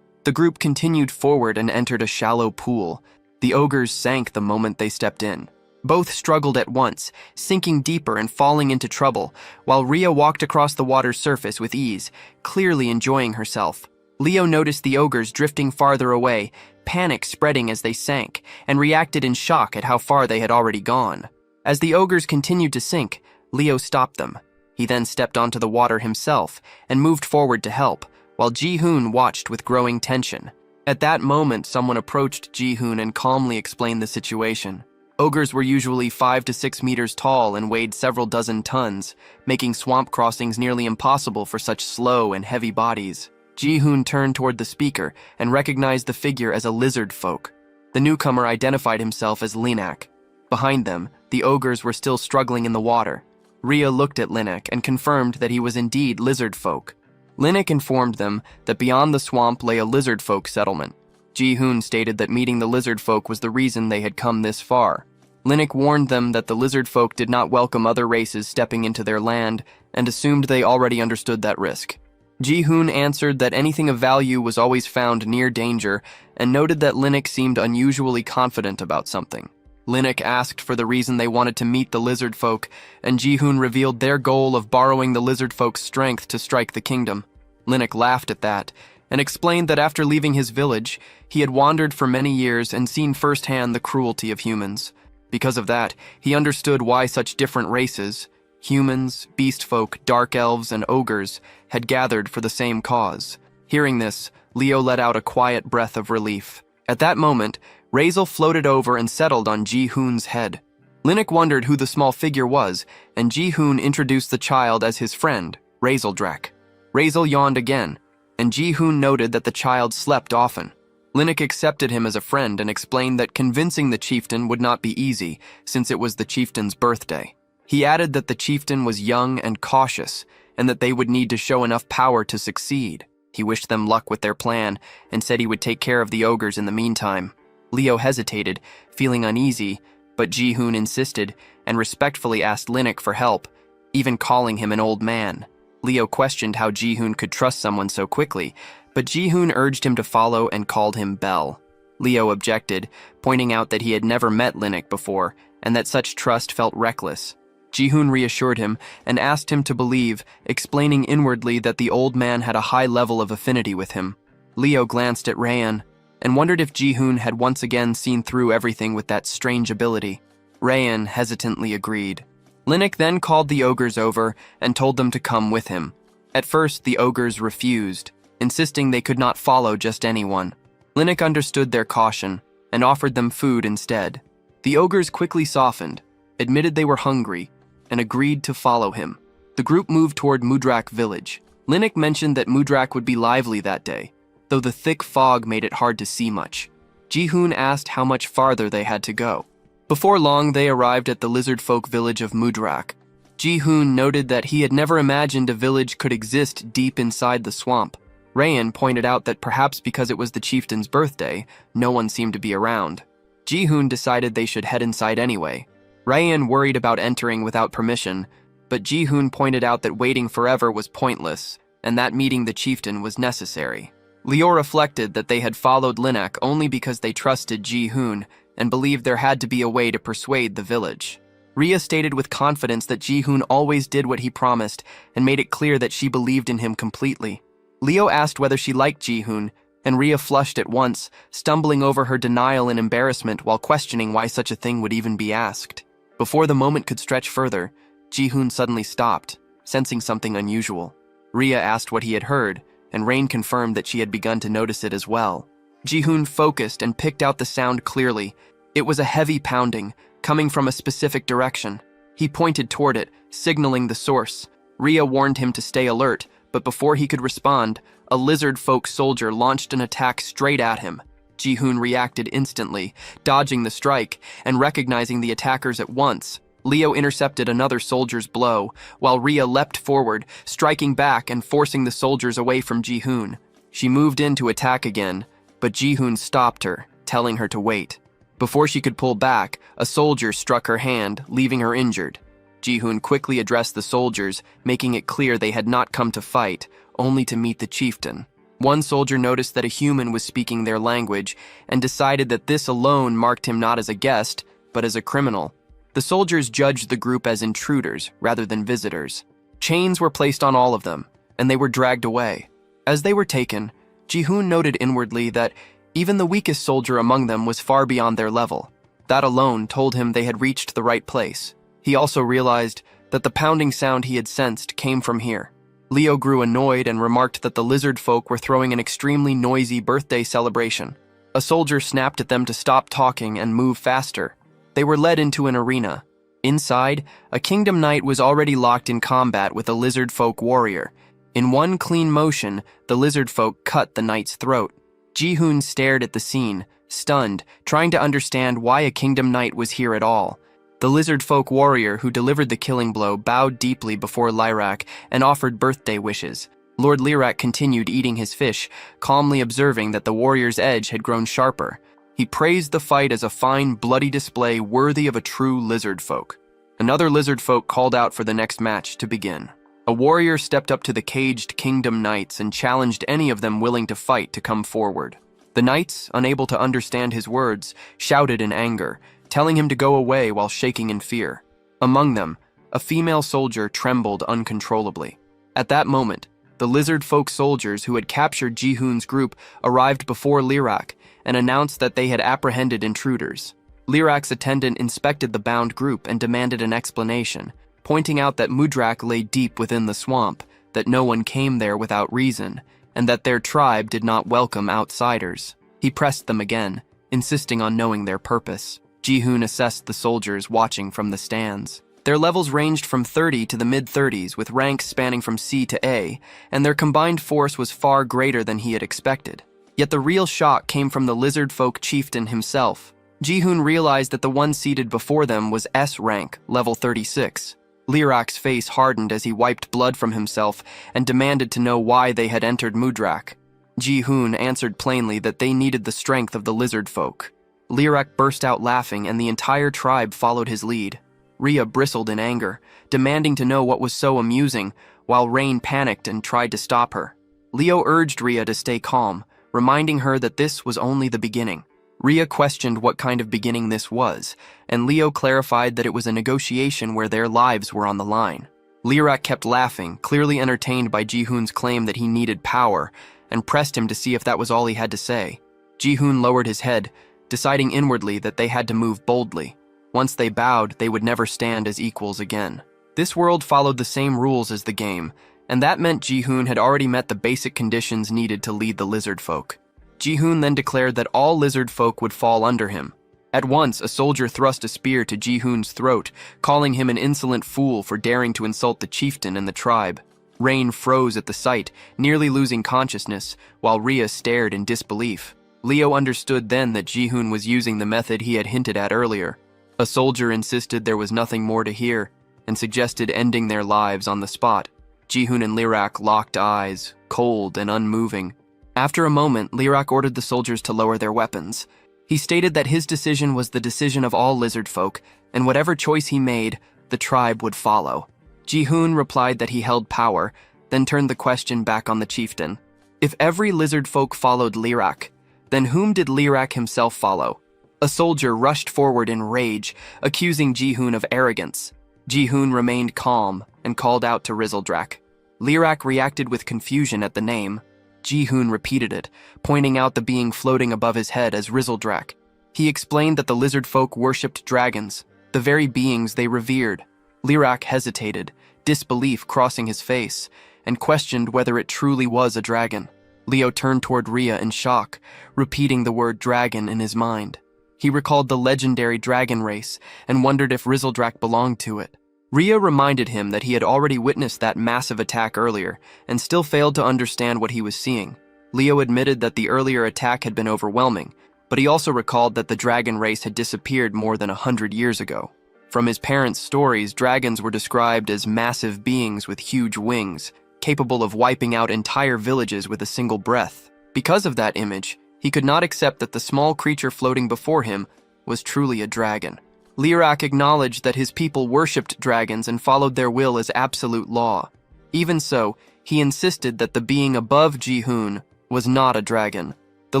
The group continued forward and entered a shallow pool. The ogres sank the moment they stepped in. Both struggled at once, sinking deeper and falling into trouble, while Rhea walked across the water's surface with ease, clearly enjoying herself. Leo noticed the ogres drifting farther away, panic spreading as they sank, and reacted in shock at how far they had already gone. As the ogres continued to sink, Leo stopped them. He then stepped onto the water himself and moved forward to help, while Ji-hoon watched with growing tension. At that moment, someone approached Ji-hoon and calmly explained the situation. Ogres were usually 5 to 6 meters tall and weighed several dozen tons, making swamp crossings nearly impossible for such slow and heavy bodies. Ji-hoon turned toward the speaker and recognized the figure as a lizard folk. The newcomer identified himself as Linak. Behind them, the ogres were still struggling in the water. Rhea looked at Linak and confirmed that he was indeed lizard folk. Linak informed them that beyond the swamp lay a lizard folk settlement. Ji-hoon stated that meeting the lizard folk was the reason they had come this far. Linak warned them that the lizard folk did not welcome other races stepping into their land and assumed they already understood that risk. Ji-hoon answered that anything of value was always found near danger and noted that Linak seemed unusually confident about something. Linak asked for the reason they wanted to meet the lizard folk, and Ji-hoon revealed their goal of borrowing the lizard folk's strength to strike the kingdom. Linak laughed at that and explained that after leaving his village, he had wandered for many years and seen firsthand the cruelty of humans. Because of that, he understood why such different races, humans, beast folk, dark elves, and ogres, had gathered for the same cause. Hearing this, Leo let out a quiet breath of relief. At that moment, Razel floated over and settled on Ji-hoon's head. Linak wondered who the small figure was, and Ji-hoon introduced the child as his friend, Razeldrak. Razel yawned again, and Ji-hoon noted that the child slept often. Linak accepted him as a friend and explained that convincing the chieftain would not be easy, since it was the chieftain's birthday. He added that the chieftain was young and cautious, and that they would need to show enough power to succeed. He wished them luck with their plan, and said he would take care of the ogres in the meantime. Leo hesitated, feeling uneasy, but Ji-hoon insisted and respectfully asked Linak for help, even calling him an old man. Leo questioned how Ji-hoon could trust someone so quickly, but Ji-hoon urged him to follow and called him Bell. Leo objected, pointing out that he had never met Linak before and that such trust felt reckless. Ji-hoon reassured him and asked him to believe, explaining inwardly that the old man had a high level of affinity with him. Leo glanced at Rayan and wondered if Ji-hoon had once again seen through everything with that strange ability. Rayan hesitantly agreed. Linux then called the ogres over and told them to come with him. At first, the ogres refused, insisting they could not follow just anyone. Linux understood their caution and offered them food instead. The ogres quickly softened, admitted they were hungry, and agreed to follow him. The group moved toward Mudrak village. Linux mentioned that Mudrak would be lively that day, though the thick fog made it hard to see much. Ji-hoon asked how much farther they had to go. Before long, they arrived at the lizard folk village of Mudrak. Ji-hoon noted that he had never imagined a village could exist deep inside the swamp. Rayan pointed out that perhaps because it was the chieftain's birthday, no one seemed to be around. Ji-hoon decided they should head inside anyway. Rayan worried about entering without permission, but Ji-hoon pointed out that waiting forever was pointless, and that meeting the chieftain was necessary. Leo reflected that they had followed Linak only because they trusted Ji-hoon and believed there had to be a way to persuade the village. Rhea stated with confidence that Ji-hoon always did what he promised and made it clear that she believed in him completely. Leo asked whether she liked Ji-hoon, and Rhea flushed at once, stumbling over her denial and embarrassment while questioning why such a thing would even be asked. Before the moment could stretch further, Ji-hoon suddenly stopped, sensing something unusual. Rhea asked what he had heard, and Rain confirmed that she had begun to notice it as well. Ji-hoon focused and picked out the sound clearly. It was a heavy pounding, coming from a specific direction. He pointed toward it, signaling the source. Rhea warned him to stay alert, but before he could respond, a lizard folk soldier launched an attack straight at him. Ji-hoon reacted instantly, dodging the strike and recognizing the attackers at once. Leo intercepted another soldier's blow, while Rhea leapt forward, striking back and forcing the soldiers away from Ji-hoon. She moved in to attack again, but Ji-hoon stopped her, telling her to wait. Before she could pull back, a soldier struck her hand, leaving her injured. Ji-hoon quickly addressed the soldiers, making it clear they had not come to fight, only to meet the chieftain. One soldier noticed that a human was speaking their language and decided that this alone marked him not as a guest, but as a criminal. The soldiers judged the group as intruders rather than visitors. Chains were placed on all of them, and they were dragged away. As they were taken, Ji-hoon noted inwardly that even the weakest soldier among them was far beyond their level. That alone told him they had reached the right place. He also realized that the pounding sound he had sensed came from here. Leo grew annoyed and remarked that the lizard folk were throwing an extremely noisy birthday celebration. A soldier snapped at them to stop talking and move faster. They were led into an arena. Inside, a kingdom knight was already locked in combat with a lizard folk warrior. In one clean motion, the lizard folk cut the knight's throat. Ji-hoon stared at the scene, stunned, trying to understand why a kingdom knight was here at all. The lizard folk warrior who delivered the killing blow bowed deeply before Lyrak and offered birthday wishes. Lord Lyrak continued eating his fish, calmly observing that the warrior's edge had grown sharper. He praised the fight as a fine, bloody display worthy of a true lizard folk. Another lizard folk called out for the next match to begin. A warrior stepped up to the caged kingdom knights and challenged any of them willing to fight to come forward. The knights, unable to understand his words, shouted in anger, telling him to go away while shaking in fear. Among them, a female soldier trembled uncontrollably. At that moment, the lizard folk soldiers who had captured Ji-hoon's group arrived before Lyrak and announced that they had apprehended intruders. Lyrak's attendant inspected the bound group and demanded an explanation, pointing out that Mudrak lay deep within the swamp, that no one came there without reason, and that their tribe did not welcome outsiders. He pressed them again, insisting on knowing their purpose. Ji-hoon assessed the soldiers watching from the stands. Their levels ranged from 30 to the mid-30s, with ranks spanning from C to A, and their combined force was far greater than he had expected. Yet the real shock came from the lizard folk chieftain himself. Ji-hoon realized that the one seated before them was S rank, level 36. Lyrak's face hardened as he wiped blood from himself and demanded to know why they had entered Mudrak. Ji-hoon answered plainly that they needed the strength of the lizard folk. Lyrak burst out laughing and the entire tribe followed his lead. Rhea bristled in anger, demanding to know what was so amusing, while Rain panicked and tried to stop her. Leo urged Rhea to stay calm, reminding her that this was only the beginning. Rhea questioned what kind of beginning this was, and Leo clarified that it was a negotiation where their lives were on the line. Lyrak kept laughing, clearly entertained by Ji-hoon's claim that he needed power, and pressed him to see if that was all he had to say. Ji-hoon lowered his head, deciding inwardly that they had to move boldly. Once they bowed, they would never stand as equals again. This world followed the same rules as the game, and that meant Ji-hoon had already met the basic conditions needed to lead the lizard folk. Ji-hoon then declared that all lizard folk would fall under him. At once, a soldier thrust a spear to Ji-hoon's throat, calling him an insolent fool for daring to insult the chieftain and the tribe. Rain froze at the sight, nearly losing consciousness, while Rhea stared in disbelief. Leo understood then that Ji-hoon was using the method he had hinted at earlier. A soldier insisted there was nothing more to hear, and suggested ending their lives on the spot. Ji-hoon and Lirak locked eyes, cold and unmoving. After a moment, Lirak ordered the soldiers to lower their weapons. He stated that his decision was the decision of all lizard folk, and whatever choice he made, the tribe would follow. Ji-hoon replied that he held power, then turned the question back on the chieftain. If every lizard folk followed Lirak, then whom did Lirak himself follow? A soldier rushed forward in rage, accusing Ji-hoon of arrogance. Ji-hoon remained calm and called out to Rizeldrak. Lirak reacted with confusion at the name. Ji-hoon repeated it, pointing out the being floating above his head as Rizeldrak. He explained that the lizard folk worshipped dragons, the very beings they revered. Lirak hesitated, disbelief crossing his face, and questioned whether it truly was a dragon. Leo turned toward Rhea in shock, repeating the word dragon in his mind. He recalled the legendary dragon race and wondered if Rizeldrak belonged to it. Rhea reminded him that he had already witnessed that massive attack earlier and still failed to understand what he was seeing. Leo admitted that the earlier attack had been overwhelming, but he also recalled that the dragon race had disappeared more than 100 years ago. From his parents' stories, dragons were described as massive beings with huge wings, capable of wiping out entire villages with a single breath. Because of that image, he could not accept that the small creature floating before him was truly a dragon. Lirak acknowledged that his people worshipped dragons and followed their will as absolute law. Even so, he insisted that the being above Ji-hoon was not a dragon. The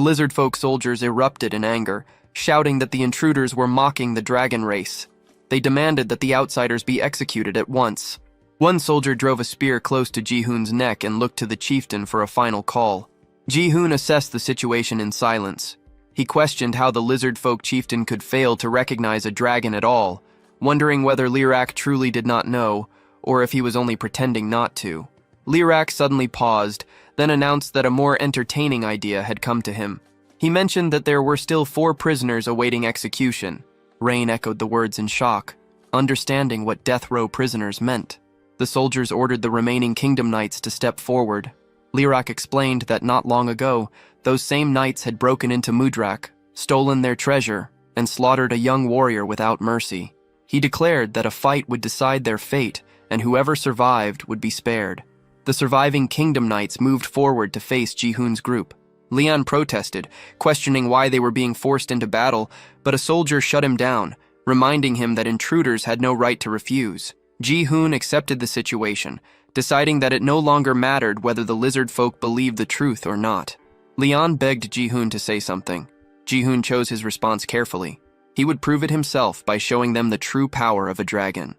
lizard folk soldiers erupted in anger, shouting that the intruders were mocking the dragon race. They demanded that the outsiders be executed at once. One soldier drove a spear close to Ji-hoon's neck and looked to the chieftain for a final call. Ji-hoon assessed the situation in silence. He questioned how the lizard folk chieftain could fail to recognize a dragon at all, wondering whether Lirak truly did not know, or if he was only pretending not to. Lirak suddenly paused, then announced that a more entertaining idea had come to him. He mentioned that there were still 4 prisoners awaiting execution. Rain echoed the words in shock, understanding what death row prisoners meant. The soldiers ordered the remaining kingdom knights to step forward. Lirak explained that not long ago, those same knights had broken into Mudrak, stolen their treasure, and slaughtered a young warrior without mercy. He declared that a fight would decide their fate, and whoever survived would be spared. The surviving kingdom knights moved forward to face Ji-hoon's group. Leon protested, questioning why they were being forced into battle, but a soldier shut him down, reminding him that intruders had no right to refuse. Ji-hoon accepted the situation, deciding that it no longer mattered whether the lizard folk believed the truth or not. Leon begged Ji-hoon to say something. Ji-hoon chose his response carefully. He would prove it himself by showing them the true power of a dragon.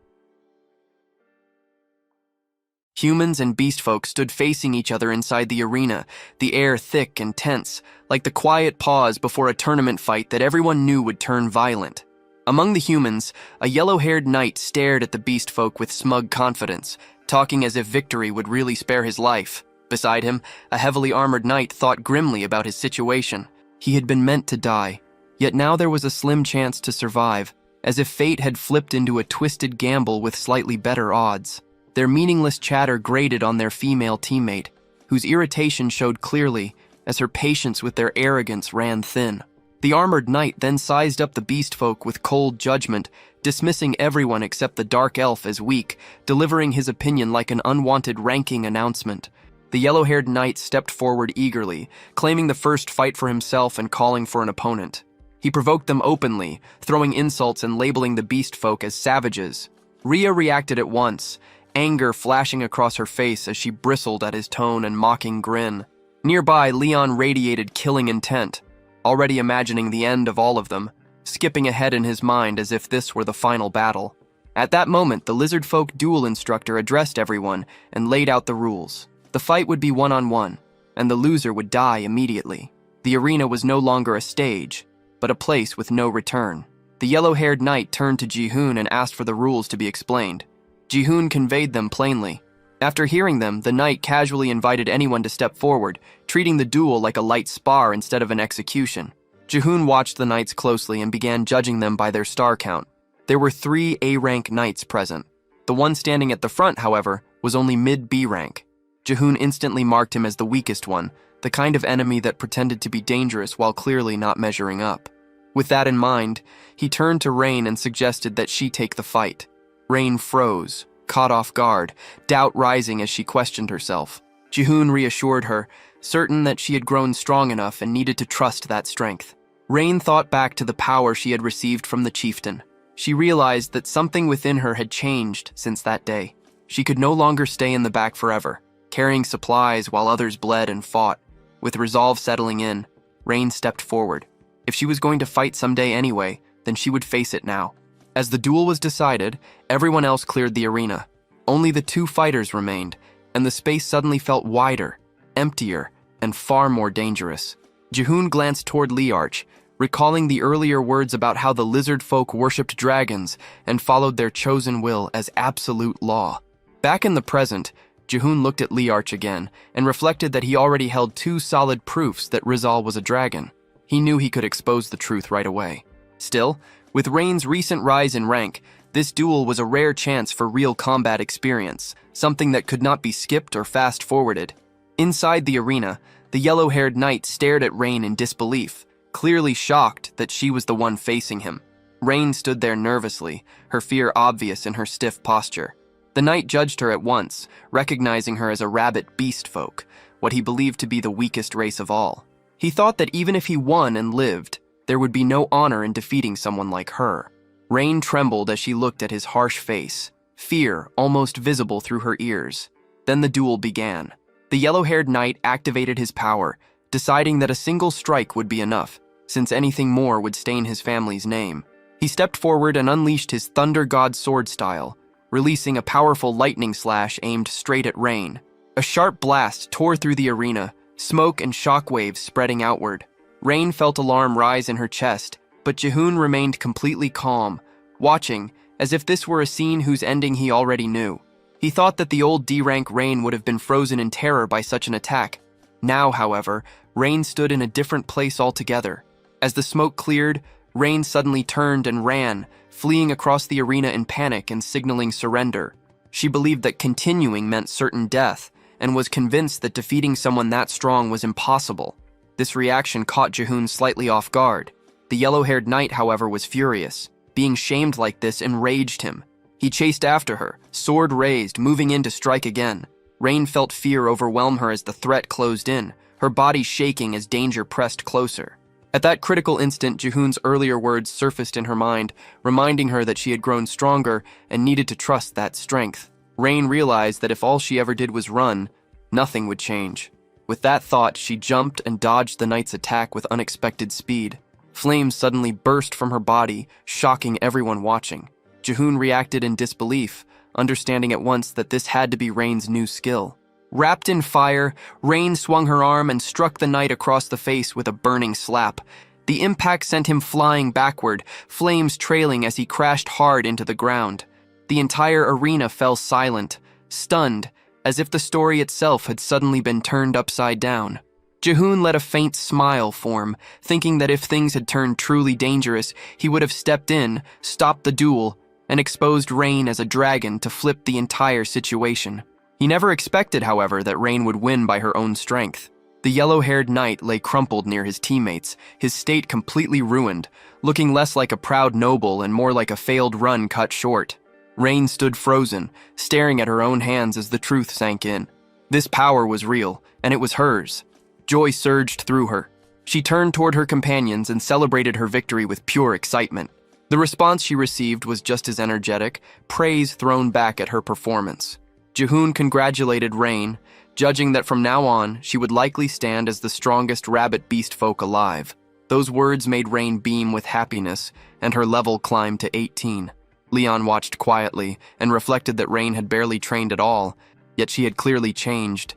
Humans and beast folk stood facing each other inside the arena, the air thick and tense, like the quiet pause before a tournament fight that everyone knew would turn violent. Among the humans, a yellow-haired knight stared at the beast folk with smug confidence, talking as if victory would really spare his life. Beside him, a heavily armored knight thought grimly about his situation. He had been meant to die, yet now there was a slim chance to survive, as if fate had flipped into a twisted gamble with slightly better odds. Their meaningless chatter grated on their female teammate, whose irritation showed clearly as her patience with their arrogance ran thin. The armored knight then sized up the beast folk with cold judgment, dismissing everyone except the dark elf as weak, delivering his opinion like an unwanted ranking announcement. The yellow-haired knight stepped forward eagerly, claiming the first fight for himself and calling for an opponent. He provoked them openly, throwing insults and labeling the beast folk as savages. Rhea reacted at once, anger flashing across her face as she bristled at his tone and mocking grin. Nearby, Leon radiated killing intent, already imagining the end of all of them, skipping ahead in his mind as if this were the final battle. At that moment, the lizard folk duel instructor addressed everyone and laid out the rules. The fight would be one-on-one, and the loser would die immediately. The arena was no longer a stage, but a place with no return. The yellow-haired knight turned to Ji-hoon and asked for the rules to be explained. Ji-hoon conveyed them plainly. After hearing them, the knight casually invited anyone to step forward, treating the duel like a light spar instead of an execution. Ji-hoon watched the knights closely and began judging them by their star count. There were 3 A-rank knights present. The one standing at the front, however, was only mid-B rank. Ji-hoon instantly marked him as the weakest one, the kind of enemy that pretended to be dangerous while clearly not measuring up. With that in mind, he turned to Rain and suggested that she take the fight. Rain froze, caught off guard, doubt rising as she questioned herself. Ji-hoon reassured her, certain that she had grown strong enough and needed to trust that strength. Rain thought back to the power she had received from the chieftain. She realized that something within her had changed since that day. She could no longer stay in the back forever, carrying supplies while others bled and fought. With resolve settling in, Rain stepped forward. If she was going to fight someday anyway, then she would face it now. As the duel was decided, everyone else cleared the arena. Only the 2 fighters remained, and the space suddenly felt wider, emptier, and far more dangerous. Ji-hoon glanced toward Liarch, recalling the earlier words about how the lizard folk worshipped dragons and followed their chosen will as absolute law. Back in the present, Ji-hoon looked at Liarch again and reflected that he already held 2 solid proofs that Rizal was a dragon. He knew he could expose the truth right away. Still, with Rain's recent rise in rank, this duel was a rare chance for real combat experience, something that could not be skipped or fast-forwarded. Inside the arena, the yellow-haired knight stared at Rain in disbelief, clearly shocked that she was the one facing him. Rain stood there nervously, her fear obvious in her stiff posture. The knight judged her at once, recognizing her as a rabbit beast folk, what he believed to be the weakest race of all. He thought that even if he won and lived, there would be no honor in defeating someone like her. Rain trembled as she looked at his harsh face, fear almost visible through her ears. Then the duel began. The yellow-haired knight activated his power, deciding that a single strike would be enough, since anything more would stain his family's name. He stepped forward and unleashed his Thunder God sword style, releasing a powerful lightning slash aimed straight at Rain. A sharp blast tore through the arena, smoke and shockwaves spreading outward. Rain felt alarm rise in her chest, but Ji-hoon remained completely calm, watching as if this were a scene whose ending he already knew. He thought that the old D-rank Rain would have been frozen in terror by such an attack. Now, however, Rain stood in a different place altogether. As the smoke cleared, Rain suddenly turned and ran, fleeing across the arena in panic and signaling surrender. She believed that continuing meant certain death, and was convinced that defeating someone that strong was impossible. This reaction caught Ji-hoon slightly off guard. The yellow-haired knight, however, was furious. Being shamed like this enraged him. He chased after her, sword raised, moving in to strike again. Rain felt fear overwhelm her as the threat closed in, her body shaking as danger pressed closer. At that critical instant, Ji-hoon's earlier words surfaced in her mind, reminding her that she had grown stronger and needed to trust that strength. Rain realized that if all she ever did was run, nothing would change. With that thought, she jumped and dodged the knight's attack with unexpected speed. Flames suddenly burst from her body, shocking everyone watching. Ji-hoon reacted in disbelief, understanding at once that this had to be Rain's new skill. Wrapped in fire, Rain swung her arm and struck the knight across the face with a burning slap. The impact sent him flying backward, flames trailing as he crashed hard into the ground. The entire arena fell silent, stunned, as if the story itself had suddenly been turned upside down. Ji-hoon let a faint smile form, thinking that if things had turned truly dangerous, he would have stepped in, stopped the duel, and exposed Rain as a dragon to flip the entire situation. He never expected, however, that Rain would win by her own strength. The yellow-haired knight lay crumpled near his teammates, his state completely ruined, looking less like a proud noble and more like a failed run cut short. Rain stood frozen, staring at her own hands as the truth sank in. This power was real, and it was hers. Joy surged through her. She turned toward her companions and celebrated her victory with pure excitement. The response she received was just as energetic, praise thrown back at her performance. Ji-hoon congratulated Rain, judging that from now on, she would likely stand as the strongest rabbit beast folk alive. Those words made Rain beam with happiness, and her level climbed to 18. Leon watched quietly and reflected that Rain had barely trained at all, yet she had clearly changed,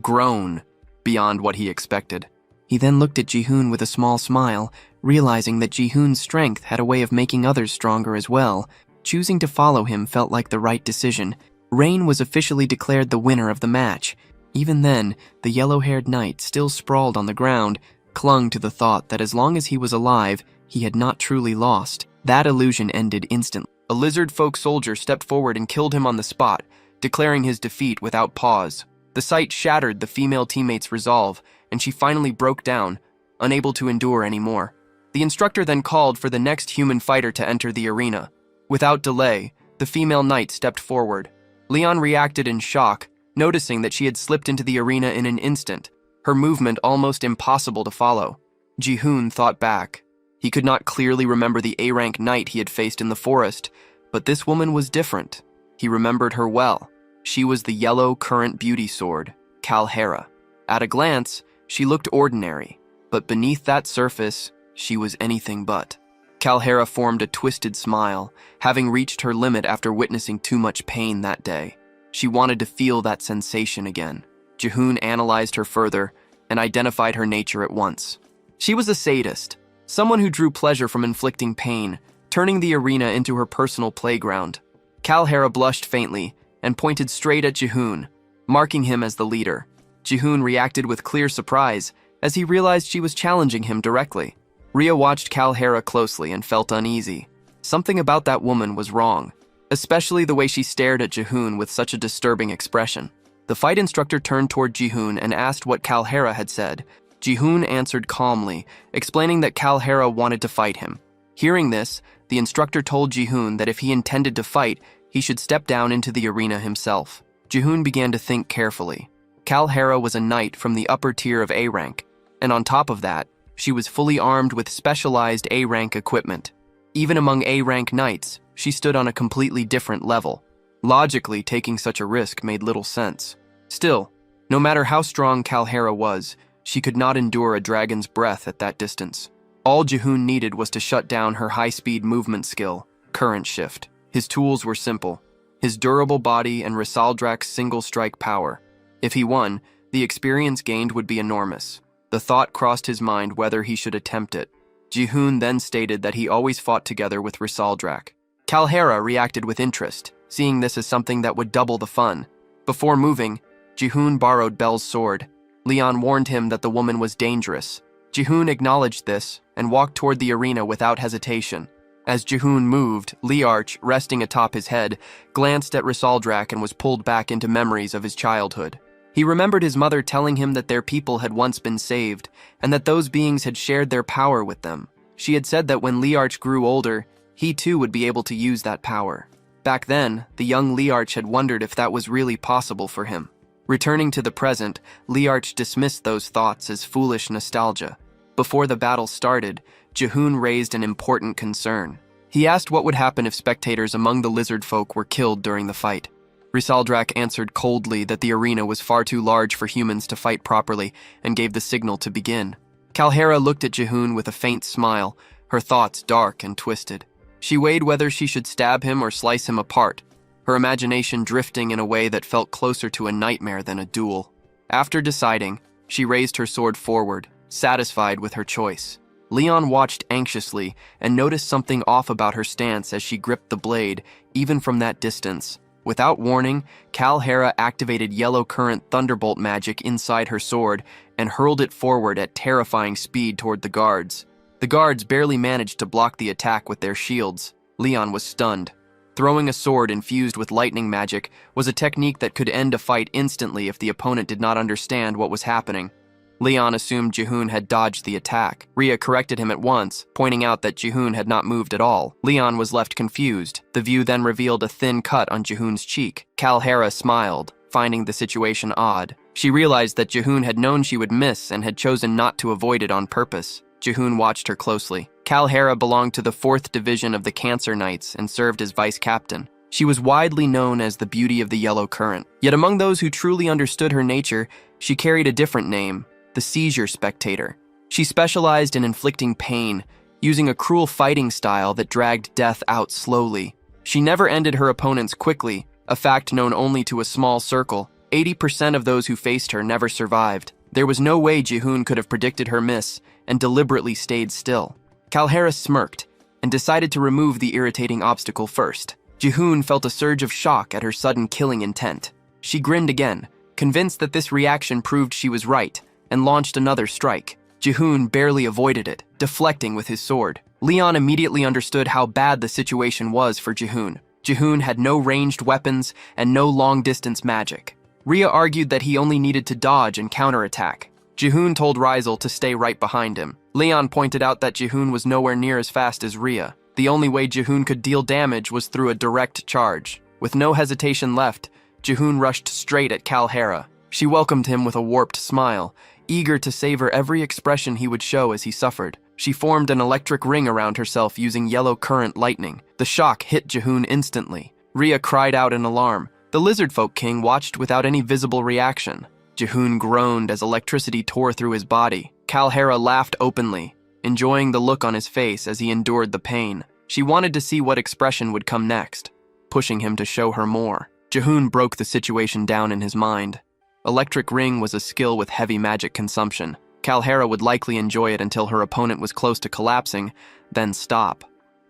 grown, beyond what he expected. He then looked at Ji-hoon with a small smile, realizing that Ji-hoon's strength had a way of making others stronger as well. Choosing to follow him felt like the right decision. Rain was officially declared the winner of the match. Even then, the yellow-haired knight, still sprawled on the ground, clung to the thought that as long as he was alive, he had not truly lost. That illusion ended instantly. A lizard folk soldier stepped forward and killed him on the spot, declaring his defeat without pause. The sight shattered the female teammate's resolve, and she finally broke down, unable to endure anymore. The instructor then called for the next human fighter to enter the arena. Without delay, the female knight stepped forward. Leon reacted in shock, noticing that she had slipped into the arena in an instant, her movement almost impossible to follow. Ji-hoon thought back. He could not clearly remember the A-rank knight he had faced in the forest, but this woman was different. He remembered her well. She was the yellow current beauty sword, Kalhera. At a glance, she looked ordinary, but beneath that surface, she was anything but. Kalhera formed a twisted smile, having reached her limit after witnessing too much pain that day. She wanted to feel that sensation again. Ji-hoon analyzed her further and identified her nature at once. She was a sadist, someone who drew pleasure from inflicting pain, turning the arena into her personal playground. Kalhera blushed faintly and pointed straight at Ji-hoon, marking him as the leader. Ji-hoon reacted with clear surprise as he realized she was challenging him directly. Rhea watched Kalhera closely and felt uneasy. Something about that woman was wrong, especially the way she stared at Ji-hoon with such a disturbing expression. The fight instructor turned toward Ji-hoon and asked what Kalhera had said. Ji-hoon answered calmly, explaining that Kalhera wanted to fight him. Hearing this, the instructor told Ji-hoon that if he intended to fight, he should step down into the arena himself. Ji-hoon began to think carefully. Kalhera was a knight from the upper tier of A-rank, and on top of that, she was fully armed with specialized A-rank equipment. Even among A-rank knights, she stood on a completely different level. Logically, taking such a risk made little sense. Still, no matter how strong Kalhera was, she could not endure a dragon's breath at that distance. All Ji-hoon needed was to shut down her high-speed movement skill, Current Shift. His tools were simple: his durable body and Risaldrak's single-strike power. If he won, the experience gained would be enormous. The thought crossed his mind whether he should attempt it. Ji-hoon then stated that he always fought together with Risaldrak. Kalhera reacted with interest, seeing this as something that would double the fun. Before moving, Ji-hoon borrowed Belle's sword. Leon warned him that the woman was dangerous. Ji-hoon acknowledged this and walked toward the arena without hesitation. As Ji-hoon moved, Liarch, resting atop his head, glanced at Risaldrak and was pulled back into memories of his childhood. He remembered his mother telling him that their people had once been saved, and that those beings had shared their power with them. She had said that when Liarch grew older, he too would be able to use that power. Back then, the young Liarch had wondered if that was really possible for him. Returning to the present, Liarch dismissed those thoughts as foolish nostalgia. Before the battle started, Ji-hoon raised an important concern. He asked what would happen if spectators among the lizard folk were killed during the fight. Risaldrak answered coldly that the arena was far too large for humans to fight properly and gave the signal to begin. Kalhera looked at Ji-hoon with a faint smile, her thoughts dark and twisted. She weighed whether she should stab him or slice him apart, her imagination drifting in a way that felt closer to a nightmare than a duel. After deciding, she raised her sword forward, satisfied with her choice. Leon watched anxiously and noticed something off about her stance as she gripped the blade, even from that distance. Without warning, Kalhera activated yellow current thunderbolt magic inside her sword and hurled it forward at terrifying speed toward the guards. The guards barely managed to block the attack with their shields. Leon was stunned. Throwing a sword infused with lightning magic was a technique that could end a fight instantly if the opponent did not understand what was happening. Leon assumed Ji-hoon had dodged the attack. Rhea corrected him at once, pointing out that Ji-hoon had not moved at all. Leon was left confused. The view then revealed a thin cut on Ji-hoon's cheek. Kalhera smiled, finding the situation odd. She realized that Ji-hoon had known she would miss and had chosen not to avoid it on purpose. Ji-hoon watched her closely. Kalhera belonged to the 4th Division of the Cancer Knights and served as vice-captain. She was widely known as the Beauty of the Yellow Current. Yet among those who truly understood her nature, she carried a different name: the Seizure Spectator. She specialized in inflicting pain, using a cruel fighting style that dragged death out slowly. She never ended her opponents quickly, a fact known only to a small circle. 80% of those who faced her never survived. There was no way Ji-hoon could have predicted her miss and deliberately stayed still. Kalhara smirked and decided to remove the irritating obstacle first. Jihoon felt a surge of shock at her sudden killing intent. She grinned again, convinced that this reaction proved she was right, and launched another strike. Jihoon barely avoided it, deflecting with his sword. Leon immediately understood how bad the situation was for Jihoon. Jihoon had no ranged weapons and no long-distance magic. Rhea argued that he only needed to dodge and counterattack. Jihoon told Rizal to stay right behind him. Leon pointed out that Jihoon was nowhere near as fast as Rhea. The only way Jihoon could deal damage was through a direct charge. With no hesitation left, Jihoon rushed straight at Kalhara. She welcomed him with a warped smile, eager to savor every expression he would show as he suffered. She formed an electric ring around herself using yellow current lightning. The shock hit Jihoon instantly. Rhea cried out in alarm. The Lizard Folk King watched without any visible reaction. Jihoon groaned as electricity tore through his body. Kalhara laughed openly, enjoying the look on his face as he endured the pain. She wanted to see what expression would come next, pushing him to show her more. Jihoon broke the situation down in his mind. Electric Ring was a skill with heavy magic consumption. Kalhara would likely enjoy it until her opponent was close to collapsing, then stop.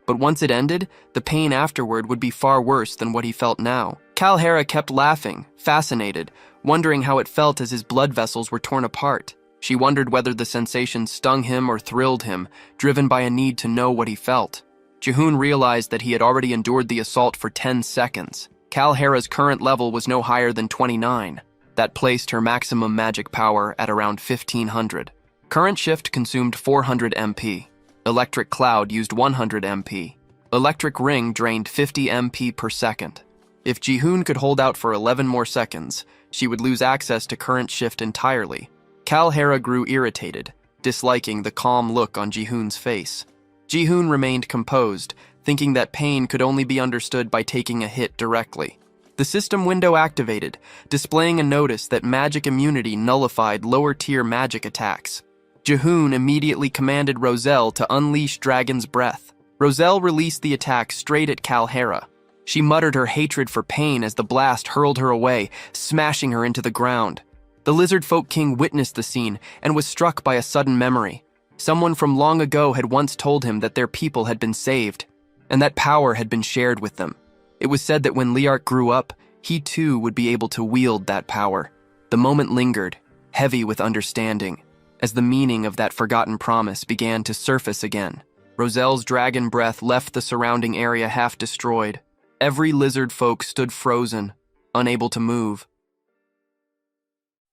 But once it ended, the pain afterward would be far worse than what he felt now. Kalhara kept laughing, fascinated, wondering how it felt as his blood vessels were torn apart. She wondered whether the sensation stung him or thrilled him, driven by a need to know what he felt. Jihoon realized that he had already endured the assault for 10 seconds. Kalhara's current level was no higher than 29. That placed her maximum magic power at around 1500. Current Shift consumed 400 MP. Electric Cloud used 100 MP. Electric Ring drained 50 MP per second. If Jihoon could hold out for 11 more seconds, she would lose access to Current Shift entirely. Kalhara grew irritated, disliking the calm look on Jihoon's face. Jihoon remained composed, thinking that pain could only be understood by taking a hit directly. The system window activated, displaying a notice that magic immunity nullified lower-tier magic attacks. Jihoon immediately commanded Roselle to unleash Dragon's Breath. Roselle released the attack straight at Kalhara. She muttered her hatred for pain as the blast hurled her away, smashing her into the ground. The Lizard Folk King witnessed the scene and was struck by a sudden memory. Someone from long ago had once told him that their people had been saved, and that power had been shared with them. It was said that when Liart grew up, he too would be able to wield that power. The moment lingered, heavy with understanding, as the meaning of that forgotten promise began to surface again. Roselle's dragon breath left the surrounding area half destroyed. Every lizard folk stood frozen, unable to move.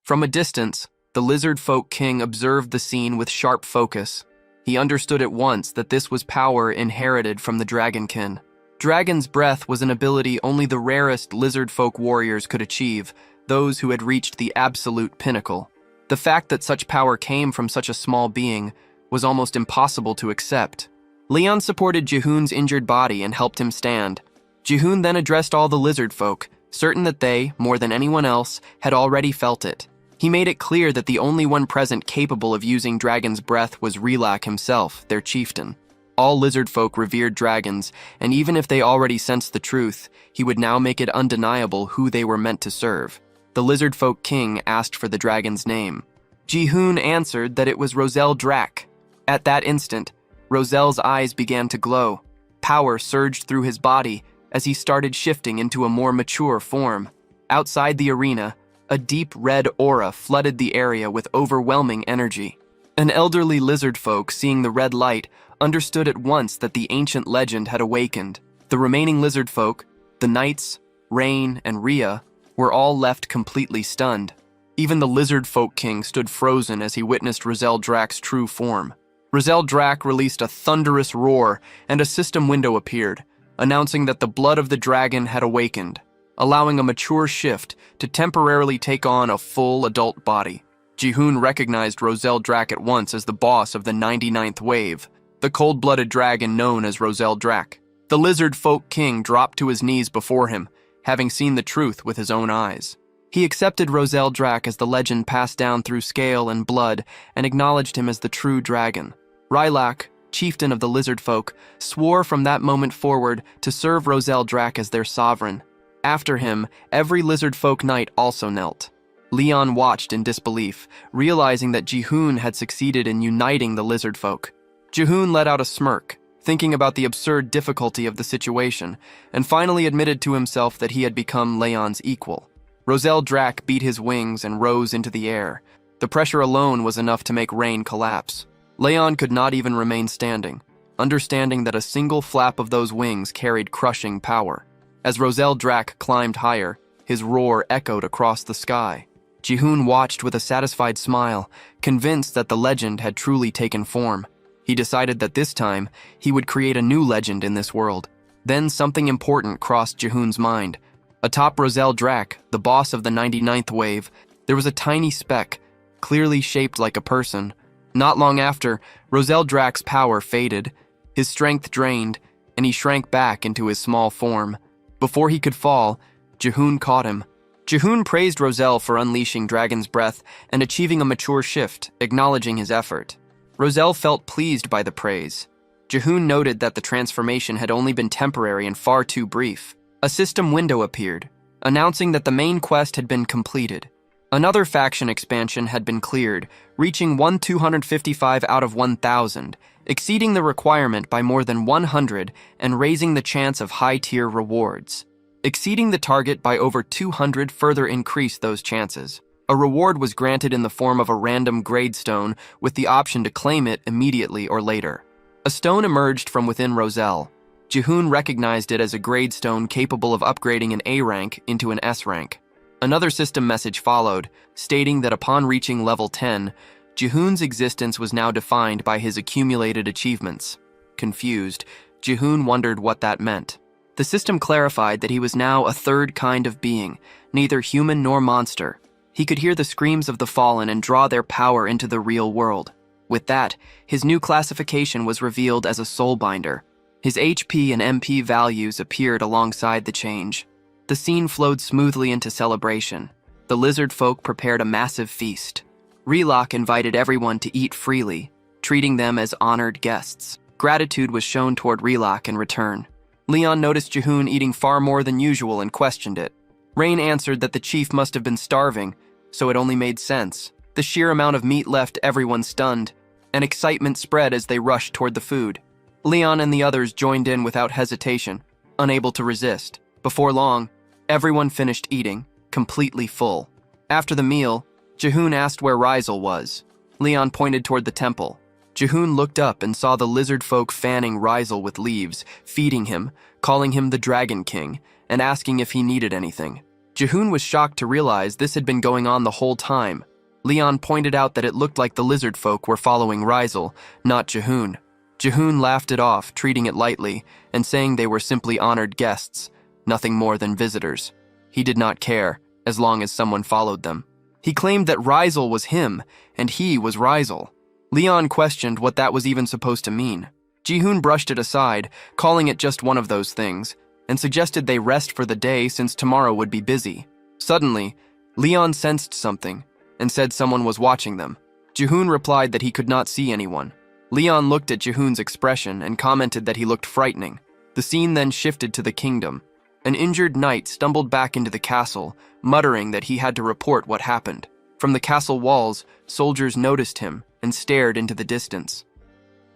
From a distance, the Lizard Folk King observed the scene with sharp focus. He understood at once that this was power inherited from the Dragonkin. Dragon's Breath was an ability only the rarest lizard folk warriors could achieve, those who had reached the absolute pinnacle. The fact that such power came from such a small being was almost impossible to accept. Leon supported Jihoon's injured body and helped him stand. Jihoon then addressed all the lizard folk, certain that they, more than anyone else, had already felt it. He made it clear that the only one present capable of using Dragon's Breath was Relak himself, their chieftain. All lizard folk revered dragons, and even if they already sensed the truth, he would now make it undeniable who they were meant to serve. The Lizard Folk King asked for the dragon's name. Jihoon answered that it was Roselle Drak. At that instant, Roselle's eyes began to glow. Power surged through his body as he started shifting into a more mature form. Outside the arena, a deep red aura flooded the area with overwhelming energy. An elderly lizard folk, seeing the red light, understood at once that the ancient legend had awakened. The remaining lizard folk, the Knights, Rain, and Rhea, were all left completely stunned. Even the Lizard Folk King stood frozen as he witnessed Roselle Drak's true form. Roselle Drak released a thunderous roar, and a system window appeared, announcing that the blood of the dragon had awakened, allowing a mature shift to temporarily take on a full adult body. Jihoon recognized Roselle Drak at once as the boss of the 99th Wave, the cold-blooded dragon known as Roselle Drak. The Lizard Folk King dropped to his knees before him, having seen the truth with his own eyes. He accepted Roselle Drak as the legend passed down through scale and blood and acknowledged him as the true dragon. Rylak, chieftain of the lizard folk, swore from that moment forward to serve Roselle Drak as their sovereign. After him, every lizard folk knight also knelt. Leon watched in disbelief, realizing that Jihoon had succeeded in uniting the lizard folk. Jihoon let out a smirk, thinking about the absurd difficulty of the situation, and finally admitted to himself that he had become Leon's equal. Roselle Drac beat his wings and rose into the air. The pressure alone was enough to make Rain collapse. Leon could not even remain standing, understanding that a single flap of those wings carried crushing power. As Roselle Drac climbed higher, his roar echoed across the sky. Jihoon watched with a satisfied smile, convinced that the legend had truly taken form. He decided that this time, he would create a new legend in this world. Then something important crossed Jihoon's mind. Atop Roselle Drac, the boss of the 99th wave, there was a tiny speck, clearly shaped like a person. Not long after, Roselle Drac's power faded, his strength drained, and he shrank back into his small form. Before he could fall, Jihoon caught him. Jihoon praised Roselle for unleashing Dragon's Breath and achieving a mature shift, acknowledging his effort. Roselle felt pleased by the praise. Jihoon noted that the transformation had only been temporary and far too brief. A system window appeared, announcing that the main quest had been completed. Another faction expansion had been cleared, reaching 1,255 out of 1,000, exceeding the requirement by more than 100 and raising the chance of high-tier rewards. Exceeding the target by over 200 further increased those chances. A reward was granted in the form of a random grade stone with the option to claim it immediately or later. A stone emerged from within Roselle. Jihoon recognized it as a grade stone capable of upgrading an A rank into an S rank. Another system message followed, stating that upon reaching level 10, Jihoon's existence was now defined by his accumulated achievements. Confused, Jihoon wondered what that meant. The system clarified that he was now a third kind of being, neither human nor monster. He could hear the screams of the fallen and draw their power into the real world. With that, his new classification was revealed as a soulbinder. His HP and MP values appeared alongside the change. The scene flowed smoothly into celebration. The lizard folk prepared a massive feast. Relok invited everyone to eat freely, treating them as honored guests. Gratitude was shown toward Relok in return. Leon noticed Jihoon eating far more than usual and questioned it. Rain answered that the chief must have been starving, so it only made sense. The sheer amount of meat left everyone stunned, and excitement spread as they rushed toward the food. Leon and the others joined in without hesitation, unable to resist. Before long, everyone finished eating, completely full. After the meal, Jihoon asked where Rizal was. Leon pointed toward the temple. Jihoon looked up and saw the lizard folk fanning Rizal with leaves, feeding him, calling him the Dragon King, and asking if he needed anything. Jihoon was shocked to realize this had been going on the whole time. Leon pointed out that it looked like the lizard folk were following Rizal, not Jihoon. Jihoon laughed it off, treating it lightly, and saying they were simply honored guests, nothing more than visitors. He did not care, as long as someone followed them. He claimed that Rizal was him, and he was Rizal. Leon questioned what that was even supposed to mean. Jihoon brushed it aside, calling it just one of those things, and suggested they rest for the day since tomorrow would be busy. Suddenly, Leon sensed something, and said someone was watching them. Jihoon replied that he could not see anyone. Leon looked at Jihoon's expression and commented that he looked frightening. The scene then shifted to the kingdom. An injured knight stumbled back into the castle, muttering that he had to report what happened. From the castle walls, soldiers noticed him and stared into the distance.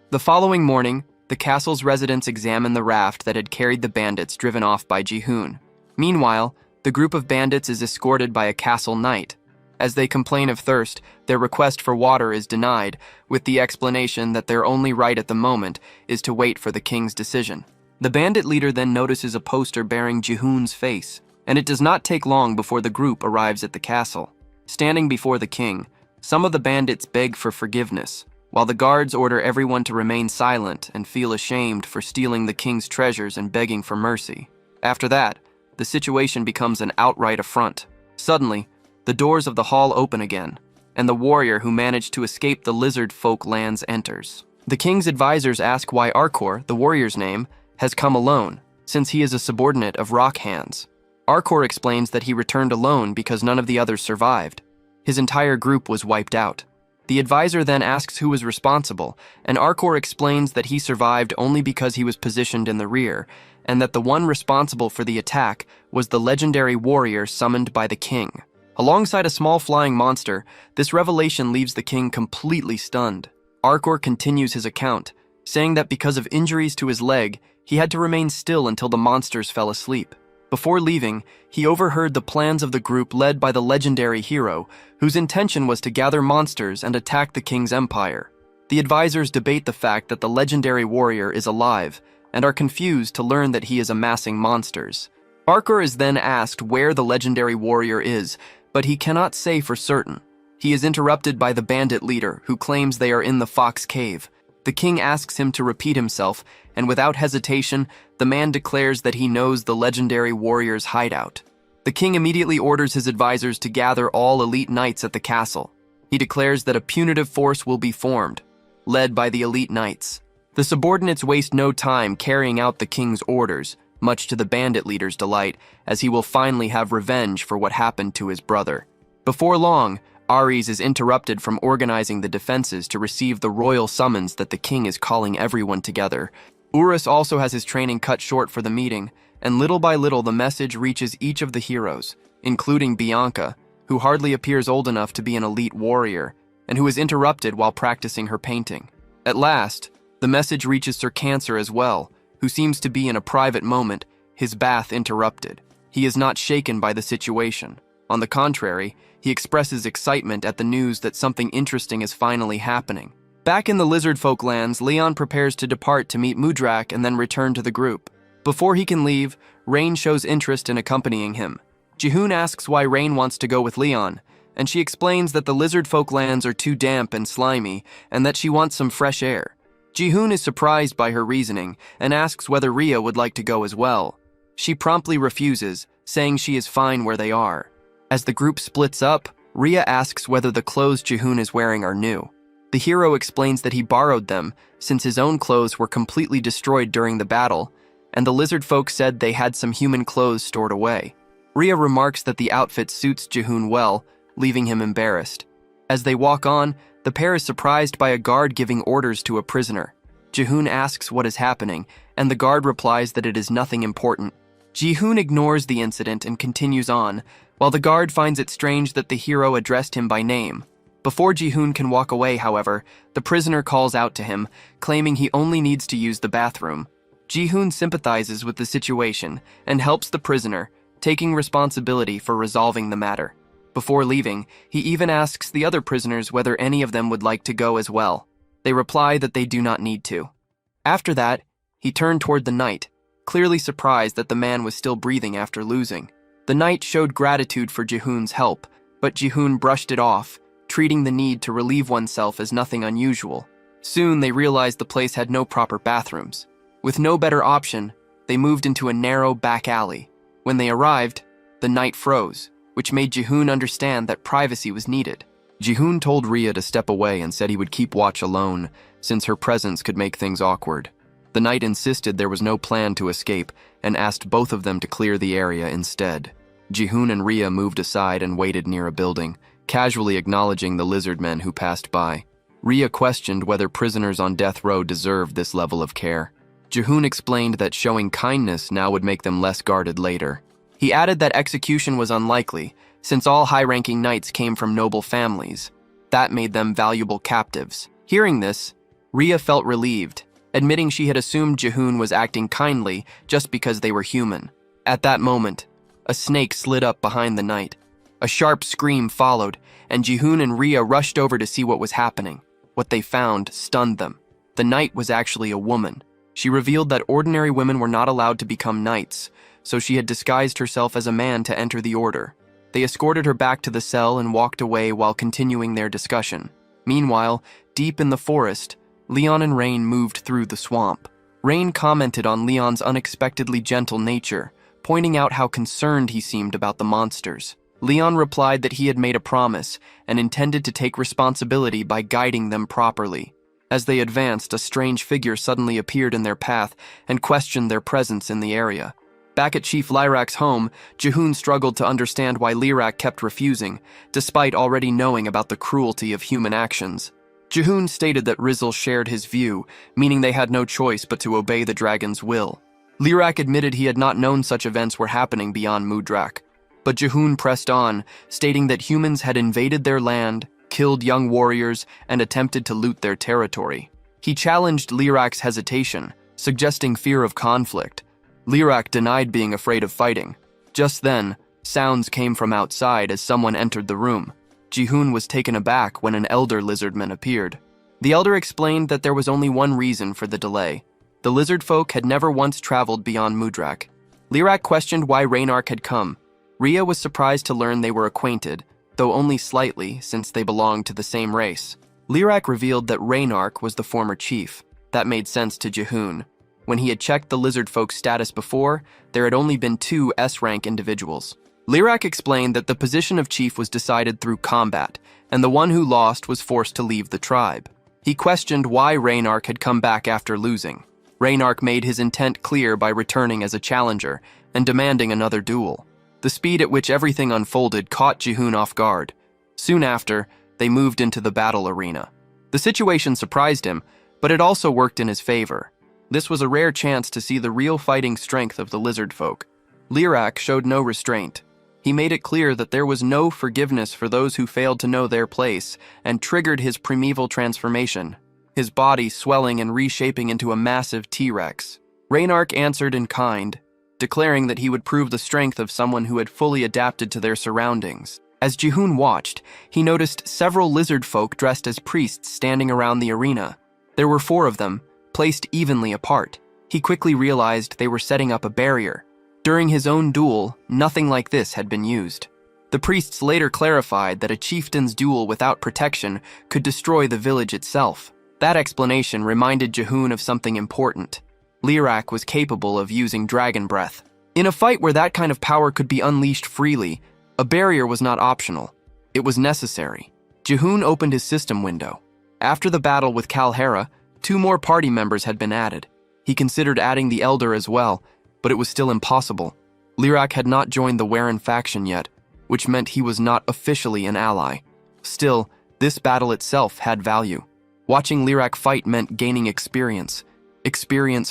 The following morning, the castle's residents examined the raft that had carried the bandits driven off by Jihoon. Meanwhile, the group of bandits is escorted by a castle knight. As they complain of thirst, their request for water is denied, with the explanation that their only right at the moment is to wait for the king's decision. The bandit leader then notices a poster bearing Jihoon's face, and it does not take long before the group arrives at the castle. Standing before the king, some of the bandits beg for forgiveness, while the guards order everyone to remain silent and feel ashamed for stealing the king's treasures and begging for mercy. After that, the situation becomes an outright affront. Suddenly, the doors of the hall open again, and the warrior who managed to escape the lizard folk lands enters. The king's advisors ask why Arkor, the warrior's name, has come alone, since he is a subordinate of Rock Hands. Arkor explains that he returned alone because none of the others survived. His entire group was wiped out. The advisor then asks who was responsible, and Arkor explains that he survived only because he was positioned in the rear, and that the one responsible for the attack was the legendary warrior summoned by the king. Alongside a small flying monster, this revelation leaves the king completely stunned. Arkor continues his account, saying that because of injuries to his leg, he had to remain still until the monsters fell asleep. Before leaving, he overheard the plans of the group led by the legendary hero, whose intention was to gather monsters and attack the king's empire. The advisors debate the fact that the legendary warrior is alive, and are confused to learn that he is amassing monsters. Barker is then asked where the legendary warrior is, but he cannot say for certain. He is interrupted by the bandit leader, who claims they are in the Fox Cave. The king asks him to repeat himself, and without hesitation, the man declares that he knows the legendary warrior's hideout. The king immediately orders his advisors to gather all elite knights at the castle. He declares that a punitive force will be formed, led by the elite knights. The subordinates waste no time carrying out the king's orders, much to the bandit leader's delight, as he will finally have revenge for what happened to his brother. Before long, Ares is interrupted from organizing the defenses to receive the royal summons that the king is calling everyone together. Urus also has his training cut short for the meeting, and little by little the message reaches each of the heroes, including Bianca, who hardly appears old enough to be an elite warrior, and who is interrupted while practicing her painting. At last, the message reaches Sir Cancer as well, who seems to be in a private moment, his bath interrupted. He is not shaken by the situation. On the contrary, he expresses excitement at the news that something interesting is finally happening. Back in the lizard folk lands, Leon prepares to depart to meet Mudrak and then return to the group. Before he can leave, Rain shows interest in accompanying him. Jihoon asks why Rain wants to go with Leon, and she explains that the lizard folk lands are too damp and slimy and that she wants some fresh air. Jihoon is surprised by her reasoning and asks whether Rhea would like to go as well. She promptly refuses, saying she is fine where they are. As the group splits up, Rhea asks whether the clothes Jihoon is wearing are new. The hero explains that he borrowed them since his own clothes were completely destroyed during the battle, and the lizard folk said they had some human clothes stored away. Rhea remarks that the outfit suits Jihoon well, leaving him embarrassed. As they walk on, the pair is surprised by a guard giving orders to a prisoner. Jihoon asks what is happening, and the guard replies that it is nothing important. Jihoon ignores the incident and continues on, while the guard finds it strange that the hero addressed him by name. Before Jihoon can walk away, however, the prisoner calls out to him, claiming he only needs to use the bathroom. Jihoon sympathizes with the situation and helps the prisoner, taking responsibility for resolving the matter. Before leaving, he even asks the other prisoners whether any of them would like to go as well. They reply that they do not need to. After that, he turned toward the knight, clearly surprised that the man was still breathing after losing. The knight showed gratitude for Jihoon's help, but Jihoon brushed it off, treating the need to relieve oneself as nothing unusual. Soon they realized the place had no proper bathrooms. With no better option, they moved into a narrow back alley. When they arrived, the knight froze, which made Jihoon understand that privacy was needed. Jihoon told Rhea to step away and said he would keep watch alone, since her presence could make things awkward. The knight insisted there was no plan to escape and asked both of them to clear the area instead. Jihoon and Rhea moved aside and waited near a building, casually acknowledging the lizard men who passed by. Rhea questioned whether prisoners on death row deserved this level of care. Jihoon explained that showing kindness now would make them less guarded later. He added that execution was unlikely, since all high-ranking knights came from noble families. That made them valuable captives. Hearing this, Rhea felt relieved, admitting she had assumed Jihoon was acting kindly just because they were human. At that moment, a snake slid up behind the knight. A sharp scream followed, and Jihoon and Rhea rushed over to see what was happening. What they found stunned them. The knight was actually a woman. She revealed that ordinary women were not allowed to become knights, so she had disguised herself as a man to enter the order. They escorted her back to the cell and walked away while continuing their discussion. Meanwhile, deep in the forest, Leon and Rain moved through the swamp. Rain commented on Leon's unexpectedly gentle nature, pointing out how concerned he seemed about the monsters. Leon replied that he had made a promise and intended to take responsibility by guiding them properly. As they advanced, a strange figure suddenly appeared in their path and questioned their presence in the area. Back at Chief Lyrak's home, Jihoon struggled to understand why Lyrak kept refusing, despite already knowing about the cruelty of human actions. Jihoon stated that Rizzle shared his view, meaning they had no choice but to obey the dragon's will. Lyrak admitted he had not known such events were happening beyond Mudrak, but Jihoon pressed on, stating that humans had invaded their land, killed young warriors, and attempted to loot their territory. He challenged Lirak's hesitation, suggesting fear of conflict. Lirak denied being afraid of fighting. Just then, sounds came from outside as someone entered the room. Jihoon was taken aback when an elder lizardman appeared. The elder explained that there was only one reason for the delay. The lizard folk had never once traveled beyond Mudrak. Lirak questioned why Reynark had come. Rhea was surprised to learn they were acquainted, though only slightly since they belonged to the same race. Lirak revealed that Reynark was the former chief. That made sense to Jihoon. When he had checked the lizard folk's status before, there had only been 2 S-rank individuals. Lirak explained that the position of chief was decided through combat, and the one who lost was forced to leave the tribe. He questioned why Reynark had come back after losing. Reynark made his intent clear by returning as a challenger and demanding another duel. The speed at which everything unfolded caught Jihoon off guard. Soon after, they moved into the battle arena. The situation surprised him, but it also worked in his favor. This was a rare chance to see the real fighting strength of the lizard folk. Lirak showed no restraint. He made it clear that there was no forgiveness for those who failed to know their place and triggered his primeval transformation, his body swelling and reshaping into a massive T-Rex. Reynark answered in kind, declaring that he would prove the strength of someone who had fully adapted to their surroundings. As Jihoon watched, he noticed several lizard folk dressed as priests standing around the arena. There were 4 of them, placed evenly apart. He quickly realized they were setting up a barrier. During his own duel, nothing like this had been used. The priests later clarified that a chieftain's duel without protection could destroy the village itself. That explanation reminded Jihoon of something important. Lirak was capable of using dragon breath. In a fight where that kind of power could be unleashed freely, a barrier was not optional. It was necessary. Jihoon opened his system window. After the battle with Kalhara, 2 more party members had been added. He considered adding the Elder as well, but it was still impossible. Lirak had not joined the Warren faction yet, which meant he was not officially an ally. Still, this battle itself had value. Watching Lirak fight meant gaining experience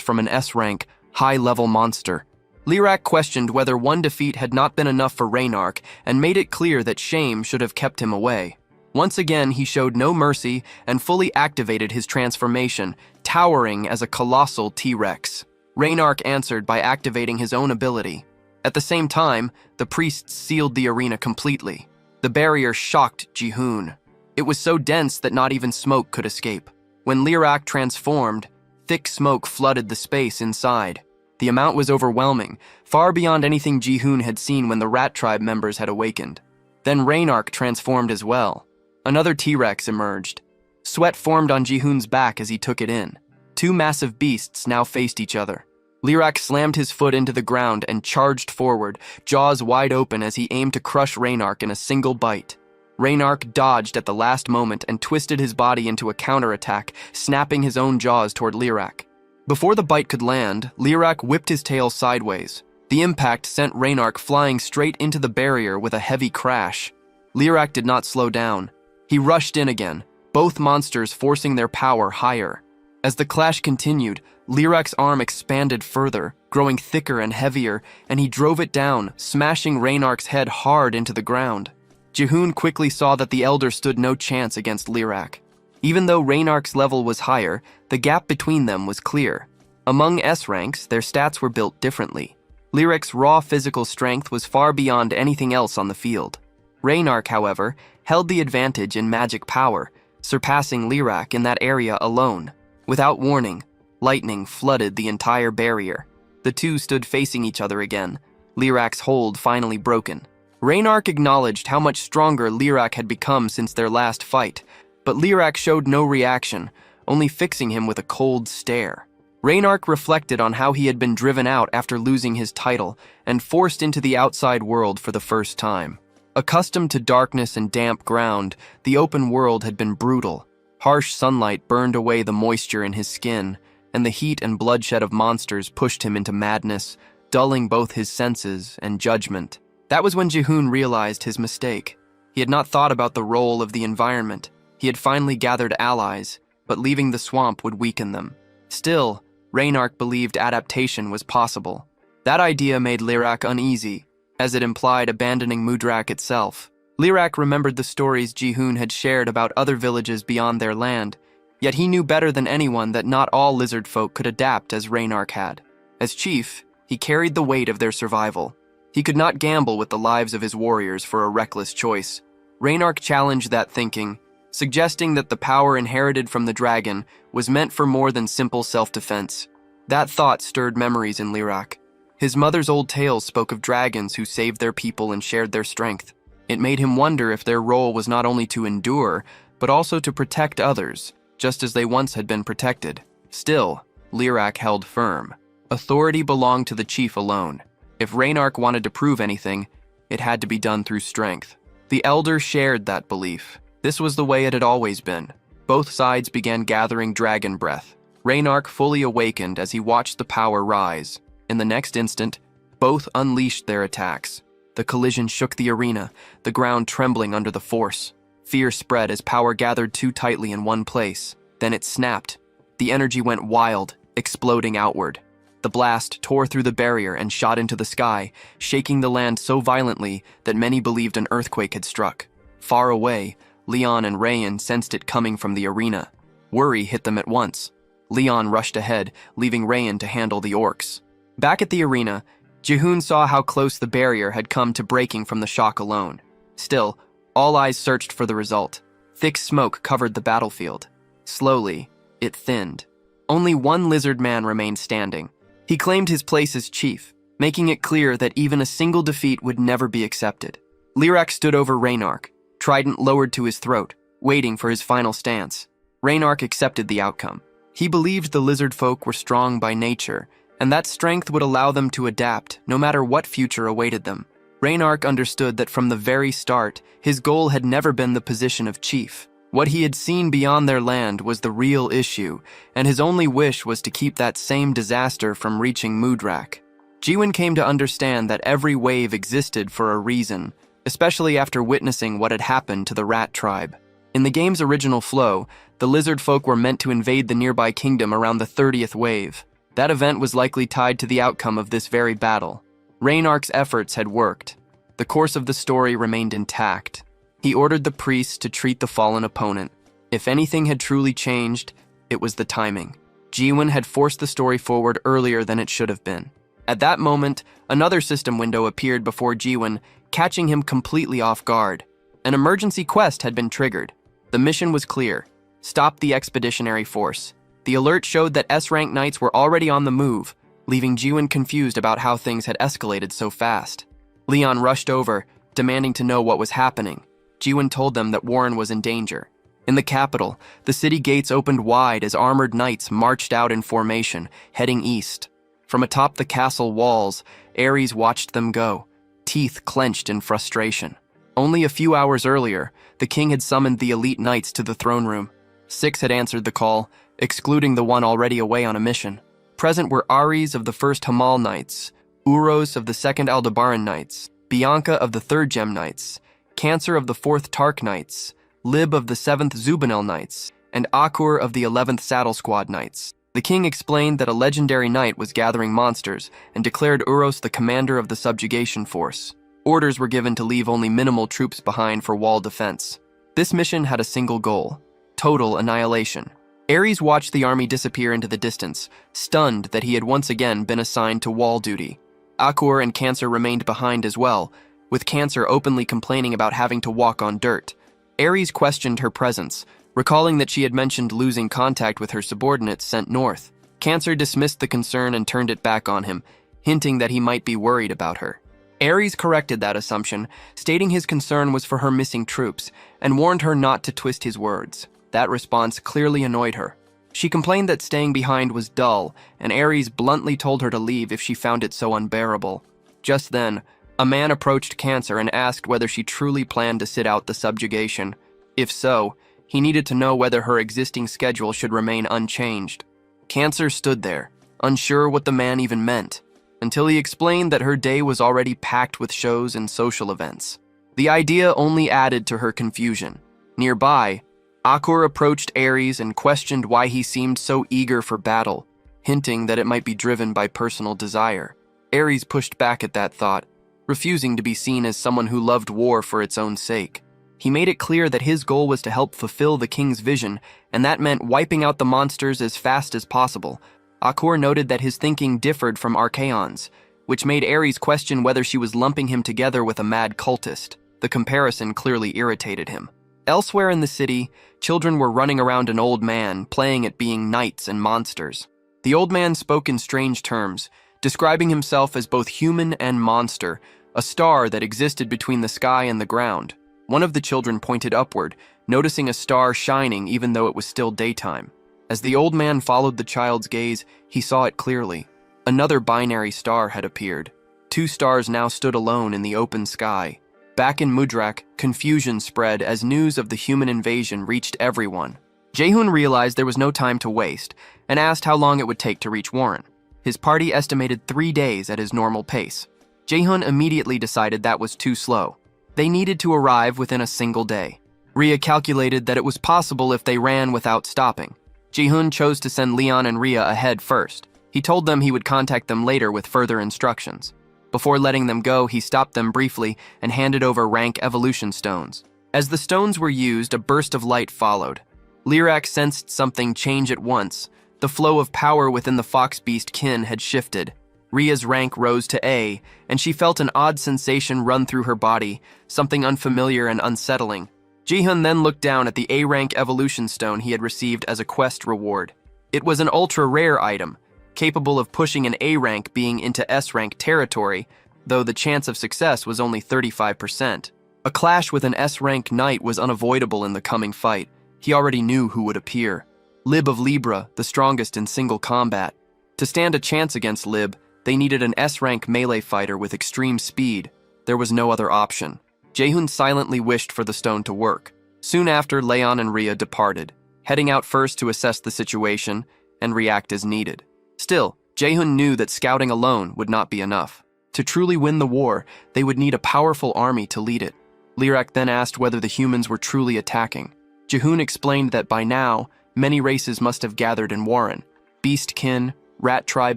from an S-rank, high-level monster. Lirak questioned whether one defeat had not been enough for Reynark and made it clear that shame should have kept him away. Once again, he showed no mercy and fully activated his transformation, towering as a colossal T-Rex. Reynark answered by activating his own ability. At the same time, the priests sealed the arena completely. The barrier shocked Jihoon. It was so dense that not even smoke could escape. When Lirak transformed, thick smoke flooded the space inside. The amount was overwhelming, far beyond anything Jihoon had seen when the Rat Tribe members had awakened. Then Reynark transformed as well. Another T-Rex emerged. Sweat formed on Jihoon's back as he took it in. 2 massive beasts now faced each other. Lirak slammed his foot into the ground and charged forward, jaws wide open as he aimed to crush Reynark in a single bite. Reynark dodged at the last moment and twisted his body into a counterattack, snapping his own jaws toward Lirak. Before the bite could land, Lirak whipped his tail sideways. The impact sent Reynark flying straight into the barrier with a heavy crash. Lirak did not slow down. He rushed in again, both monsters forcing their power higher. As the clash continued, Lirak's arm expanded further, growing thicker and heavier, and he drove it down, smashing Reynark's head hard into the ground. Jihoon quickly saw that the Elder stood no chance against Lirak. Even though Reynark's level was higher, the gap between them was clear. Among S-ranks, their stats were built differently. Lirak's raw physical strength was far beyond anything else on the field. Reynark, however, held the advantage in magic power, surpassing Lirak in that area alone. Without warning, lightning flooded the entire barrier. The 2 stood facing each other again, Lirak's hold finally broken. Reynark acknowledged how much stronger Lirak had become since their last fight, but Lirak showed no reaction, only fixing him with a cold stare. Reynark reflected on how he had been driven out after losing his title and forced into the outside world for the first time. Accustomed to darkness and damp ground, the open world had been brutal. Harsh sunlight burned away the moisture in his skin, and the heat and bloodshed of monsters pushed him into madness, dulling both his senses and judgment. That was when Jihoon realized his mistake. He had not thought about the role of the environment. He had finally gathered allies, but leaving the swamp would weaken them. Still, Reynark believed adaptation was possible. That idea made Lirak uneasy, as it implied abandoning Mudrak itself. Lirak remembered the stories Jihoon had shared about other villages beyond their land. Yet he knew better than anyone that not all lizard folk could adapt as Reynark had. As chief, he carried the weight of their survival. He could not gamble with the lives of his warriors for a reckless choice. Reynark challenged that thinking, suggesting that the power inherited from the dragon was meant for more than simple self-defense. That thought stirred memories in Lyrak. His mother's old tales spoke of dragons who saved their people and shared their strength. It made him wonder if their role was not only to endure, but also to protect others, just as they once had been protected. Still, Lyrak held firm. Authority belonged to the chief alone. If Reynark wanted to prove anything, it had to be done through strength. The elder shared that belief. This was the way it had always been. Both sides began gathering dragon breath. Reynark fully awakened as he watched the power rise. In the next instant, both unleashed their attacks. The collision shook the arena, the ground trembling under the force. Fear spread as power gathered too tightly in one place. Then it snapped. The energy went wild, exploding outward. The blast tore through the barrier and shot into the sky, shaking the land so violently that many believed an earthquake had struck. Far away, Leon and Rayan sensed it coming from the arena. Worry hit them at once. Leon rushed ahead, leaving Rayan to handle the orcs. Back at the arena, Jihoon saw how close the barrier had come to breaking from the shock alone. Still, all eyes searched for the result. Thick smoke covered the battlefield. Slowly, it thinned. Only one lizard man remained standing. He claimed his place as chief, making it clear that even a single defeat would never be accepted. Lyrak stood over Reynark, trident lowered to his throat, waiting for his final stance. Reynark accepted the outcome. He believed the lizard folk were strong by nature, and that strength would allow them to adapt, no matter what future awaited them. Reynark understood that from the very start, his goal had never been the position of chief. What he had seen beyond their land was the real issue, and his only wish was to keep that same disaster from reaching Mudrak. Jiwon came to understand that every wave existed for a reason, especially after witnessing what had happened to the rat tribe. In the game's original flow, the lizard folk were meant to invade the nearby kingdom around the 30th wave. That event was likely tied to the outcome of this very battle. Reynark's efforts had worked. The course of the story remained intact. He ordered the priests to treat the fallen opponent. If anything had truly changed, it was the timing. Jiwon had forced the story forward earlier than it should have been. At that moment, another system window appeared before Jiwon, catching him completely off guard. An emergency quest had been triggered. The mission was clear: stop the expeditionary force. The alert showed that S-rank knights were already on the move, leaving Jiwon confused about how things had escalated so fast. Leon rushed over, demanding to know what was happening. Jiwon told them that Warren was in danger. In the capital, the city gates opened wide as armored knights marched out in formation, heading east. From atop the castle walls, Ares watched them go, teeth clenched in frustration. Only a few hours earlier, the king had summoned the elite knights to the throne room. 6 had answered the call, excluding the one already away on a mission. Present were Ares of the 1st Hamal Knights, Uros of the 2nd Aldebaran Knights, Bianca of the 3rd Gem Knights, Cancer of the 4th Tark Knights, Lib of the 7th Zubanel Knights, and Akur of the 11th Saddle Squad Knights. The king explained that a legendary knight was gathering monsters and declared Uros the commander of the subjugation force. Orders were given to leave only minimal troops behind for wall defense. This mission had a single goal: total annihilation. Ares watched the army disappear into the distance, stunned that he had once again been assigned to wall duty. Akur and Cancer remained behind as well, with Cancer openly complaining about having to walk on dirt. Ares questioned her presence, recalling that she had mentioned losing contact with her subordinates sent north. Cancer dismissed the concern and turned it back on him, hinting that he might be worried about her. Ares corrected that assumption, stating his concern was for her missing troops, and warned her not to twist his words. That response clearly annoyed her. She complained that staying behind was dull, and Ares bluntly told her to leave if she found it so unbearable. Just then, a man approached Cancer and asked whether she truly planned to sit out the subjugation. If so, he needed to know whether her existing schedule should remain unchanged. Cancer stood there, unsure what the man even meant, until he explained that her day was already packed with shows and social events. The idea only added to her confusion. Nearby, Akur approached Ares and questioned why he seemed so eager for battle, hinting that it might be driven by personal desire. Ares pushed back at that thought, refusing to be seen as someone who loved war for its own sake. He made it clear that his goal was to help fulfill the king's vision, and that meant wiping out the monsters as fast as possible. Akor noted that his thinking differed from Archaon's, which made Ares question whether she was lumping him together with a mad cultist. The comparison clearly irritated him. Elsewhere in the city, children were running around an old man, playing at being knights and monsters. The old man spoke in strange terms, describing himself as both human and monster, a star that existed between the sky and the ground. One of the children pointed upward, noticing a star shining even though it was still daytime. As the old man followed the child's gaze, he saw it clearly. Another binary star had appeared. 2 stars now stood alone in the open sky. Back in Mudrak, confusion spread as news of the human invasion reached everyone. Jaehoon realized there was no time to waste and asked how long it would take to reach Warren. His party estimated 3 days at his normal pace. Jaehoon immediately decided that was too slow. They needed to arrive within a single day. Rhea calculated that it was possible if they ran without stopping. Jaehoon chose to send Leon and Rhea ahead first. He told them he would contact them later with further instructions. Before letting them go, he stopped them briefly and handed over rank evolution stones. As the stones were used, a burst of light followed. Lyrak sensed something change at once. The flow of power within the fox beast kin had shifted. Rhea's rank rose to A, and she felt an odd sensation run through her body, something unfamiliar and unsettling. Jaehoon then looked down at the A-rank evolution stone he had received as a quest reward. It was an ultra-rare item, capable of pushing an A-rank being into S-rank territory, though the chance of success was only 35%. A clash with an S-rank knight was unavoidable in the coming fight. He already knew who would appear. Lib of Libra, the strongest in single combat. To stand a chance against Lib, they needed an S-rank melee fighter with extreme speed. There was no other option. Jaehoon silently wished for the stone to work. Soon after, Leon and Rhea departed, heading out first to assess the situation and react as needed. Still, Jaehoon knew that scouting alone would not be enough. To truly win the war, they would need a powerful army to lead it. Lyrak then asked whether the humans were truly attacking. Jaehoon explained that by now, many races must have gathered in Warren. Beastkin, rat tribe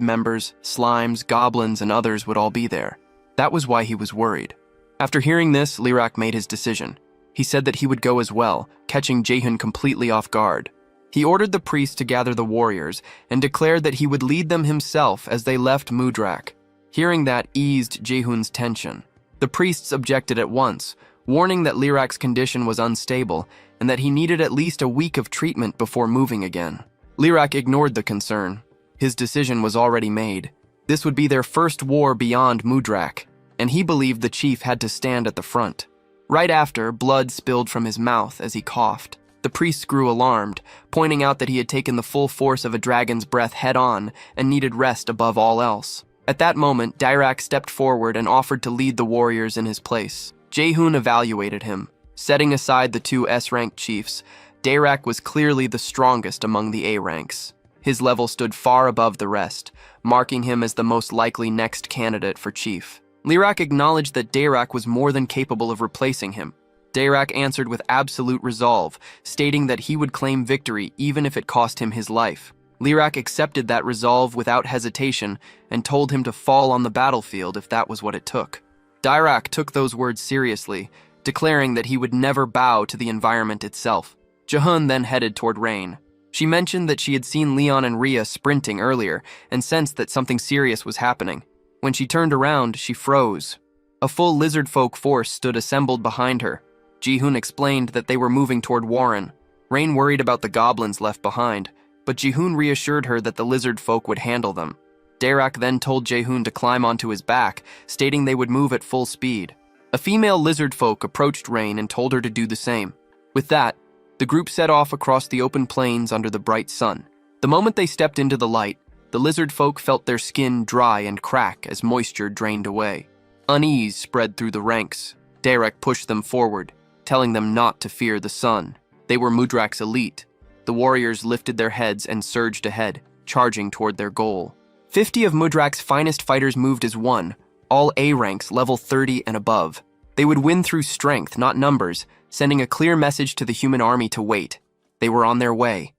members, slimes, goblins, and others would all be there. That was why he was worried. After hearing this, Lyrak made his decision. He said that he would go as well, catching Jaehoon completely off guard. He ordered the priest to gather the warriors and declared that he would lead them himself as they left Mudrak. Hearing that eased Jaehoon's tension. The priests objected at once, warning that Lyrak's condition was unstable and that he needed at least a week of treatment before moving again. Lyrak ignored the concern. His decision was already made. This would be their first war beyond Mudrak, and he believed the chief had to stand at the front. Right after, blood spilled from his mouth as he coughed. The priests grew alarmed, pointing out that he had taken the full force of a dragon's breath head-on and needed rest above all else. At that moment, Dirac stepped forward and offered to lead the warriors in his place. Jaehoon evaluated him. Setting aside the 2 S-rank chiefs, Dirac was clearly the strongest among the A-ranks. His level stood far above the rest, marking him as the most likely next candidate for chief. Lyrak acknowledged that Dirac was more than capable of replacing him. Dirac answered with absolute resolve, stating that he would claim victory even if it cost him his life. Lyrak accepted that resolve without hesitation and told him to fall on the battlefield if that was what it took. Dirac took those words seriously, declaring that he would never bow to the environment itself. Jaehoon then headed toward Rain. She mentioned that she had seen Leon and Rhea sprinting earlier and sensed that something serious was happening. When she turned around, she froze. A full lizard folk force stood assembled behind her. Jaehoon explained that they were moving toward Warren. Rain worried about the goblins left behind, but Jaehoon reassured her that the lizard folk would handle them. Dirac then told Jaehoon to climb onto his back, stating they would move at full speed. A female lizard folk approached Rain and told her to do the same. With that, the group set off across the open plains under the bright sun. The moment they stepped into the light, the lizard folk felt their skin dry and crack as moisture drained away. Unease spread through the ranks. Dirac pushed them forward, telling them not to fear the sun. They were Mudrak's elite. The warriors lifted their heads and surged ahead, charging toward their goal. 50 of Mudrak's finest fighters moved as one, all A ranks level 30 and above. They would win through strength, not numbers, sending a clear message to the human army to wait. They were on their way.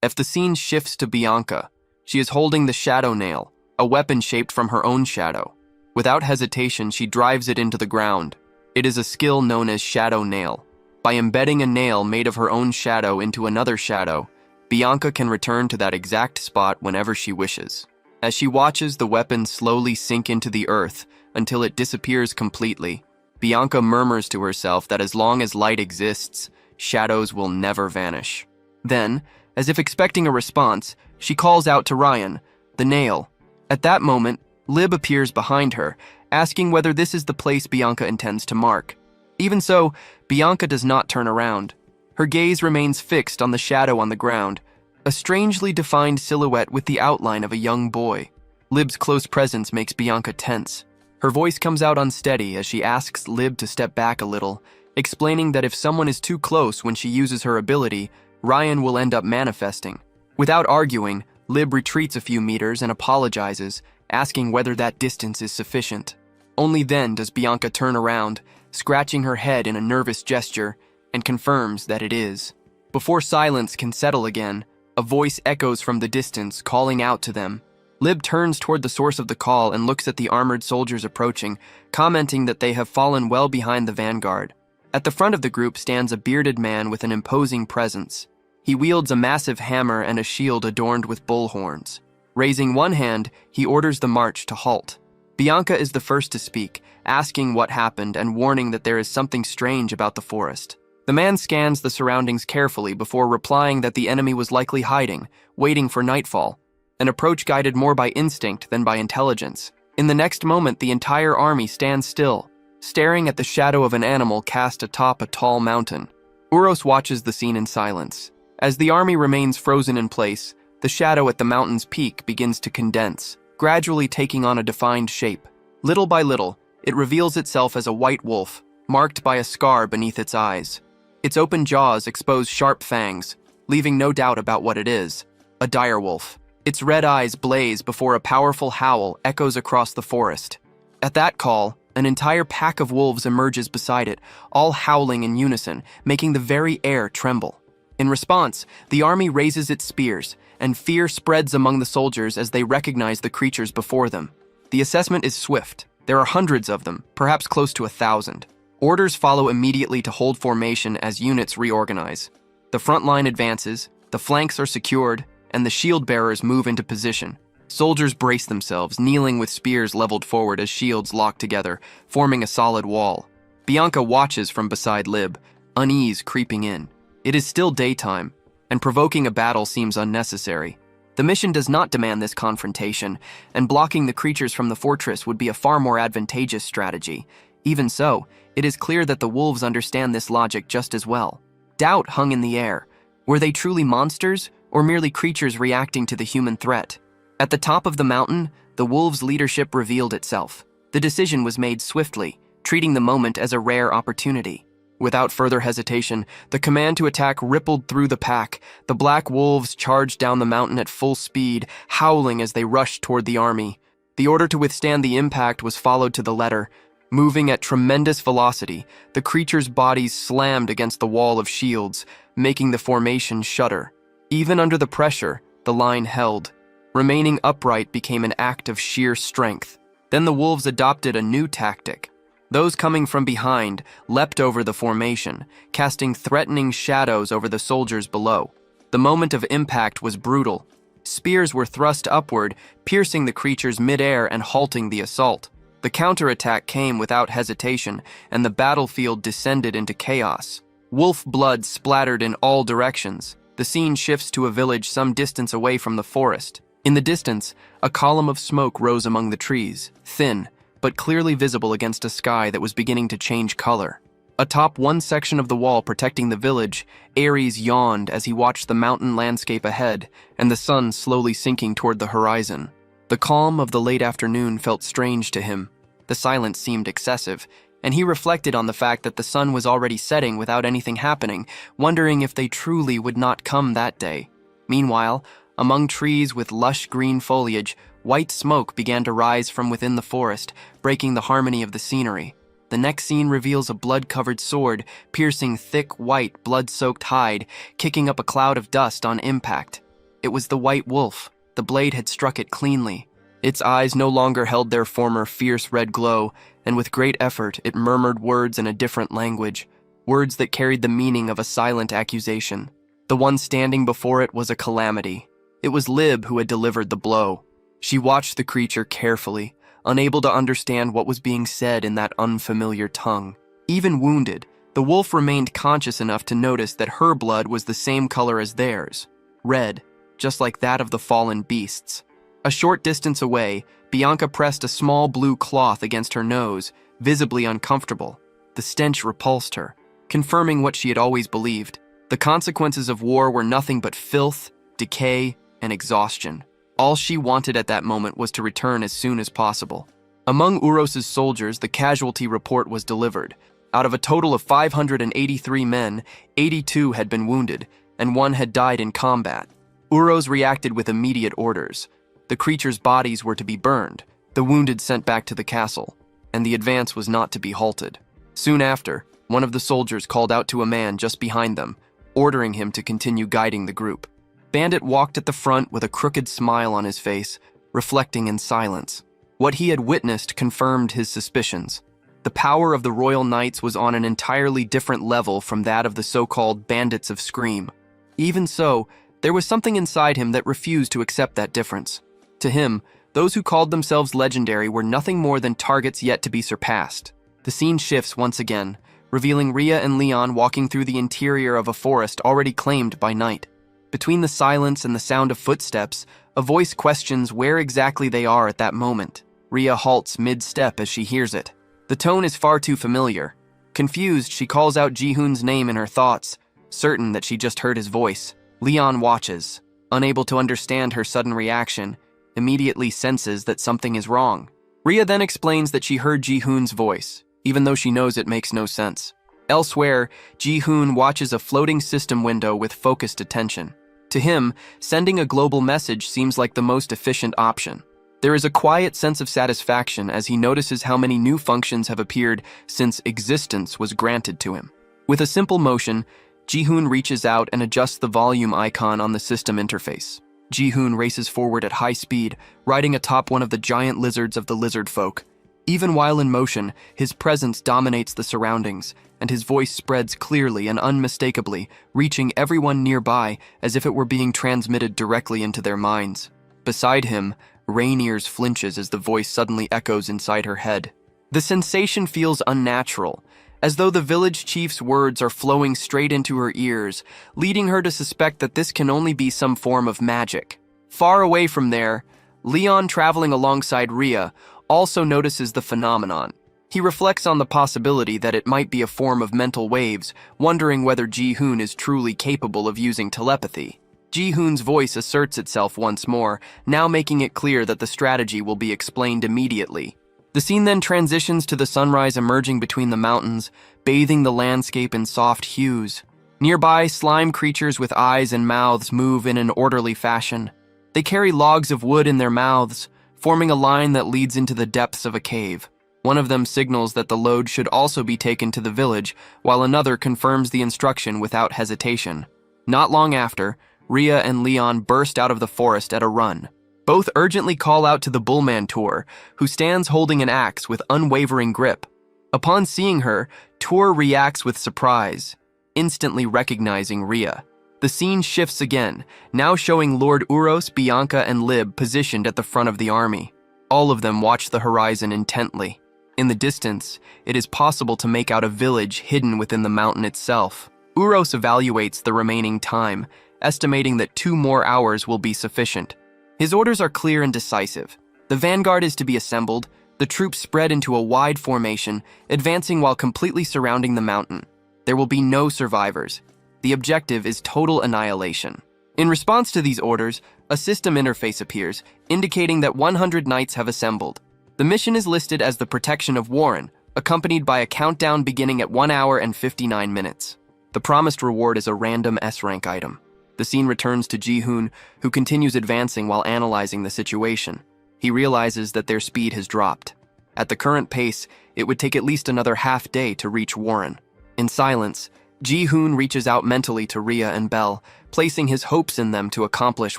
If the scene shifts to Bianca, she is holding the shadow nail, a weapon shaped from her own shadow. Without hesitation, she drives it into the ground. It is a skill known as shadow nail. By embedding a nail made of her own shadow into another shadow, Bianca can return to that exact spot whenever she wishes. As she watches the weapon slowly sink into the earth until it disappears completely, Bianca murmurs to herself that as long as light exists, shadows will never vanish. Then, as if expecting a response, she calls out to Ryan, the nail. At that moment, Lib appears behind her, asking whether this is the place Bianca intends to mark. Even so, Bianca does not turn around. Her gaze remains fixed on the shadow on the ground, a strangely defined silhouette with the outline of a young boy. Lib's close presence makes Bianca tense. Her voice comes out unsteady as she asks Lib to step back a little, explaining that if someone is too close when she uses her ability, Ryan will end up manifesting. Without arguing, Lib retreats a few meters and apologizes, asking whether that distance is sufficient. Only then does Bianca turn around, scratching her head in a nervous gesture, and confirms that it is. Before silence can settle again, a voice echoes from the distance, calling out to them. Lib turns toward the source of the call and looks at the armored soldiers approaching, commenting that they have fallen well behind the vanguard. At the front of the group stands a bearded man with an imposing presence. He wields a massive hammer and a shield adorned with bull horns. Raising one hand, he orders the march to halt. Bianca is the first to speak, asking what happened and warning that there is something strange about the forest. The man scans the surroundings carefully before replying that the enemy was likely hiding, waiting for nightfall, an approach guided more by instinct than by intelligence. In the next moment, the entire army stands still, staring at the shadow of an animal cast atop a tall mountain. Uros watches the scene in silence. As the army remains frozen in place, the shadow at the mountain's peak begins to condense, gradually taking on a defined shape. Little by little, it reveals itself as a white wolf, marked by a scar beneath its eyes. Its open jaws expose sharp fangs, leaving no doubt about what it is: a direwolf. Its red eyes blaze before a powerful howl echoes across the forest. At that call, an entire pack of wolves emerges beside it, all howling in unison, making the very air tremble. In response, the army raises its spears, and fear spreads among the soldiers as they recognize the creatures before them. The assessment is swift. There are hundreds of them, perhaps close to 1,000. Orders follow immediately to hold formation as units reorganize. The front line advances, the flanks are secured, and the shield bearers move into position. Soldiers brace themselves, kneeling with spears leveled forward as shields lock together, forming a solid wall. Bianca watches from beside Lib, unease creeping in. It is still daytime, and provoking a battle seems unnecessary. The mission does not demand this confrontation, and blocking the creatures from the fortress would be a far more advantageous strategy. Even so, it is clear that the wolves understand this logic just as well. Doubt hung in the air. Were they truly monsters, or merely creatures reacting to the human threat? At the top of the mountain, the wolves' leadership revealed itself. The decision was made swiftly, treating the moment as a rare opportunity. Without further hesitation, the command to attack rippled through the pack. The black wolves charged down the mountain at full speed, howling as they rushed toward the army. The order to withstand the impact was followed to the letter. Moving at tremendous velocity, the creatures' bodies slammed against the wall of shields, making the formation shudder. Even under the pressure, the line held. Remaining upright became an act of sheer strength. Then the wolves adopted a new tactic. Those coming from behind leapt over the formation, casting threatening shadows over the soldiers below. The moment of impact was brutal. Spears were thrust upward, piercing the creatures midair and halting the assault. The counterattack came without hesitation, and the battlefield descended into chaos. Wolf blood splattered in all directions. The scene shifts to a village some distance away from the forest. In the distance, a column of smoke rose among the trees, thin, but clearly visible against a sky that was beginning to change color. Atop one section of the wall protecting the village, Ares yawned as he watched the mountain landscape ahead and the sun slowly sinking toward the horizon. The calm of the late afternoon felt strange to him. The silence seemed excessive, and he reflected on the fact that the sun was already setting without anything happening, wondering if they truly would not come that day. Meanwhile, among trees with lush green foliage, white smoke began to rise from within the forest, breaking the harmony of the scenery. The next scene reveals a blood-covered sword, piercing thick, white, blood-soaked hide, kicking up a cloud of dust on impact. It was the white wolf. The blade had struck it cleanly. Its eyes no longer held their former fierce red glow, and with great effort it murmured words in a different language, words that carried the meaning of a silent accusation. The one standing before it was a calamity. It was Lib who had delivered the blow. She watched the creature carefully, unable to understand what was being said in that unfamiliar tongue. Even wounded, the wolf remained conscious enough to notice that her blood was the same color as theirs, red, just like that of the fallen beasts. A short distance away, Bianca pressed a small blue cloth against her nose, visibly uncomfortable. The stench repulsed her, confirming what she had always believed. The consequences of war were nothing but filth, decay, and exhaustion. All she wanted at that moment was to return as soon as possible. Among Uros's soldiers, the casualty report was delivered. Out of a total of 583 men, 82 had been wounded, and 1 had died in combat. Uros reacted with immediate orders. The creatures' bodies were to be burned, the wounded sent back to the castle, and the advance was not to be halted. Soon after, one of the soldiers called out to a man just behind them, ordering him to continue guiding the group. Bandit walked at the front with a crooked smile on his face, reflecting in silence. What he had witnessed confirmed his suspicions. The power of the Royal Knights was on an entirely different level from that of the so-called Bandits of Scream. Even so, there was something inside him that refused to accept that difference. To him, those who called themselves legendary were nothing more than targets yet to be surpassed. The scene shifts once again, revealing Rhea and Leon walking through the interior of a forest already claimed by night. Between the silence and the sound of footsteps, a voice questions where exactly they are at that moment. Rhea halts mid-step as she hears it. The tone is far too familiar. Confused, she calls out Ji-hoon's name in her thoughts, certain that she just heard his voice. Leon watches, unable to understand her sudden reaction, immediately senses that something is wrong. Rhea then explains that she heard Ji-hoon's voice, even though she knows it makes no sense. Elsewhere, Ji-hoon watches a floating system window with focused attention. To him, sending a global message seems like the most efficient option. There is a quiet sense of satisfaction as he notices how many new functions have appeared since existence was granted to him. With a simple motion, Ji-hoon reaches out and adjusts the volume icon on the system interface. Ji-hoon races forward at high speed, riding atop one of the giant lizards of the lizard folk. Even while in motion, his presence dominates the surroundings, and his voice spreads clearly and unmistakably, reaching everyone nearby as if it were being transmitted directly into their minds. Beside him, Rainiers flinches as the voice suddenly echoes inside her head. The sensation feels unnatural, as though the village chief's words are flowing straight into her ears, leading her to suspect that this can only be some form of magic. Far away from there, Leon, traveling alongside Rhea, also notices the phenomenon. He reflects on the possibility that it might be a form of mental waves, wondering whether Ji-hoon is truly capable of using telepathy. Ji-hoon's voice asserts itself once more, now making it clear that the strategy will be explained immediately. The scene then transitions to the sunrise emerging between the mountains, bathing the landscape in soft hues. Nearby, slime creatures with eyes and mouths move in an orderly fashion. They carry logs of wood in their mouths, forming a line that leads into the depths of a cave. One of them signals that the load should also be taken to the village, while another confirms the instruction without hesitation. Not long after, Rhea and Leon burst out of the forest at a run. Both urgently call out to the Bullman Tour, who stands holding an axe with unwavering grip. Upon seeing her, Tour reacts with surprise, instantly recognizing Rhea. The scene shifts again, now showing Lord Uros, Bianca, and Lib positioned at the front of the army. All of them watch the horizon intently. In the distance, it is possible to make out a village hidden within the mountain itself. Uros evaluates the remaining time, estimating that 2 more hours will be sufficient. His orders are clear and decisive. The vanguard is to be assembled, the troops spread into a wide formation, advancing while completely surrounding the mountain. There will be no survivors. The objective is total annihilation. In response to these orders, a system interface appears, indicating that 100 knights have assembled. The mission is listed as the protection of Warren, accompanied by a countdown beginning at 1 hour and 59 minutes. The promised reward is a random S-rank item. The scene returns to Ji-hoon, who continues advancing while analyzing the situation. He realizes that their speed has dropped. At the current pace, it would take at least another half day to reach Warren. In silence, Ji-hoon reaches out mentally to Rhea and Belle, placing his hopes in them to accomplish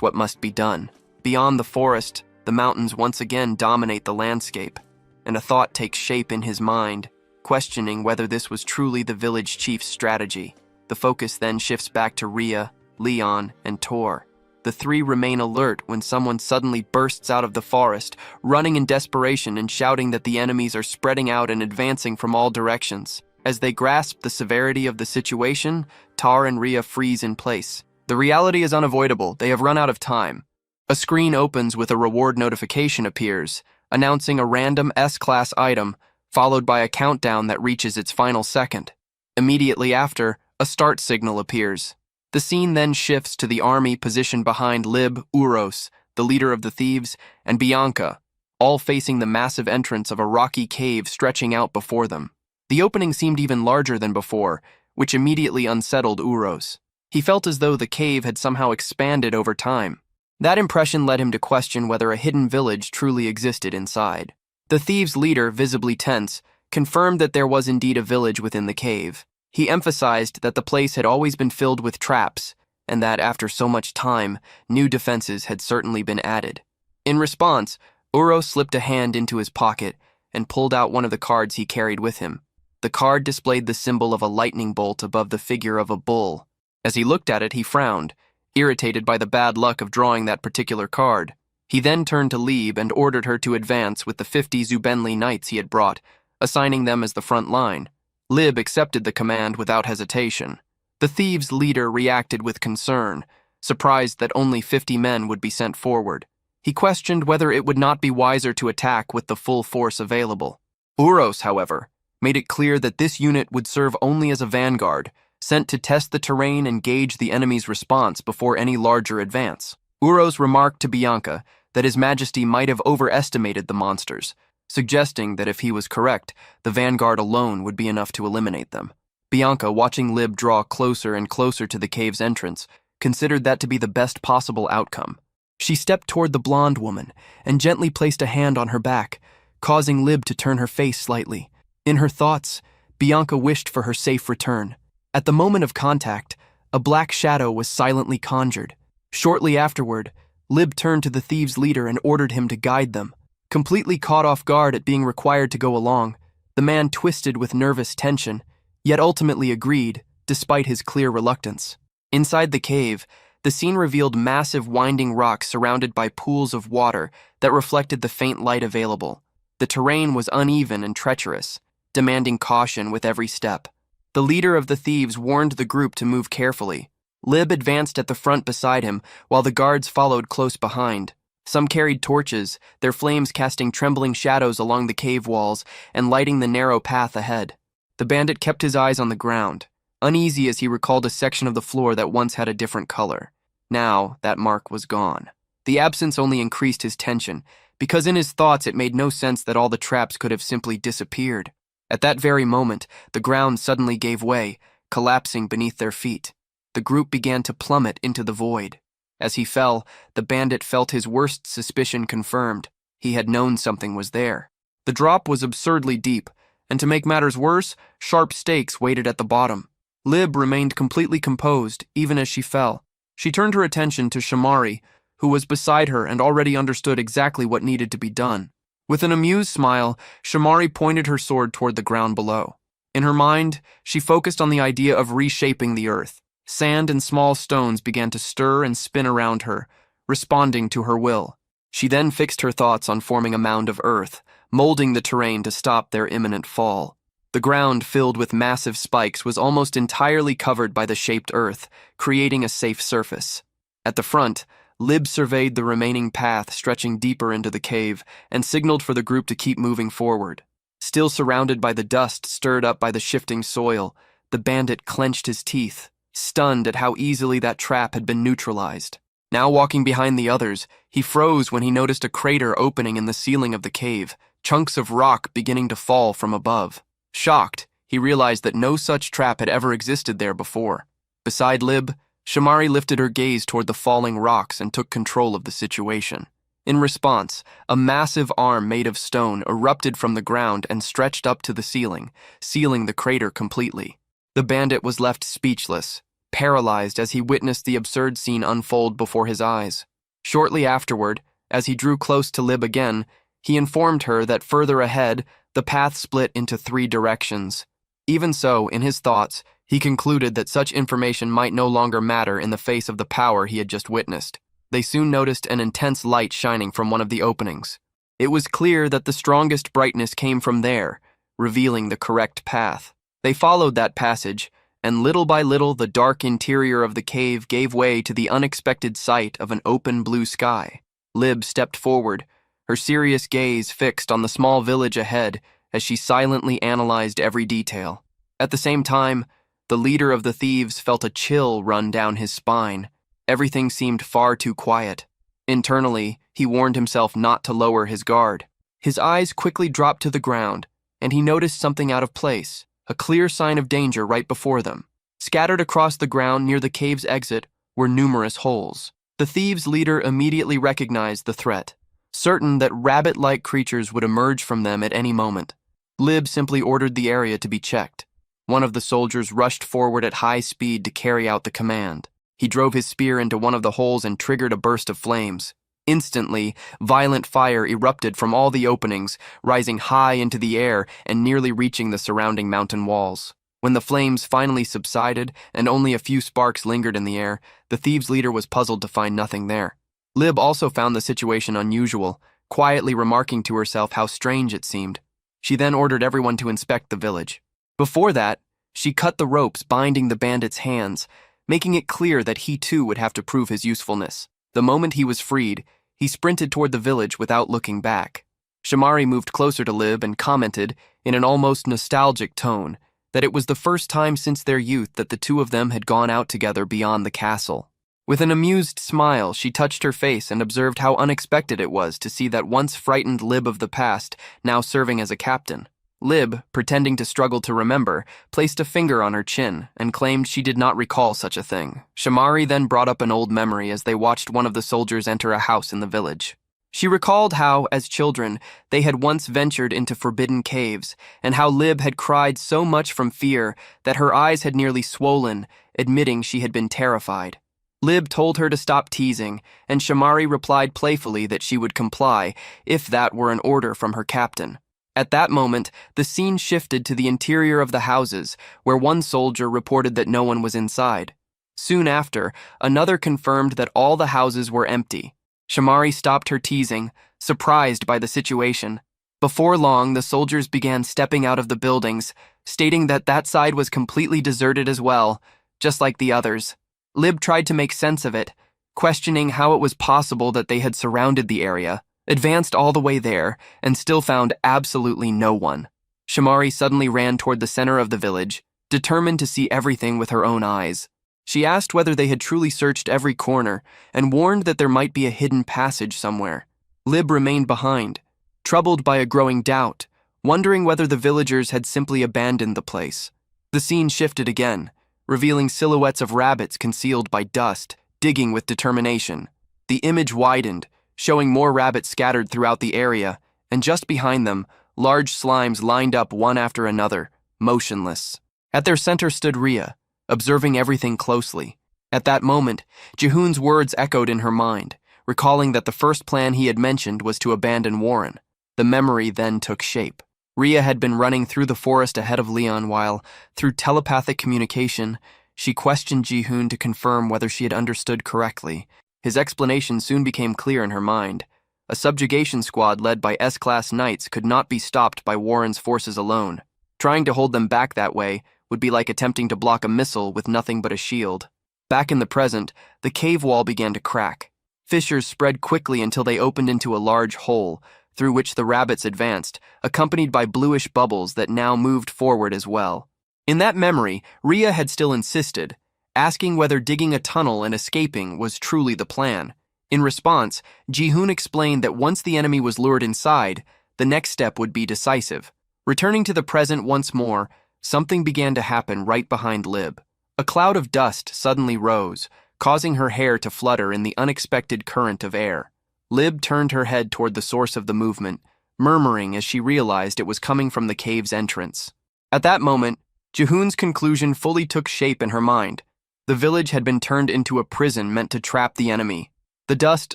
what must be done. Beyond the forest, the mountains once again dominate the landscape, and a thought takes shape in his mind. questioning whether this was truly the village chief's strategy. The focus then shifts back to Rhea, Leon, and Tor. The three remain alert when someone suddenly bursts out of the forest, running in desperation and shouting that the enemies are spreading out and advancing from all directions. As they grasp the severity of the situation, Tar and Rhea freeze in place. The reality is unavoidable. They have run out of time. A screen opens with a reward notification appears, announcing a random S-class item, followed by a countdown that reaches its final second. Immediately after, a start signal appears. The scene then shifts to the army positioned behind Lib, Uros, the leader of the thieves, and Bianca, all facing the massive entrance of a rocky cave stretching out before them. The opening seemed even larger than before, which immediately unsettled Uros. He felt as though the cave had somehow expanded over time. That impression led him to question whether a hidden village truly existed inside. The thieves' leader, visibly tense, confirmed that there was indeed a village within the cave. He emphasized that the place had always been filled with traps, and that after so much time, new defenses had certainly been added. In response, Uros slipped a hand into his pocket and pulled out one of the cards he carried with him. The card displayed the symbol of a lightning bolt above the figure of a bull. As he looked at it, he frowned, irritated by the bad luck of drawing that particular card. He then turned to Lieb and ordered her to advance with the 50 Zubenli knights he had brought, assigning them as the front line. Lib accepted the command without hesitation. The thieves' leader reacted with concern, surprised that only 50 men would be sent forward. He questioned whether it would not be wiser to attack with the full force available. Uros, however, made it clear that this unit would serve only as a vanguard, sent to test the terrain and gauge the enemy's response before any larger advance. Uros remarked to Bianca that His Majesty might have overestimated the monsters, suggesting that if he was correct, the vanguard alone would be enough to eliminate them. Bianca, watching Lib draw closer and closer to the cave's entrance, considered that to be the best possible outcome. She stepped toward the blonde woman and gently placed a hand on her back, causing Lib to turn her face slightly. In her thoughts, Bianca wished for her safe return. At the moment of contact, a black shadow was silently conjured. Shortly afterward, Lib turned to the thieves' leader and ordered him to guide them. Completely caught off guard at being required to go along, the man twisted with nervous tension, yet ultimately agreed, despite his clear reluctance. Inside the cave, the scene revealed massive winding rocks surrounded by pools of water that reflected the faint light available. The terrain was uneven and treacherous, demanding caution with every step. The leader of the thieves warned the group to move carefully. Lib advanced at the front beside him, while the guards followed close behind. Some carried torches, their flames casting trembling shadows along the cave walls and lighting the narrow path ahead. The bandit kept his eyes on the ground, uneasy as he recalled a section of the floor that once had a different color. Now, that mark was gone. The absence only increased his tension, because in his thoughts it made no sense that all the traps could have simply disappeared. At that very moment, the ground suddenly gave way, collapsing beneath their feet. The group began to plummet into the void. As he fell, the bandit felt his worst suspicion confirmed. He had known something was there. The drop was absurdly deep, and to make matters worse, sharp stakes waited at the bottom. Lib remained completely composed, even as she fell. She turned her attention to Shamari, who was beside her and already understood exactly what needed to be done. With an amused smile, Shamari pointed her sword toward the ground below. In her mind, she focused on the idea of reshaping the earth. Sand and small stones began to stir and spin around her, responding to her will. She then fixed her thoughts on forming a mound of earth, molding the terrain to stop their imminent fall. The ground, filled with massive spikes, was almost entirely covered by the shaped earth, creating a safe surface. At the front, Lib surveyed the remaining path stretching deeper into the cave and signaled for the group to keep moving forward. Still surrounded by the dust stirred up by the shifting soil, the bandit clenched his teeth, stunned at how easily that trap had been neutralized. Now walking behind the others, he froze when he noticed a crater opening in the ceiling of the cave, chunks of rock beginning to fall from above. Shocked, he realized that no such trap had ever existed there before. Beside Lib, Shamari lifted her gaze toward the falling rocks and took control of the situation. In response, a massive arm made of stone erupted from the ground and stretched up to the ceiling, sealing the crater completely. The bandit was left speechless, paralyzed as he witnessed the absurd scene unfold before his eyes. Shortly afterward, as he drew close to Lib again, he informed her that further ahead, The path split into 3 directions. Even so, in his thoughts, he concluded that such information might no longer matter in the face of the power he had just witnessed. They soon noticed an intense light shining from one of the openings. It was clear that the strongest brightness came from there, revealing the correct path. They followed that passage, and little by little the dark interior of the cave gave way to the unexpected sight of an open blue sky. Lib stepped forward, her serious gaze fixed on the small village ahead as she silently analyzed every detail. At the same time, the leader of the thieves felt a chill run down his spine. Everything seemed far too quiet. Internally, he warned himself not to lower his guard. His eyes quickly dropped to the ground, and he noticed something out of place, a clear sign of danger right before them. Scattered across the ground near the cave's exit were numerous holes. The thieves' leader immediately recognized the threat, certain that rabbit-like creatures would emerge from them at any moment. Lib simply ordered the area to be checked. One of the soldiers rushed forward at high speed to carry out the command. He drove his spear into one of the holes and triggered a burst of flames. Instantly, violent fire erupted from all the openings, rising high into the air and nearly reaching the surrounding mountain walls. When the flames finally subsided and only a few sparks lingered in the air, the thieves' leader was puzzled to find nothing there. Lib also found the situation unusual, quietly remarking to herself how strange it seemed. She then ordered everyone to inspect the village. Before that, she cut the ropes binding the bandits' hands, making it clear that he too would have to prove his usefulness. The moment he was freed, he sprinted toward the village without looking back. Shamari moved closer to Lib and commented, in an almost nostalgic tone, that it was the first time since their youth that the two of them had gone out together beyond the castle. With an amused smile, she touched her face and observed how unexpected it was to see that once frightened Lib of the past now serving as a captain. Lib, pretending to struggle to remember, placed a finger on her chin and claimed she did not recall such a thing. Shamari then brought up an old memory as they watched one of the soldiers enter a house in the village. She recalled how, as children, they had once ventured into forbidden caves, and how Lib had cried so much from fear that her eyes had nearly swollen, admitting she had been terrified. Lib told her to stop teasing, and Shamari replied playfully that she would comply if that were an order from her captain. At that moment, the scene shifted to the interior of the houses, where one soldier reported that no one was inside. Soon after, another confirmed that all the houses were empty. Shamari stopped her teasing, surprised by the situation. Before long, the soldiers began stepping out of the buildings, stating that that side was completely deserted as well, just like the others. Lib tried to make sense of it, questioning how it was possible that they had surrounded the area, advanced all the way there, and still found absolutely no one. Shamari suddenly ran toward the center of the village, determined to see everything with her own eyes. She asked whether they had truly searched every corner, and warned that there might be a hidden passage somewhere. Lib remained behind, troubled by a growing doubt, wondering whether the villagers had simply abandoned the place. The scene shifted again, revealing silhouettes of rabbits concealed by dust, digging with determination. The image widened, showing more rabbits scattered throughout the area, and just behind them, large slimes lined up one after another, motionless. At their center stood Rhea, observing everything closely. At that moment, Jihoon's words echoed in her mind, recalling that the first plan he had mentioned was to abandon Warren. The memory then took shape. Rhea had been running through the forest ahead of Leon while, through telepathic communication, she questioned Jihoon to confirm whether she had understood correctly. His explanation soon became clear in her mind. A subjugation squad led by S-class knights could not be stopped by Warren's forces alone. Trying to hold them back that way would be like attempting to block a missile with nothing but a shield. Back in the present, the cave wall began to crack. Fissures spread quickly until they opened into a large hole, through which the rabbits advanced, accompanied by bluish bubbles that now moved forward as well. In that memory, Rhea had still insisted, asking whether digging a tunnel and escaping was truly the plan. In response, Jihoon explained that once the enemy was lured inside, the next step would be decisive. Returning to the present once more, something began to happen right behind Lib. A cloud of dust suddenly rose, causing her hair to flutter in the unexpected current of air. Lib turned her head toward the source of the movement, murmuring as she realized it was coming from the cave's entrance. At that moment, Jihoon's conclusion fully took shape in her mind. The village had been turned into a prison meant to trap the enemy. The dust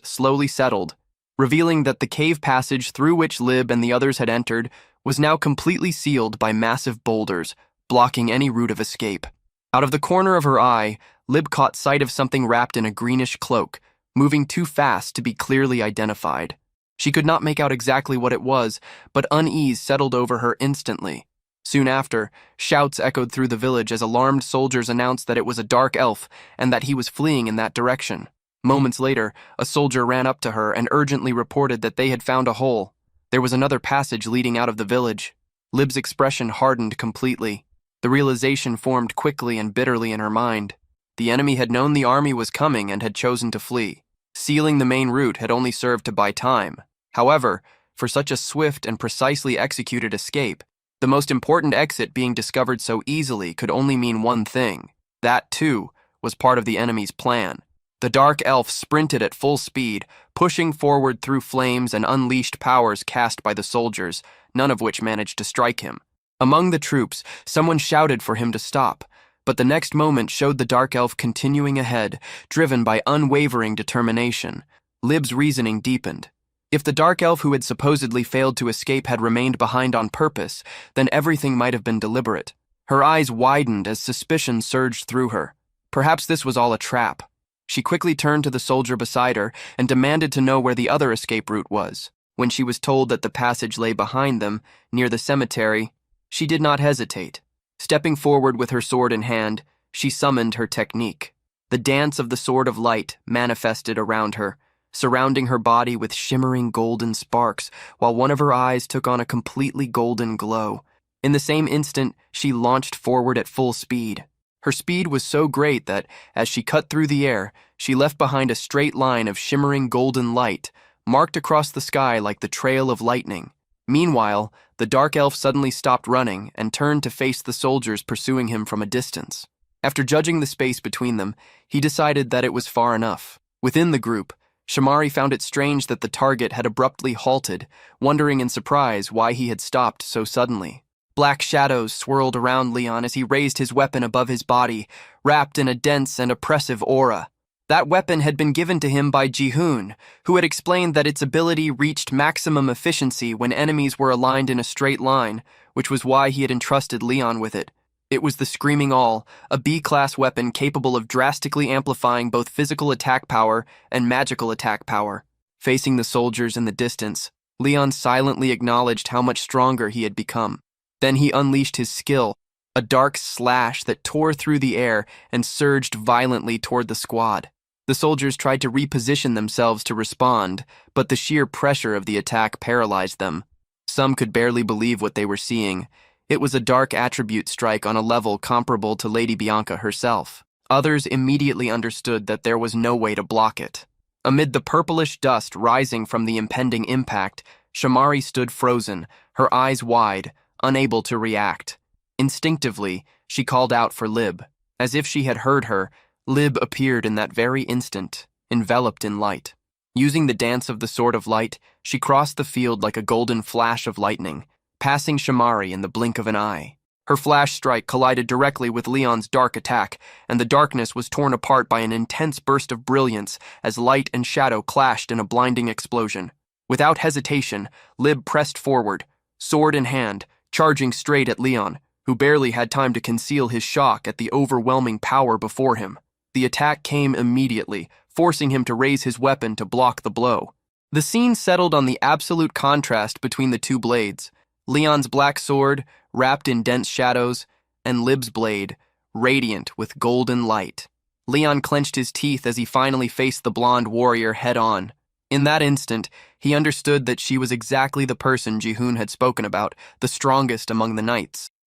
slowly settled, revealing that the cave passage through which Lib and the others had entered was now completely sealed by massive boulders, blocking any route of escape. Out of the corner of her eye, Lib caught sight of something wrapped in a greenish cloak, moving too fast to be clearly identified. She could not make out exactly what it was, but unease settled over her instantly. Soon after, shouts echoed through the village as alarmed soldiers announced that it was a dark elf and that he was fleeing in that direction. Moments later, a soldier ran up to her and urgently reported that they had found a hole. There was another passage leading out of the village. Lib's expression hardened completely. The realization formed quickly and bitterly in her mind. The enemy had known the army was coming and had chosen to flee. Sealing the main route had only served to buy time. However, for such a swift and precisely executed escape, the most important exit being discovered so easily could only mean one thing. That, too, was part of the enemy's plan. The dark elf sprinted at full speed, pushing forward through flames and unleashed powers cast by the soldiers, none of which managed to strike him. Among the troops, someone shouted for him to stop, but the next moment showed the dark elf continuing ahead, driven by unwavering determination. Lib's reasoning deepened. If the dark elf who had supposedly failed to escape had remained behind on purpose, then everything might have been deliberate. Her eyes widened as suspicion surged through her. Perhaps this was all a trap. She quickly turned to the soldier beside her and demanded to know where the other escape route was. When she was told that the passage lay behind them, near the cemetery, she did not hesitate. Stepping forward with her sword in hand, she summoned her technique. The dance of the Sword of Light manifested around her, surrounding her body with shimmering golden sparks, while one of her eyes took on a completely golden glow. In the same instant, she launched forward at full speed. Her speed was so great that, as she cut through the air, she left behind a straight line of shimmering golden light, marked across the sky like the trail of lightning. Meanwhile, the dark elf suddenly stopped running and turned to face the soldiers pursuing him from a distance. After judging the space between them, he decided that it was far enough. Within the group, Shamari found it strange that the target had abruptly halted, wondering in surprise why he had stopped so suddenly. Black shadows swirled around Leon as he raised his weapon above his body, wrapped in a dense and oppressive aura. That weapon had been given to him by Ji-hoon, who had explained that its ability reached maximum efficiency when enemies were aligned in a straight line, which was why he had entrusted Leon with it. It was the Screaming Awl, a B-class weapon capable of drastically amplifying both physical attack power and magical attack power. Facing the soldiers in the distance, Leon silently acknowledged how much stronger he had become. Then he unleashed his skill, a dark slash that tore through the air and surged violently toward the squad. The soldiers tried to reposition themselves to respond, but the sheer pressure of the attack paralyzed them. Some could barely believe what they were seeing. It was a dark attribute strike on a level comparable to Lady Bianca herself. Others immediately understood that there was no way to block it. Amid the purplish dust rising from the impending impact, Shamari stood frozen, her eyes wide, unable to react. Instinctively, she called out for Lib. As if she had heard her, Lib appeared in that very instant, enveloped in light. Using the dance of the Sword of Light, she crossed the field like a golden flash of lightning, passing Shamari in the blink of an eye. Her flash strike collided directly with Leon's dark attack, and the darkness was torn apart by an intense burst of brilliance as light and shadow clashed in a blinding explosion. Without hesitation, Lib pressed forward, sword in hand, charging straight at Leon, who barely had time to conceal his shock at the overwhelming power before him. The attack came immediately, forcing him to raise his weapon to block the blow. The scene settled on the absolute contrast between the two blades. Leon's black sword, wrapped in dense shadows, and Lib's blade, radiant with golden light. Leon clenched his teeth as he finally faced the blonde warrior head-on. In that instant, he understood that she was exactly the person Ji-hoon had spoken about, the strongest among the knights.